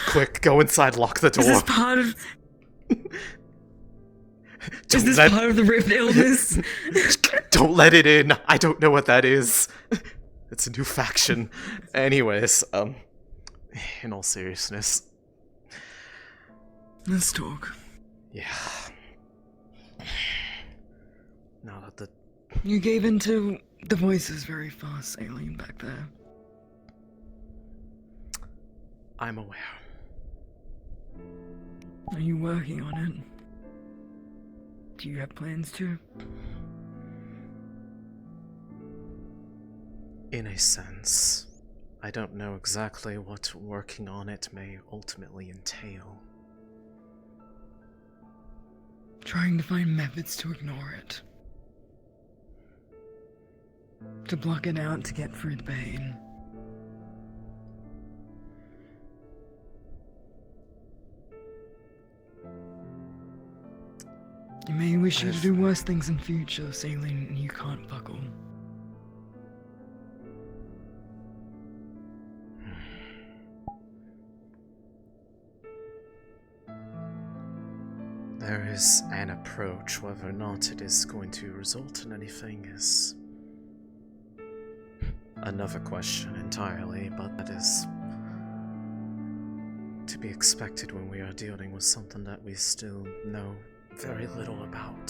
Quick, go inside, lock the door. Is this part of... Is this part of the rift illness? Don't let it in. I don't know what that is. It's a new faction. Anyways, in all seriousness. Let's talk. Yeah. Now that the... You gave in to the voices very fast, alien back there. I'm aware. Are you working on it? Do you have plans to? In a sense. I don't know exactly what working on it may ultimately entail. Trying to find methods to ignore it. To block it out to get through the pain. You may wish you to do worse things in future, Céline, and you can't buckle. There is an approach, whether or not it is going to result in anything is another question entirely, but that is to be expected when we are dealing with something that we still know very little about.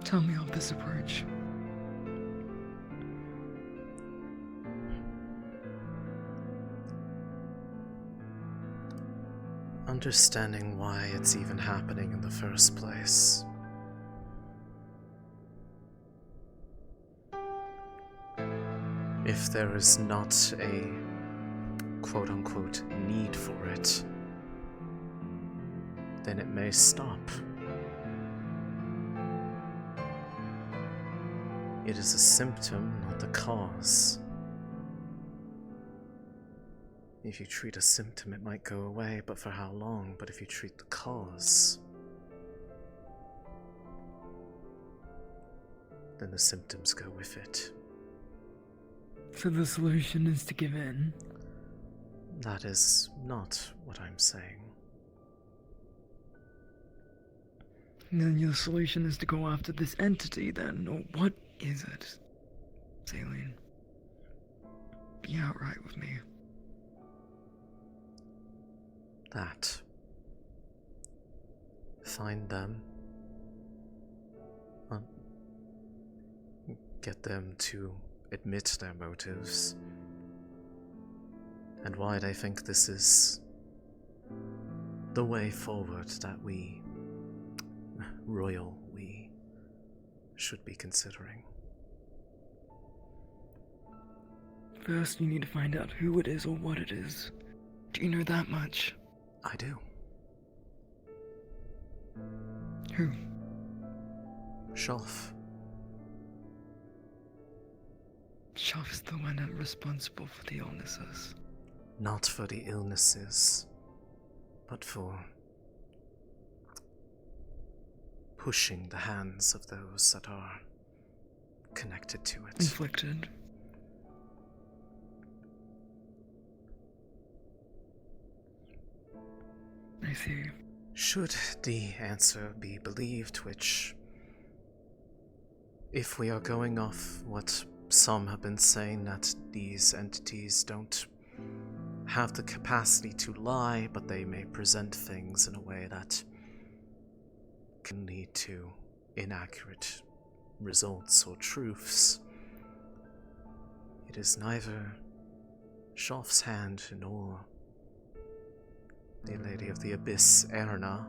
Tell me of this approach. Understanding why it's even happening in the first place. If there is not a quote-unquote need for it, then it may stop. It is a symptom, not the cause. If you treat a symptom, it might go away, but for how long? But if you treat the cause, then the symptoms go with it. So the solution is to give in? That is not what I'm saying. Then your solution is to go after this entity, then? Or what is it? Céline, be outright with me. That. Find them. Get them to admit their motives. And why they think this is the way forward that we, we should be considering. First, you need to find out who it is or what it is. Do you know that much? I do. Who? Shelf. Shelf's the one responsible for the illnesses. Not for the illnesses, but for pushing the hands of those that are connected to it. Inflicted. I see. Should the answer be believed, which, if we are going off what some have been saying, that these entities don't have the capacity to lie, but they may present things in a way that can lead to inaccurate results or truths, it is neither Shelf's hand nor the Lady of the Abyss, Erna,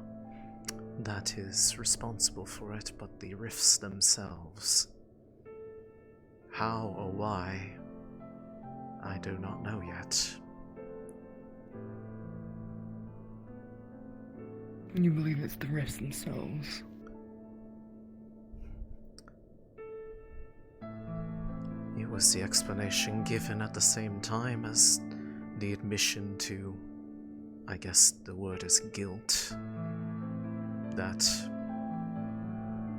that is responsible for it, but the rifts themselves. How or why, I do not know yet. You believe it's the rifts themselves? It was the explanation given at the same time as the admission to, I guess the word is guilt, that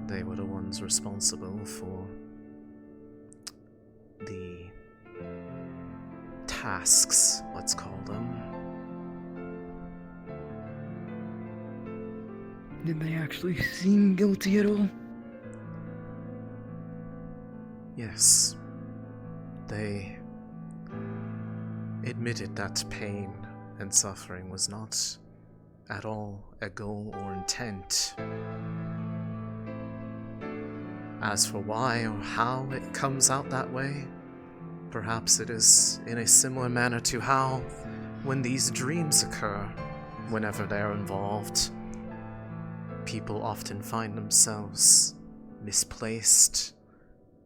they were the ones responsible for the tasks, let's call them. Did they actually seem guilty at all? Yes. They admitted that pain and suffering was not at all a goal or intent. As for why or how it comes out that way, perhaps it is in a similar manner to how, when these dreams occur, whenever they're involved, people often find themselves misplaced,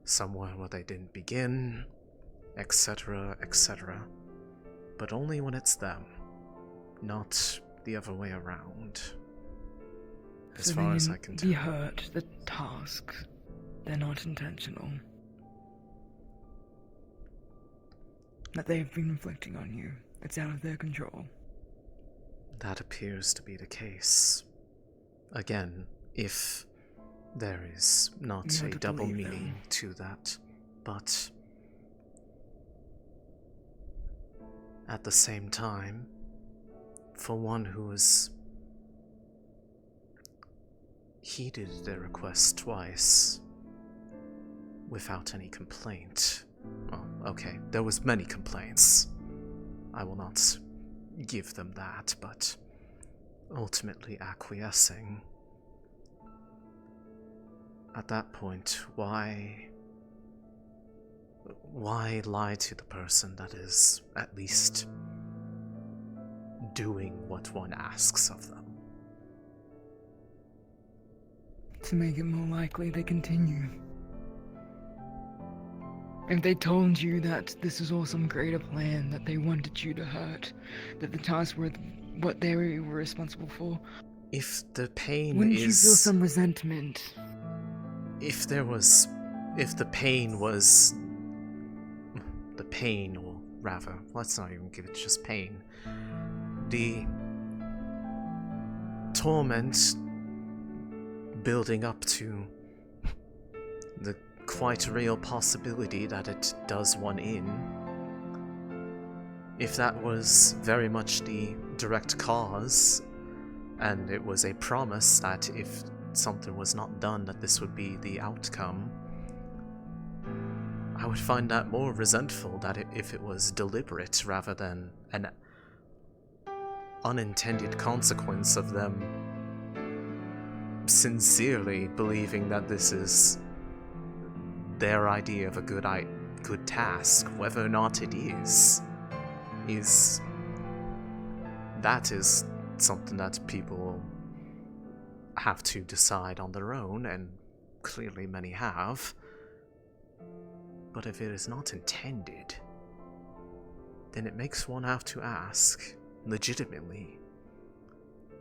somewhere where they didn't begin, etc., etc. But only when it's them, not the other way around. As So far as they I can be tell. hurt, the tasks, they're not intentional. That they've been inflicting on you, it's out of their control. That appears to be the case. Again, if there is not You a have to double believe meaning them. to that, but at the same time, for one who has heeded their request twice without any complaint. Well, okay, there was many complaints. I will not give them that, but ultimately acquiescing. At that point, why lie to the person that is at least doing what one asks of them? To make it more likely they continue. If they told you that this was all some greater plan, that they wanted you to hurt, that the tasks were what they were responsible for, If the pain wouldn't is... you feel some resentment? If the pain was... The pain, or rather, let's not even give it just pain. The torment building up to the quite real possibility that it does one in. If that was very much the direct cause, and it was a promise that if something was not done that this would be the outcome, I would find that more resentful that if it was deliberate rather than an unintended consequence of them sincerely believing that this is their idea of a good task. Whether or not it is that is something that people have to decide on their own, and clearly many have. But if it is not intended, then it makes one have to ask, legitimately,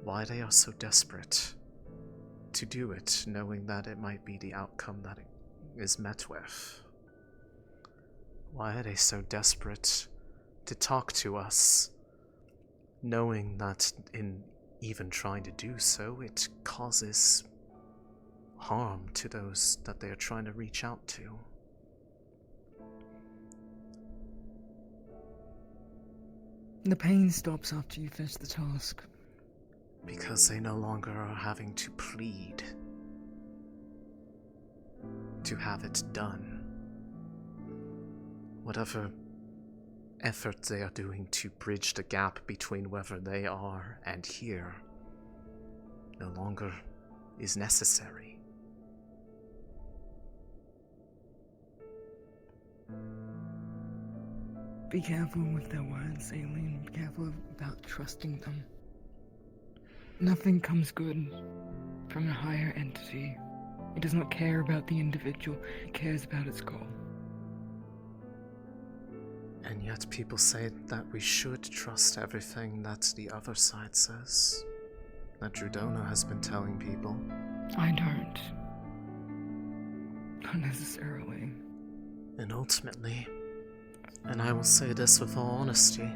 why they are so desperate to do it, knowing that it might be the outcome that it is met with. Why are they so desperate to talk to us, knowing that in even trying to do so, it causes harm to those that they are trying to reach out to? The pain stops after you finish the task. Because they no longer are having to plead to have it done. Whatever effort they are doing to bridge the gap between wherever they are and here no longer is necessary. Be careful with their words, Céline. Be careful about trusting them. Nothing comes good from a higher entity. It does not care about the individual, it cares about its goal. And yet people say that we should trust everything that the other side says. That Drudona has been telling people. I don't. Not necessarily. And ultimately, and I will say this with all honesty,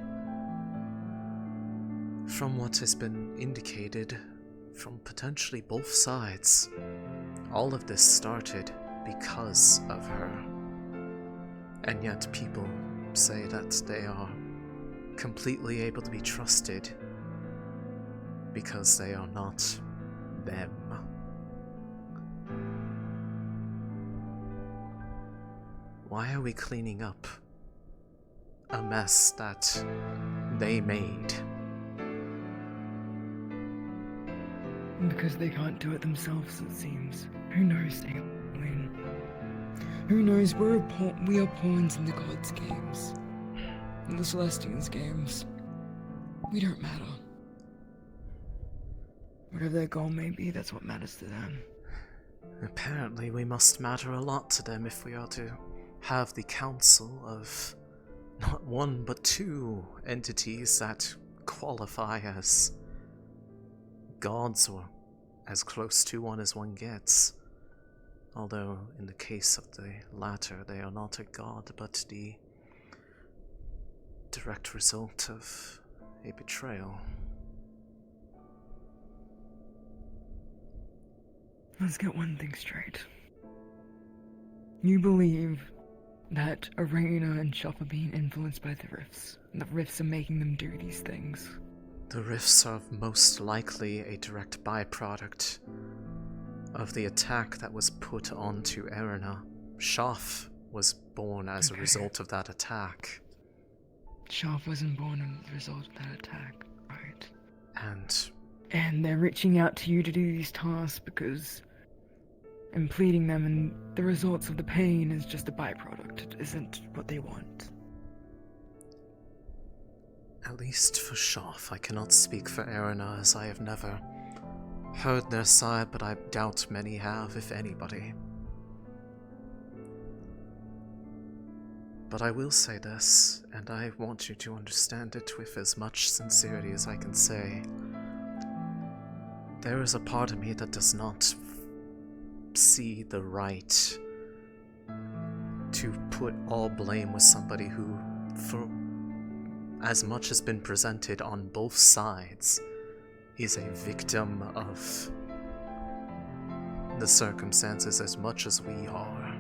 from what has been indicated from potentially both sides, all of this started because of her. And yet people say that they are completely able to be trusted because they are not them. Why are we cleaning up a mess that they made? Because they can't do it themselves, it seems. Who knows, Céline? Who knows? We are pawns in the gods' games. In the Celestians' games. We don't matter. Whatever their goal may be, that's what matters to them. Apparently we must matter a lot to them if we are to have the council of not one but two entities that qualify as gods, or as close to one as one gets. Although in the case of the latter, they are not a god but the direct result of a betrayal. Let's get one thing straight. You believe that Arena and Shop are being influenced by the rifts, and the rifts are making them do these things. The rifts are most likely a direct byproduct of the attack that was put onto Arena. Shaf was born as a result of that attack. Shop wasn't born as a result of that attack, right? And they're reaching out to you to do these tasks because... and pleading them, and the results of the pain is just a byproduct. It isn't what they want. At least for Shaf, I cannot speak for Arena, as I have never heard their side, but I doubt many have, if anybody. But I will say this, and I want you to understand it with as much sincerity as I can say. There is a part of me that does not see the right to put all blame with somebody who, for as much has been presented on both sides, is a victim of the circumstances as much as we are.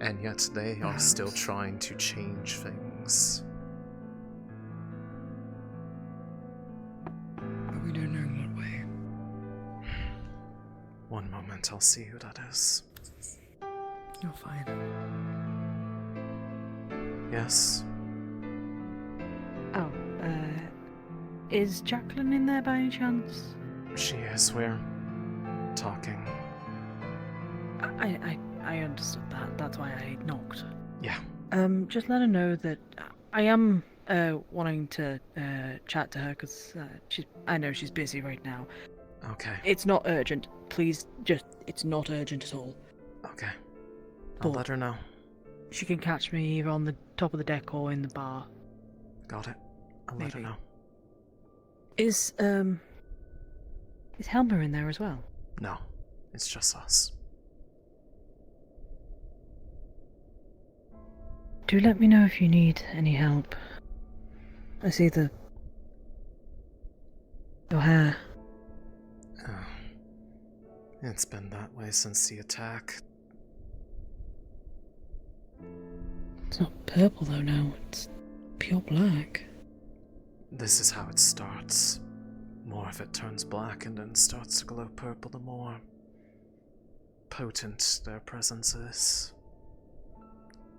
And yet they are still trying to change things. But we don't know in what way. One moment, I'll see who that is. You're fine. Yes? Oh, is Jacqueline in there by any chance? She is. We're talking. I understood that. That's why I knocked. Yeah. Just let her know that I am wanting to chat to her because I know she's busy right now. Okay. It's not urgent. Please, it's not urgent at all. Okay. I'll let her know. She can catch me either on the top of the deck or in the bar. Got it. I'll let her know. Is Helmer in there as well? No. It's just us. Do let me know if you need any help. I see your hair. Oh. It's been that way since the attack. It's not purple though now, it's pure black. This is how it starts. More of it turns black and then starts to glow purple, the more potent their presence is.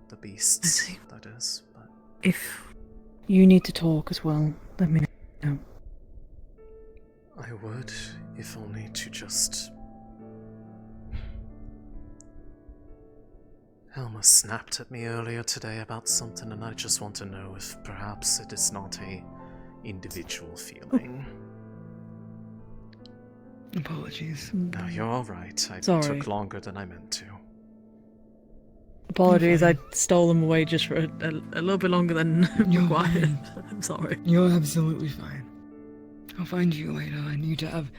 The beasts, that is. But if you need to talk as well, let me know. I would, if only to just... Helma snapped at me earlier today about something, and I just want to know if perhaps it is not a individual feeling. Apologies. No, you're alright. I Sorry. took longer than I meant to. Apologies, I stole them away just for a little bit longer than required. I'm sorry. You're absolutely fine. I'll find you later. I need to have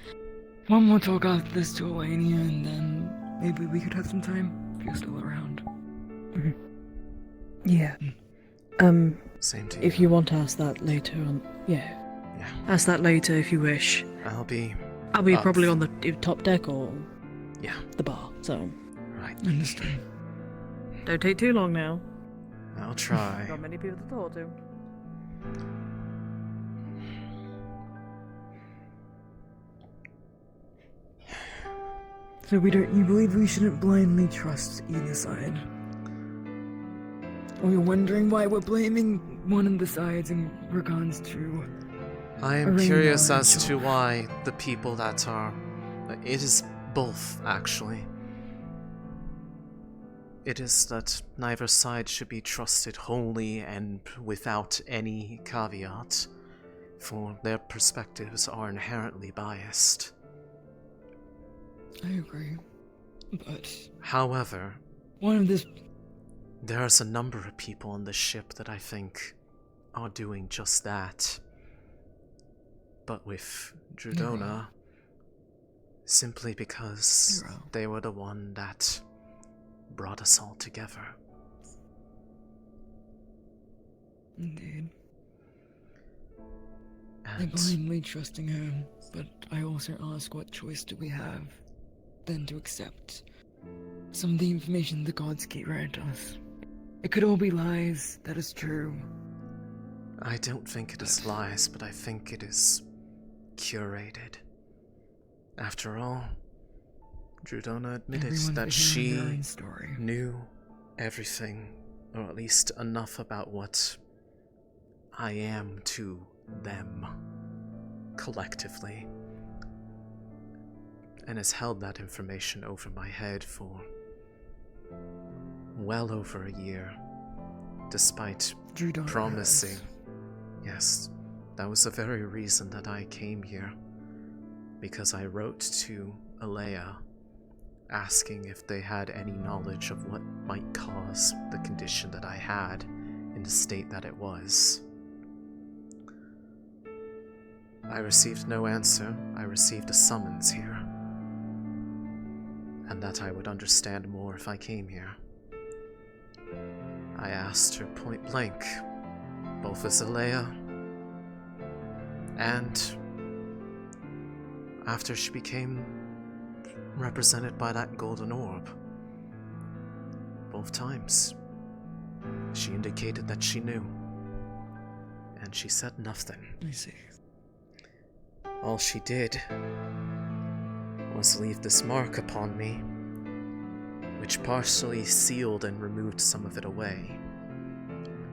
one more talk after this to Elenia, and then maybe we could have some time if you're still around. Yeah. Same to if you want to ask that later on, yeah. Ask that later if you wish. I'll be probably on the top deck or the bar. So. Right. Understand. Don't take too long now. I'll try. Got many people to talk to. So you believe we shouldn't blindly trust either side? Or you're wondering why we're blaming one of the sides in regards to... I am Arena curious and as to Shop. why the people that are... It is both, actually. It is that neither side should be trusted wholly and without any caveat, for their perspectives are inherently biased. I agree. But However, one of this there's a number of people on the ship that I think are doing just that. But with Drudona, simply because they were the one that brought us all together. Indeed. And I'm blindly trusting her, but I also ask, what choice do we have than to accept some of the information the gods keep right to us? It could all be lies, that is true. I don't think it is lies, but I think it is curated. After all, Drudona admitted that she knew everything, or at least enough about what I am to them, collectively, and has held that information over my head for well over a year, despite promising. Yes, that was the very reason that I came here, because I wrote to Alea asking if they had any knowledge of what might cause the condition that I had in the state that it was. I received no answer. I received a summons here, and that I would understand more if I came here. I asked her point blank, both as Alea and after she became represented by that golden orb. Both times, she indicated that she knew, and she said nothing. I see. All she did was leave this mark upon me, which partially sealed and removed some of it away,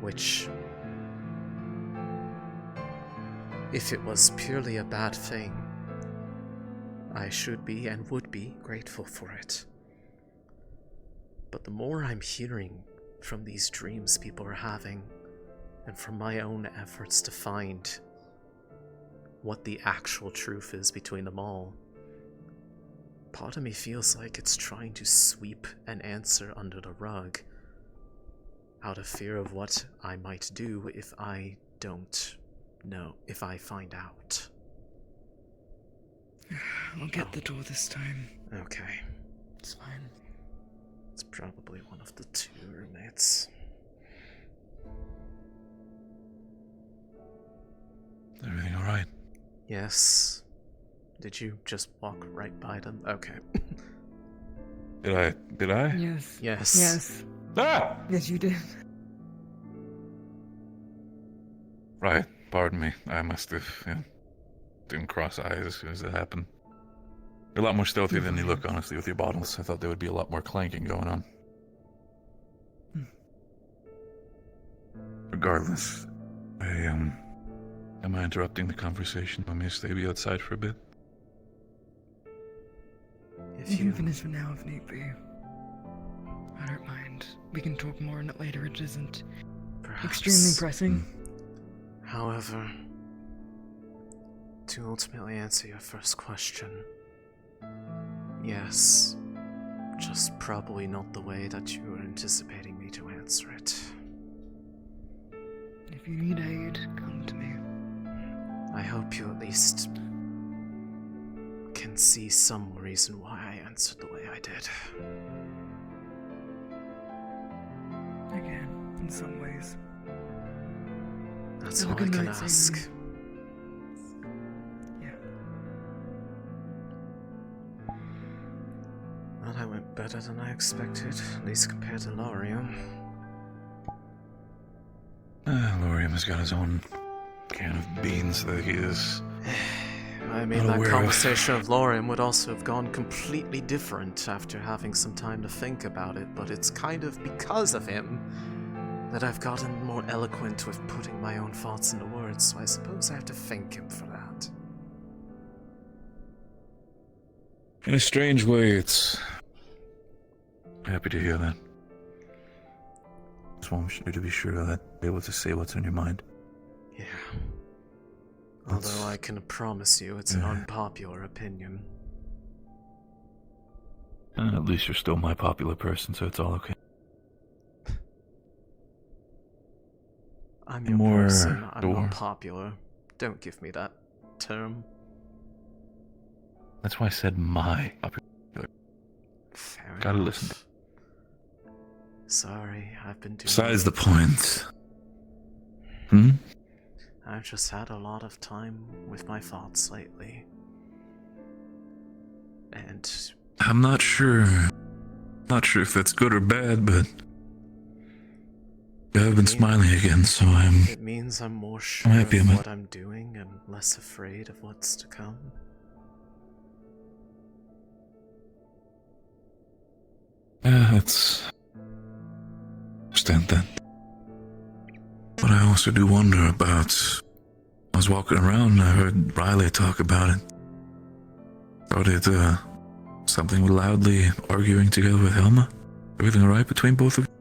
which, if it was purely a bad thing, I should be and would be grateful for it. But the more I'm hearing from these dreams people are having, and from my own efforts to find what the actual truth is between them all, part of me feels like it's trying to sweep an answer under the rug, out of fear of what I might do if I don't know, if I find out. I'll get the door this time. Okay. It's fine. It's probably one of the two roommates. Everything alright? Yes. Did you just walk right by them? Okay. Did I? Yes. Yes. Yes. Ah! Yes, you did. Right, pardon me. I must have, didn't cross eyes as soon as it happened. You're a lot more stealthy than you look, honestly, with your bottles. I thought there would be a lot more clanking going on. Regardless, am I interrupting the conversation? Want me to stay outside for a bit? You can finish for now if need be. I don't mind. We can talk more on it later. It isn't extremely pressing. However, to ultimately answer your first question, yes, just probably not the way that you were anticipating me to answer it. If you need aid, come to me. I hope you at least can see some reason why I answered the way I did. Again, in some ways. That's Have a all I good can night, ask. Céline. Yeah. Well, that went better than I expected, at least compared to Laurium. Laurium has got his own can of beans that he is. I mean, not that aware conversation of Laurium would also have gone completely different after having some time to think about it, but it's kind of because of him that I've gotten more eloquent with putting my own thoughts into words, so I suppose I have to thank him for that. In a strange way, it's... happy to hear that. Just want you to be sure that you're able to say what's on your mind. Yeah. Although I can promise you it's an unpopular opinion. At least you're still my popular person, so it's all okay. I'm your person, I'm not popular. Don't give me that term. That's why I said my popular. Fair Gotta enough. listen. Sorry, I've been doing... Besides the point. Hmm? I've just had a lot of time with my thoughts lately. And... I'm not sure. Not sure if that's good or bad, but... You have been smiling again, so it means I'm more sure happy of about what I'm doing and less afraid of what's to come. Yeah, that's... understand that. But I also do wonder about... I was walking around and I heard Riley talk about it. Started, something loudly arguing together with Helma. Everything alright between both of you?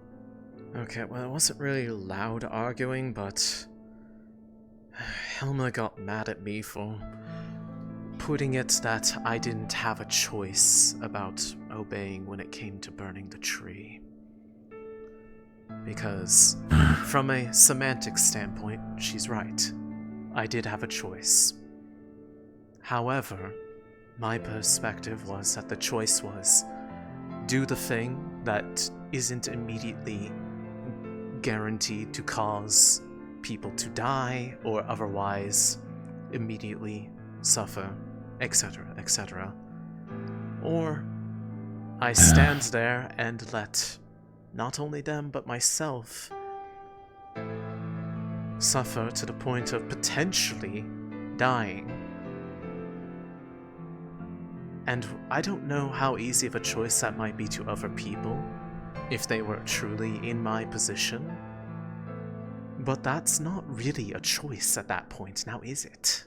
Okay, well, it wasn't really loud arguing, but... Helma got mad at me for putting it that I didn't have a choice about obeying when it came to burning the tree. Because, from a semantic standpoint, she's right. I did have a choice. However, my perspective was that the choice was do the thing that isn't immediately guaranteed to cause people to die or otherwise immediately suffer, etc., etc. Or I stand there and let not only them but myself suffer to the point of potentially dying. And I don't know how easy of a choice that might be to other people if they were truly in my position. But that's not really a choice at that point, now is it?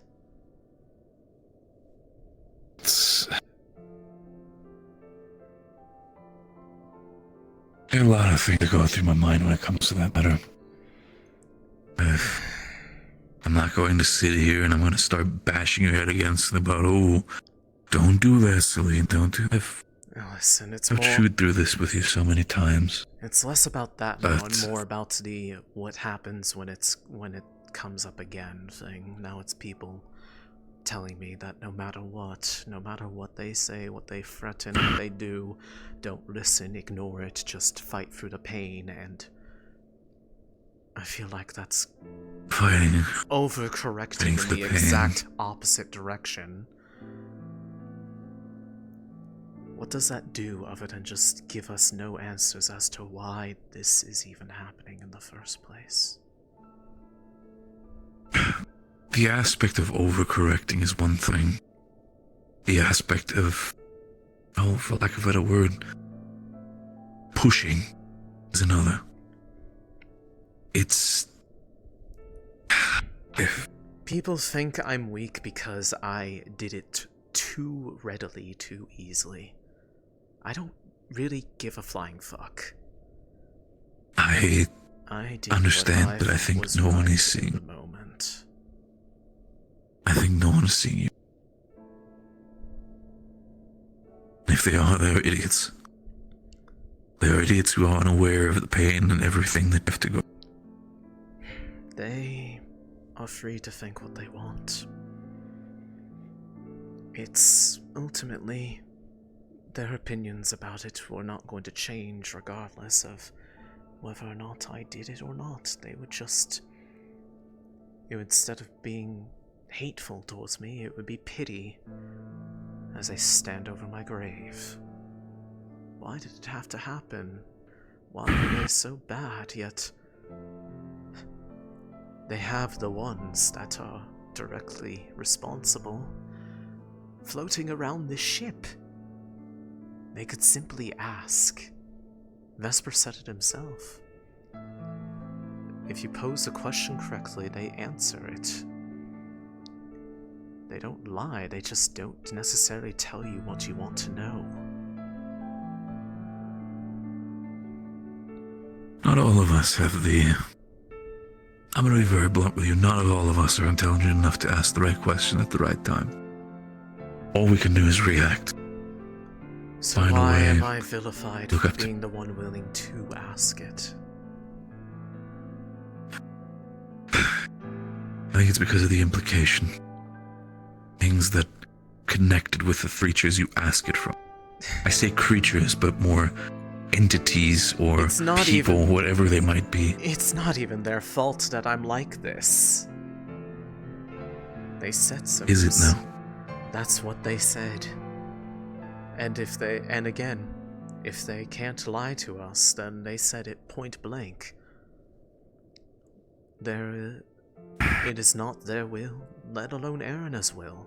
There are a lot of things that go through my mind when it comes to that matter. I'm not going to sit here and I'm going to start bashing your head against it about, oh, don't do that, Céline, don't do that. Listen, it's I've more... chewed through this with you so many times. It's less about that now and more about the what happens when it comes up again thing. Now it's people telling me that no matter what they say, what they threaten, what they do, don't listen, ignore it, just fight through the pain, and I feel like that's fighting, overcorrecting in the exact opposite direction. What does that do other than just give us no answers as to why this is even happening in the first place? The aspect of overcorrecting is one thing. The aspect of, oh, for lack of a better word, pushing is another. It's... People think I'm weak because I did it too readily, too easily. I don't really give a flying fuck. I understand, but I think no one is seeing. The moment. I think no one is seeing you. If they are, they're idiots. They're idiots who are unaware of the pain and everything they have to go. They are free to think what they want. It's ultimately their opinions about it were not going to change regardless of whether or not I did it or not. They would just... instead of being hateful towards me, it would be pity as they stand over my grave. Why did it have to happen? Why are they so bad, yet they have the ones that are directly responsible floating around this ship. They could simply ask. Vesper said it himself. If you pose a question correctly, they answer it. They don't lie, they just don't necessarily tell you what you want to know. Not all of us have the... I'm gonna be very blunt with you, not all of us are intelligent enough to ask the right question at the right time. All we can do is react. So find a why way. am I vilified Look for up to- being the one willing to ask it? I think it's because of the implication. Things that connected with the creatures you ask it from. I say creatures, but more entities or It's not people, even- whatever they might be. It's not even their fault that I'm like this. They said so. Is it now? That's what they said. And if they can't lie to us, then they said it point blank. It is not their will, let alone Erina's will,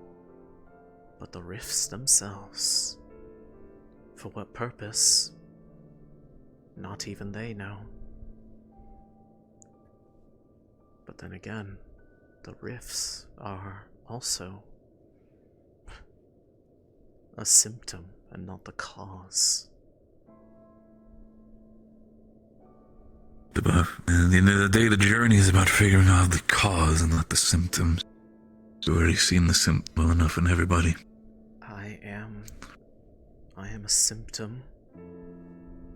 but the rifts themselves. For what purpose? Not even they know. But then again, the rifts are also a symptom and not the cause. At the end of the day, the journey is about figuring out the cause and not the symptoms. You've already seen the symptom well enough in everybody. I am a symptom.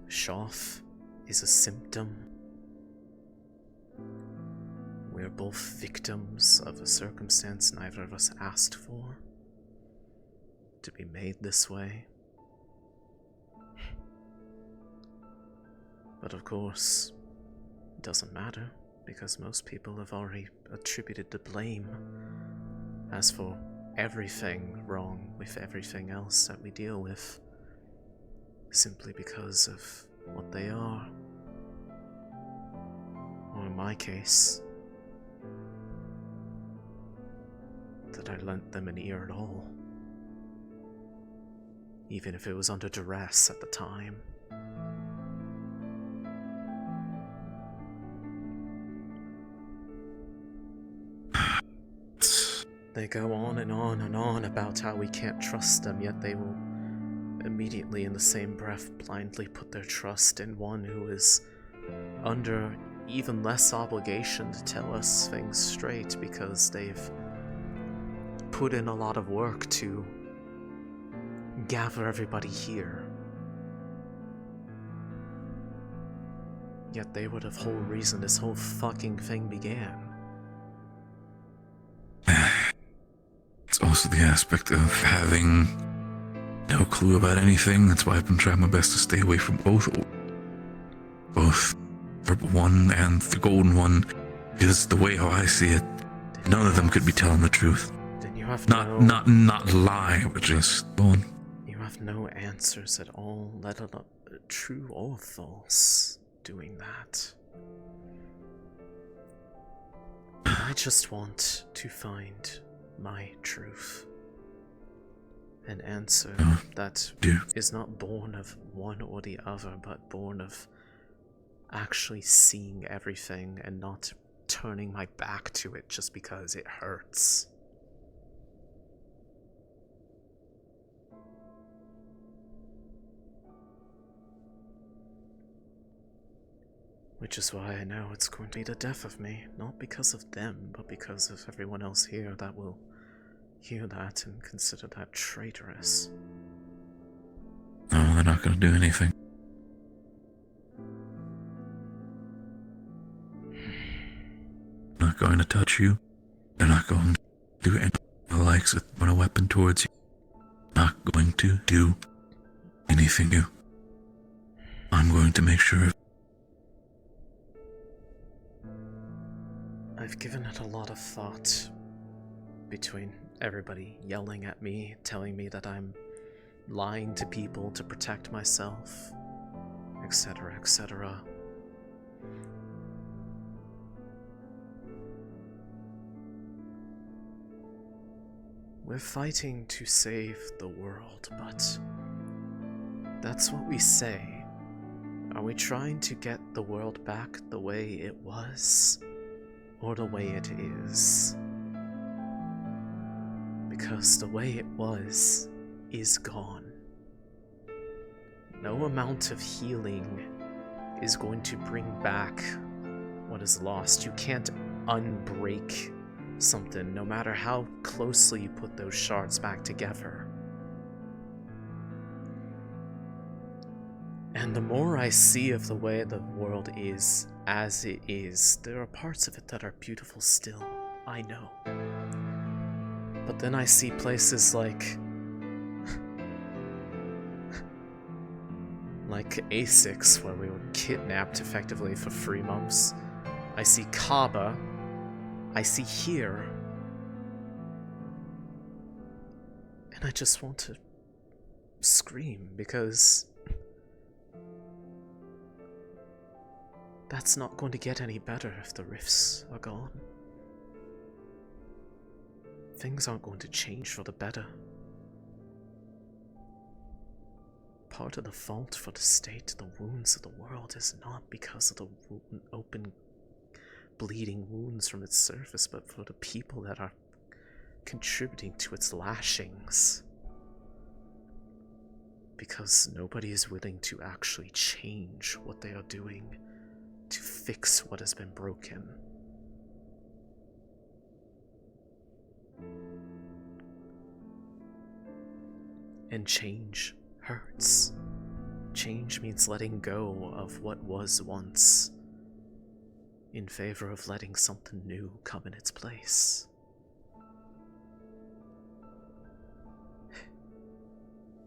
Shoff is a symptom. We're both victims of a circumstance neither of us asked for. To be made this way. But of course, it doesn't matter, because most people have already attributed the blame. As for everything wrong with everything else that we deal with, simply because of what they are. Or in my case, that I lent them an ear at all. Even if it was under duress at the time. They go on and on and on about how we can't trust them, yet they will immediately in the same breath blindly put their trust in one who is under even less obligation to tell us things straight because they've put in a lot of work to gather everybody here. Yet they were the whole reason this whole fucking thing began. It's also the aspect of having no clue about anything. That's why I've been trying my best to stay away from both Purple One and the Golden One, because the way how I see it, none of them could be telling the truth. Then you have not lie, but just go on. You have no answers at all, let alone true or false, doing that. I just want to find my truth. An answer that is not born of one or the other, but born of actually seeing everything and not turning my back to it just because it hurts. Which is why I know it's going to be the death of me, not because of them, but because of everyone else here that will hear that and consider that traitorous. No, they're not going to do anything. They're not going to touch you. They're not going to do anything the likes of when a weapon towards you. Not going to do anything to you. I'm going to make sure. I've given it a lot of thought, between everybody yelling at me, telling me that I'm lying to people to protect myself, etc., etc. We're fighting to save the world, but that's what we say. Are we trying to get the world back the way it was? Or the way it is? Because the way it was is gone. No amount of healing is going to bring back what is lost. You can't unbreak something, no matter how closely you put those shards back together. And the more I see of the way the world is as it is, there are parts of it that are beautiful still, I know. But then I see places like Asix, where we were kidnapped effectively for 3 months. I see Kaba. I see here. And I just want to scream, because that's not going to get any better if the rifts are gone. Things aren't going to change for the better. Part of the fault for the state of the wounds of the world is not because of the open, bleeding wounds from its surface, but for the people that are contributing to its lashings. Because nobody is willing to actually change what they are doing to fix what has been broken. And change hurts. Change means letting go of what was once in favor of letting something new come in its place.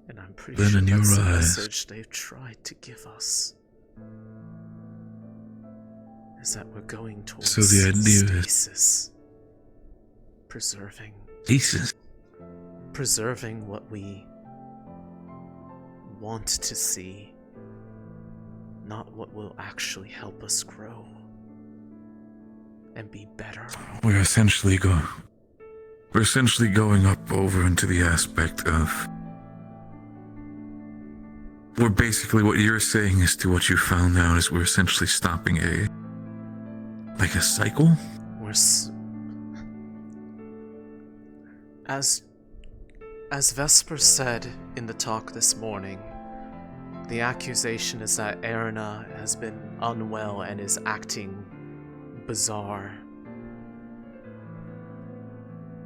And I'm pretty sure that's the message they've tried to give us. Is that we're going towards stasis. Preserving. Stasis? Preserving what we want to see, not what will actually help us grow and be better. We're essentially going up over into the aspect of... We're basically, what you're saying is to what you found out is we're essentially stopping a cycle? As Vesper said in the talk this morning, the accusation is that Erina has been unwell and is acting bizarre.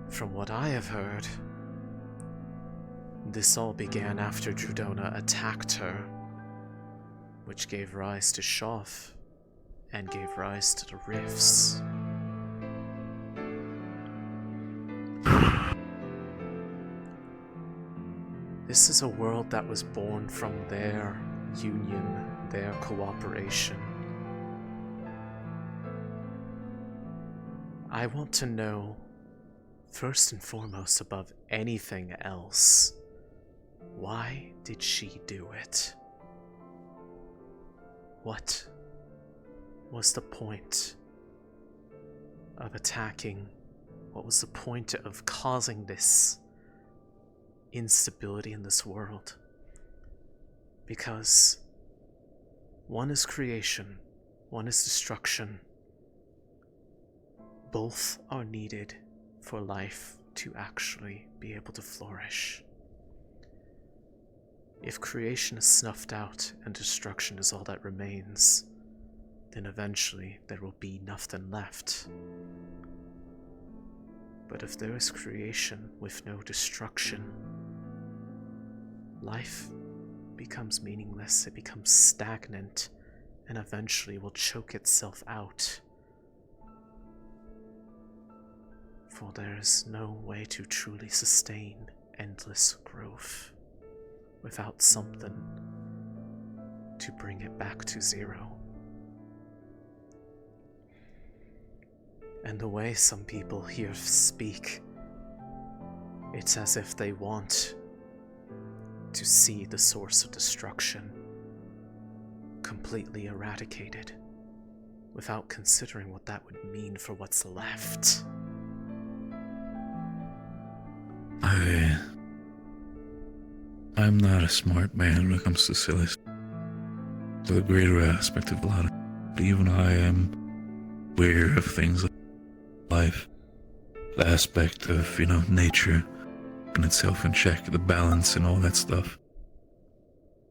From what I have heard, this all began after Drudona attacked her, which gave rise to Shoff, and gave rise to the rifts. This is a world that was born from their union, their cooperation. I want to know, first and foremost above anything else, why did she do it? What was the point of attacking? What was the point of causing this instability in this world? Because one is creation, one is destruction. Both are needed for life to actually be able to flourish. If creation is snuffed out and destruction is all that remains, then eventually there will be nothing left. But if there is creation with no destruction, life becomes meaningless, it becomes stagnant, and eventually will choke itself out. For there is no way to truly sustain endless growth without something to bring it back to zero. And the way some people here speak, it's as if they want to see the source of destruction completely eradicated, without considering what that would mean for what's left. I'm not a smart man when it comes to Silas. To the greater aspect of a lot of... But even I am aware of things like life. The aspect of, nature in itself in check, the balance and all that stuff.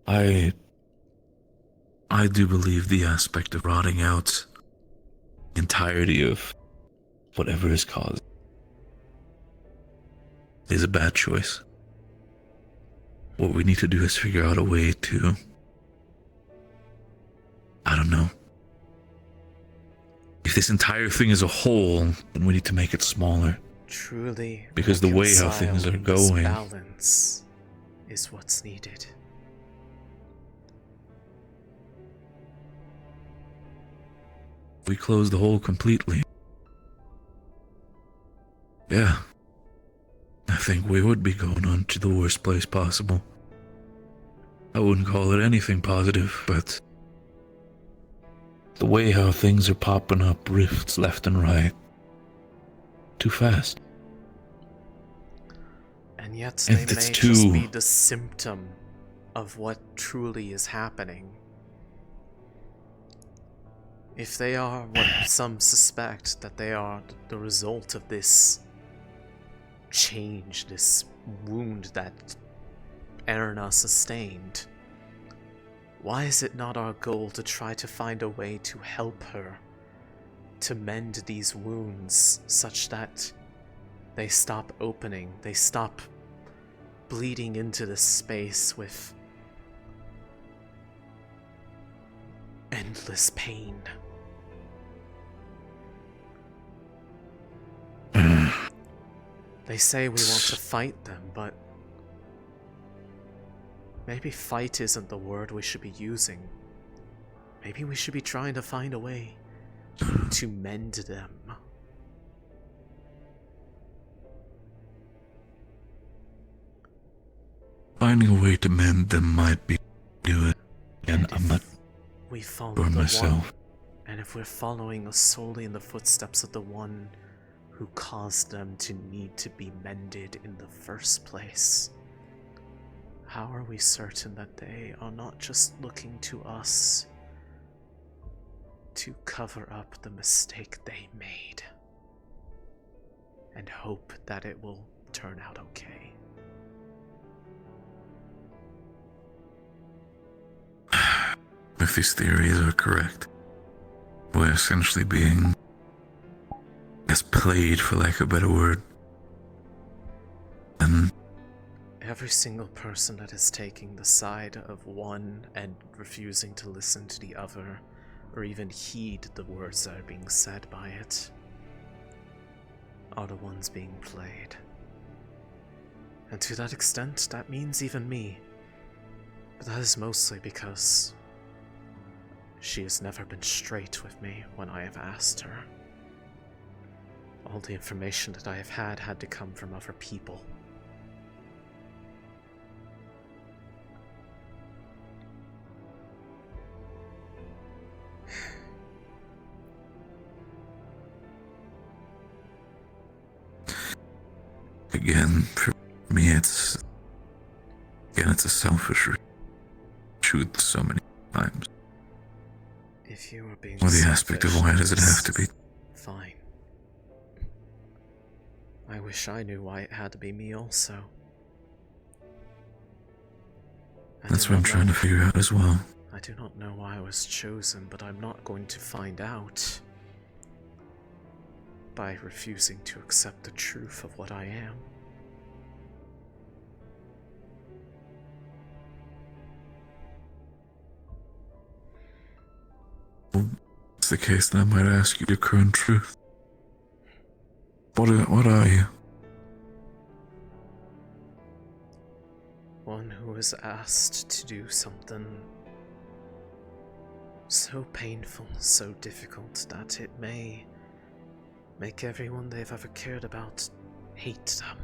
I do believe the aspect of rotting out the entirety of whatever is caused is a bad choice. What we need to do is figure out a way to I don't know. If this entire thing is a whole, then we need to make it smaller. Truly, because the way how things are going, balance is what's needed. We close the hole completely. Yeah. I think we would be going on to the worst place possible. I wouldn't call it anything positive, but the way how things are popping up rifts left and right. Too fast. And yet they may just be the symptom of what truly is happening. If they are what some suspect that they are the result of this change, this wound that Erna sustained, why is it not our goal to try to find a way to help her to mend these wounds such that they stop opening, they stop bleeding into the space with endless pain? They say we want to fight them, but maybe fight isn't the word we should be using. Maybe we should be trying to find a way to mend them. Finding a way to mend them might be do it, and I'm not we follow sure the myself. One, and if we're following solely in the footsteps of the one who caused them to need to be mended in the first place, how are we certain that they are not just looking to us to cover up the mistake they made and hope that it will turn out okay? If these theories are correct, we're essentially being played, for lack of a better word. And every single person that is taking the side of one and refusing to listen to the other, or even heed the words that are being said by it, are the ones being played. And to that extent, that means even me. But that is mostly because she has never been straight with me when I have asked her. All the information that I have had to come from other people. Again, for me, it's a selfish truth so many times. If you are being or the aspect of why does it have to be? Fine. I wish I knew why it had to be me also. That's what I'm trying to figure out as well. I do not know why I was chosen, but I'm not going to find out by refusing to accept the truth of what I am. Well, if it's the case, then I might ask you your current truth. What are you? One who was asked to do something so painful, so difficult, that it may make everyone they've ever cared about hate them.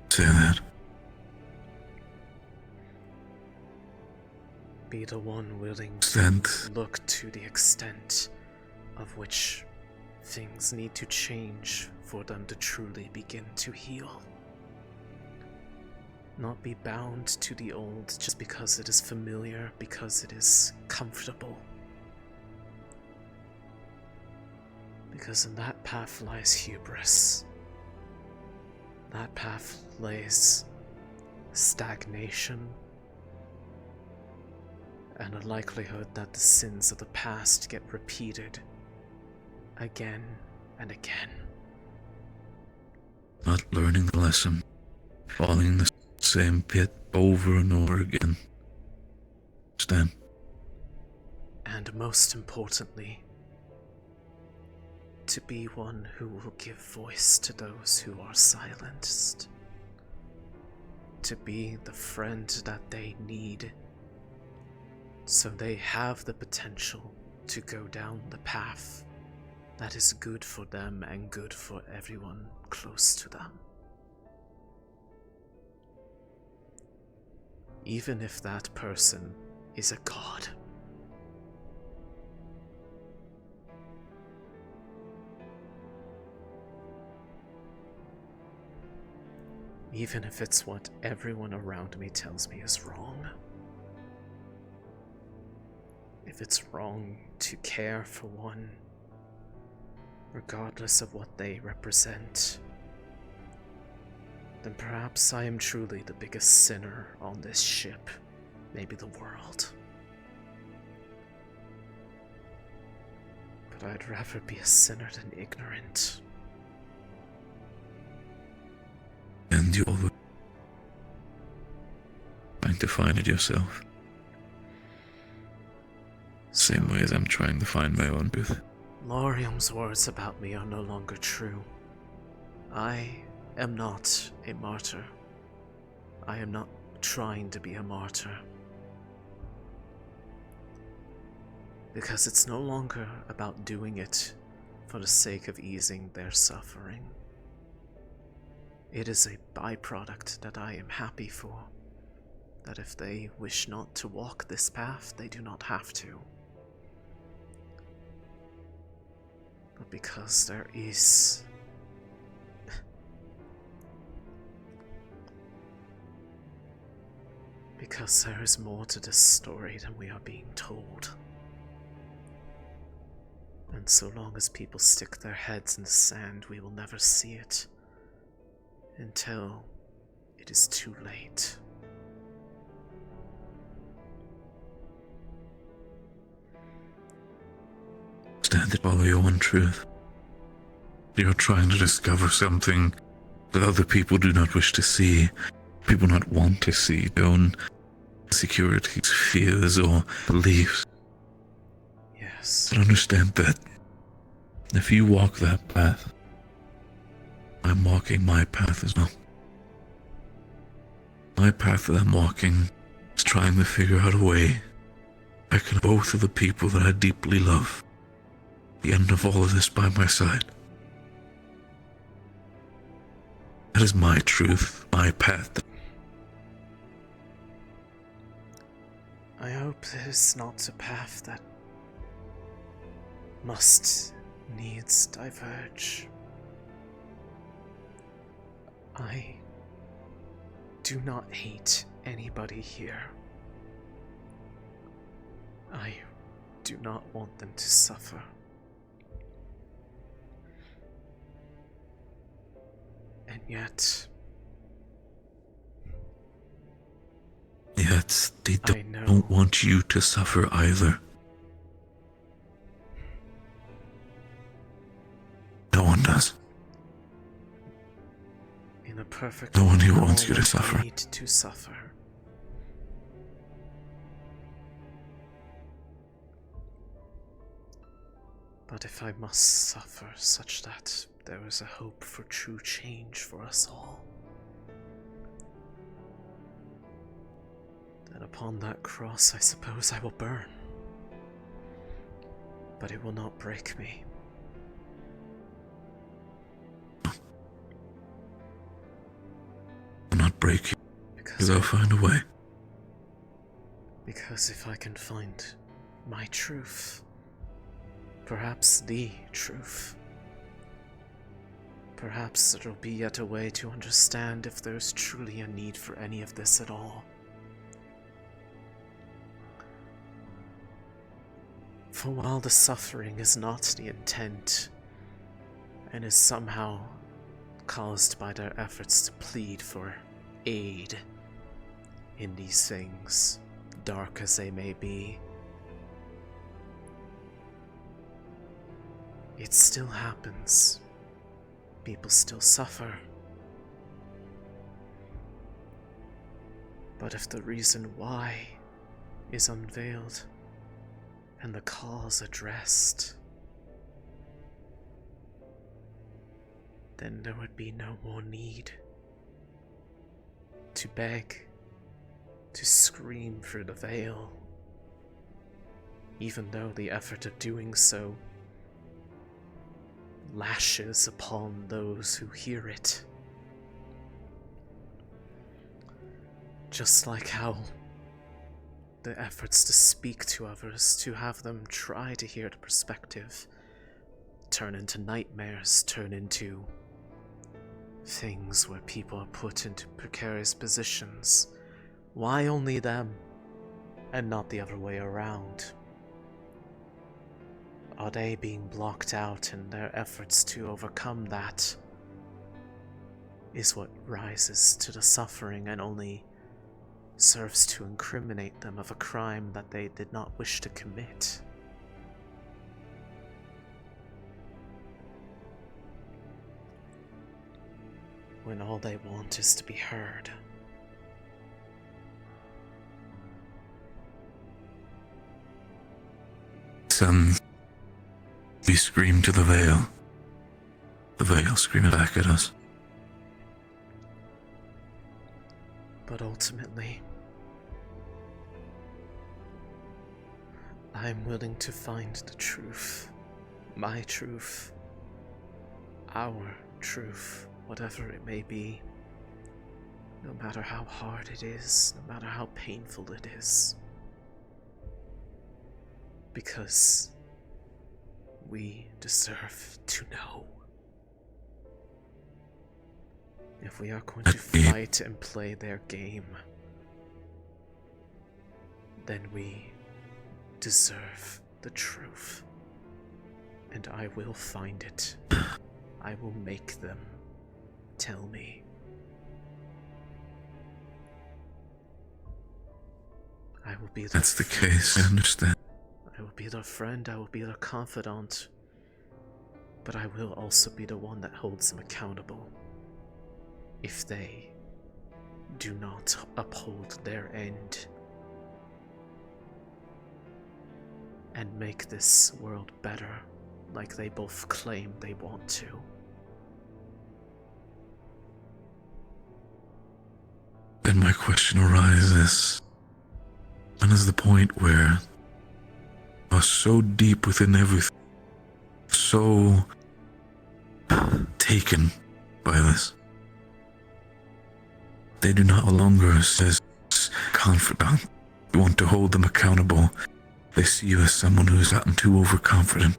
Say that. Be the one willing to look to the extent of which things need to change for them to truly begin to heal. Not be bound to the old just because it is familiar, because it is comfortable. Because in that path lies hubris. That path lays stagnation, and a likelihood that the sins of the past get repeated again and again. Not learning the lesson. falling in the same pit over and over again. Understand? And most importantly, to be one who will give voice to those who are silenced. To be the friend that they need, so they have the potential to go down the path that is good for them and good for everyone close to them. Even if that person is a god. Even if it's what everyone around me tells me is wrong. If it's wrong to care for one, regardless of what they represent, then perhaps I am truly the biggest sinner on this ship, maybe the world. But I'd rather be a sinner than ignorant. And you're always trying to find it yourself. Same way as I'm trying to find my own truth. Laurium's words about me are no longer true. I am not a martyr. I am not trying to be a martyr. Because it's no longer about doing it for the sake of easing their suffering. It is a byproduct that I am happy for. That if they wish not to walk this path, they do not have to. But because there is... because there is more to this story than we are being told. And so long as people stick their heads in the sand, we will never see it. Until it is too late. Stand to follow your one truth. You're trying to discover something that other people do not wish to see, people not want to see, their own insecurities, fears, or beliefs. Yes. But understand that if you walk that path, I'm walking my path as well. My path that I'm walking is trying to figure out a way I can both of the people that I deeply love. The end of all of this by my side. That is my truth, my path. I hope it is not a path that needs diverge. I do not hate anybody here. I do not want them to suffer. And yet they don't want you to suffer either. No one does. In a perfect no one here world, wants you to suffer. Need to suffer. But if I must suffer such that there is a hope for true change for us all, then upon that cross I suppose I will burn. But it will not break me. Will not break you, because I'll find a way. Because if I can find my truth, perhaps the truth, perhaps there'll be yet a way to understand if there's truly a need for any of this at all. For while the suffering is not the intent, and is somehow caused by their efforts to plead for aid in these things, dark as they may be, it still happens. People still suffer. But if the reason why is unveiled and the cause addressed, then there would be no more need to beg, to scream through the veil, even though the effort of doing so lashes upon those who hear it. Just like how the efforts to speak to others, to have them try to hear the perspective, turn into nightmares, turn into things where people are put into precarious positions. Why only them, and not the other way around? Are they being blocked out, and their efforts to overcome that is what rises to the suffering and only serves to incriminate them of a crime that they did not wish to commit? When all they want is to be heard. Sons, we scream to the veil. The veil screaming back at us. But ultimately, I'm willing to find the truth. My truth. Our truth. Whatever it may be. No matter how hard it is. No matter how painful it is. Because we deserve to know. If we are going to fight and play their game, then we deserve the truth. And I will find it. I will make them tell me. I will be their That's the case, I understand. I will be their friend, I will be their confidant. But I will also be the one that holds them accountable. If they do not uphold their end and make this world better like they both claim they want to. Then my question arises, when is the point where you are so deep within everything, so taken by this, they do not longer as confidant. You want to hold them accountable. They see you as someone who has gotten too overconfident.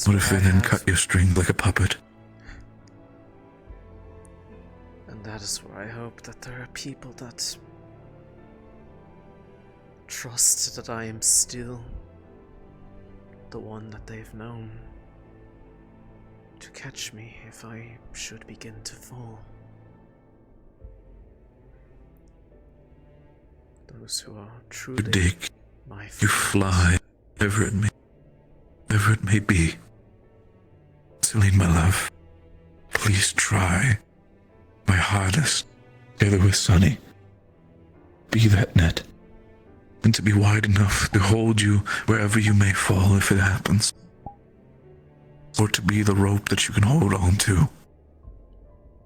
What if they then cut your string like a puppet? And that is where I hope that there are people that trust that I am still the one that they've known, to catch me if I should begin to fall. Those who are truly You dig, my friends. you fly, wherever it may be. Céline, my love, please try my hardest, together with Sunny. Be that net, and to be wide enough to hold you wherever you may fall if it happens. Or to be the rope that you can hold on to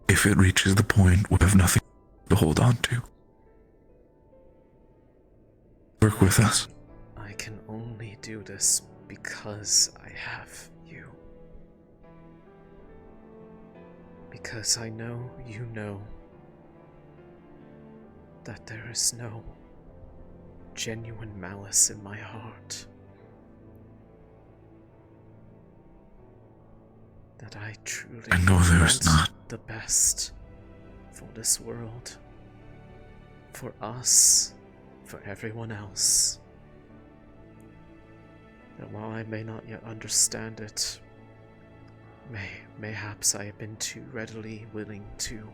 if it reaches the point where you have nothing to hold on to. Work with us. I can only do this because I have you. Because I know you know that there is no genuine malice in my heart. That I truly know there is want not. the best for this world, for us, for everyone else. And while I may not yet understand it, mayhaps I have been too readily willing to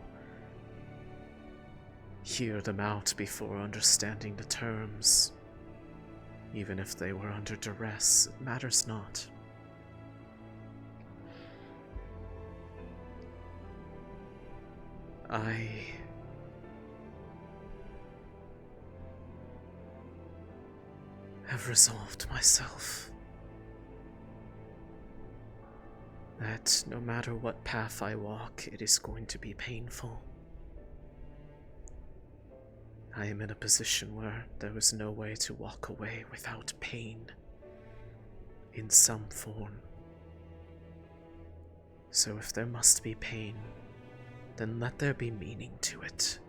hear them out before understanding the terms. Even if they were under duress, it matters not. I have resolved myself that no matter what path I walk, it is going to be painful. I am in a position where there is no way to walk away without pain in some form. So if there must be pain, then let there be meaning to it.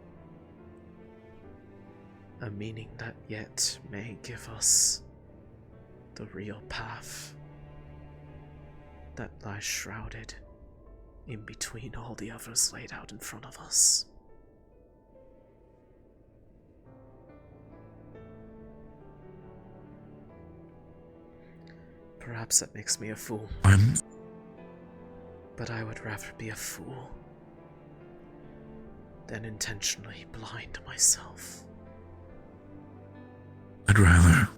A meaning that yet may give us the real path that lies shrouded in between all the others laid out in front of us. Perhaps that makes me a fool. But I would rather be a fool than intentionally blind myself. I'd rather...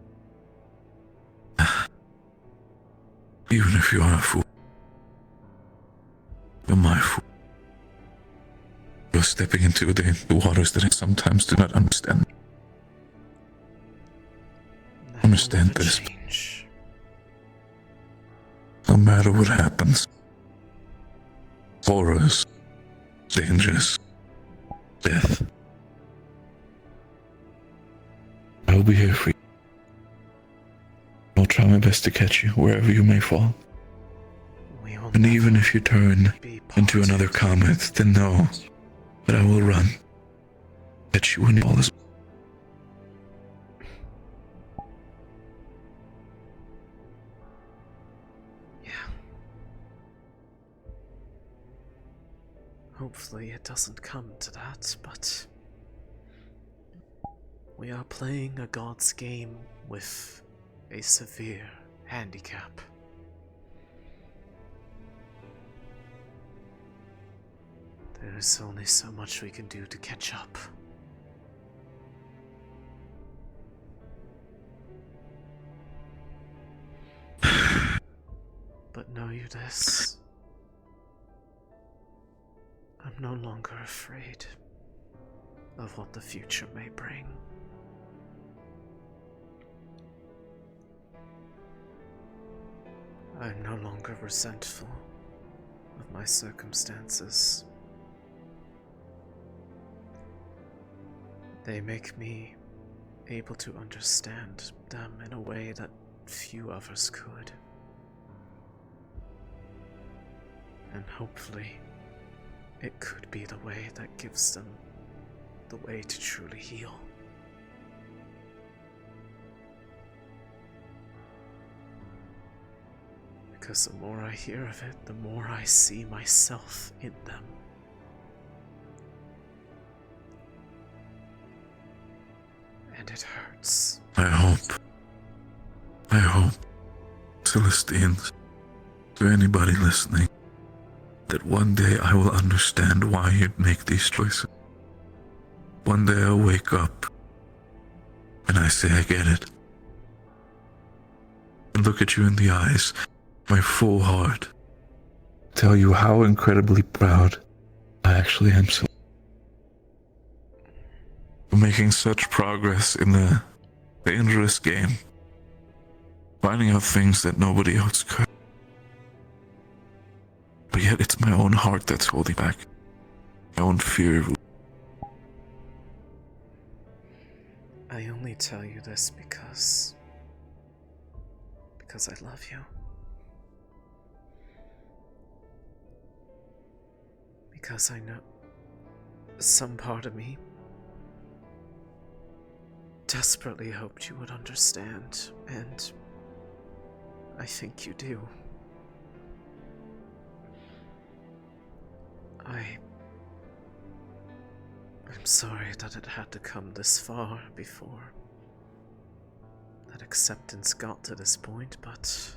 Even if you are a fool, you're my fool. You're stepping into the waters that I sometimes do not understand. Understand this. No matter what happens, horrors, dangers, death, I will be here for you. I'll try my best to catch you wherever you may fall. And even if you turn into another comet, then know that I will run, catch you when you fall as well. Hopefully it doesn't come to that, but we are playing a god's game with a severe handicap. There is only so much we can do to catch up. But know you this. I'm no longer afraid of what the future may bring. I'm no longer resentful of my circumstances. They make me able to understand them in a way that few others could. And hopefully, it could be the way that gives them the way to truly heal. Because the more I hear of it, the more I see myself in them. And it hurts. I hope, Celestines, to anybody listening, that one day I will understand why you'd make these choices. One day I'll wake up and I say I get it. And look at you in the eyes, my full heart, tell you how incredibly proud I actually am for making such progress in the dangerous game, finding out things that nobody else could. But yet it's my own heart that's holding back. My own fear. I only tell you this because I love you. Because I know some part of me desperately hoped you would understand, and I think you do. I'm sorry that it had to come this far before that acceptance got to this point, but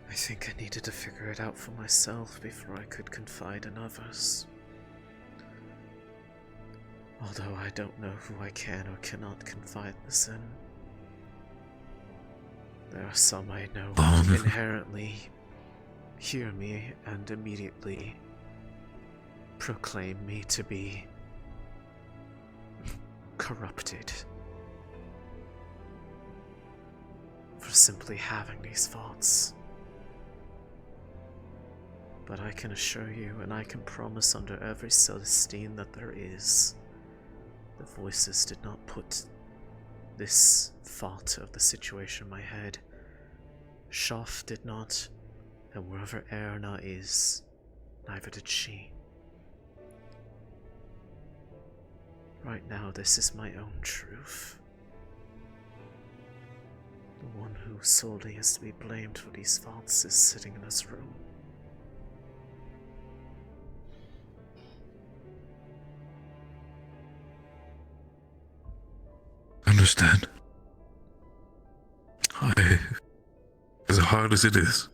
I think I needed to figure it out for myself before I could confide in others. Although I don't know who I can or cannot confide this in. There are some I know who inherently hear me and immediately proclaim me to be corrupted for simply having these thoughts. But I can assure you, and I can promise under every Celestine that there is, the voices did not put this thought of the situation in my head. Shoff did not, and wherever Erna is, neither did she. Right now, this is my own truth. The one who solely is to be blamed for these thoughts is sitting in this room. Understand. As hard as it is,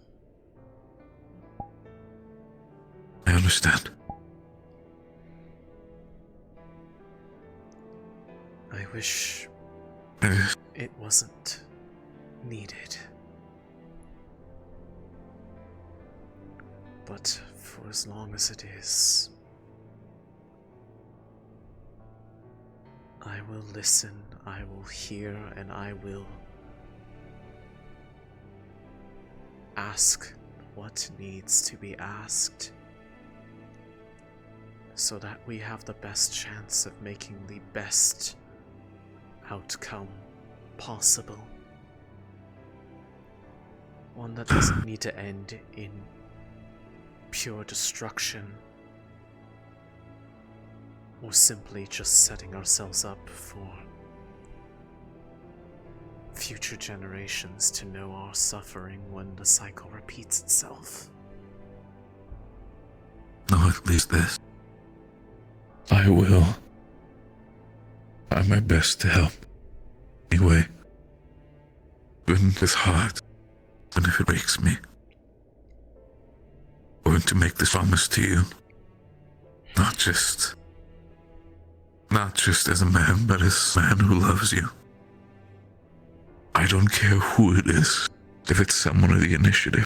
I understand. I wish it wasn't needed. But for as long as it is, I will listen, I will hear, and I will ask what needs to be asked so that we have the best chance of making the best outcome possible. One that doesn't need to end in pure destruction or simply just setting ourselves up for future generations to know our suffering when the cycle repeats itself. No, at least this. I will try my best to help. Anyway, even if it's hard, and if it breaks me, I'm going to make this promise to you. Not just as a man, but as a man who loves you. I don't care who it is, if it's someone of the initiative,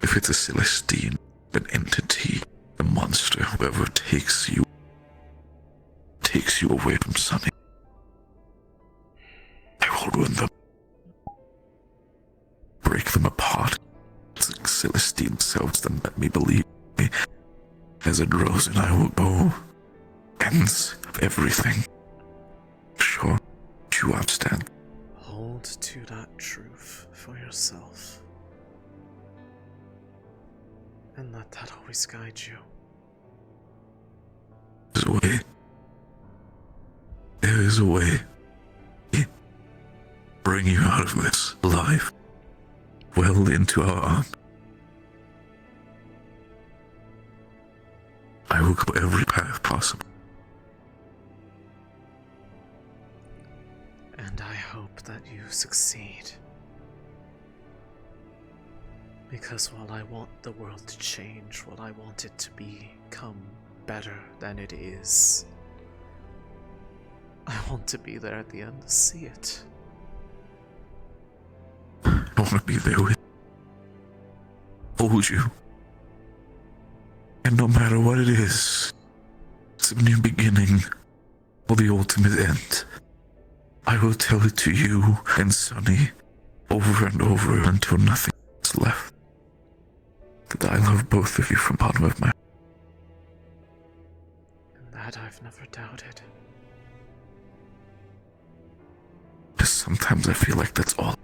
if it's a Celestine, an entity, a monster, whoever takes you away from Sunny. I will ruin them. Break them apart. It's like Celestine themselves that let me believe me. As a Droza, and I will go ends of everything. Sure, you understand. Hold to that truth for yourself. And let that always guide you. There's a way. There is a way. Bring you out of this alive. Well into our arms. I will go every path possible. And I hope that you succeed. Because while I want the world to change, while I want it to become better than it is, I want to be there at the end to see it. I want to be there with you. Hold you. And no matter what it is, it's a new beginning or the ultimate end. I will tell it to you and Sunny over and over until nothing is left. That I love both of you from the bottom of my heart. And that I've never doubted. Just sometimes I feel like that's all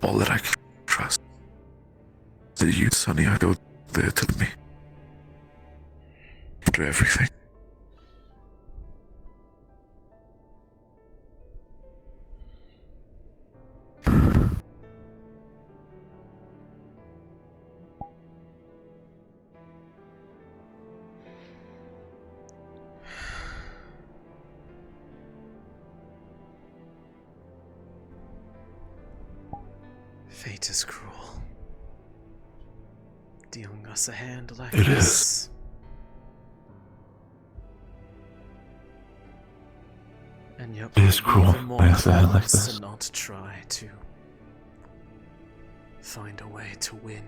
that I can trust. That you, Sunny, are there to me. After everything. Fate is cruel. Dealing us a hand like It this. is. And yet It is cruel even more when it's a hand like cruel this. to not try to find a way to win,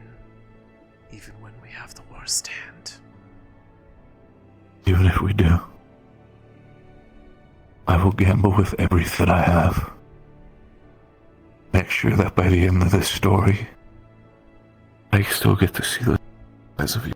even when we have the worst hand. Even if we do, I will gamble with everything I have. Make sure that by the end of this story, I still get to see the size of you.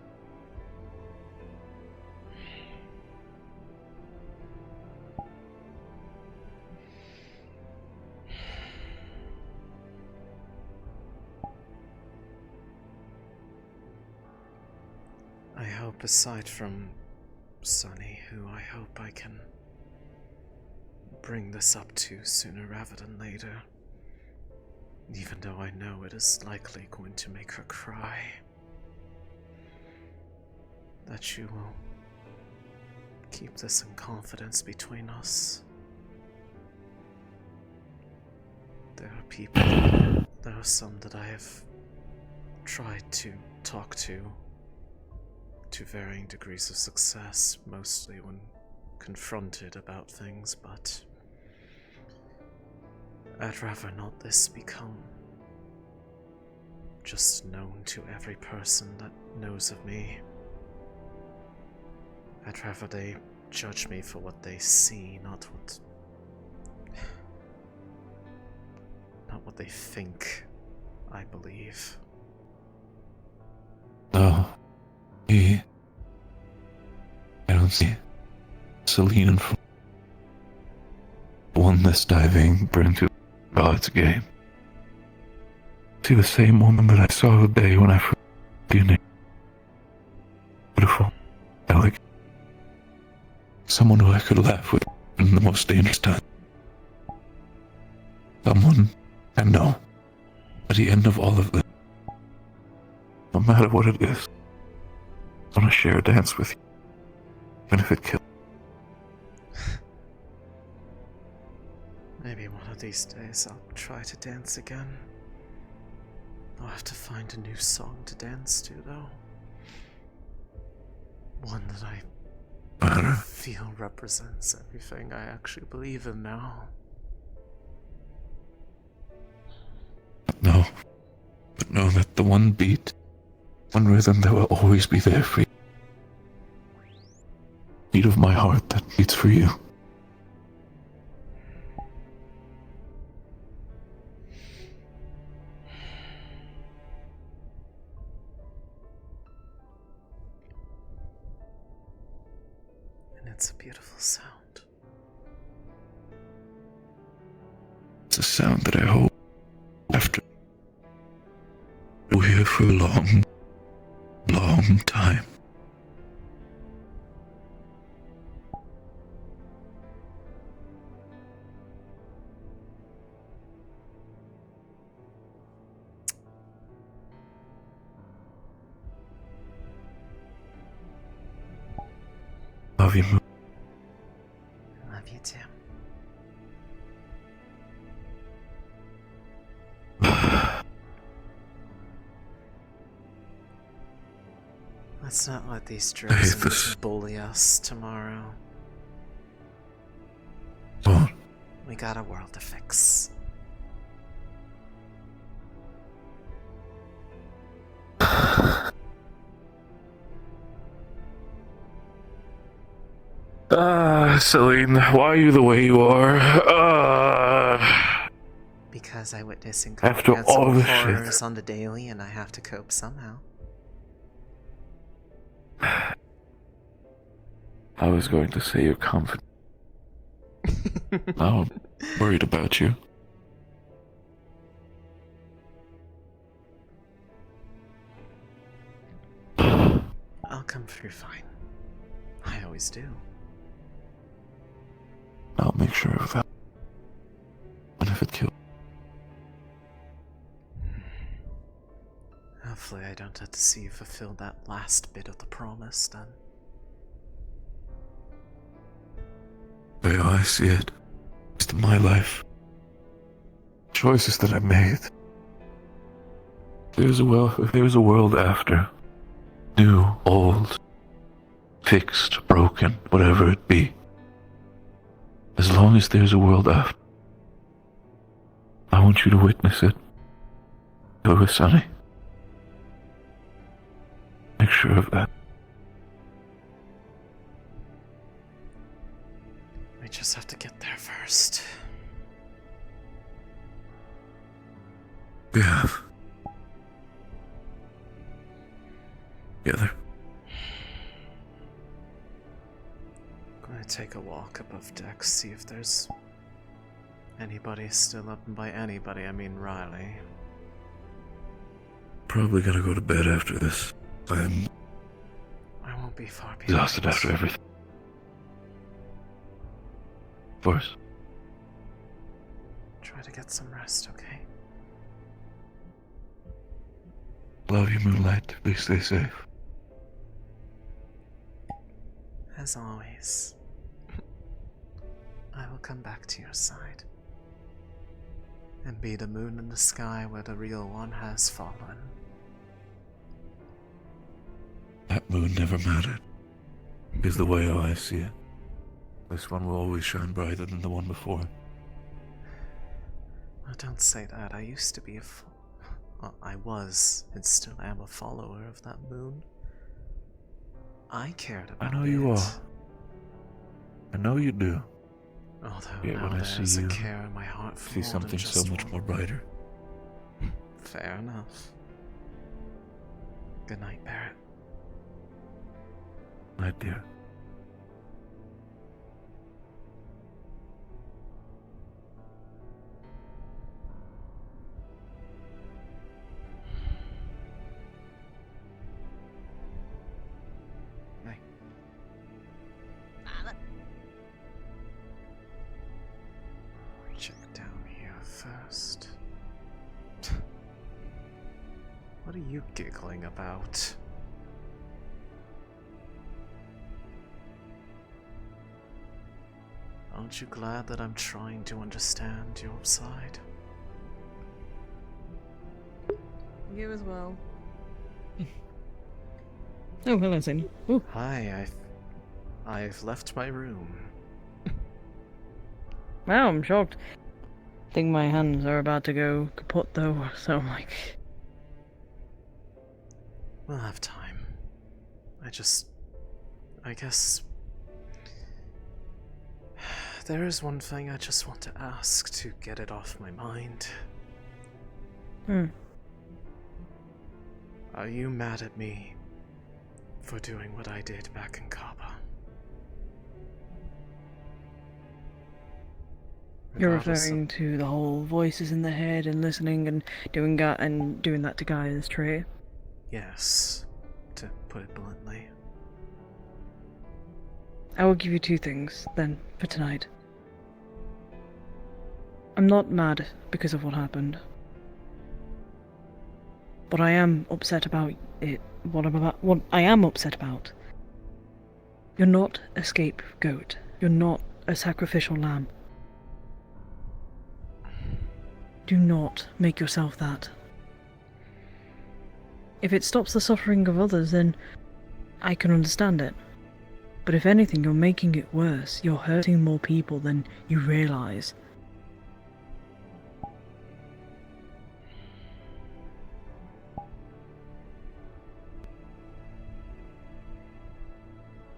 I hope, aside from Sunny, who I hope I can bring this up to sooner rather than later, even though I know it is likely going to make her cry, that you will keep this in confidence between us. There are people, there are some that I have tried to talk to varying degrees of success, mostly when confronted about things, but I'd rather not this become just known to every person that knows of me. I'd rather they judge me for what they see, not what they think I believe. No. I don't see Céline and one this diving burned to God's game. See the same woman that I saw the day when I first saw you. Beautiful, elegant. Someone who I could laugh with in the most dangerous time. Someone I know at the end of all of this, no matter what it is, I want to share a dance with you, even if it kills. Maybe one of these days I'll try to dance again. I'll have to find a new song to dance to, though. One that I feel represents everything I actually believe in now. But know that the one beat, one rhythm that will always be there for you. Beat of my heart that beats for you. And it's a beautiful sound. It's a sound that I hope after we're here for a long, long time. Love you, Moon. Love you too. Let's not let these drugs bully us tomorrow. What? We got a world to fix. Céline, why are you the way you are? Because I witness After all incomprehensible this horrors shit. on the daily and I have to cope somehow. I was going to say you're confident. Now I'm worried about you. I'll come through fine. I always do. I'll make sure of that. And if it kills. Hopefully I don't have to see you fulfill that last bit of the promise then. The way I see it, it's my life. Choices that I made. If there's a world after. New, old, fixed, broken, whatever it be. As long as there's a world after, I want you to witness it. Go with Sunny. Make sure of that. have to get there first. Yeah. Together. I'm gonna take a walk above deck, see if there's anybody still up, and by anybody I mean Riley. Probably gonna go to bed after this. I won't be far behind. Exhausted after everything. Of course. Try to get some rest, okay? Love you, Moonlight. Please stay safe. As always, I will come back to your side and be the moon in the sky where the real one has fallen. That moon never mattered. Is the way I see it. This one will always shine brighter than the one before. Oh, don't say that. I used to be I was, and still am, a follower of that moon. I cared about it. I know you are. I know you do. Although Yet now when I there's see a you, care in my heart for see more something than so just much one. more brighter. Fair enough. Good night, Barrett. Night, dear. Check down here first. What are you giggling about? Aren't you glad that I'm trying to understand your side? You as well. Oh, hello, Céline. Ooh. Hi, I've left my room. Wow, I'm shocked. I think my hands are about to go kaput though, so I'm like... We'll have time. I guess... There is one thing I just want to ask to get it off my mind. Are you mad at me for doing what I did back in Kaba? You're referring to the whole voices in the head and listening and doing that to Gaia's tree? Yes, to put it bluntly. I will give you two things, then, for tonight. I'm not mad because of what happened. But I am upset about it. What I am upset about. You're not a scapegoat. You're not a sacrificial lamb. Do not make yourself that. If it stops the suffering of others, then I can understand it. But if anything, you're making it worse. You're hurting more people than you realize.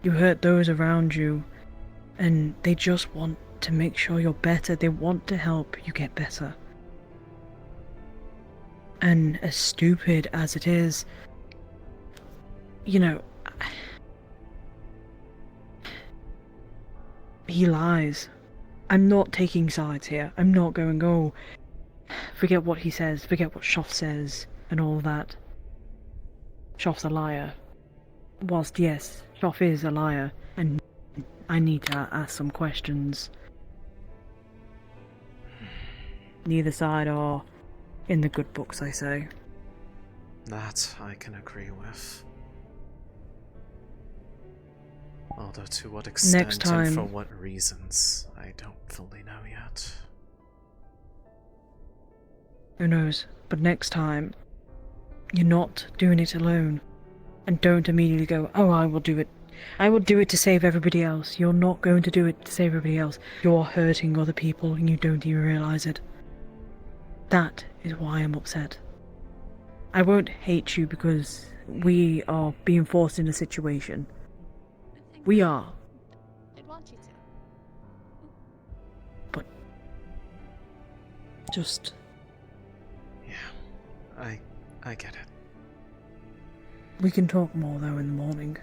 You hurt those around you, and they just want to make sure you're better. They want to help you get better. And as stupid as it is, you know, he lies. I'm not taking sides here. I'm not going, oh, forget what he says, forget what Shoff says, and all that. Shoff's a liar. Whilst, yes, Shoff is a liar, and I need to ask some questions. Neither side are in the good books, I say. That I can agree with. Although to what extent Next time, and for what reasons, I don't fully know yet. Who knows? But next time, you're not doing it alone. And don't immediately go, oh, I will do it. I will do it to save everybody else. You're not going to do it to save everybody else. You're hurting other people and you don't even realize it. That is why I'm upset. I won't hate you because we are being forced in a situation. We are. I'd want you to. Just... Yeah, I get it. We can talk more, though, in the morning.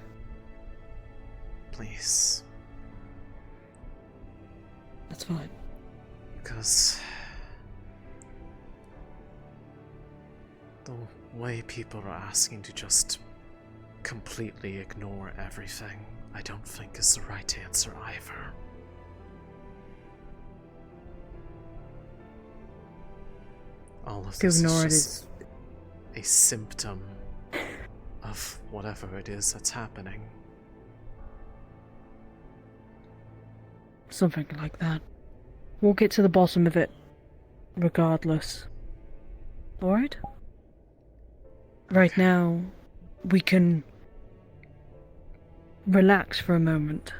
Please. That's fine. Because... the way people are asking to just completely ignore everything, I don't think is the right answer either. All of To this ignore it is is just a symptom of whatever it is that's happening. something like that. We'll get to the bottom of it, regardless. Alright? Right now, we can relax for a moment.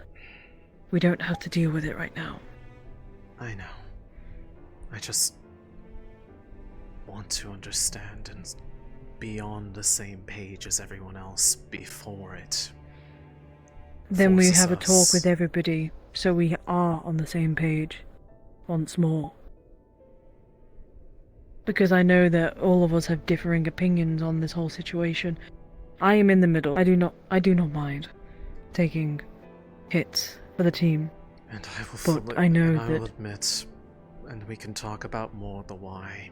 We don't have to deal with it right now. I know. I just want to understand and be on the same page as everyone else before it. Then we forces have a talk us. with everybody, so we are on the same page once more. Because I know that all of us have differing opinions on this whole situation. I am in the middle. I do not mind taking hits for the team. And I will but I know and I will that admit, and we can talk about more the why.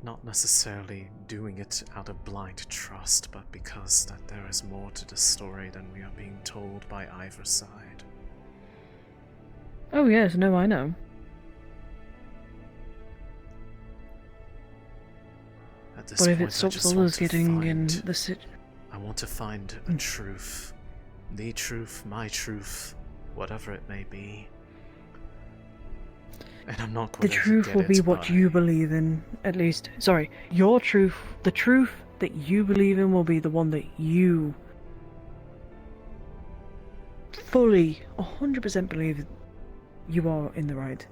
Not necessarily doing it out of blind trust, but because that there is more to the story than we are being told by either side. Oh yes, no, I know. At this But if point, it stops I just want others to getting in find, the I want to find a truth. The truth, my truth, whatever it may be. And I'm not going The to truth get will be it what by- you believe in, at least. Sorry, your truth, the truth that you believe in will be the one that you fully, 100% believe you are in the right,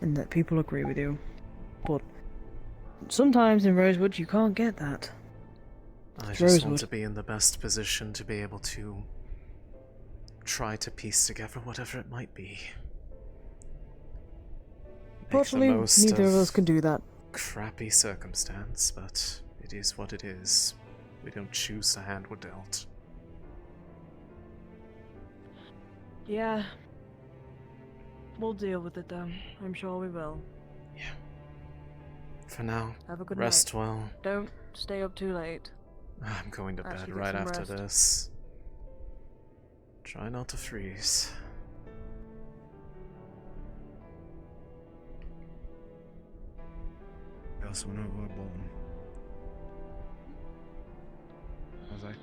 and that people agree with you. But sometimes in Rosewood you can't get that. I It's just want Rosewood. to be in the best position to be able to try to piece together whatever it might be. Make the Fortunately, most neither of us can do that. Crappy circumstance, but it is what it is. We don't choose the hand we're dealt. Yeah. We'll deal with it though. I'm sure we will. For now, Have a good rest night. well. Don't stay up too late. I'm going to Actually bed get right some after rest. this. Try not to freeze. I also went over Bolton. I was like,